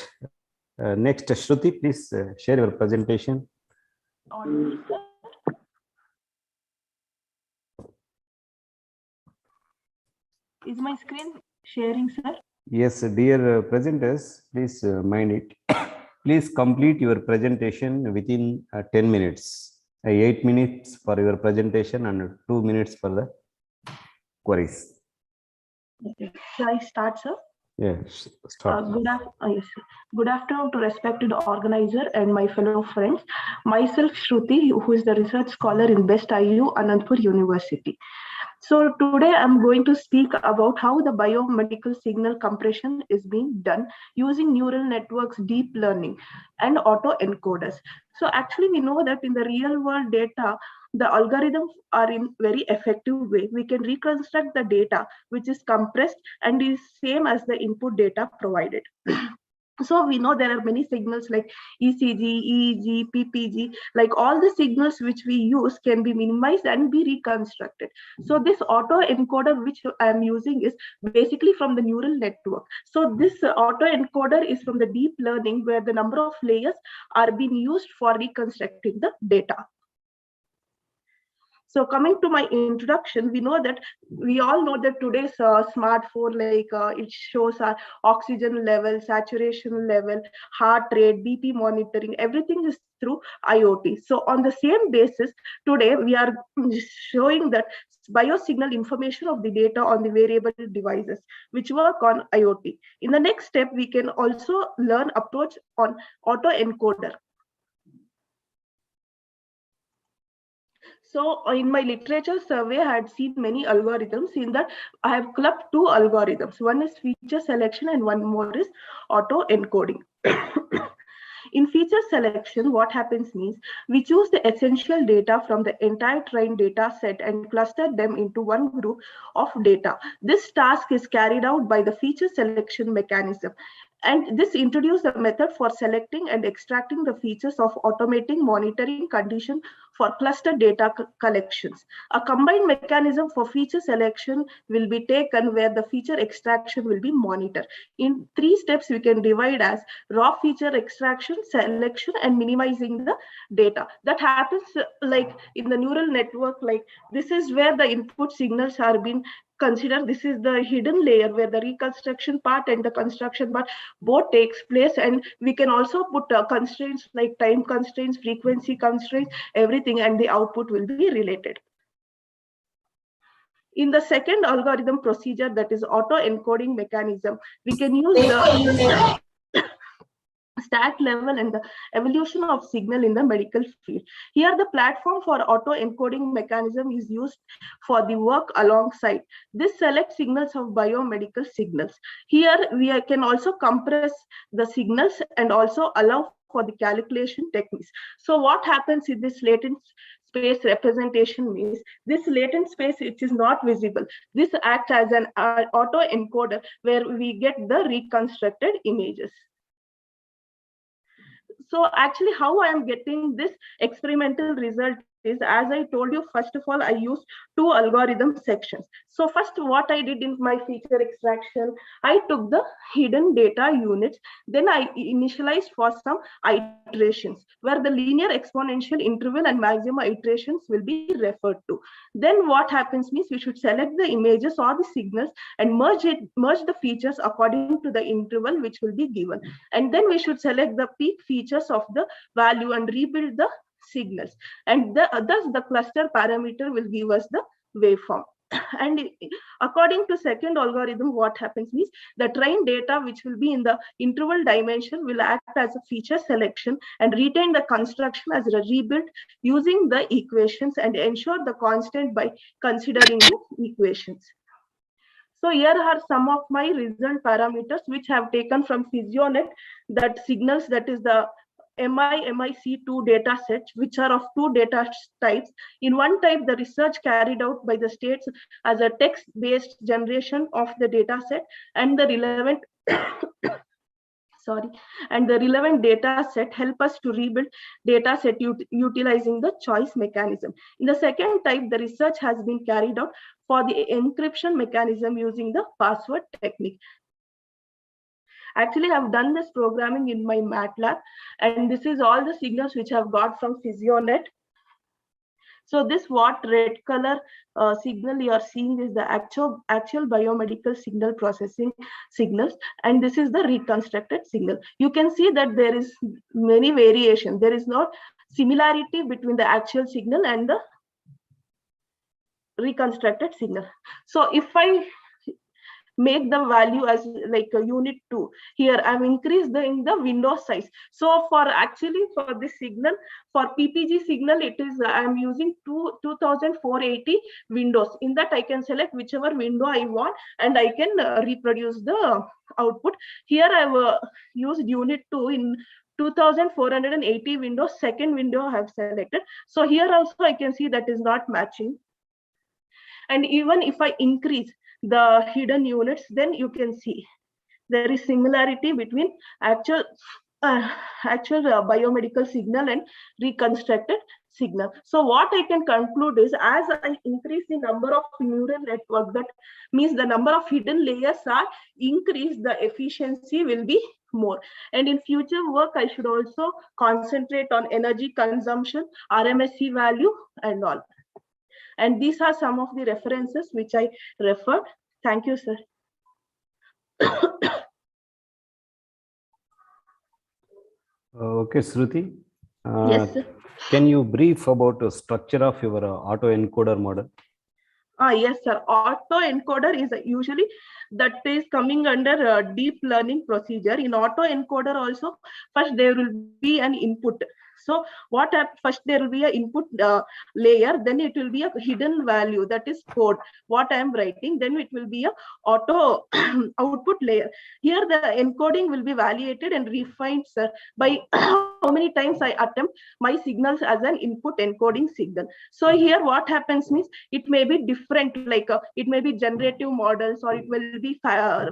Next, Shruti, please share your presentation. Is my screen sharing, sir? Yes, dear presenters, please mind it. Please complete your presentation within 10 minutes. 8 minutes for your presentation and 2 minutes for the queries. Okay. Shall I start, sir? Yes, start. Yes, sir. Good afternoon to respected organizer and my fellow friends. Myself, Shruti, who is the research scholar in Best IU, Anandpur University. So today I'm going to speak about how the biomedical signal compression is being done using neural networks, deep learning, and autoencoders. So actually we know that in the real world data, the algorithms are in very effective way. We can reconstruct the data which is compressed and is same as the input data provided. So we know there are many signals like ECG, EEG, PPG, like all the signals which we use can be minimized and be reconstructed. So this autoencoder which I am using is basically from the neural network. So this autoencoder is from the deep learning where the number of layers are being used for reconstructing the data. So coming to my introduction, we all know that today's smartphone, it shows our oxygen level, saturation level, heart rate, BP monitoring, everything is through IoT. So on the same basis, today we are showing that biosignal information of the data on the variable devices which work on IoT. In the next step, we can also learn approach on autoencoder. So in my literature survey, I had seen many algorithms. In that, I have clubbed two algorithms. One is feature selection and one more is auto encoding. In feature selection, what happens means we choose the essential data from the entire trained data set and cluster them into one group of data. This task is carried out by the feature selection mechanism. And this introduced a method for selecting and extracting the features of automating monitoring condition for cluster data collections. A combined mechanism for feature selection will be taken where the feature extraction will be monitored. In 3 steps, we can divide as raw feature extraction, selection, and minimizing the data. That happens like in the neural network, like this is where the input signals are being considered. This is the hidden layer where the reconstruction part and the construction part both takes place, and we can also put constraints like time constraints, frequency constraints, everything, and the output will be related. In the second algorithm procedure, that is auto encoding mechanism, we can use the stack level and the evolution of signal in the medical field. Here, the platform for auto encoding mechanism is used for the work alongside. This selects signals of biomedical signals. Here, we can also compress the signals and also allow for the calculation techniques. So what happens in this latent space representation means this latent space, which is not visible, this acts as an auto encoder where we get the reconstructed images. So actually how I am getting this experimental result is, as I told you, first of all, I used 2 algorithm sections. So first what I did in my feature extraction, I took the hidden data units, then I initialized for some iterations where the linear exponential interval and maximum iterations will be referred to. Then what happens means we should select the images or the signals and merge the features according to the interval which will be given. And then we should select the peak features of the value and rebuild the signals, and thus the cluster parameter will give us the waveform. And according to second algorithm, what happens means the trained data which will be in the interval dimension will act as a feature selection and retain the construction as a rebuild using the equations and ensure the constant by considering the equations. So here are some of my result parameters which have taken from PhysioNet, that signals, that is the MIC2 data sets, which are of 2 data types. In one type, the research carried out by the states as a text-based generation of the data set and the relevant data set help us to rebuild data set utilizing the choice mechanism. In the second type, the research has been carried out for the encryption mechanism using the password technique. Actually, I've done this programming in my MATLAB, and this is all the signals which I've got from PhysioNet. So this red color signal you are seeing is the actual biomedical signal processing signals, and this is the reconstructed signal. You can see that there is many variation. There is no similarity between the actual signal and the reconstructed signal. So if I make the value as like a unit 2. Here I've increased in the window size. So for this signal, for PPG signal, it is I'm using 2480 windows. In that I can select whichever window I want and I can reproduce the output. Here I've used unit 2 in 2480 windows. Second window I have selected. So here also I can see that is not matching. And even if I increase the hidden units, then you can see there is similarity between actual biomedical signal and reconstructed signal. So what I can conclude is, as I increase the number of neural network, that means the number of hidden layers are increased, the efficiency will be more. And in future work, I should also concentrate on energy consumption, RMSE value and all. And these are some of the references which I referred. Thank you, sir. Okay, Shruti. Yes, sir. Can you brief about the structure of your autoencoder model? Yes, sir. Autoencoder is usually that is coming under deep learning procedure. In autoencoder also, first there will be an input. So what first there will be an input layer, then it will be a hidden value, that is code, what I am writing, then it will be a auto output layer. Here the encoding will be validated and refined, sir, by how many times I attempt my signals as an input encoding signal. So here what happens means it may be different, like it may be generative models, or it will be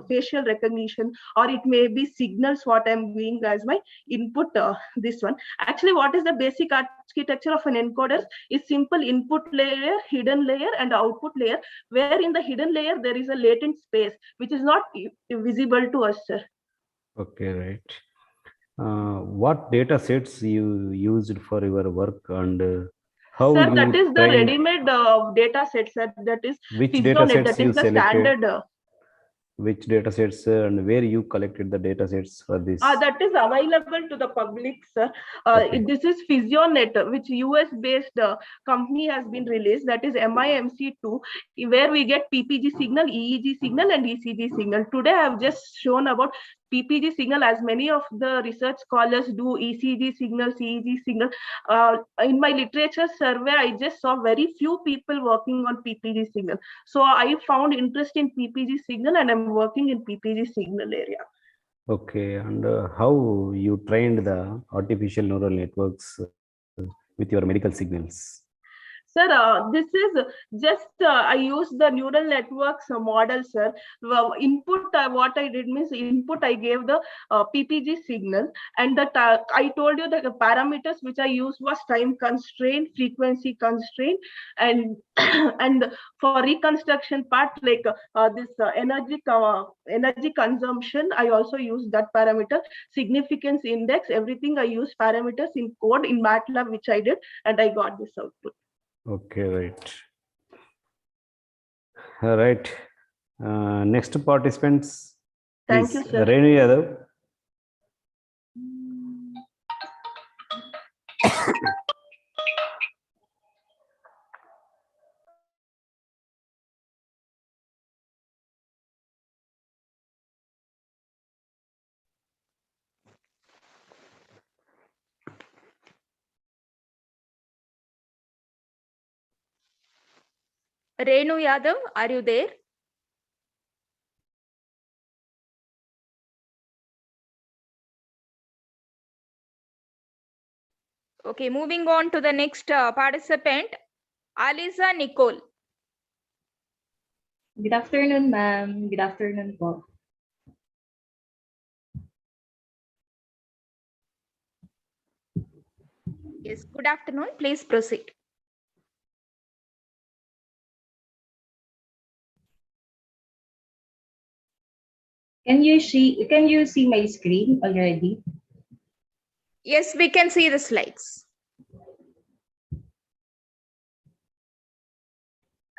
facial recognition, or it may be signals what I'm doing as my input. This one actually, what is the basic architecture of an encoder is simple input layer, hidden layer and output layer, where in the hidden layer there is a latent space which is not visible to us, sir. Okay, right. What data sets you used for your work, and how Sir, you that is the trained, ready-made data set, sir. That is which data PhysioNet, sets that you is the selected, standard. which data sets and where you collected the data sets for this? That is available to the public, sir. Okay. This is PhysioNet, which US-based company has been released. That is MIMC2, where we get PPG signal, EEG signal, and ECG signal. Today, I have just shown about PPG signal, as many of the research scholars do ECG signal, EEG signal. In my literature survey, I just saw very few people working on PPG signal. So I found interest in PPG signal, and I'm working in PPG signal area. Okay, and how you trained the artificial neural networks with your medical signals? Sir, this is just, I use the neural networks model, sir. Input, what I did means input, I gave the PPG signal, and that I told you that the parameters which I used was time constraint, frequency constraint, and and for reconstruction part, like this energy consumption, I also use that parameter, significance index, everything I use parameters in code in MATLAB, which I did, and I got this output. Okay, right. All right. Next participants. Thank Please, you, sir. Renu Yadav. Renu Yadav, are you there? Okay, moving on to the next participant, Aliza Nicole. Good afternoon, ma'am. Good afternoon po. Yes, good afternoon. Please proceed. Can you see my screen already? Yes, we can see the slides.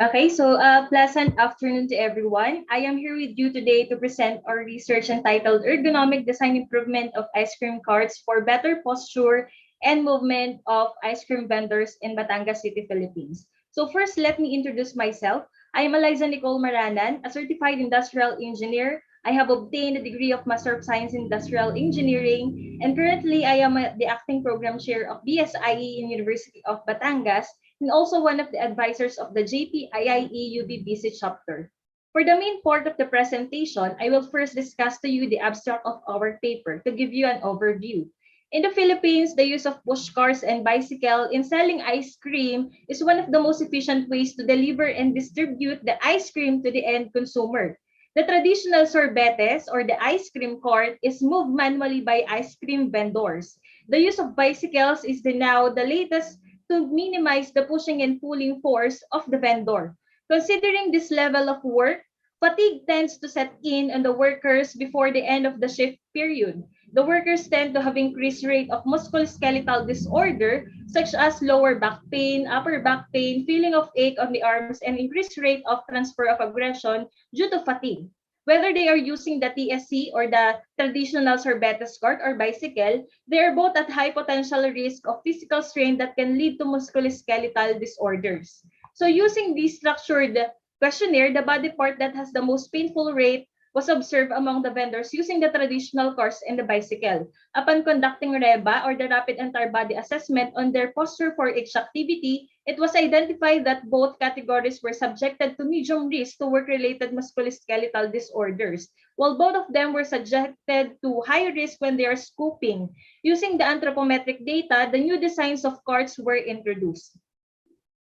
Okay, so pleasant afternoon to everyone. I am here with you today to present our research entitled Ergonomic Design Improvement of Ice Cream Carts for Better Posture and Movement of Ice Cream Vendors in Batangas City, Philippines. So first, let me introduce myself. I am Eliza Nicole Maranan, a certified industrial engineer. I have obtained a degree of Master of Science in Industrial Engineering, and currently I am the acting program chair of BSIE in University of Batangas, and also one of the advisors of the JPIIE UBBC chapter. For the main part of the presentation, I will first discuss to you the abstract of our paper to give you an overview. In the Philippines, the use of push cars and bicycle in selling ice cream is one of the most efficient ways to deliver and distribute the ice cream to the end consumer. The traditional sorbetes or the ice cream cart is moved manually by ice cream vendors. The use of bicycles is now the latest to minimize the pushing and pulling force of the vendor. Considering this level of work, fatigue tends to set in on the workers before the end of the shift period. The workers tend to have increased rate of musculoskeletal disorder such as lower back pain, upper back pain, feeling of ache on the arms, and increased rate of transfer of aggression due to fatigue. Whether they are using the TSC or the traditional sorbetes cart or bicycle, they are both at high potential risk of physical strain that can lead to musculoskeletal disorders. So using this structured questionnaire, the body part that has the most painful rate was observed among the vendors using the traditional cars and the bicycle. Upon conducting REBA or the rapid entire body assessment on their posture for each activity, it was identified that both categories were subjected to medium risk to work-related musculoskeletal disorders, while both of them were subjected to high risk when they are scooping. Using the anthropometric data, the new designs of carts were introduced.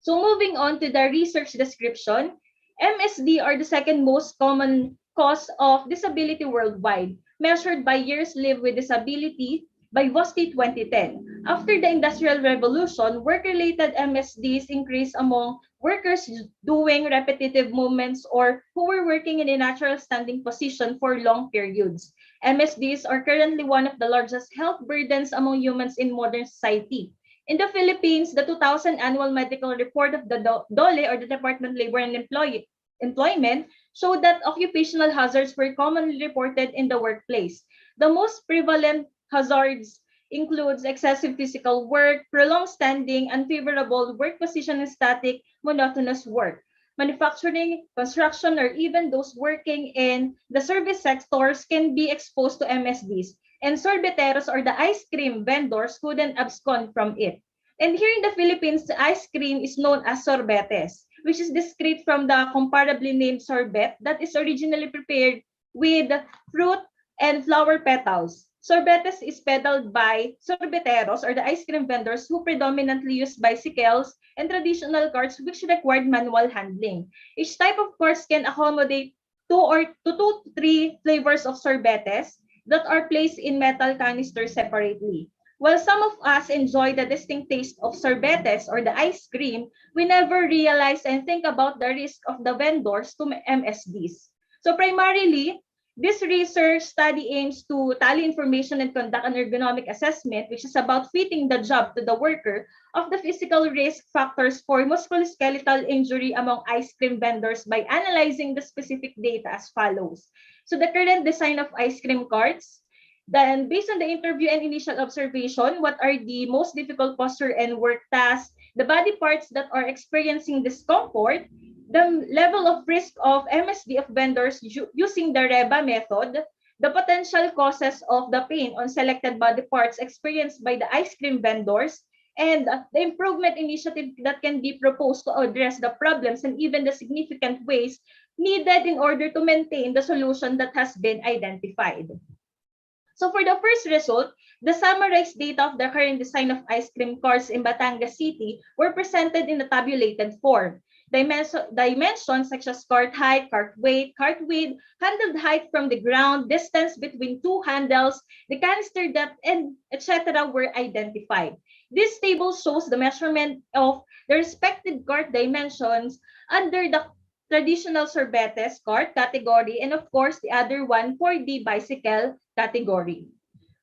So moving on to the research description, MSD are the second most common cause of disability worldwide, measured by years lived with disability by WOSTI 2010. After the Industrial Revolution, work-related MSDs increased among workers doing repetitive movements or who were working in a natural standing position for long periods. MSDs are currently one of the largest health burdens among humans in modern society. In the Philippines, the 2000 annual medical report of the DOLE or the Department of Labor and Employment showed that occupational hazards were commonly reported in the workplace. The most prevalent hazards includes excessive physical work, prolonged standing, unfavorable work position, and static, monotonous work. Manufacturing, construction, or even those working in the service sectors can be exposed to MSDs, and sorbeteros or the ice cream vendors couldn't abscond from it. And here in the Philippines, the ice cream is known as sorbetes, which is discrete from the comparably named sorbet that is originally prepared with fruit and flower petals. Sorbetes is peddled by sorbeteros or the ice cream vendors who predominantly use bicycles and traditional carts which required manual handling. Each type of carts can accommodate two to three flavors of sorbetes that are placed in metal canisters separately. While some of us enjoy the distinct taste of sorbetes or the ice cream, we never realize and think about the risk of the vendors to MSDs. So primarily, this research study aims to tally information and conduct an ergonomic assessment, which is about fitting the job to the worker of the physical risk factors for musculoskeletal injury among ice cream vendors by analyzing the specific data as follows. So the current design of ice cream carts, then based on the interview and initial observation, what are the most difficult posture and work tasks, the body parts that are experiencing discomfort, the level of risk of MSD of vendors using the REBA method, the potential causes of the pain on selected body parts experienced by the ice cream vendors, and the improvement initiative that can be proposed to address the problems and even the significant ways needed in order to maintain the solution that has been identified. So for the first result, the summarized data of the current design of ice cream carts in Batangas City were presented in a tabulated form. Dimensions such as cart height, cart weight, handled height from the ground, distance between two handles, the canister depth, and etc. were identified. This table shows the measurement of the respective cart dimensions under the traditional sorbetes cart category, and of course the other one for the bicycle category.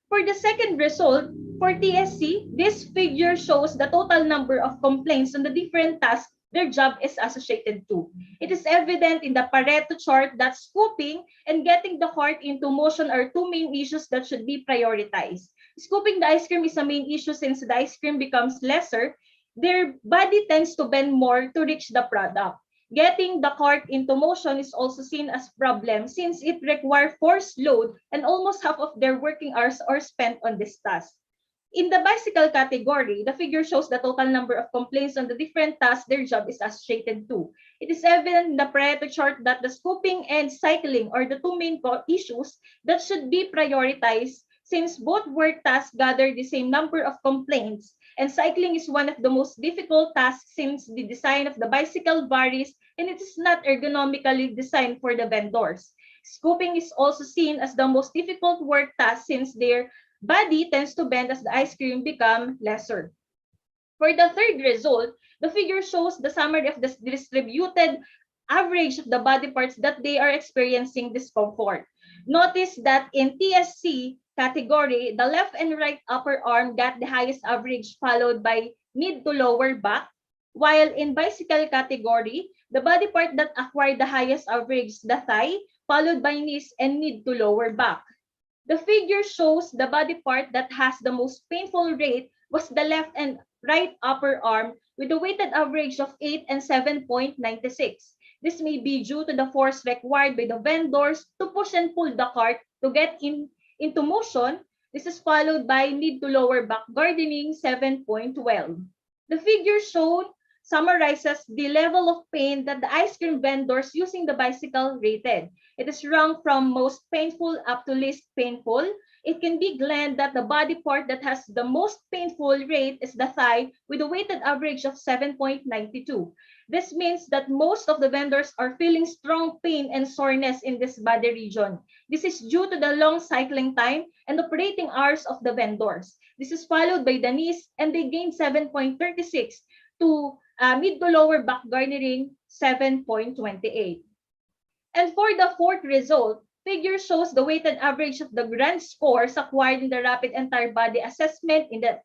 For the second result, for TSC, this figure shows the total number of complaints on the different tasks their job is associated to. It is evident in the Pareto chart that scooping and getting the cart into motion are two main issues that should be prioritized. Scooping the ice cream is a main issue since the ice cream becomes lesser. Their body tends to bend more to reach the product. Getting the cart into motion is also seen as problem since it requires forced load and almost half of their working hours are spent on this task. In the bicycle category, the figure shows the total number of complaints on the different tasks their job is associated to. It is evident in the Pareto chart that the scooping and cycling are the two main issues that should be prioritized since both work tasks gather the same number of complaints, and cycling is one of the most difficult tasks since the design of the bicycle varies and it is not ergonomically designed for the vendors. Scooping is also seen as the most difficult work task since their body tends to bend as the ice cream become lesser. For the third result, the figure shows the summary of the distributed average of the body parts that they are experiencing discomfort. Notice that in TSC category, the left and right upper arm got the highest average followed by mid to lower back, while in bicycle category, the body part that acquired the highest average, the thigh, followed by knees and mid to lower back. The figure shows the body part that has the most painful rate was the left and right upper arm with a weighted average of 8 and 7.96. This may be due to the force required by the vendors to push and pull the cart to get into motion. This is followed by mid to lower back gardening 7.12. The figure shown summarizes the level of pain that the ice cream vendors using the bicycle rated. It is ranked from most painful up to least painful. It can be gleaned that the body part that has the most painful rate is the thigh with a weighted average of 7.92. This means that most of the vendors are feeling strong pain and soreness in this body region. This is due to the long cycling time and operating hours of the vendors. This is followed by the knees and they gain 7.36 to mid to lower back garnering 7.28. And for the fourth result, figure shows the weighted average of the grand scores acquired in the rapid entire body assessment in the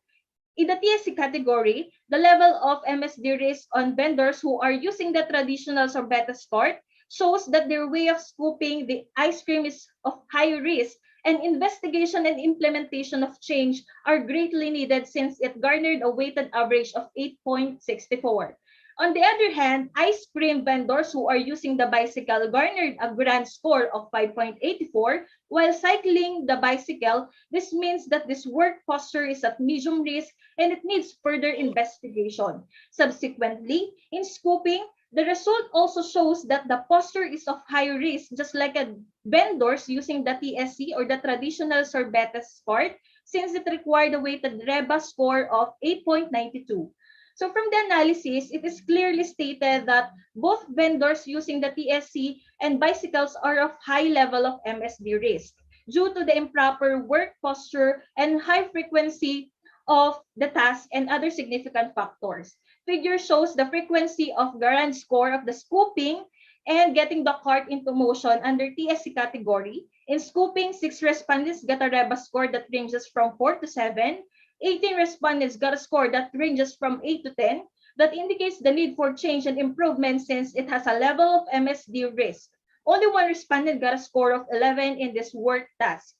TSC category. The level of MSD risk on vendors who are using the traditional sorbet cart shows that their way of scooping the ice cream is of high risk, and investigation and implementation of change are greatly needed since it garnered a weighted average of 8.64. On the other hand, ice cream vendors who are using the bicycle garnered a grand score of 5.84 while cycling the bicycle. This means that this work posture is at medium risk and it needs further investigation. Subsequently, in scooping, the result also shows that the posture is of high risk, just like a vendors using the TSC or the traditional sorbetes cart, since it required a weighted REBA score of 8.92. So from the analysis, it is clearly stated that both vendors using the TSC and bicycles are of high level of MSD risk due to the improper work posture and high frequency of the task and other significant factors. Figure shows the frequency of grand score of the scooping and getting the cart into motion under TSC category. In scooping, 6 respondents got a REBA score that ranges from 4 to 7. 18 respondents got a score that ranges from 8 to 10. That indicates the need for change and improvement since it has a level of MSD risk. Only 1 respondent got a score of 11 in this work task.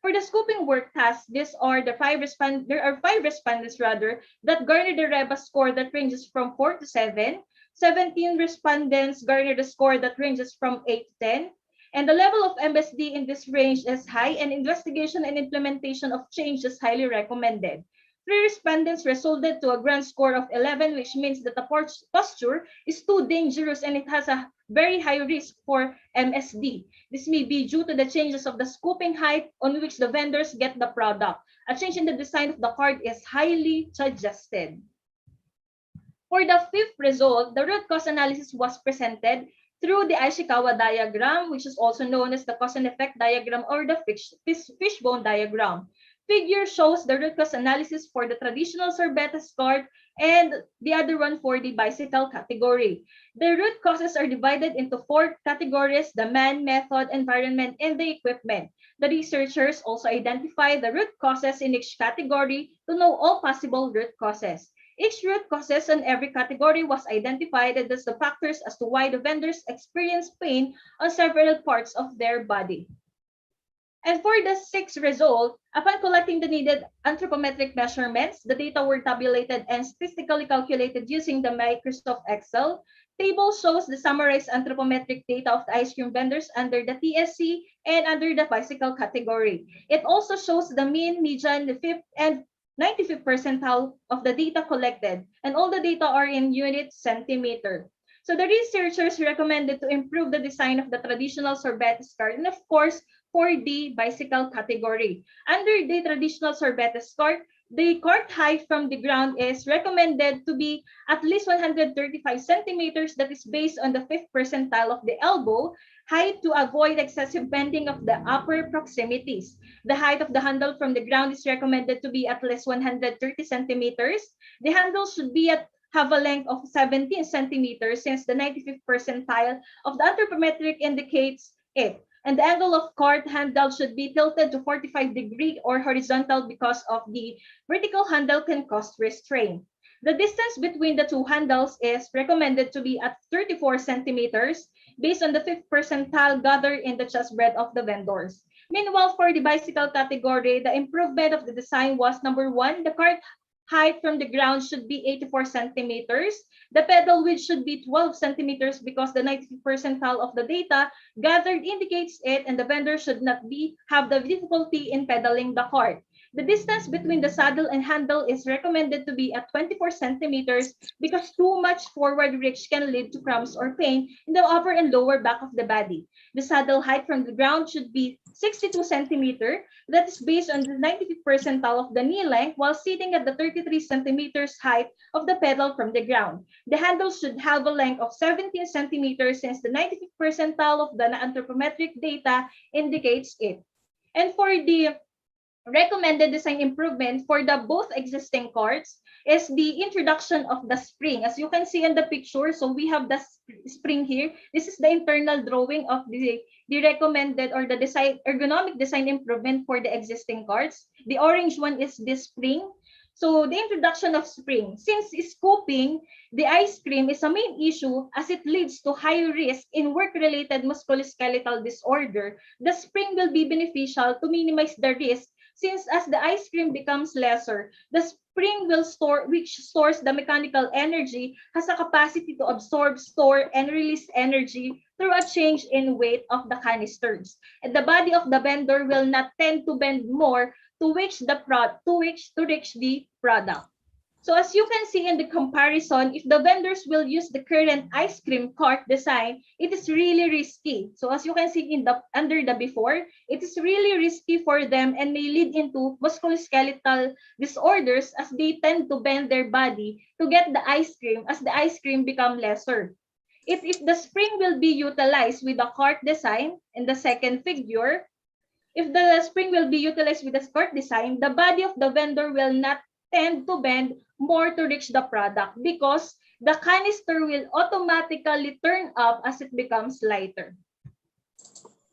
For the scooping work task, there are 5 respondents that garnered the REBA score that ranges from 4 to 7. 17 respondents garnered a score that ranges from 8 to 10. And the level of MSD in this range is high, and investigation and implementation of change is highly recommended. 3 respondents resulted to a grand score of 11, which means that the posture is too dangerous and it has a very high risk for MSD. This may be due to the changes of the scooping height on which the vendors get the product. A change in the design of the cart is highly suggested. For the fifth result, the root cause analysis was presented through the Ishikawa diagram, which is also known as the cause and effect diagram or the fishbone diagram. Figure shows the root cause analysis for the traditional sorbetes cart and the other one for the bicycle category. The root causes are divided into 4 categories: the man, method, environment, and the equipment. The researchers also identify the root causes in each category to know all possible root causes. Each root causes in every category was identified and thus the factors as to why the vendors experience pain on several parts of their body. And for the 6th result, upon collecting the needed anthropometric measurements, the data were tabulated and statistically calculated using the Microsoft Excel. table shows the summarized anthropometric data of the ice cream vendors under the TSC and under the bicycle category. It also shows the mean, median, the fifth, and 95th percentile of the data collected, and all the data are in unit centimeter. So the researchers recommended to improve the design of the traditional sorbetes cart, and of course, for the bicycle category. Under the traditional sorbetes cart, the cart height from the ground is recommended to be at least 135 centimeters, that is based on the 5th percentile of the elbow height to avoid excessive bending of the upper proximities. The height of the handle from the ground is recommended to be at least 130 centimeters. The handle should be have a length of 17 centimeters since the 95th percentile of the anthropometric indicates it. And the angle of cart handle should be tilted to 45 degrees or horizontal because of the vertical handle can cause restraint. The distance between the two handles is recommended to be at 34 centimeters based on the 5th percentile gathered in the chest breadth of the vendors. Meanwhile, for the bicycle category, the improvement of the design was number 1, the cart height from the ground should be 84 centimeters. The pedal width should be 12 centimeters because the 90th percentile of the data gathered indicates it, and the vendor should not have the difficulty in pedaling the cart. The distance between the saddle and handle is recommended to be at 24 centimeters because too much forward reach can lead to cramps or pain in the upper and lower back of the body. The saddle height from the ground should be 62 centimeters. That is based on the 95th percentile of the knee length while sitting at the 33 centimeters height of the pedal from the ground. The handle should have a length of 17 centimeters since the 95th percentile of the anthropometric data indicates it. And for the recommended design improvement for the both existing carts is the introduction of the spring. As you can see in the picture, so we have the spring here. This is the internal drawing of the recommended or the design ergonomic design improvement for the existing carts. The orange one is this spring. So the introduction of spring, since scooping the ice cream is a main issue as it leads to high risk in work-related musculoskeletal disorder, the spring will be beneficial to minimize the risk since as the ice cream becomes lesser, the spring will which stores the mechanical energy, has a capacity to absorb, store, and release energy through a change in weight of the canisters. And the body of the vendor will not tend to bend more to reach the product. So as you can see in the comparison, if the vendors will use the current ice cream cart design, it is really risky. So as you can see in under the before, it is really risky for them and may lead into musculoskeletal disorders as they tend to bend their body to get the ice cream as the ice cream become lesser. If the spring will be utilized with the cart design in the second figure, if the spring will be utilized with the cart design, the body of the vendor will not tend to bend more to reach the product because the canister will automatically turn up as it becomes lighter.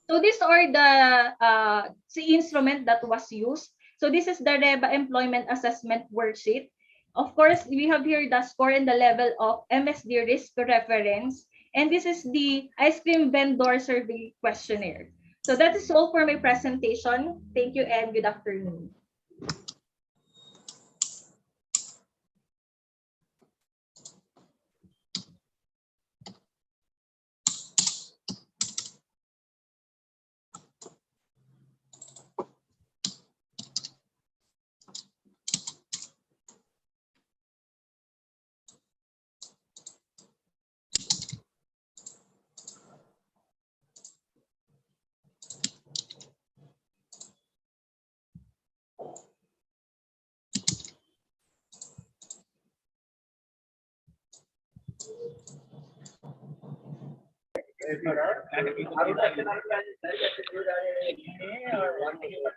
So these are the instrument that was used. So this is the REBA employment assessment worksheet. Of course, we have here the score and the level of MSD risk reference. And this is the ice cream vendor survey questionnaire. So that is all for my presentation. Thank you and good afternoon.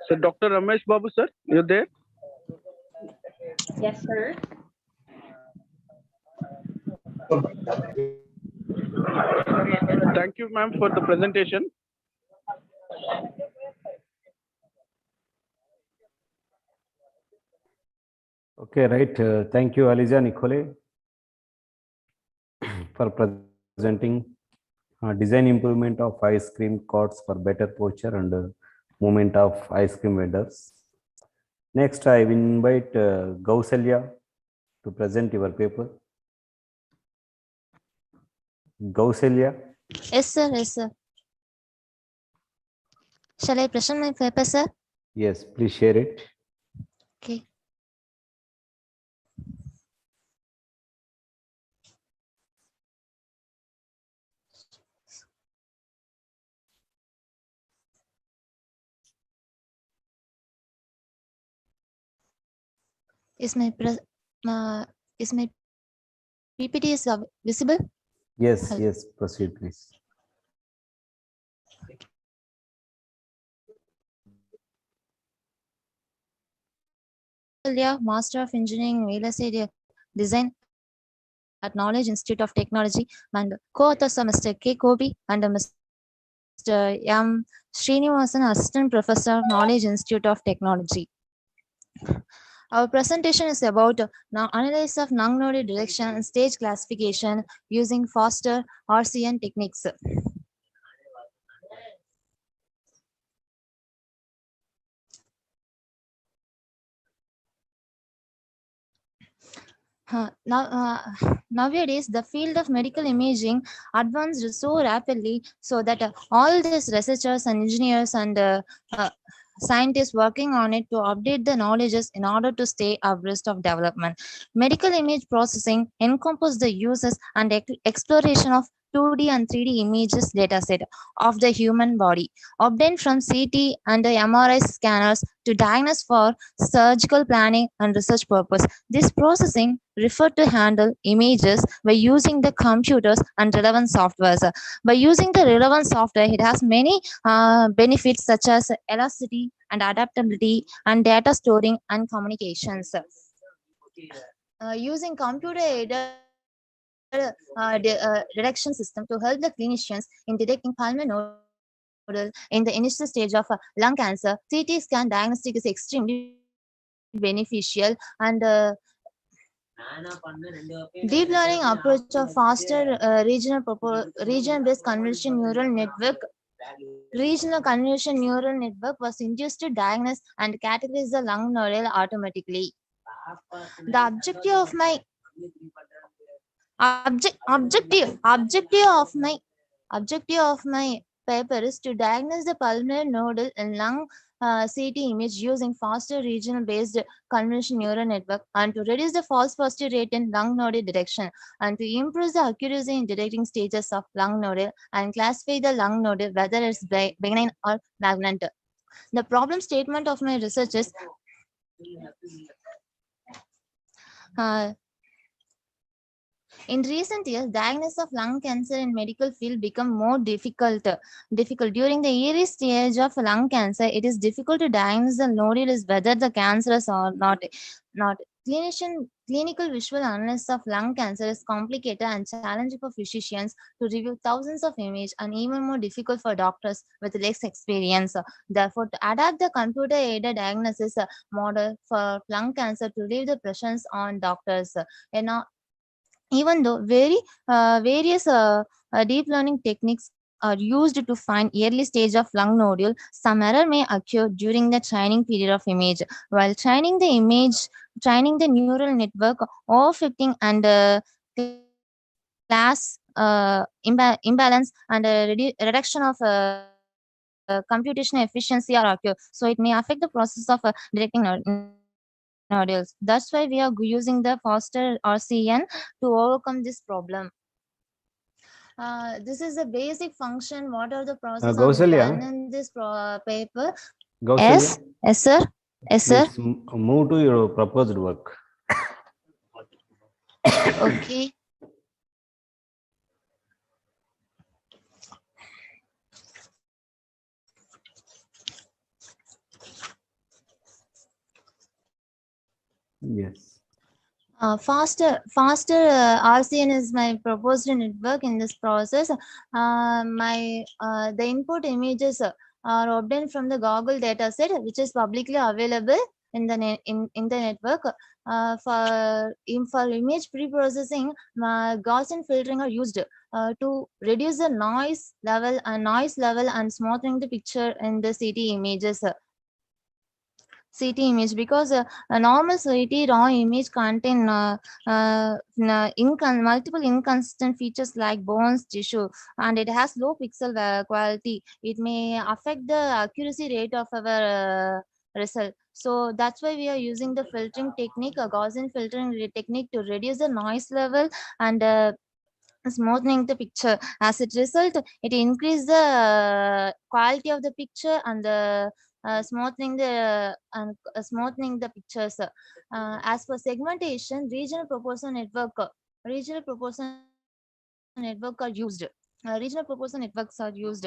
So, Dr. Ramesh Babu, sir, you're there? Yes, sir. Thank you, ma'am, for the presentation. Okay, right. Thank you, Aliza Nicole, for presenting design improvement of ice cream carts for better posture and movement of ice cream vendors. Next, I will invite Gausalya to present your paper. Gauselya? Yes, sir. Yes, sir. Shall I present my paper, sir? Yes, please share it. Okay. Is my PPT is visible? Yes, Hello. yes, proceed, please. Master of Engineering Real Estate Design at Knowledge Institute of Technology, and co-authors are Mr. K. Kobi and Mr. M. Srinivasan, Assistant Professor of Knowledge Institute of Technology. Our presentation is about analysis of non-node direction and stage classification using Foster RCN techniques. Nowadays, the field of medical imaging advanced so rapidly so that all these researchers and engineers and scientists working on it to update the knowledges in order to stay abreast of development. Medical image processing encompasses the uses and exploration of 2D and 3D images dataset of the human body obtained from CT and the MRI scanners to diagnose for surgical planning and research purpose. This processing referred to handle images by using the computers and relevant softwares. By using the relevant software, it has many benefits such as elasticity and adaptability and data storing and communications. Using computer-aided detection system to help the clinicians in detecting pulmonary nodal in the initial stage of lung cancer, CT scan diagnostic is extremely beneficial, and deep learning approach of faster region-based convolution neural network. Regional convolution neural network was induced to diagnose and categorize the lung nodule automatically. The objective of my objective of my paper is to diagnose the pulmonary nodule in lung CT image using faster regional based convolution neural network and to reduce the false positive rate in lung nodule detection and to improve the accuracy in detecting stages of lung nodule and classify the lung nodule whether it's benign or malignant. The problem statement of my research is in recent years, diagnosis of lung cancer in medical field become more difficult. During the early stage of lung cancer, it is difficult to diagnose the nodule is whether the cancerous or not. Clinical visual analysis of lung cancer is complicated and challenging for physicians to review thousands of images and even more difficult for doctors with less experience. Therefore, to adapt the computer-aided diagnosis model for lung cancer to relieve the pressures on doctors. Even though various deep learning techniques are used to find early stage of lung nodule, some error may occur during the training period of image. While training the neural network, overfitting and class imbalance and reduction of computational efficiency are occur. So it may affect the process of detecting nodules. That's why we are using the Foster RCN to overcome this problem. This is a basic function. What are the processes done in this paper? Gauselya? Yes, sir. Yes, sir. Please move to your proposed work. Okay. Yes. Faster RCN is my proposed network in this process. The input images are obtained from the Google dataset, which is publicly available in the in the network. For image pre-processing, Gaussian filtering are used to reduce the noise level and smoothing the picture in the CT images. CT image, because a normal CT raw image contain multiple inconsistent features like bones, tissue, and it has low pixel quality. It may affect the accuracy rate of our result. So that's why we are using the filtering technique, a Gaussian filtering technique, to reduce the noise level and smoothing the picture. As a result, it increase the quality of the picture and the smoothing the pictures. As for segmentation, regional proportional network are used. Regional proportional networks are used.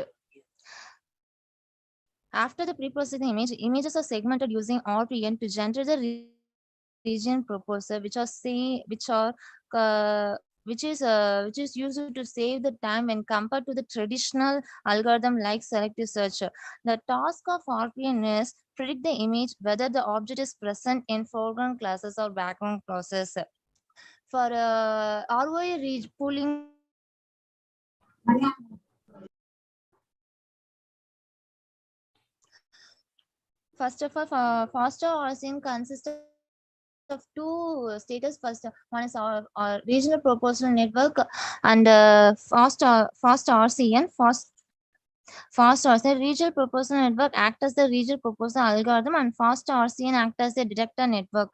After the pre-processing images are segmented using RPN to generate the region proposal, which is used to save the time when compared to the traditional algorithm like selective search. The task of RPN is predict the image whether the object is present in foreground classes or background classes. For ROI pooling, first of all, faster RCN consists of two status. First one is our regional proportional network, and fast RCN. Fast RCN regional proportional network act as the regional proportional algorithm, and fast RCN act as the detector network.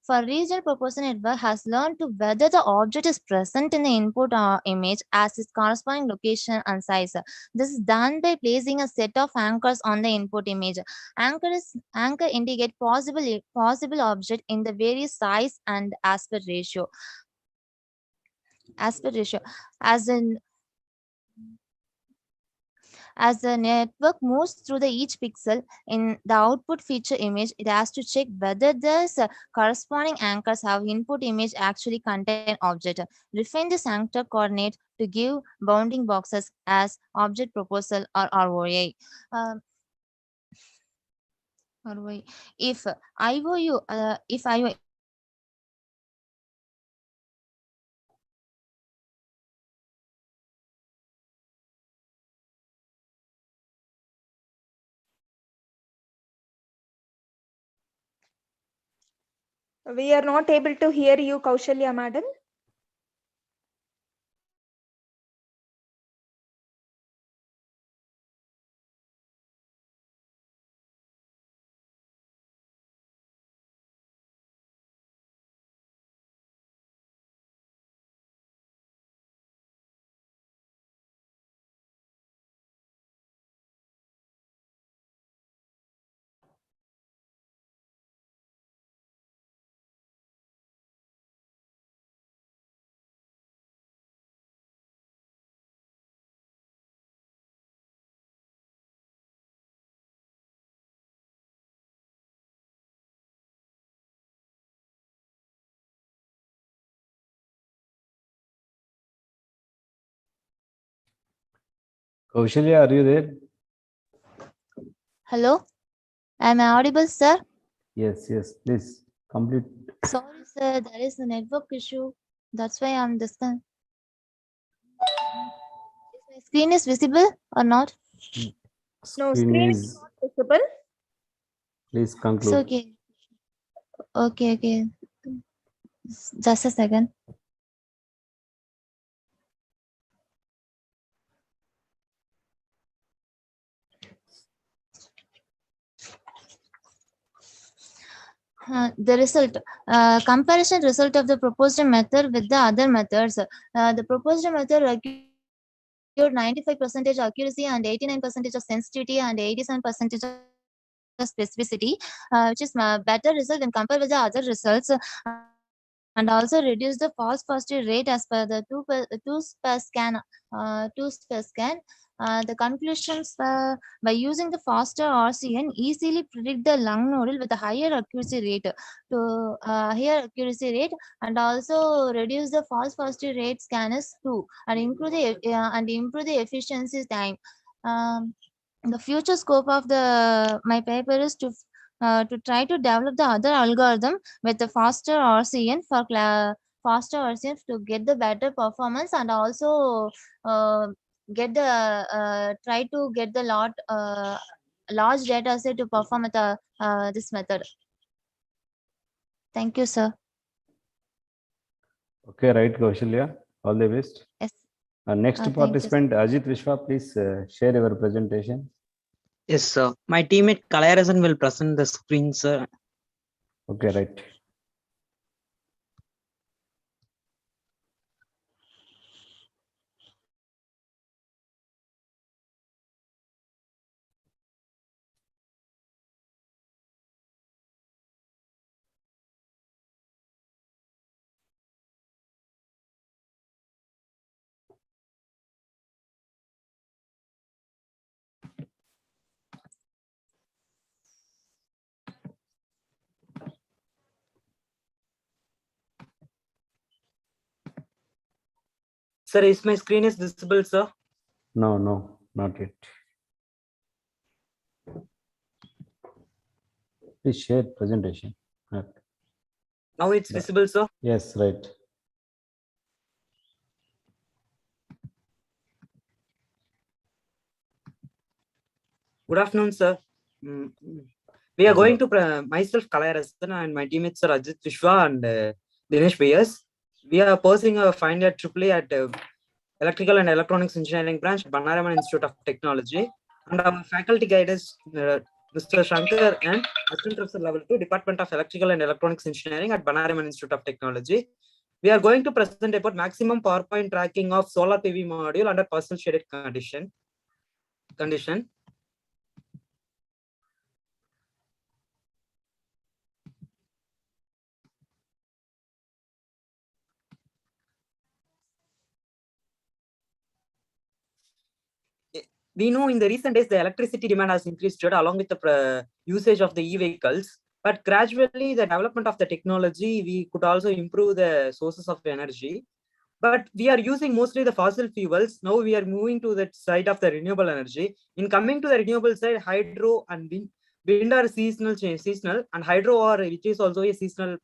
For regional proportional network has learned to whether the object is present in the input image as its corresponding location and size. This is done by placing a set of anchors on the input image. Anchor indicate possible object in the various size and aspect ratio. As the network moves through each pixel in the output feature image, it has to check whether the corresponding anchors have input image actually contain object. Refine this anchor coordinate to give bounding boxes as object proposal or ROI. ROI. If IOU We are not able to hear you, Kaushalya madam. Kaushalya, are you there? Hello, am I audible, sir? Yes, please complete. Sorry, sir, there is a network issue. That's why I'm discussing. My screen is visible or not? No, screen is not visible. Please It's conclude. okay. Okay. Just a second. The result, comparison result of the proposed method with the other methods. The proposed method required 95% accuracy and 89% of sensitivity and 87% of specificity, which is better result when compared with the other results, and also reduce the false positive rate as per the two per scan. The conclusions, by using the faster RCN, easily predict the lung nodal with a higher accuracy rate, and also reduce the false positive rate scanners too, and improve the efficiency time. The future scope of my paper is to try to develop the other algorithm with the faster RCN to get the better performance, and also try to get the large data set to perform this method. Thank you, sir. Okay, right, Kaushalya. All the best. Yes. Next Thank you, participant, Ajit Vishwa, please share your presentation. Yes, sir. My teammate Kalayarasan will present the screen, sir. Okay, right. Sir, is my screen is visible, sir? No, no, not yet. Please share presentation. Now it's visible, sir? Yes, right. Good afternoon, sir. We are going to myself Kalayarasan and my teammates sir Ajit Vishwa and Dinesh Bayas. We are pursuing a final year AAA at Electrical and Electronics Engineering branch at Banaraman Institute of Technology, and our faculty guide is Mr. Shankar and Assistant Professor Level 2, Department of Electrical and Electronics Engineering at Banaraman Institute of Technology. We are going to present about maximum power point tracking of solar PV module under partial shaded condition. We know in the recent days, the electricity demand has increased along with the usage of the e-vehicles, but gradually the development of the technology, we could also improve the sources of energy. But we are using mostly the fossil fuels. Now we are moving to the side of the renewable energy. In coming to the renewable side, hydro and wind are seasonal, and hydro are, which is also a seasonal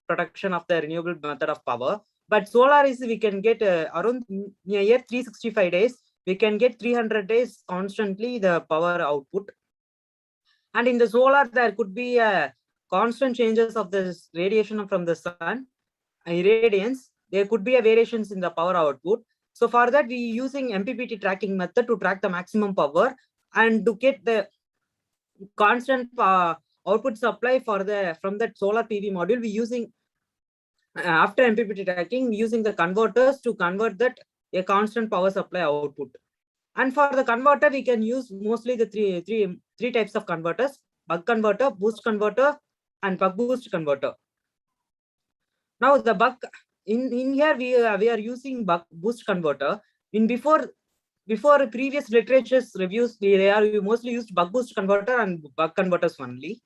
production of the renewable method of power. But solar is, we can get around near 365 days. We can get 300 days constantly the power output. And in the solar, there could be constant changes of the radiation from the sun, irradiance. There could be a variations in the power output. So for that, we using MPPT tracking method to track the maximum power and to get the constant output supply for the from that solar PV module. We using after MPPT tracking, using the converters to convert that a constant power supply output. And for the converter, we can use mostly the three types of converters: buck converter, boost converter, and buck boost converter. Now the buck in here we are using buck boost converter. In before previous literature's reviews, they are mostly used buck boost converter and buck converters only.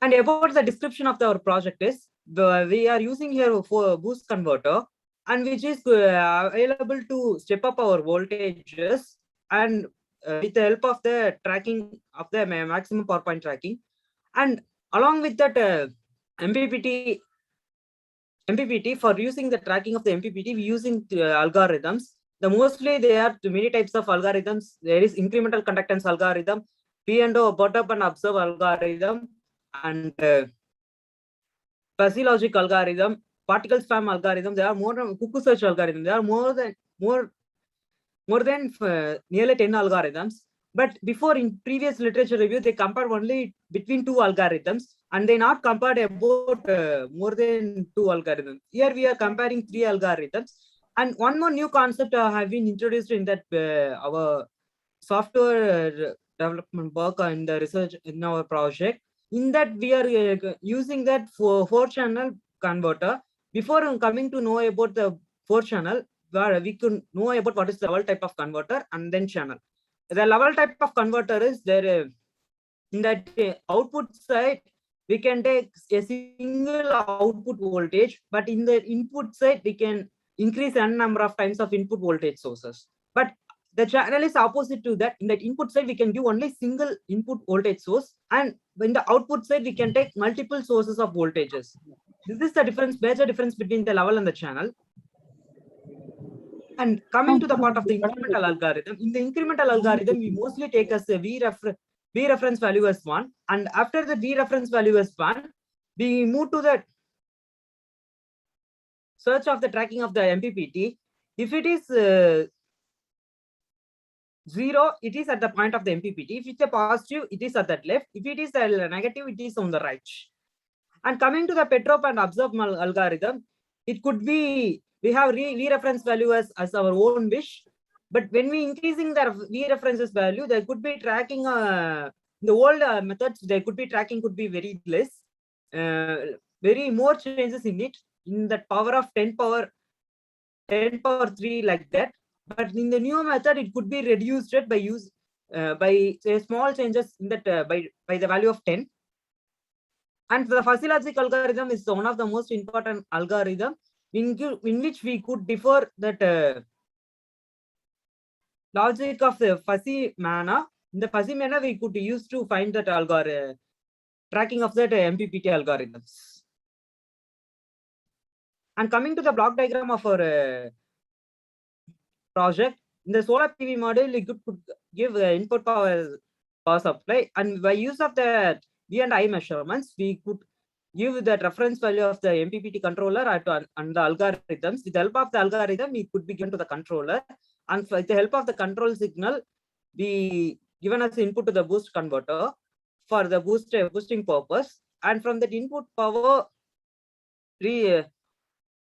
And about the description of our project is, we are using here for boost converter, and which is available to step up our voltages and with the help of the tracking of the maximum power point tracking. And along with that MPPT for using the tracking of the MPPT, we using algorithms. Mostly there are many types of algorithms. There is incremental conductance algorithm, P&O, bottom and observe algorithm, and fuzzy logic algorithm, particle spam algorithm. There are more than cuckoo search algorithm. There are more than nearly 10 algorithms. But before, in previous literature review, they compared only between 2 algorithms, and they not compared about more than 2 algorithms. Here we are comparing 3 algorithms. And one more new concept have been introduced in that our software development work and the research in our project. In that we are using that 4-channel converter. Before coming to know about the 4-channel, where we could know about what is the level type of converter and then channel. The level type of converter is there in that output side, we can take a single output voltage, but in the input side, we can increase n number of times of input voltage sources. But the channel is opposite to that. In that input side, we can give only single input voltage source, and in the output side, we can take multiple sources of voltages. This is the difference, major difference between the level and the channel. And coming to the part of the incremental algorithm, in the incremental algorithm, we mostly take as a V reference value as 1. And after the V reference value as 1, we move to the search of the tracking of the MPPT. If it is 0, it is at the point of the MPPT. If it's a positive, it is at that left. If it is a negative, it is on the right. And coming to the Petrov and observe algorithm, it could be, we have V reference value as our own wish. But when we increasing the V references value, there could be tracking, the old methods, there could be tracking could be very less, very more changes in it, in that power of 10 power 3 like that. But in the new method, it could be reduced by by say small changes in that by the value of 10. And the fuzzy logic algorithm is one of the most important algorithm in which we could differ that logic of the fuzzy manner. In the fuzzy manner, we could use to find that algorithm tracking of that MPPT algorithms. And coming to the block diagram of our project, in the solar PV model, we could give input power supply, and by use of the V and I measurements, we could give the reference value of the MPPT controller and the algorithms. With the help of the algorithm, it could be given to the controller, and with the help of the control signal, we given as input to the boost converter for the boosting purpose, and from that input power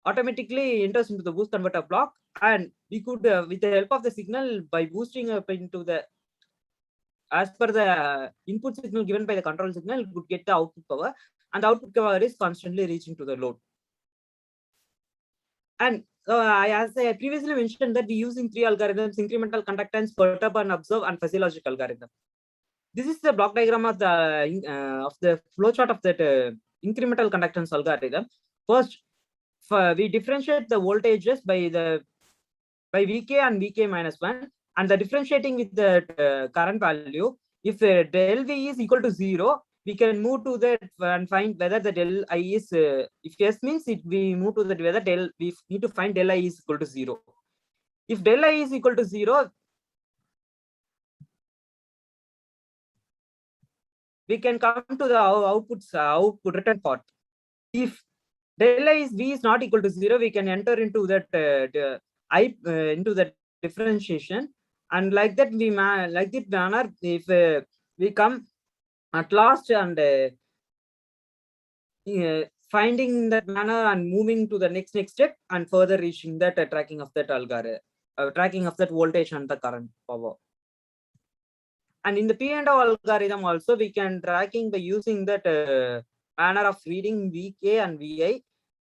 automatically enters into the boost converter block, and we could with the help of the signal, by boosting up into the as per the input signal given by the control signal, could get the output power, and the output power is constantly reaching to the load. And as I previously mentioned, that we using 3 algorithms: incremental, conductance, perturb and observe, and fuzzy logic algorithm. This is the block diagram of the flowchart of that incremental conductance algorithm. First, we differentiate the voltages by Vk and Vk minus 1, and the differentiating with the current value. If del V is equal to 0, we can move to that and find whether the del I is, if yes means we move to that whether we need to find del I is equal to 0. If del I is equal to 0, we can come to the output return part. If del I is V is not equal to 0, we can enter into that into the differentiation, and like that we like that manner, if we come at last and finding that manner and moving to the next step, and further reaching that tracking of that algorithm, tracking of that voltage and the current power. And in the P&O algorithm also, we can tracking by using that manner of reading Vk and Vi.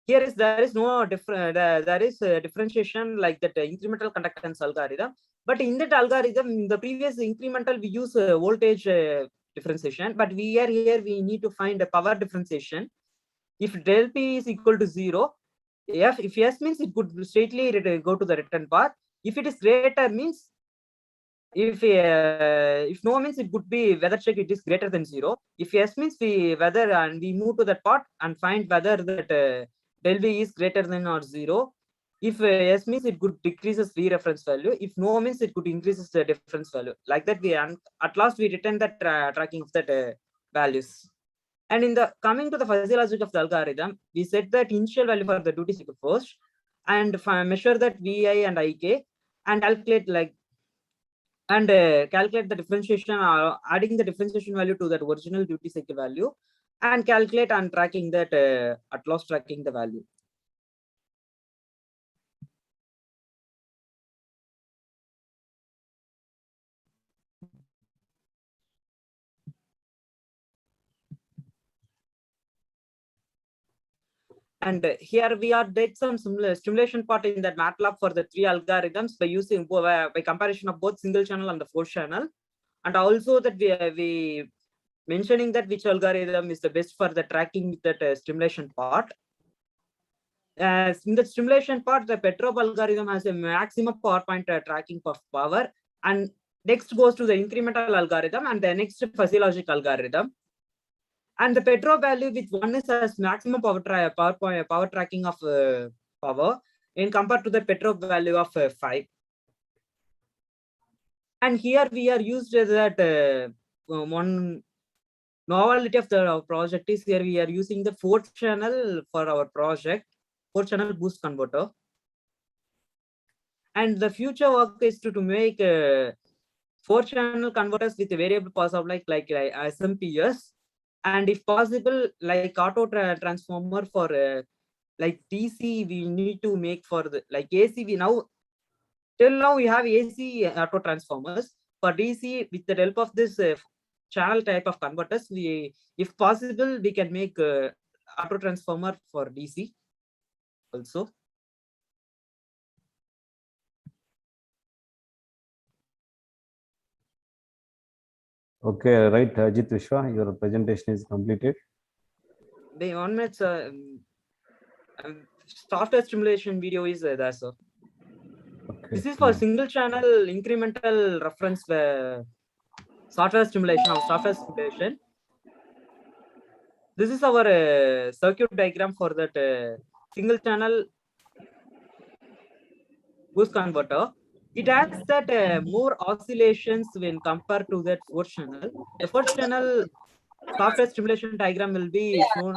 Here there is no different, there is a differentiation like that incremental conductance algorithm. But in that algorithm, in the previous incremental, we use voltage differentiation, but here we need to find a power differentiation. If del P is equal to 0, if yes means it could straightly go to the return path. If it is greater means, if no means it could be whether check it is greater than 0. If yes means we move to that part and find whether that del V is greater than or 0. If yes means it could decreases V reference value. If no means it could increases the difference value. Like that we at last we return that tracking of that values. And in the coming to the fuzzy logic of the algorithm, we set that initial value for the duty cycle first, and measure that Vi and Ik, and calculate calculate the differentiation, or adding the differentiation value to that original duty cycle value, and calculate and tracking that at last tracking the value. And here we are did some simulation part in that MATLAB for the 3 algorithms by using by comparison of both single channel and the 4 channel, and also that we mentioning that which algorithm is the best for the tracking that stimulation part. In the stimulation part, the Petrov algorithm has a maximum power point tracking of power, and next goes to the incremental algorithm, and the next fuzzy logic algorithm. And the Petrov value with 1 is as maximum power tracking of power. in compared to the Petrov value of 5. And here we are used that one novelty of the project is here we are using the 4-channel for our project, 4-channel boost converter. And the future work is to make 4-channel converters with a variable pass of like SMPS, and if possible like auto transformer for like DC we need to make for the like AC. We now till now we have AC auto transformers. For DC, with the help of this channel type of converters, we if possible we can make auto transformer for DC also. Okay, right, Ajit Vishwa, your presentation is completed. The 1 minute software stimulation video is there, sir. Okay. This is for single channel incremental reference software stimulation of software stimulation. This is our circuit diagram for that single channel boost converter. It has that more oscillations when compared to that 4th channel. The 4th channel software stimulation diagram will be shown.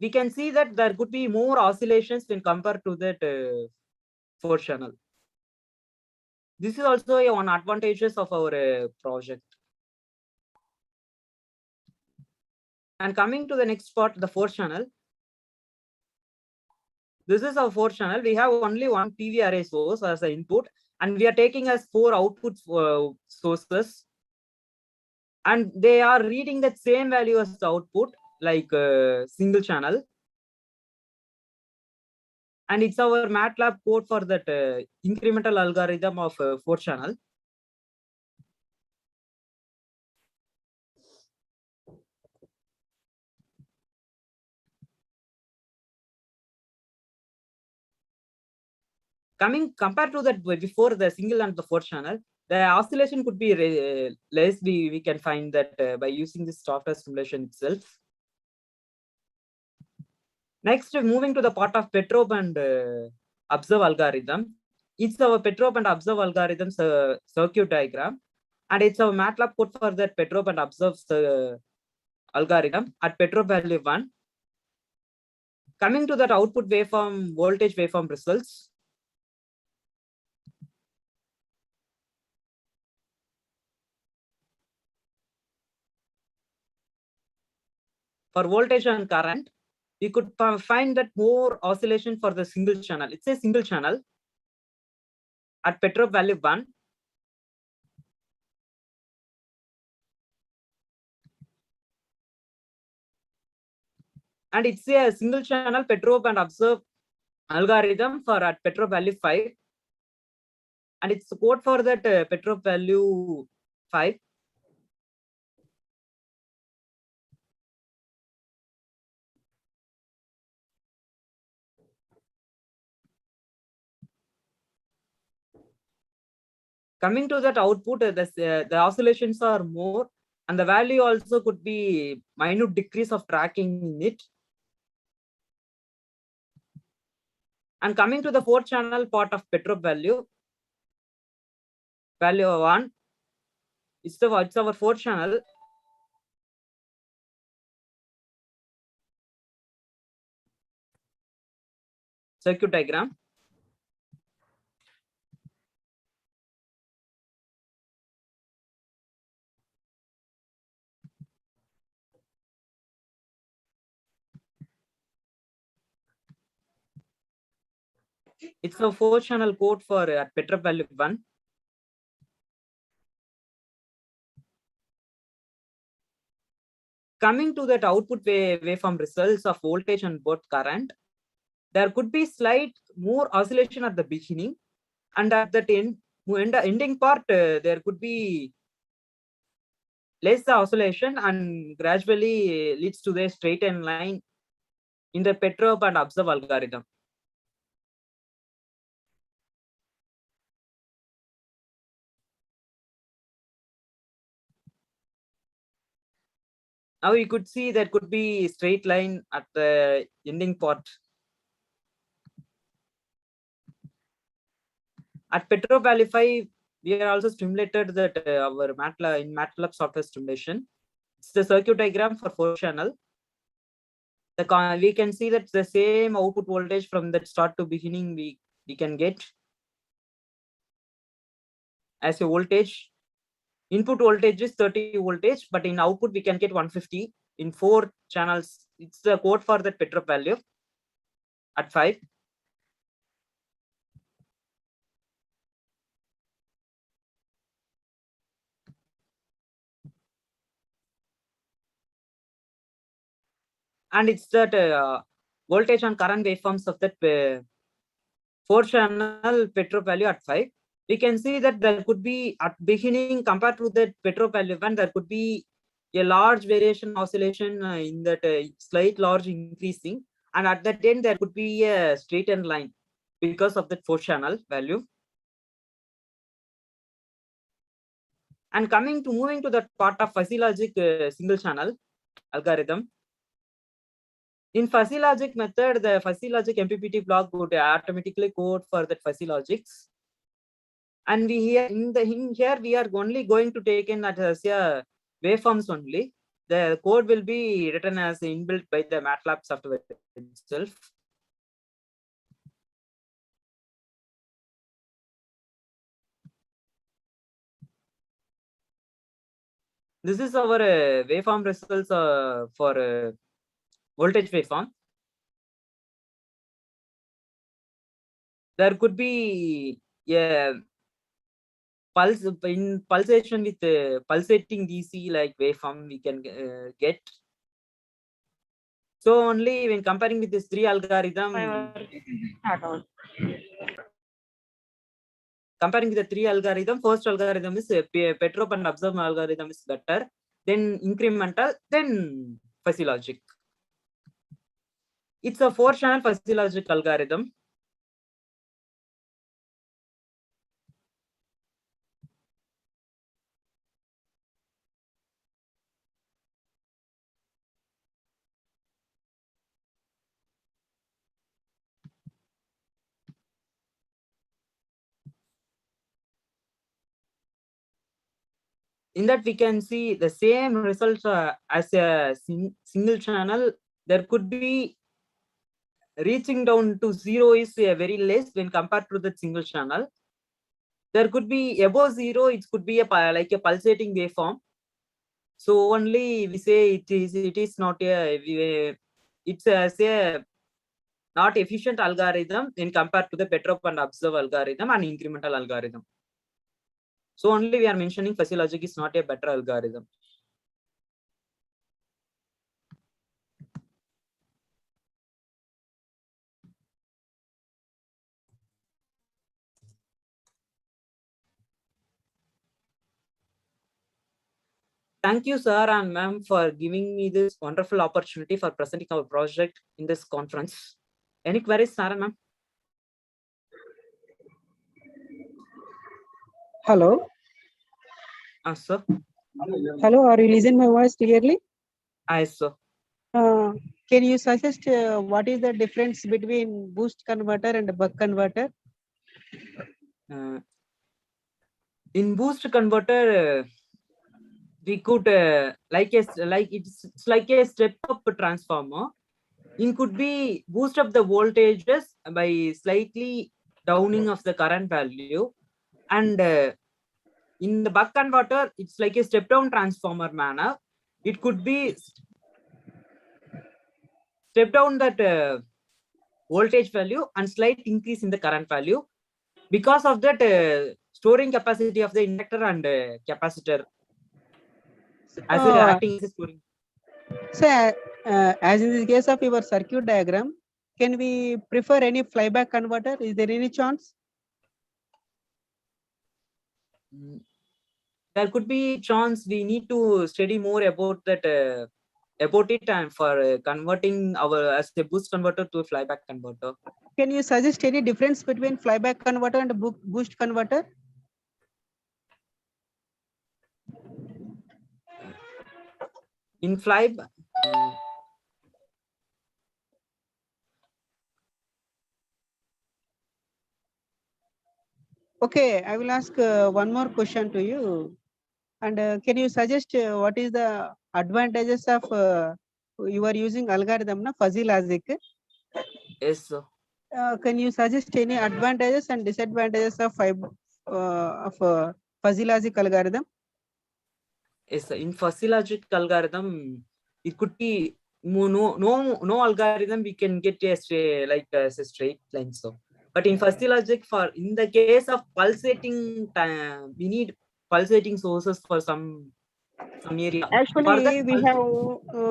We can see that there could be more oscillations when compared to that 4th channel. This is also one advantages of our project. And coming to the next part, the 4th channel. This is our 4th channel. We have only one PV array source as an input, and we are taking as 4 output sources, and they are reading that same value as the output, like single channel. And it's our MATLAB code for that incremental algorithm of 4th channel. Compared to that before the single and the 4th channel, the oscillation could be less. We can find that by using this software simulation itself. Next, moving to the part of Petrov and observe algorithm. It's our Petrov and observe algorithm circuit diagram, and it's our MATLAB code for that Petrov and observe algorithm at Petrov value 1. Coming to that output waveform, voltage waveform results. For voltage and current, we could find that more oscillation for the single channel. It's a single channel at Petrov value 1. And it's a single channel Petrov and observe algorithm for at Petrov value 5. And it's the code for that Petrov value 5. Coming to that output, the oscillations are more, and the value also could be minute decrease of tracking in it. And coming to the 4th channel part of Petrov value 1, it's our 4th channel. Circuit diagram. It's a 4-channel code for at Petrov value 1. Coming to that output waveform results of voltage and both current, there could be slight more oscillation at the beginning, and at that ending part, there could be less oscillation and gradually leads to the straightened line in the Petrov and observe algorithm. Now you could see there could be straight line at the ending part. At Petro Valley 5, we are also stimulated that our MATLAB software stimulation. It's the circuit diagram for 4-channel. We can see that the same output voltage from that start to beginning we can get as a voltage. Input voltage is 30 voltage, but in output we can get 150 in 4 channels. It's the code for that Petro value at 5. And it's that voltage and current waveforms of that 4-channel Petro value at 5. We can see that there could be at beginning compared to that Petro value 1, there could be a large variation oscillation in that slight large increasing, and at that end there could be a straightened line because of that 4-channel value. And moving to that part of fuzzy logic single channel algorithm. In fuzzy logic method, the fuzzy logic MPPT block would automatically code for that fuzzy logics. And here we are only going to take in as a waveforms only. The code will be written as inbuilt by the MATLAB software itself. This is our waveform results for voltage waveform. There could be a pulse in pulsation with pulsating DC like waveform we can get. So only when comparing with this 3 algorithm, comparing with the 3 algorithm, first algorithm is Petrov and observe algorithm is better, then incremental, then fuzzy logic. It's a 4-channel fuzzy logic algorithm. In that we can see the same results as a single channel. There could be reaching down to 0 is very less when compared to the single channel. There could be above 0, it could be like a pulsating waveform. So only we say it is not it's a not efficient algorithm when compared to the Petrov and observe algorithm and incremental algorithm. So only we are mentioning fuzzy logic is not a better algorithm. Thank you, sir and ma'am, for giving me this wonderful opportunity for presenting our project in this conference. Any queries, sir and ma'am? Hello. Sir. Hello, are you listening my voice clearly? Yes, sir. Can you suggest what is the difference between boost converter and buck converter? In boost converter, we could it's like a step up transformer. It could be boost up the voltages by slightly downing of the current value, and in the buck converter, it's like a step down transformer manner. It could be step down that voltage value and slight increase in the current value because of that storing capacity of the inductor and capacitor as acting as a storing. So, as in the case of your circuit diagram, can we prefer any flyback converter? Is there any chance? There could be chance. We need to study more about that about it and for converting our as a boost converter to a flyback converter. Can you suggest any difference between flyback converter and boost converter? In fly, Okay, I will ask one more question to you. And can you suggest what is the advantages of you are using algorithm, na, fuzzy logic? yes, sir. Can you suggest any advantages and disadvantages of fuzzy logic algorithm? Yes, in fuzzy logic algorithm, it could be no algorithm we can get a straight line. So, but in fuzzy logic, in the case of pulsating, we need pulsating sources for some area. For that, Actually,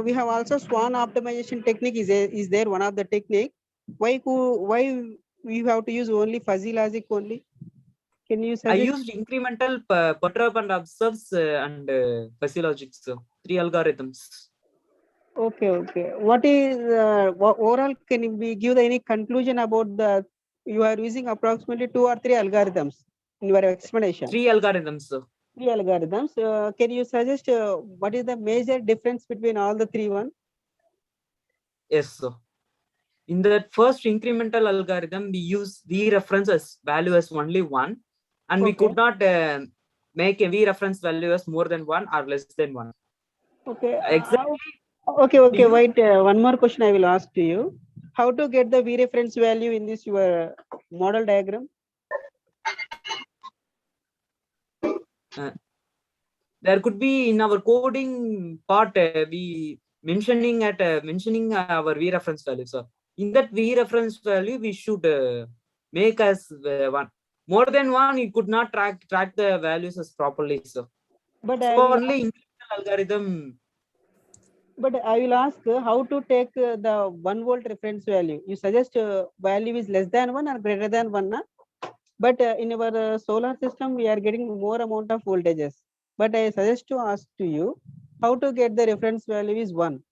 we have also swan optimization technique is there one of the technique. Why we have to use only fuzzy logic only? Can you I suggest? used incremental, perturb and observes and fuzzy logic. So 3 algorithms. Okay, okay. What is overall? Can we give any conclusion about the you are using approximately 2 or 3 algorithms in your explanation? 3 algorithms, sir. 3 algorithms. Can you suggest what is the major difference between all the 3 one? Yes, sir. In the first incremental algorithm, we use V references value as only 1, and we could not make a V reference value as more than 1 or less than 1. Okay. Exactly. Okay. Wait. One more question I will ask to you. How to get the V reference value in this your model diagram? There could be in our coding part, we mentioning our V reference value. So in that V reference value, we should make as 1. More than 1, you could not track the values as properly. So, But only incremental algorithm. But I will ask how to take the 1 volt reference value. You suggest value is less than 1 or greater than 1, na? But in our solar system, we are getting more amount of voltages. But I suggest to ask to you how to get the reference value is 1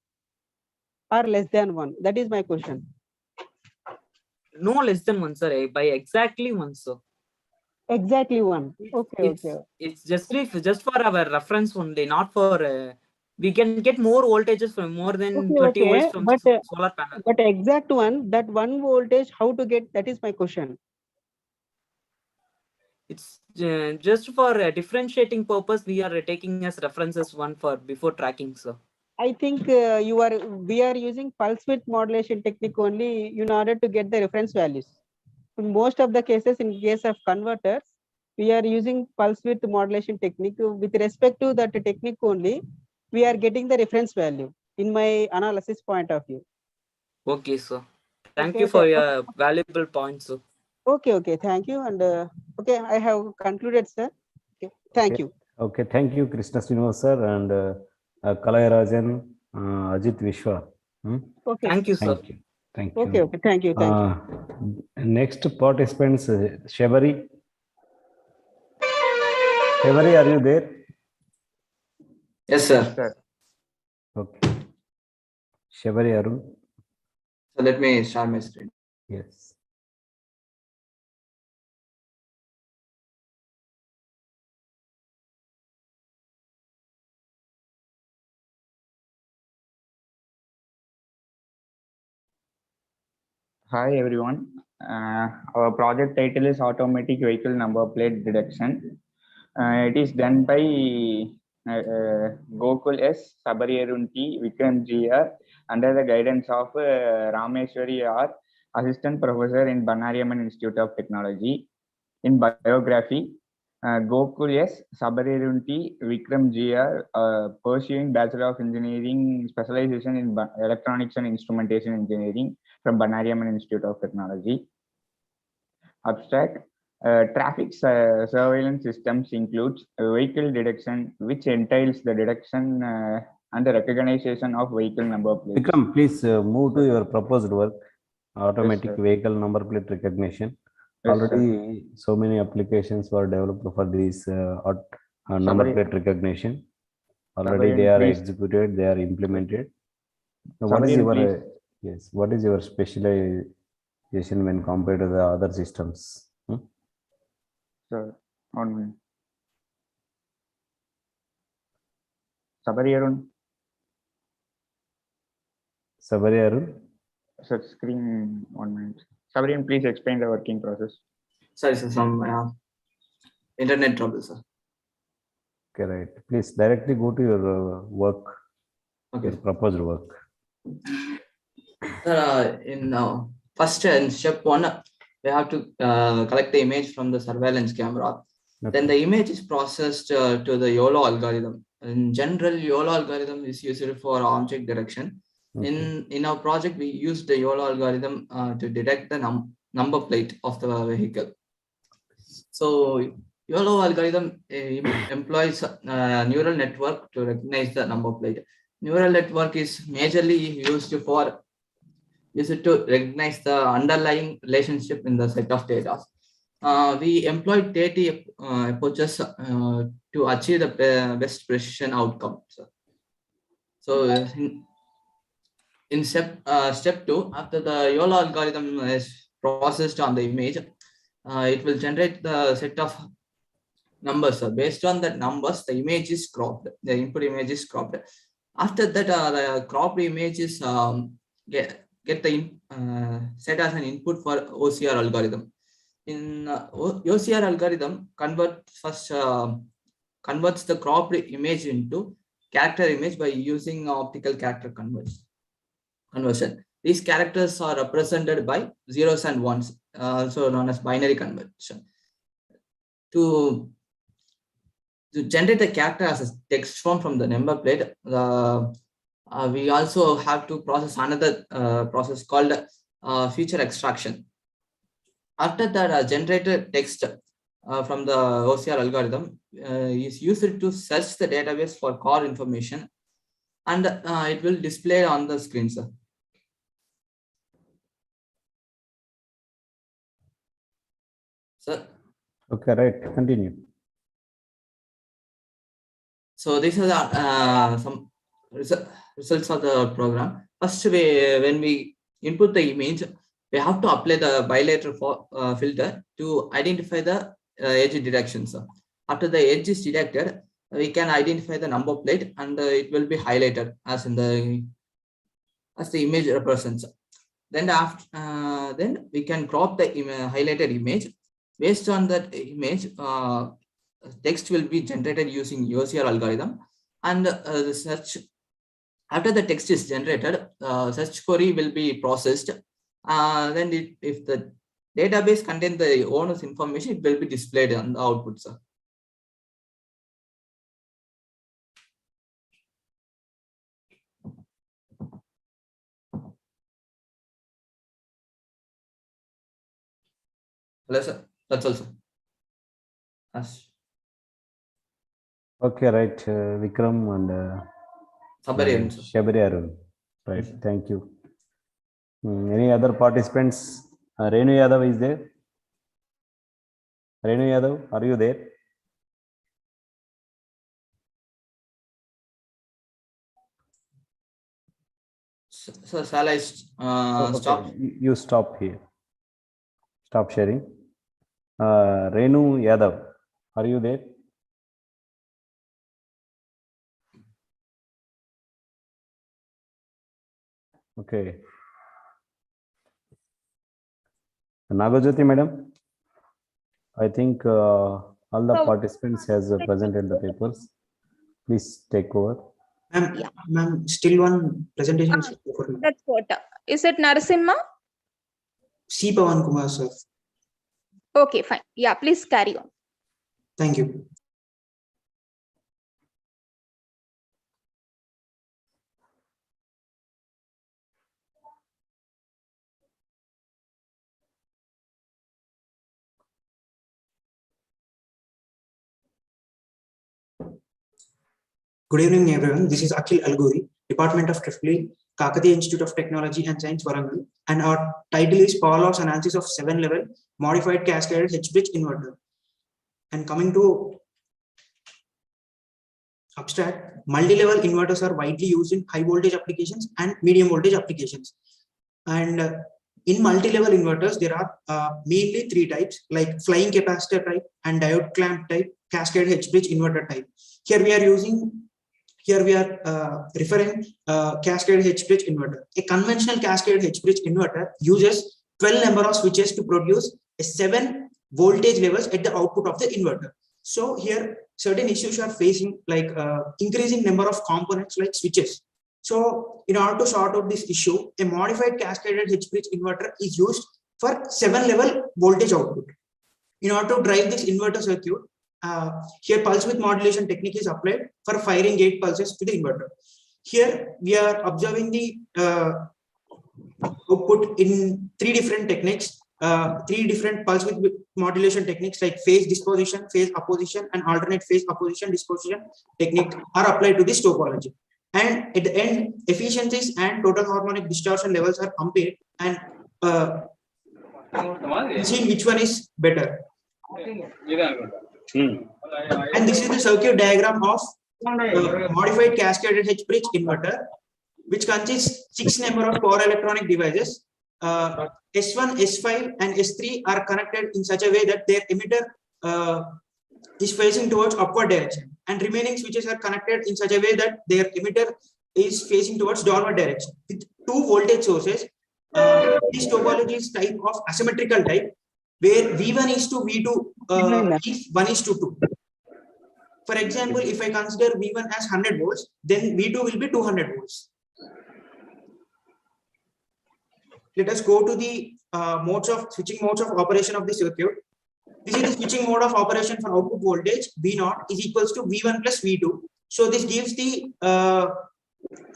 or less than 1. That is my question. No less than 1, sir. By exactly 1, sir. Exactly 1. Okay. It's just for our reference only, not for. We can get more voltages from more than 30 volts from solar panel. But exact 1, that 1 voltage, how to get? That is my question. It's just for differentiating purpose. We are taking as references 1 for before tracking, sir. I think we are using pulse width modulation technique only in order to get the reference values. In most of the cases, in case of converters, we are using pulse width modulation technique. With respect to that technique only, we are getting the reference value in my analysis point of view. Okay, sir. Thank you for your valuable points, sir. Okay. Thank you. And okay, I have concluded, sir. Okay. Thank you. Okay, thank you, Krishna Srinivas sir and Kalayarajan, Ajit Vishwa. Okay. Thank you, sir. Thank you. Okay. Thank you. Next participants, Shebari. Shebari, are you there? Yes, sir. Okay. Shebari Arun. So let me start my screen. Yes. Hi everyone. Our project title is Automatic Vehicle Number Plate Detection. It is done by Gokul S, Sabariyarun T, Vikram GR, under the guidance of Rameshwari R, Assistant Professor in Banariaman Institute of Technology. In biography, Gokul S, Sabariyarun T, Vikram GR, pursuing Bachelor of Engineering specialization in Electronics and Instrumentation Engineering from Banariaman Institute of Technology. Abstract. Traffic surveillance systems includes vehicle detection, which entails the detection and the recognition of vehicle number plates. Vikram, please move to your proposed work, automatic Yes, vehicle number plate recognition. Yes, Already, so many applications were developed for this number plate recognition. Already, they are executed, they are implemented. Now, what is your what is your specialization when compared to the other systems? Sir, 1 minute. Sabariyarun. Sabari Arun. So screen 1 minute. Sabrine, please explain the working process. Sorry, sir, some internet trouble, sir. Okay, right. Please directly go to your work, your proposed work. Sir, in first in step 1, we have to collect the image from the surveillance camera. Then the image is processed to the YOLO algorithm. In general, YOLO algorithm is used for object detection. In our project, we used the YOLO algorithm to detect the number plate of the vehicle. So YOLO algorithm employs a neural network to recognize the number plate. Neural network is majorly used to recognize the underlying relationship in the set of data. We employed data approaches to achieve the best precision outcome. So in step 2, after the YOLO algorithm is processed on the image, it will generate the set of numbers. Based on that numbers, the image is cropped. The input image is cropped. After that, the cropped image is get the set as an input for OCR algorithm. In OCR algorithm, converts the cropped image into character image by using optical character conversion. These characters are represented by zeros and ones, also known as binary conversion. To generate a character as a text form from the number plate, we also have to process another process called feature extraction. After that, generated text from the OCR algorithm is used to search the database for core information, and it will display on the screen, sir. Sir. Okay, right. Continue. So these are some results of the program. First, when we input the image, we have to apply the bilateral filter to identify the edge detections. After the edge is detected, we can identify the number plate, and it will be highlighted as the image represents. Then then we can crop the highlighted image. Based on that image, text will be generated using OCR algorithm, and the search. After the text is generated, search query will be processed. Then if the database contains the owner's information, it will be displayed on the output, sir. Hello, sir. That's also. Okay, right. Vikram and Shabari Arun. Right. Thank you. Any other participants? Renu Yadav is there? Renu Yadav, are you there? So shall I stop? You stop here. Stop sharing. Renu Yadav, are you there? Okay. Nagajyoti madam, I think all the participants has presented the papers. Please take over. Ma'am, still one presentation. That's what. Is it Narasimha? C. Pawan Kumar, sir. Okay, fine. Yeah, please carry on. Thank you. Good evening, everyone. This is Akhil Alguri, Department of Tripoli, Kakatiya Institute of Technology and Science, Warangal, and our title is Power Loss Analysis of 7-level Modified Cascaded H-bridge Inverter. And coming to abstract, multi-level inverters are widely used in high voltage applications and medium voltage applications. And in multi-level inverters, there are mainly 3 types, like flying capacitor type and diode clamp type, cascade H-bridge inverter type. Here we are using Here we are referring cascade H-bridge inverter. A conventional cascade H-bridge inverter uses 12 number of switches to produce a 7 voltage levels at the output of the inverter. So here certain issues are facing, like increasing number of components like switches. So in order to sort out this issue, a modified cascaded H-bridge inverter is used for 7 level voltage output. In order to drive this inverter circuit, here pulse width modulation technique is applied for firing 8 pulses to the inverter. Here we are observing the output in 3 different techniques, 3 different pulse width modulation techniques like phase disposition, phase opposition, and alternate phase opposition disposition technique are applied to this topology. And at the end, efficiencies and total harmonic distortion levels are compared and see which one is better. And this is the circuit diagram of modified cascaded H-bridge inverter, which consists 6 number of power electronic devices. S1, S5, and S3 are connected in such a way that their emitter is facing towards upward direction, and remaining switches are connected in such a way that their emitter is facing towards downward direction. With 2 voltage sources, this topology is type of asymmetrical type, where V1 is to V2 is 1 is to 2. For example, if I consider V1 as 100 volts, then V2 will be 200 volts. Let us go to the switching modes of operation of the circuit. This is the switching mode of operation for output voltage V0 is equals to V1 plus V2. So this gives the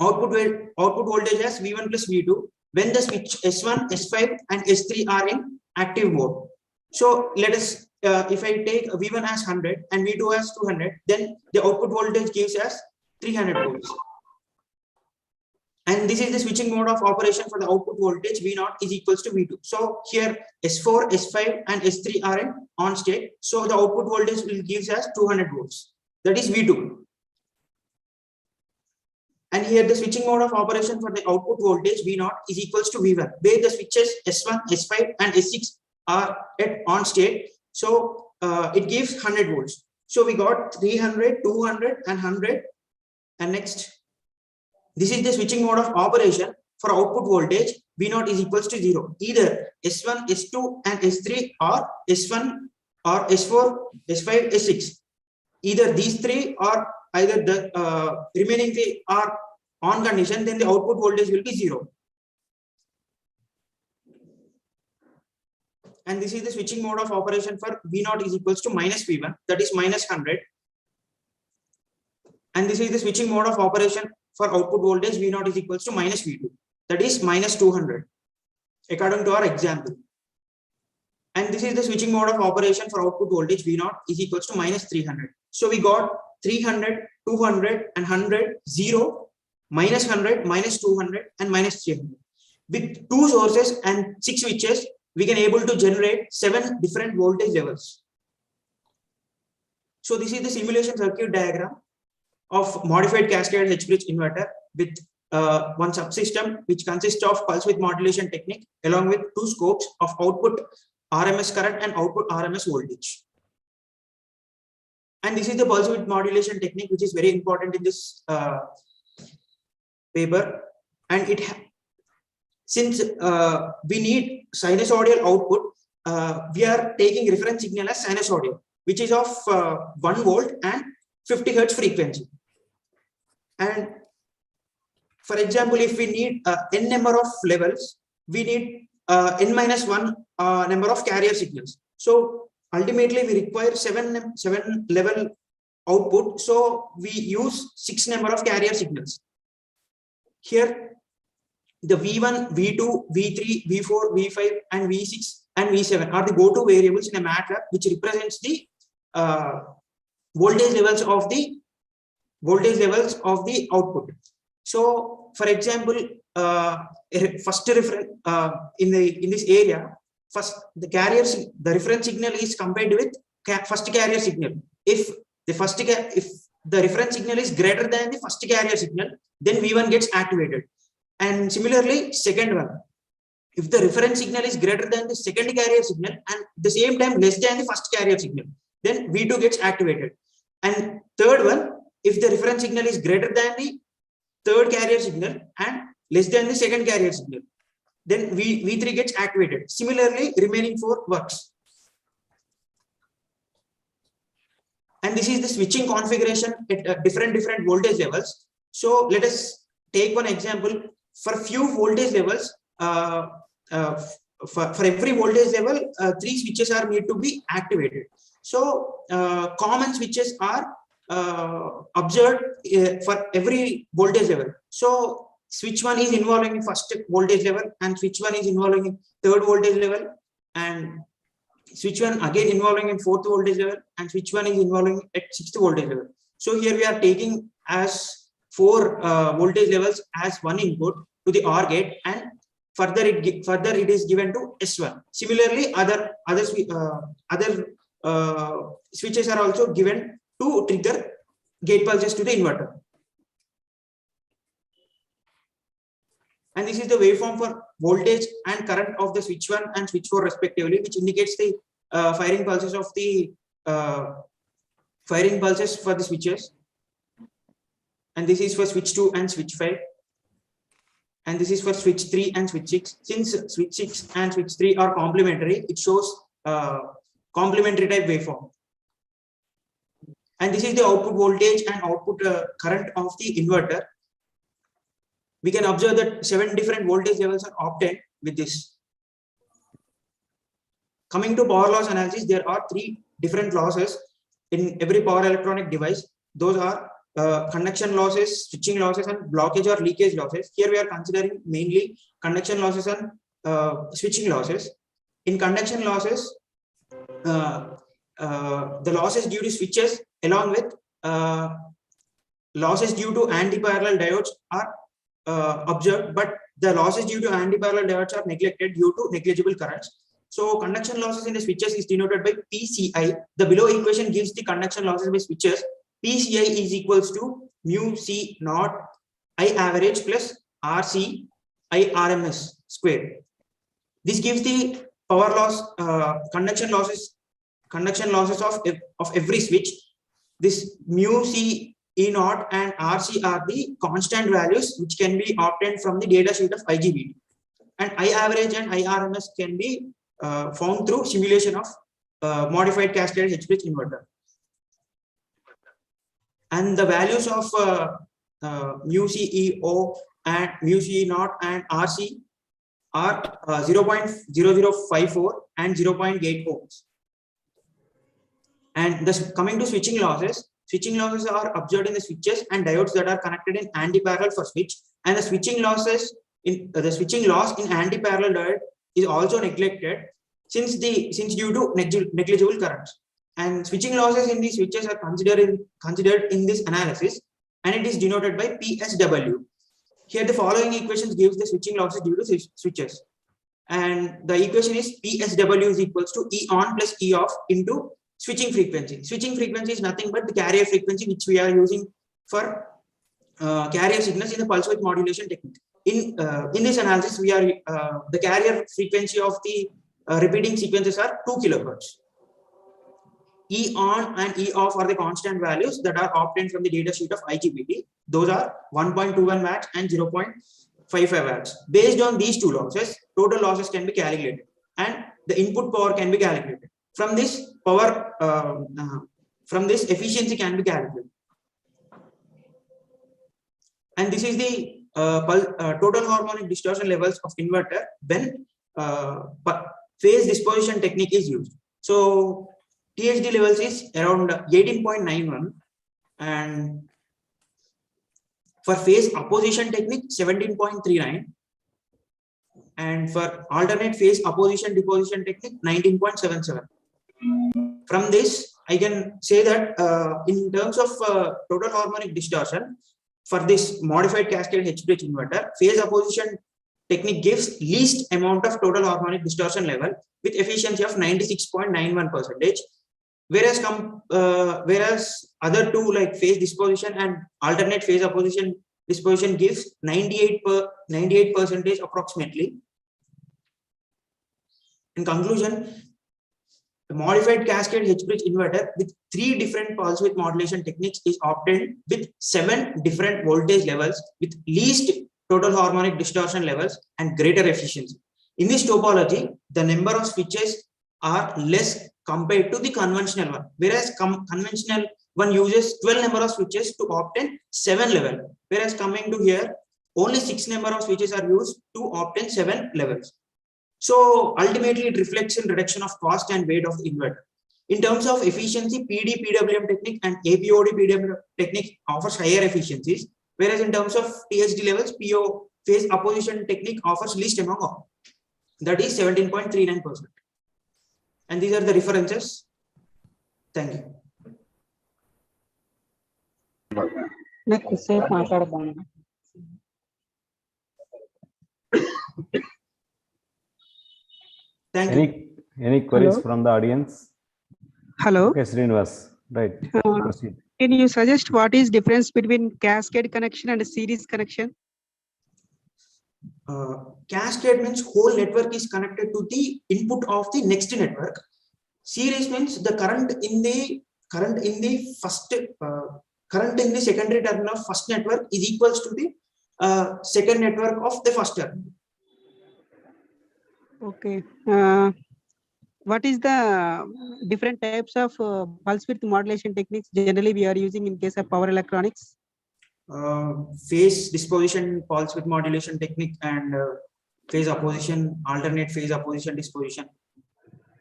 output voltage as V1 plus V2 when the switch S1, S5, and S3 are in active mode. So let us, if I take V1 as 100 and V2 as 200, then the output voltage gives us 300 volts. And this is the switching mode of operation for the output voltage V0 is equals to V2. So here S4, S5, and S3 are in on state. So the output voltage will gives us 200 volts. That is V2. And here the switching mode of operation for the output voltage V0 is equals to V1, where the switches S1, S5, and S6 are at on state. So it gives 100 volts. So we got 300, 200, and 100. And next, this is the switching mode of operation for output voltage V0 is equals to 0. Either S1, S2, and S3 or S1 or S4, S5, S6. Either these 3 or either the remaining 3 are on condition, then the output voltage will be 0. And this is the switching mode of operation for V0 is equals to minus V1, that is minus 100. And this is the switching mode of operation for output voltage V0 is equals to minus V2, that is minus 200, according to our example. And this is the switching mode of operation for output voltage V0 is equals to minus 300. So we got 300, 200, and 100, 0, minus 100, minus 200, and minus 300. With 2 sources and 6 switches, we can able to generate 7 different voltage levels. So this is the simulation circuit diagram of modified cascade H-bridge inverter with one subsystem which consists of pulse width modulation technique along with 2 scopes of output RMS current and output RMS voltage. And this is the pulse width modulation technique which is very important in this paper. And it since we need sinusoidal output, we are taking reference signal as sinusoidal, which is of 1 volt and 50 hertz frequency. And for example, if we need n number of levels, we need n minus 1 number of carrier signals. So ultimately we require 7 level output. So we use 6 number of carrier signals. Here the V1, V2, V3, V4, V5, and V6 and V7 are the go-to variables in a MATLAB, which represents the voltage levels of the output. So, for example, first reference in this area, first the reference signal is compared with first carrier signal. If the reference signal is greater than the first carrier signal, then V1 gets activated. And similarly, second one, if the reference signal is greater than the second carrier signal and at the same time less than the first carrier signal, then V2 gets activated. And third one, if the reference signal is greater than the third carrier signal and less than the second carrier signal, then V3 gets activated. Similarly, remaining 4 works. And this is the switching configuration at different voltage levels. So let us take one example. For few voltage levels, for every voltage level, 3 switches are need to be activated. So common switches are observed for every voltage level. So switch 1 is involving in first voltage level, and switch 1 is involving in third voltage level, and switch 1 again involving in fourth voltage level, and switch 1 is involving at 6th voltage level. So here we are taking as 4 voltage levels as one input to the OR gate, and further it is given to S1. Similarly, other switches are also given to trigger gate pulses to the inverter. And this is the waveform for voltage and current of the switch 1 and switch 4 respectively, which indicates the firing pulses of the firing pulses for the switches. And this is for switch 2 and switch 5. And this is for switch 3 and switch 6. Since switch 6 and switch 3 are complementary, it shows complementary type waveform. And this is the output voltage and output current of the inverter. We can observe that 7 different voltage levels are obtained with this. Coming to power loss analysis, there are 3 different losses in every power electronic device. Those are conduction losses, switching losses, and blockage or leakage losses. Here we are considering mainly conduction losses and switching losses. In conduction losses, the losses due to switches along with losses due to anti-parallel diodes are observed, but the losses due to anti-parallel diodes are neglected due to negligible currents. So conduction losses in the switches is denoted by PCI. The below equation gives the conduction losses by switches. PCI is equals to mu C naught I average plus RC I RMS square. This gives the power loss, conduction losses of every switch. This mu C E naught and RC are the constant values which can be obtained from the data sheet of IGBT. And I average and I RMS can be found through simulation of modified cascade H-bridge inverter. And the values of mu CEO and mu C naught and RC are 0.0054 and 0.8 ohms. And this, coming to switching losses are observed in the switches and diodes that are connected in anti-parallel for switch, and the switching losses in the switching loss in anti-parallel diode is also neglected since due to negligible currents. And switching losses in these switches are considered in this analysis, and it is denoted by PSW. Here the following equations gives the switching losses due to switches, and the equation is PSW is equals to E on plus E off into switching frequency. Switching frequency is nothing but the carrier frequency which we are using for carrier signals in the pulse width modulation technique. In this analysis, we are the carrier frequency of the repeating sequences are 2 kHz. E on and E off are the constant values that are obtained from the data sheet of IGBT. Those are 1.21 watts and 0.55 watts. Based on these two losses, total losses can be calculated, and the input power can be calculated. From this power, from this efficiency can be calculated. And this is the total harmonic distortion levels of inverter when phase disposition technique is used. So THD levels is around 18.91, and for phase opposition technique 17.39, and for alternate phase opposition deposition technique 19.77. From this, I can say that in terms of total harmonic distortion for this modified cascade H-bridge inverter, phase opposition technique gives least amount of total harmonic distortion level with efficiency of 96.91%. Whereas other two like phase disposition and alternate phase opposition disposition gives 98% approximately. In conclusion, A modified cascade H-bridge inverter with 3 different pulse width modulation techniques is obtained with 7 different voltage levels with least total harmonic distortion levels and greater efficiency. In this topology, the number of switches are less compared to the conventional one, whereas conventional one uses 12 number of switches to obtain 7 level, whereas coming to here, only 6 number of switches are used to obtain 7 levels. So ultimately, it reflects in reduction of cost and weight of the inverter. In terms of efficiency, PD PWM technique and APOD PWM technique offers higher efficiencies, whereas in terms of THD levels, PO phase opposition technique offers least among all. That is 17.39%. And these are the references. Thank you. Next, safe maatladam. Thank you. Any queries Hello? from the audience? Hello. Okay, Srinivas. Right. Proceed. Can you suggest what is difference between cascade connection and series connection? Cascade means whole network is connected to the input of the next network. Series means the current in the secondary terminal of first network is equals to the second network of the first terminal. Okay. What is the different types of pulse width modulation techniques generally we are using in case of power electronics? Phase disposition pulse width modulation technique and phase opposition, alternate phase opposition disposition.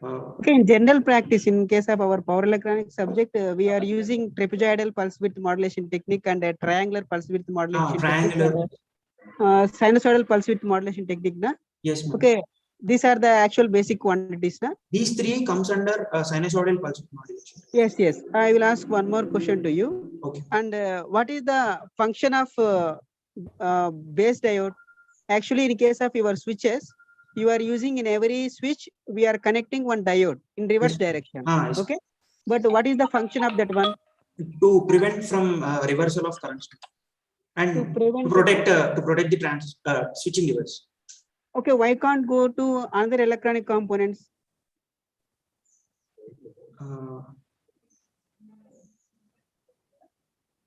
Okay, in general practice, in case of our power electronics subject, we are using trapezoidal pulse width modulation technique and triangular pulse width modulation technique and sinusoidal pulse width modulation technique. Na? Yes, ma'am. Okay, these are the actual basic quantities. Na? These 3 comes under sinusoidal pulse width modulation. Yes, yes. I will ask one more question to you. Okay. And what is the function of base diode? Actually, in case of your switches, you are using in every switch, we are connecting one diode in reverse direction. Yes. Okay. But what is the function of that one? To prevent from reversal of currents and to protect the switching device. Okay, why can't go to other electronic components?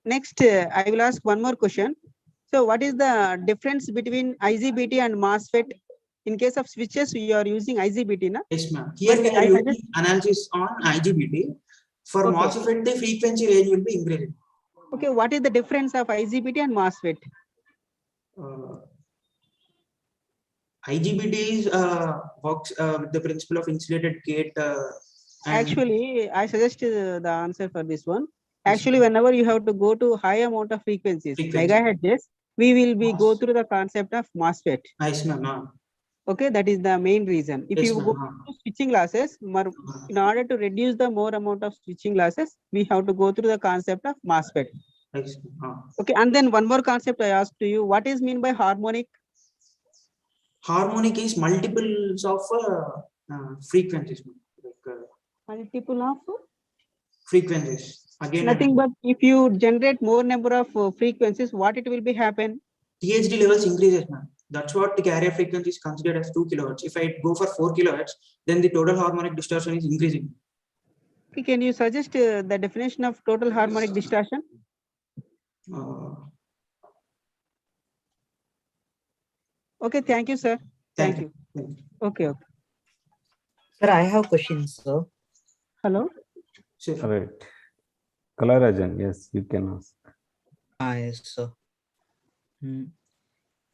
Next, I will ask one more question. So what is the difference between IGBT and MOSFET? In case of switches, you are using IGBT, na? Yes, ma'am. Here we are using analysis on IGBT. For MOSFET, the frequency range will be increasing. Okay, what is the difference of IGBT and MOSFET? IGBT is works with the principle of insulated gate. Actually, I suggest the answer for this one. Actually, whenever you have to go to high amount of frequencies, megahertz, we will be go through the concept of MOSFET. Yes, ma'am. Okay, that is the main reason. If you go to switching losses, in order to reduce the more amount of switching losses, we have to go through the concept of MOSFET. Yes, okay, and then one more concept I asked to you. What is mean by harmonic? Harmonic is multiples of frequencies. Multiple of frequencies. Again, nothing but if you generate more number of frequencies, what it will be happen? THD levels increases, man. That's what the carrier frequency is considered as 2 kilohertz. If I go for 4 kilohertz, then the total harmonic distortion is increasing. Okay, can you suggest the definition of total harmonic distortion? Okay, thank you, sir. Thank you. Okay, okay. Sir, I have questions, sir. Hello? Sure. All right. Kalarajan, yes, you can ask. Yes, sir.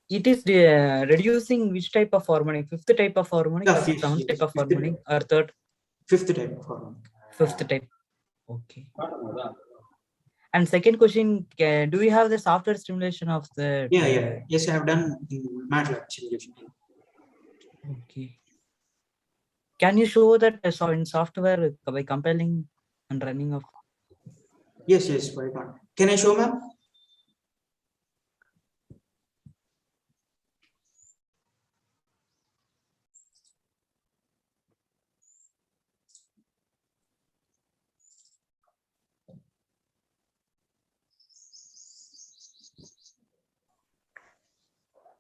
It is reducing which type of harmonic? Fifth type of harmonic, or seventh type of harmonic, or third? Fifth type of harmonic. Fifth type. Okay. And second question, do you have the software simulation of the? Yeah. Yes, I have done in MATLAB simulation. Okay. Can you show that in software by compiling and running of? Yes, why not? Can I show, ma'am?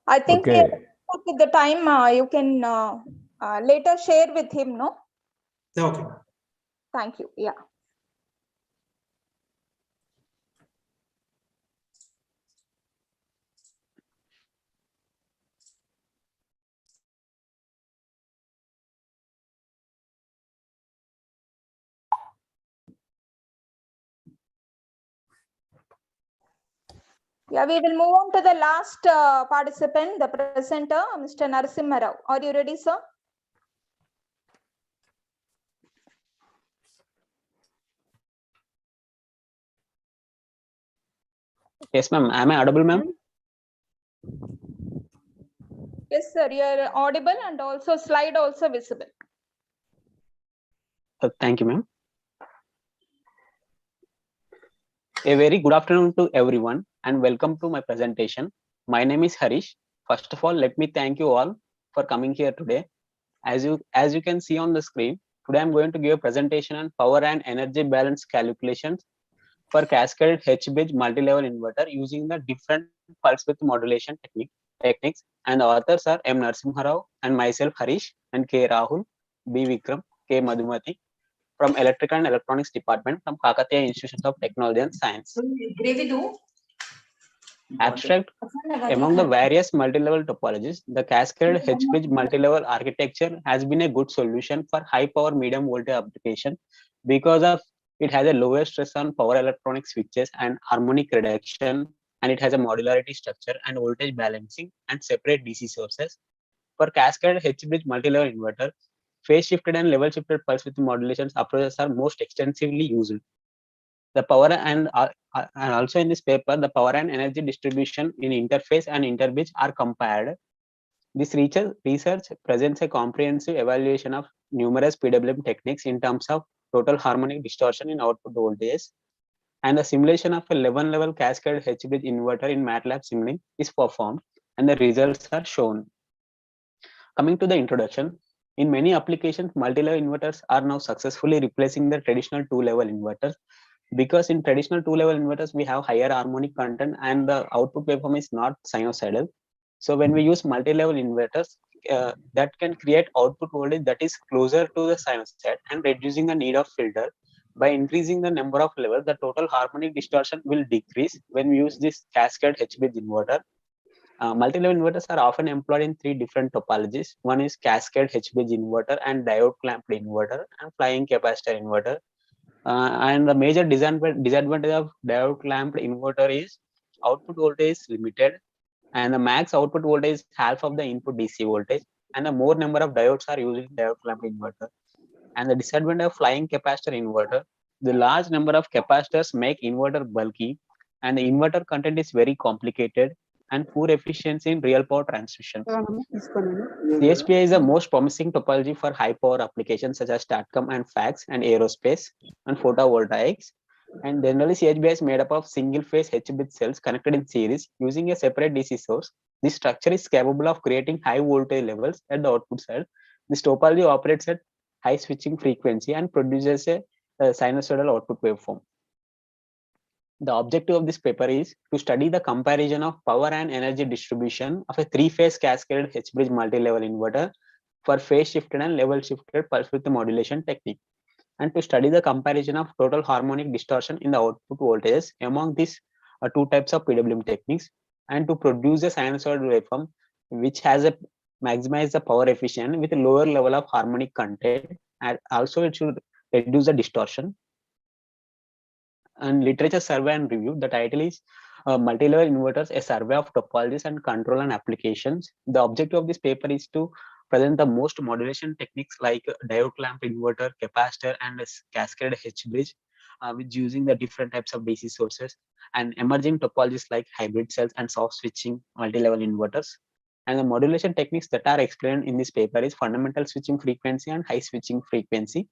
I think okay. With the time you can later share with him, no? Okay. Thank you. Yeah. Yeah, we will move on to the last participant, the presenter, Mr. Narasimha Rao. Are you ready, sir? Yes, ma'am. Am I audible, ma'am? Yes, sir. You are audible and also slide also visible. Thank you, ma'am. A very good afternoon to everyone and welcome to my presentation. My name is Harish. First of all, let me thank you all for coming here today. As you can see on the screen, today I'm going to give a presentation on power and energy balance calculations for cascaded H-bridge multi-level inverter using the different pulse width modulation techniques. And the authors are M. Narasimha Rao and myself Harish and K. Rahul, B. Vikram, K. Madhumati from Electrical and Electronics Department from Kakatiya Institution of Technology and Science. Abstract. Among the various multi-level topologies, the cascaded H-bridge multi-level architecture has been a good solution for high-power medium voltage application because of it has a lower stress on power electronic switches and harmonic reduction, and it has a modularity structure and voltage balancing and separate DC sources. For cascaded H-bridge multi-level inverter, phase shifted and level shifted pulse width modulations approaches are most extensively used. The power and also in this paper, the power and energy distribution in interface and interbridge are compared. This research presents a comprehensive evaluation of numerous PWM techniques in terms of total harmonic distortion in output voltages, and the simulation of a 11-level cascade H-bridge inverter in MATLAB Simulink is performed, and the results are shown. Coming to the introduction, in many applications, multi-level inverters are now successfully replacing the traditional two-level inverters, because in traditional two-level inverters, we have higher harmonic content and the output waveform is not sinusoidal. So when we use multi-level inverters, that can create output voltage that is closer to the sinusoid and reducing the need of filter. By increasing the number of levels, the total harmonic distortion will decrease when we use this cascade H-bridge inverter. Multi-level inverters are often employed in three different topologies. One is cascade H-bridge inverter and diode clamped inverter and flying capacitor inverter. And the major disadvantage of diode clamped inverter is output voltage is limited, and the max output voltage is half of the input DC voltage, and the more number of diodes are used in diode clamped inverter. And the disadvantage of flying capacitor inverter, the large number of capacitors make inverter bulky, and the inverter content is very complicated and poor efficiency in real power transmission. CHPI is the most promising topology for high power applications such as STATCOM and FACS and aerospace and photovoltaics. And generally, CHPI is made up of single phase H-bridge cells connected in series using a separate DC source. This structure is capable of creating high voltage levels at the output side. This topology operates at high switching frequency and produces a sinusoidal output waveform. The objective of this paper is to study the comparison of power and energy distribution of a three-phase cascaded H-bridge multi-level inverter for phase shifted and level shifted pulse width modulation technique, and to study the comparison of total harmonic distortion in the output voltages among these two types of PWM techniques, and to produce a sinusoidal waveform which has a maximize the power efficient with a lower level of harmonic content, and also it should reduce the distortion. And literature survey and review, the title is multi-level inverters, a survey of topologies and control and applications. The objective of this paper is to present the most modulation techniques like diode clamp inverter, capacitor, and cascaded H-bridge, with using the different types of DC sources, and emerging topologies like hybrid cells and soft switching multi-level inverters. And the modulation techniques that are explained in this paper is fundamental switching frequency and high switching frequency.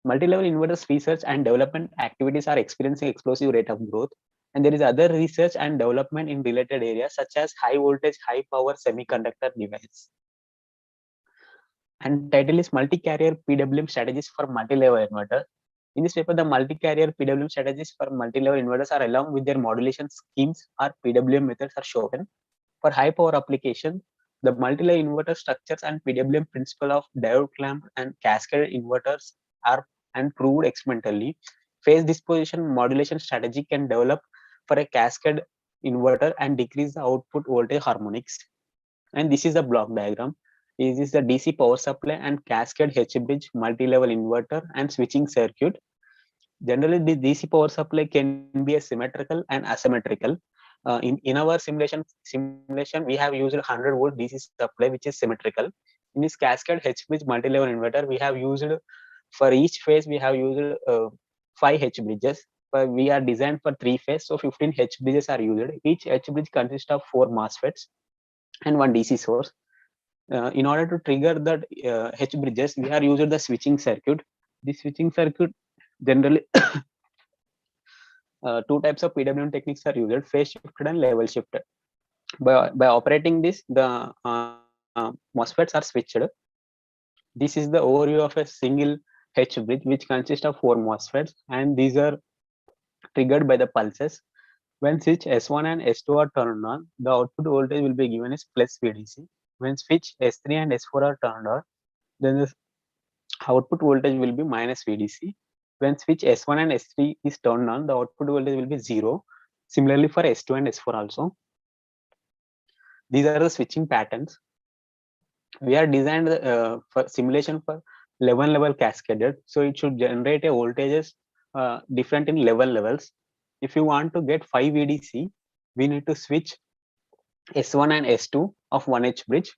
Multi-level inverters research and development activities are experiencing explosive rate of growth, and there is other research and development in related areas such as high voltage, high power semiconductor device. And title is multi-carrier PWM strategies for multi-level inverter. In this paper, the multi-carrier PWM strategies for multi-level inverters are along with their modulation schemes or PWM methods are shown. For high power application, the multi-level inverter structures and PWM principle of diode clamp and cascaded inverters are and proved experimentally. Phase disposition modulation strategy can develop for a cascade inverter and decrease the output voltage harmonics. And this is the block diagram. This is the DC power supply and cascade H-bridge multi-level inverter and switching circuit. Generally, the DC power supply can be a symmetrical and asymmetrical. In our simulation, we have used 100 volt DC supply, which is symmetrical. In this cascade H-bridge multi-level inverter, we have used, for each phase, we have used 5 H-bridges. We are designed for 3 phase, so 15 H-bridges are used. Each H-bridge consists of 4 MOSFETs and 1 DC source. In order to trigger the H-bridges, we are using the switching circuit. The switching circuit generally 2 types of PWM techniques are used: phase shifted and level shifted. By operating this, the MOSFETs are switched. This is the overview of a single H-bridge, which consists of 4 MOSFETs, and these are triggered by the pulses. When switch S1 and S2 are turned on, the output voltage will be given as plus VDC. When switch S3 and S4 are turned on, then the output voltage will be minus VDC. When switch S1 and S3 is turned on, the output voltage will be 0. Similarly for S2 and S4 also. These are the switching patterns. We are designed for simulation for 11 level cascaded, so it should generate a voltages different in 11 levels. If you want to get 5 VDC, we need to switch S1 and S2 of 1 H bridge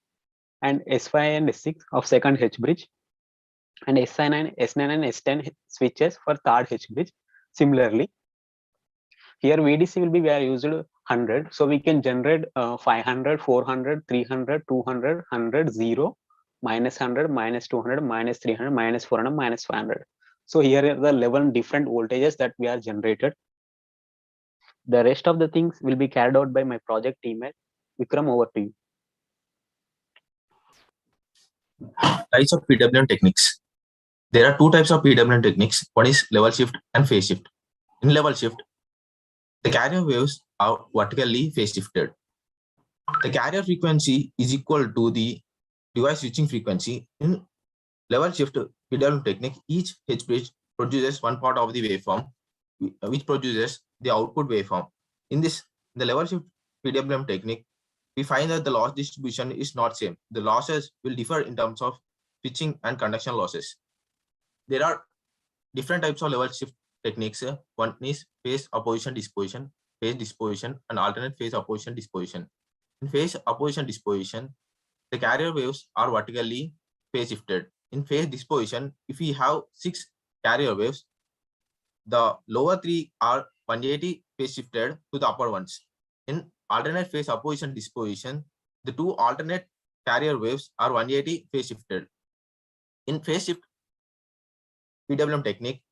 and S5 and S6 of second H bridge, and S9 and S10 switches for third H bridge. Similarly, here VDC will be, we are used 100, so we can generate 500, 400, 300, 200, 100, 0, minus 100, minus 200, minus 300, minus 400, minus 500. So here are the 11 different voltages that we are generated. The rest of the things will be carried out by my project teammate. Vikram, over to you. Types of PWM techniques. There are 2 types of PWM techniques. One is level shift and phase shift. In level shift, the carrier waves are vertically phase shifted. The carrier frequency is equal to the device switching frequency. In level shift PWM technique, each H bridge produces one part of the waveform, which produces the output waveform. In the level shift PWM technique, we find that the loss distribution is not same. The losses will differ in terms of switching and conduction losses. There are different types of level shift techniques. One is phase opposition disposition, and alternate phase opposition disposition. In phase opposition disposition, the carrier waves are vertically phase shifted. In phase disposition, if we have 6 carrier waves, the lower 3 are 180 phase shifted to the upper ones. In alternate phase opposition disposition, the 2 alternate carrier waves are 180 phase shifted. In phase shift PWM technique,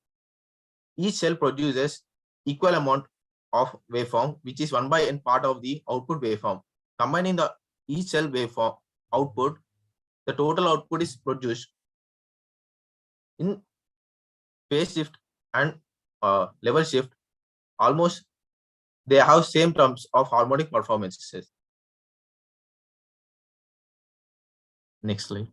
each cell produces equal amount of waveform, which is 1 by n part of the output waveform. Combining the each cell waveform output, the total output is produced. In phase shift and level shift, almost they have same terms of harmonic performances. Next slide.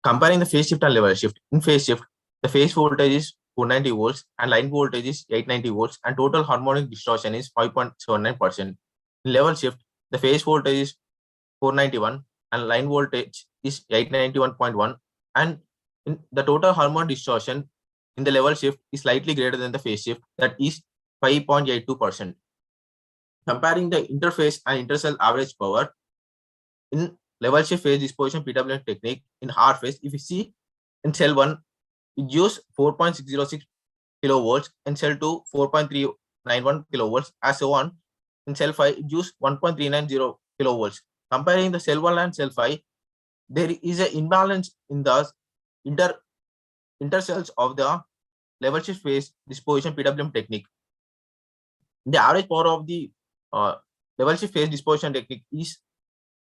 Comparing the phase shift and level shift. In phase shift, the phase voltage is 490 volts and line voltage is 890 volts, and total harmonic distortion is 5.79%. In level shift, the phase voltage is 491 and line voltage is 891.1, and the total harmonic distortion in the level shift is slightly greater than the phase shift, that is 5.82%. Comparing the interface and intercell average power, in level shift phase disposition PWM technique, in R phase, if you see in cell 1, it gives 4.606 kilovolts, in cell 2 4.391 kilovolts, as so on. In cell 5, it gives 1.390 kilovolts. Comparing the cell 1 and cell 5, there is an imbalance in the intercells of the level shift phase disposition PWM technique. The average power of the level shift phase disposition technique is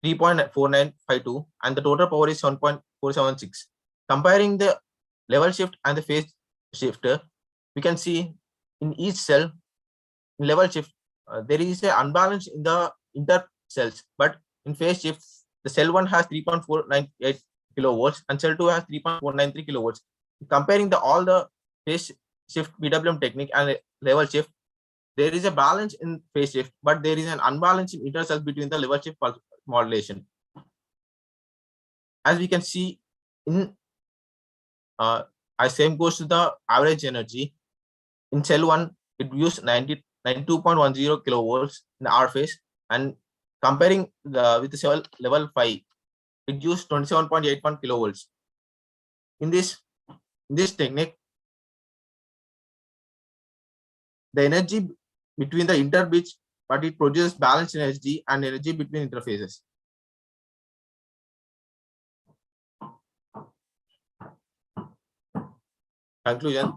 3.4952 and the total power is 7.476. Comparing the level shift and the phase shifter, we can see in each cell, in level shift, there is an unbalance in the intercells, but in phase shift, The cell 1 has 3.498 kilovolts and cell 2 has 3.493 kilovolts. Comparing all the phase shift PWM technique and level shift, there is a balance in phase shift, but there is an unbalance in intercells between the level shift pulse modulation. As we can see, in as same goes to the average energy. In cell 1, it used 92.10 kilovolts in R phase, and comparing with the cell level 5, it used 27.81 kilovolts. In this technique, the energy between the interbridge, but it produces balanced energy and energy between interfaces. Conclusion: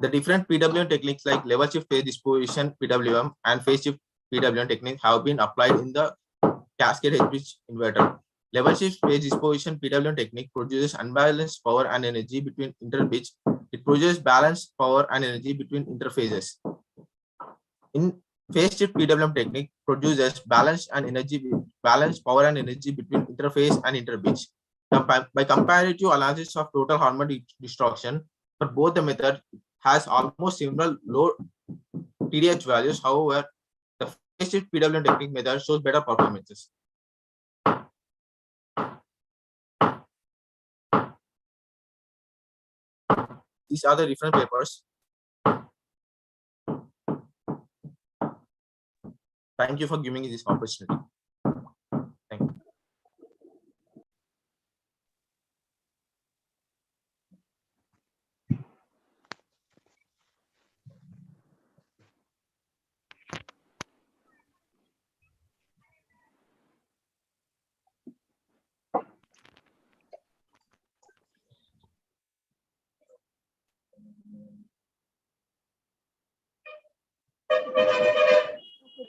the different PWM techniques like level shift phase disposition PWM and phase shift PWM techniques have been applied in the cascade H-bridge inverter. Level shift phase disposition PWM technique produces unbalanced power and energy between interbridge. It produces balanced power and energy between interfaces. In phase shift PWM technique produces balanced power and energy between interface and interbridge. By comparative analysis of total harmonic distortion, for both the methods has almost similar low TDH values. However, the phase shift PWM technique method shows better performances. These are the different papers. Thank you for giving me this opportunity. Thank you.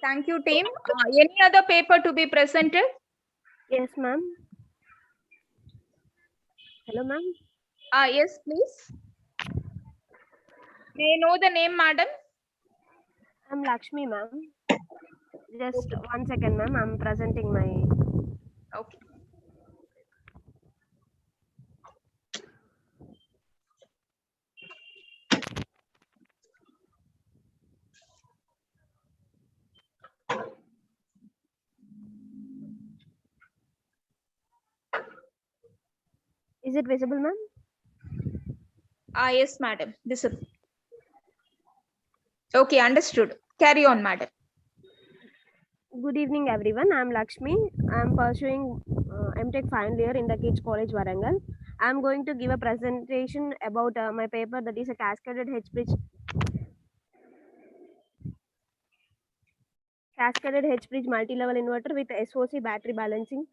Thank you, team. Any other paper to be presented? Yes, ma'am. Hello, ma'am. Yes, please. May I know the name, madam? I'm Lakshmi, ma'am. Just 1 second, ma'am. I'm presenting my. Okay. Is it visible, ma'am? Yes, madam. Visible. Okay, understood. Carry on, madam. Good evening, everyone. I'm Lakshmi. I'm pursuing MTech final year in the Kids College, Warangal. I'm going to give a presentation about my paper that is a cascaded H-bridge multi-level inverter with SOC battery balancing.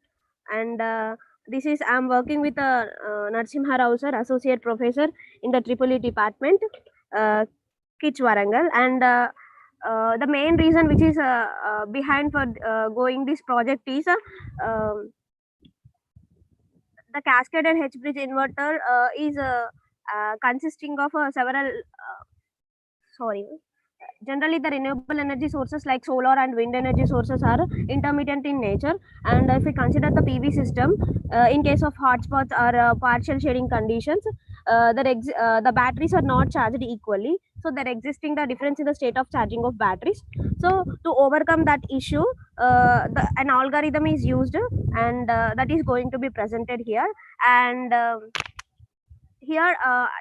And this is I'm working with Narsimha Rao sir, associate professor in the EEE department, Kids Warangal. And the main reason which is behind for going this project is the cascaded H-bridge inverter is consisting of several generally the renewable energy sources like solar and wind energy sources are intermittent in nature. And if we consider the PV system, in case of hotspots or partial shading conditions, the batteries are not charged equally, so there existing the difference in the state of charging of batteries. So to overcome that issue, an algorithm is used, and that is going to be presented here. And here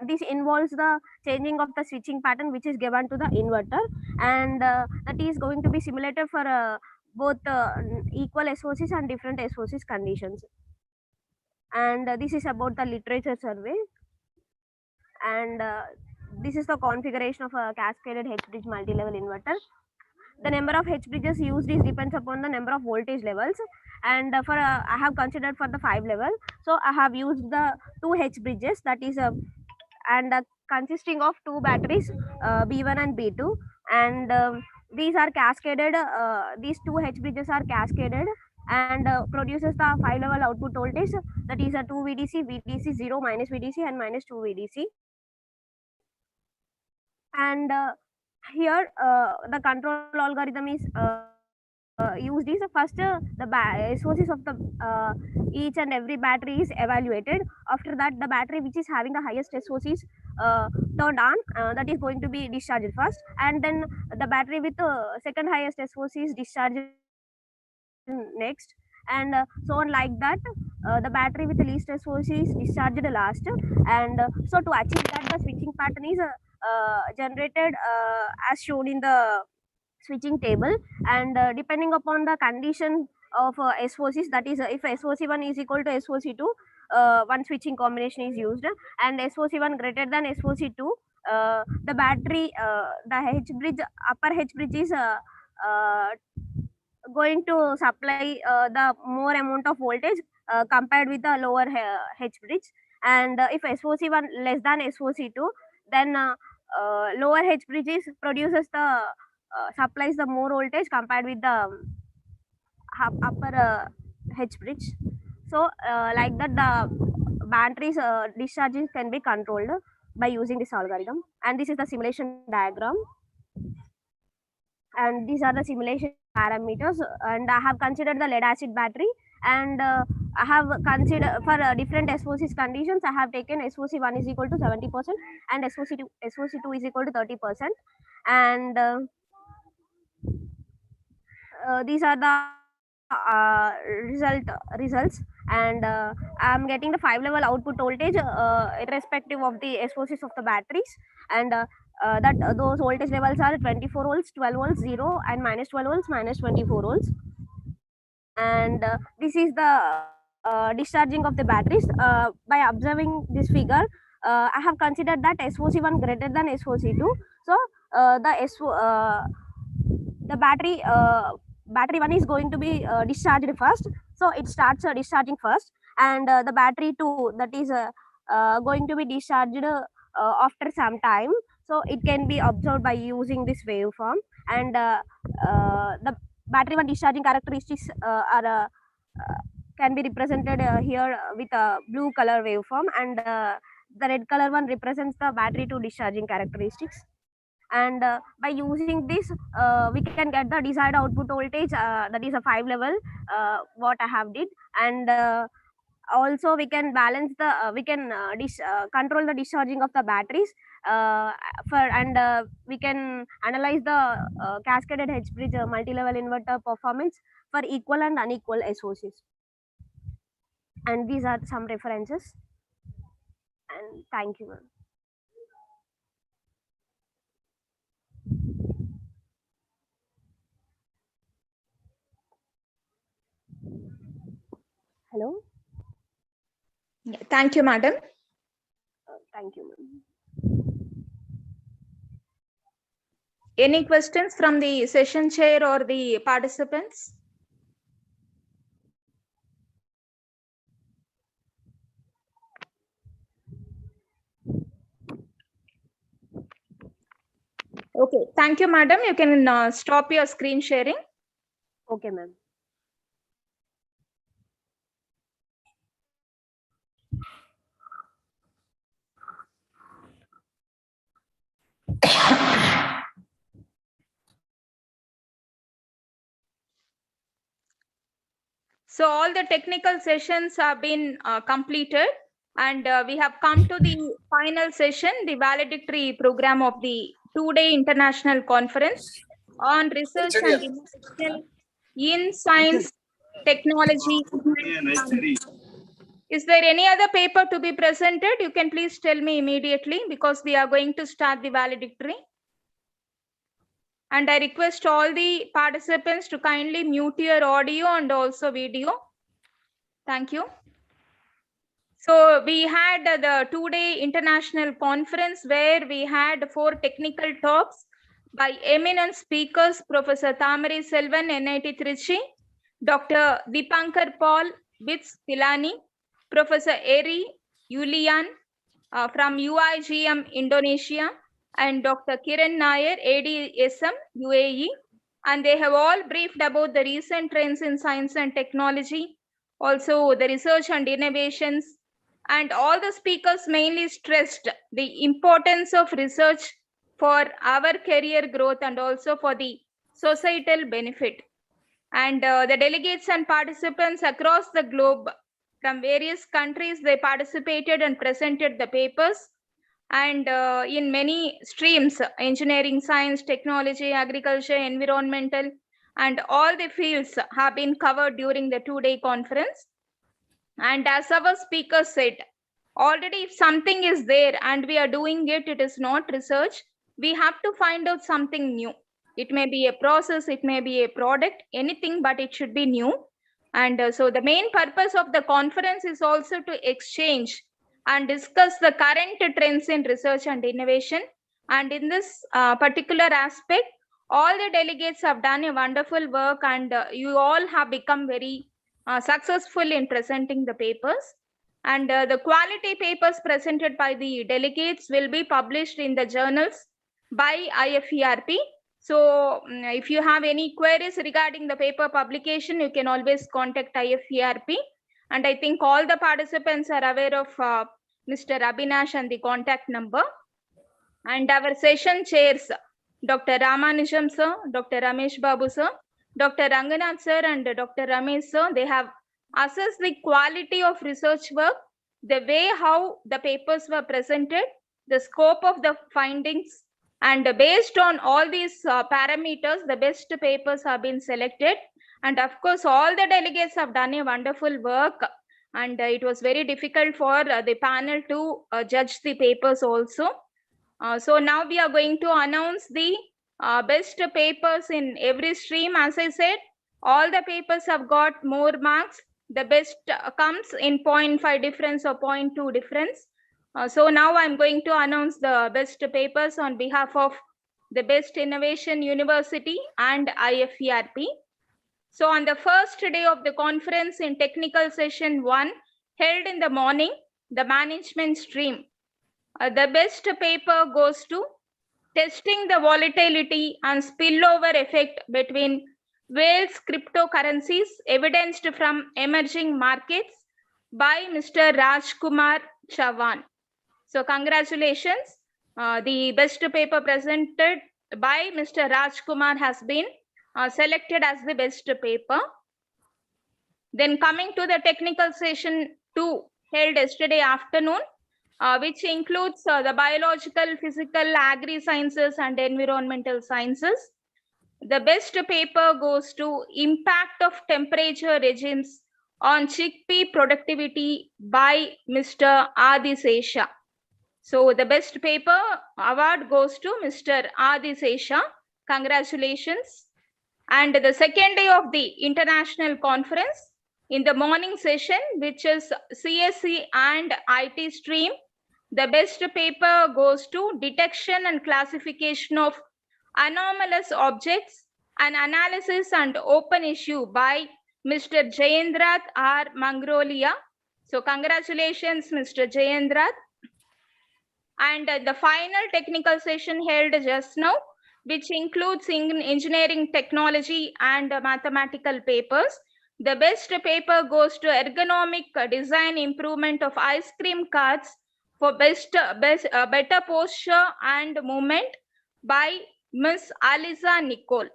this involves the changing of the switching pattern which is given to the inverter, and that is going to be simulated for both equal SOCs and different SOCs conditions. And this is about the literature survey. And this is the configuration of a cascaded H-bridge multi-level inverter. The number of H-bridges used is depends upon the number of voltage levels. And I have considered for the 5 level, so I have used the 2 H-bridges, that is consisting of 2 batteries, B1 and B2. And these are cascaded, these 2 H-bridges are cascaded and produces the 5 level output voltage, that is a 2 VDC, VDC 0, minus VDC and minus 2 VDC. And here the control algorithm is used is first the SOCs of the each and every battery is evaluated. After that, the battery which is having the highest SOCs turned on, that is going to be discharged first, and then the battery with second highest SOC is discharged next, and so on like that. The battery with the least SOC is discharged last, and so to achieve that, the switching pattern is generated as shown in the switching table, and depending upon the condition of SOCs, that is if SOC1 is equal to SOC2, one switching combination is used, and SOC1 greater than SOC2, the battery, the H bridge, upper H bridge is going to supply the more amount of voltage compared with the lower H bridge, and if SOC1 less than SOC2, then lower H bridge produces the supplies the more voltage compared with the upper H bridge. So like that, the batteries discharging can be controlled by using this algorithm, and this is the simulation diagram, and these are the simulation parameters. And I have considered the lead acid battery, and I have considered for different SOCs conditions, I have taken SOC1 is equal to 70% and SOC2 is equal to 30%, and these are the results, and I'm getting the 5-level output voltage irrespective of the SOCs of the batteries, and that those voltage levels are 24 volts, 12 volts, 0, and minus 12 volts, minus 24 volts. And this is the discharging of the batteries. By observing this figure, I have considered that SOC1 greater than SOC2. So the battery 1 is going to be discharged first. So it starts discharging first, and the battery 2, that is going to be discharged after some time. So it can be observed by using this waveform, and the battery 1 discharging characteristics are can be represented here with a blue color waveform, and the red color one represents the battery 2 discharging characteristics. And by using this, we can get the desired output voltage, that is a 5-level, what I have did, and also we can balance the we can control the discharging of the batteries and we can analyze the cascaded H bridge multi-level inverter performance for equal and unequal SOCs. And these are some references, and thank you, ma'am. Hello. Yeah, thank you, madam. Thank you, ma'am. Any questions from the session chair or the participants? Okay, thank you, madam. You can stop your screen sharing. Okay, ma'am. So all the technical sessions have been completed, and we have come to the final session, the valedictory program of the 2-day international conference on research and innovation in science, technology. Is there any other paper to be presented? You can please tell me immediately, because we are going to start the valedictory. And I request all the participants to kindly mute your audio and also video. Thank you. So we had the 2-day international conference where we had 4 technical talks by eminent speakers, Professor Thamari Selvan, NIT Trichy, Dr. Dipankar Paul, BITS Pilani, Professor Eri Yulian from UIGM Indonesia, and Dr. Kiran Nair, ADSM UAE, and they have all briefed about the recent trends in science and technology, also the research and innovations, and all the speakers mainly stressed the importance of research for our career growth and also for the societal benefit. And the delegates and participants across the globe from various countries, they participated and presented the papers. And in many streams, engineering, science, technology, agriculture, environmental, and all the fields have been covered during the 2-day conference. And as our speaker said, already if something is there and we are doing it, it is not research. We have to find out something new. It may be a process, it may be a product, anything, but it should be new. And so the main purpose of the conference is also to exchange and discuss the current trends in research and innovation. And in this particular aspect, all the delegates have done a wonderful work, and you all have become very successful in presenting the papers. And the quality papers presented by the delegates will be published in the journals by IFERP. So if you have any queries regarding the paper publication, you can always contact IFERP. And I think all the participants are aware of Mr. Abhinash and the contact number. And our session chairs, Dr. Ramanujam sir, Dr. Ramesh Babu sir, Dr. Ranganath sir, and Dr. Ramesh sir, they have assessed the quality of research work, the way how the papers were presented, the scope of the findings, and based on all these parameters, the best papers have been selected. And of course, all the delegates have done a wonderful work, and it was very difficult for the panel to judge the papers also. So now we are going to announce the best papers in every stream. As I said, all the papers have got more marks. The best comes in 0.5 difference or 0.2 difference. So now I'm going to announce the best papers on behalf of the Best Innovation University and IFERP. So on the first day of the conference in technical session 1, held in the morning, the management stream, the best paper goes to testing the volatility and spillover effect between Wales cryptocurrencies evidenced from emerging markets by Mr. Rajkumar Chavan. So congratulations. The best paper presented by Mr. Rajkumar has been selected as the best paper. Then coming to the technical session 2 held yesterday afternoon, which includes the biological, physical, agri-sciences, and environmental sciences. The best paper goes to impact of temperature regimes on chickpea productivity by Mr. Adisesha. So the best paper award goes to Mr. Adisesha. Congratulations. And the second day of the international conference, in the morning session, which is CSC and IT stream, the best paper goes to detection and classification of anomalous objects, an analysis and open issue by Mr. Jayendrath R. Mangrolia. So congratulations, Mr. Jayendrath. And the final technical session held just now, which includes engineering technology and mathematical papers. The best paper goes to ergonomic design improvement of ice cream carts for better posture and movement by Ms. Aliza Nicole.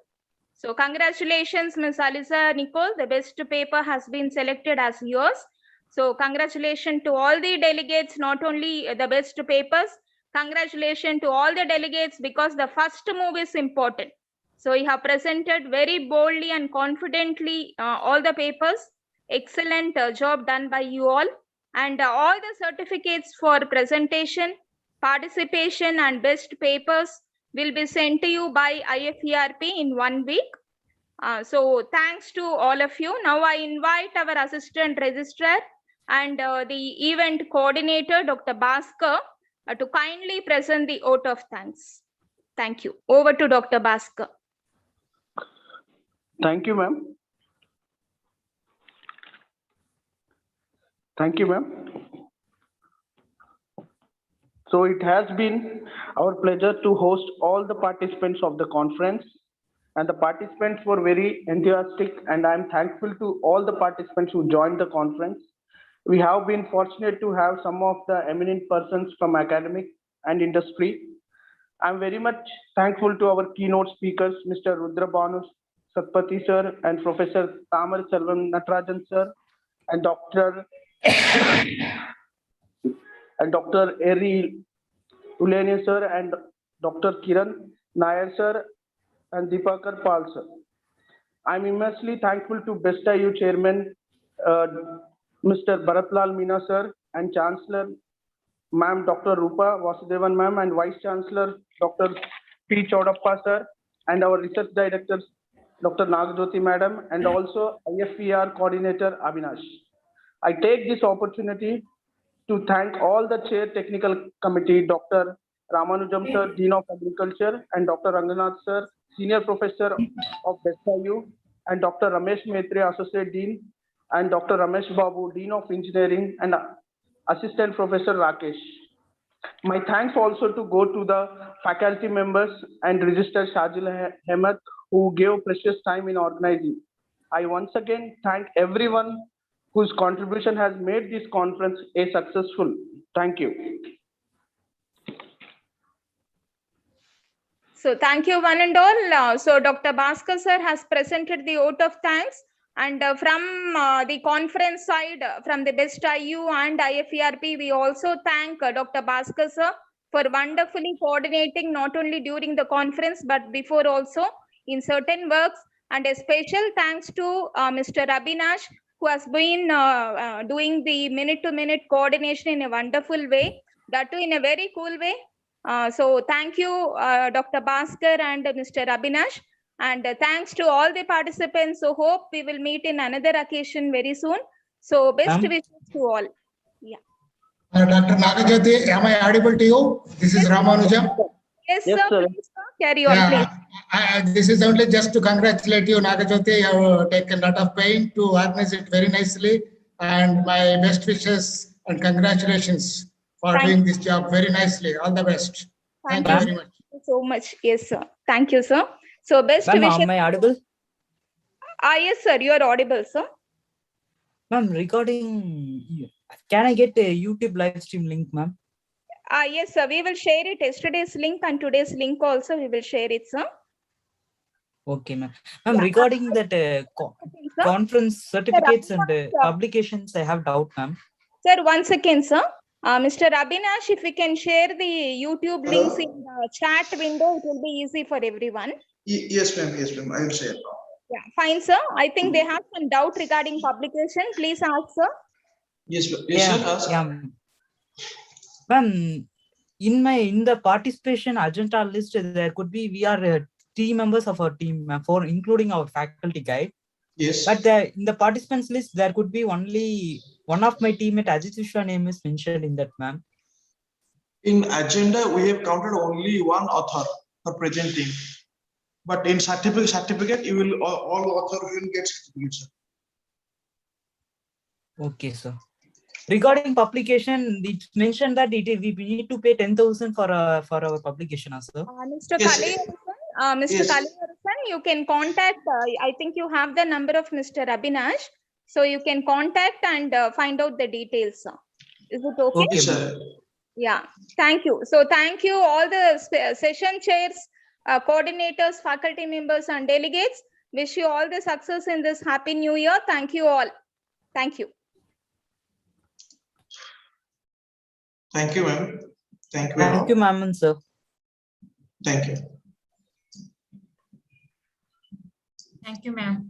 So congratulations, Ms. Aliza Nicole. The best paper has been selected as yours. So congratulations to all the delegates, not only the best papers, congratulations to all the delegates, because the first move is important. So you have presented very boldly and confidently all the papers. Excellent job done by you all. And all the certificates for presentation, participation, and best papers will be sent to you by IFERP in 1 week. So thanks to all of you. Now I invite our assistant registrar and the event coordinator, Dr. Bhaskar, to kindly present the vote of thanks. Thank you. Over to Dr. Bhaskar. Thank you, ma'am. Thank you, ma'am. So it has been our pleasure to host all the participants of the conference, and the participants were very enthusiastic, and I'm thankful to all the participants who joined the conference. We have been fortunate to have some of the eminent persons from academic and industry. I'm very much thankful to our keynote speakers, Mr. Rudra Bhanu Satpati sir and Professor Tamar Selvam Natarajan sir and Dr. and Dr. Eri Ulene sir and Dr. Kiran Nair sir and Deepakar Pal sir. I'm immensely thankful to Best IU Chairman Mr. Bharatlal Meena sir and Chancellor Ma'am Dr. Rupa Vasudevan ma'am and Vice Chancellor Dr. P. Chaudappa sir and our Research Director Dr. Nagjyoti madam and also IFER Coordinator Avinash. I take this opportunity to thank all the Chair Technical Committee, Dr. Ramanujam sir, Dean of Agriculture, and Dr. Ranganath sir, Senior Professor of Best IU, and Dr. Ramesh Maitre, Associate Dean, and Dr. Ramesh Babu, Dean of Engineering, and Assistant Professor Rakesh. My thanks also to go to the faculty members and Register Shajil Ahmed who gave precious time in organizing. I once again thank everyone whose contribution has made this conference a successful. Thank you. So thank you one and all. So Dr. Bhaskar sir has presented the vote of thanks. And from the conference side, from the Best IU and IFERP, we also thank Dr. Bhaskar sir for wonderfully coordinating not only during the conference, but before also in certain works. And a special thanks to Mr. Abhinash, who has been doing the minute-to-minute coordination in a wonderful way, that too in a very cool way. So thank you, Dr. Bhaskar and Mr. Abhinash. And thanks to all the participants. So hope we will meet in another occasion very soon. So best wishes to all. Yeah. Dr. Nagjyoti, am I audible to you? This is Ramanujam. Yes, sir. Please, sir. Carry on, please. This is only just to congratulate you, Nagjyoti. You have taken a lot of pain to organize it very nicely. And my best wishes and congratulations for doing this job very nicely. All the best. Thank you very much. Thank you so much. Yes, sir. Thank you, sir. So best wishes. Am I audible? Yes, sir. You are audible, sir. Ma'am, regarding, can I get a YouTube live stream link, ma'am? Yes, sir. We will share it. Yesterday's link and today's link also we will share it, sir. Okay, ma'am. Ma'am, regarding that conference certificates and publications, I have doubt, ma'am. Sir, 1 second, sir. Mr. Abhinash, if we can share the YouTube links in the chat window, it will be easy for everyone. Yes, ma'am. Yes, ma'am. I will share. Yeah, fine, sir. I think they have some doubt regarding publication. Please ask, sir. Yes, ma'am. Yes, yeah, ma'am, in the participation agenda list, there could be, we are 3 members of our team, ma'am, including our faculty guide. Yes. But in the participants list, there could be only one of my teammate, Ajit Vishwa name is mentioned in that, ma'am. In agenda, we have counted only one author for presenting. But in certificate, you will all author will get certificate, sir. Okay, sir. Regarding publication, it mentioned that we need to pay 10,000 for our publication, sir. Mr. Kaliyarasan, you can contact. I think you have the number of Mr. Abhinash, so you can contact and find out the details, sir. Is it okay? Okay, sir. Yeah. Thank you. So thank you all the session chairs, coordinators, faculty members, and delegates. Wish you all the success in this happy new year. Thank you all. Thank you. Thank you, ma'am. Thank you. Thank you, ma'am and sir. Thank you. Thank you, ma'am.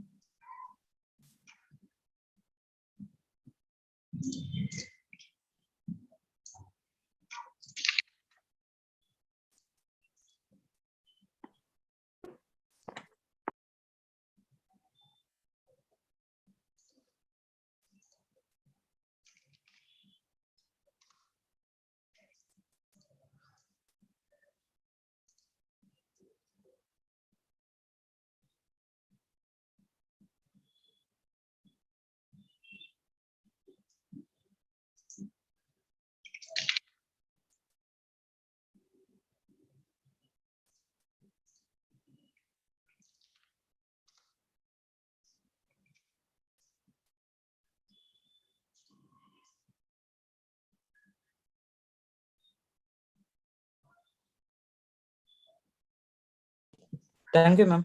Thank you, ma'am.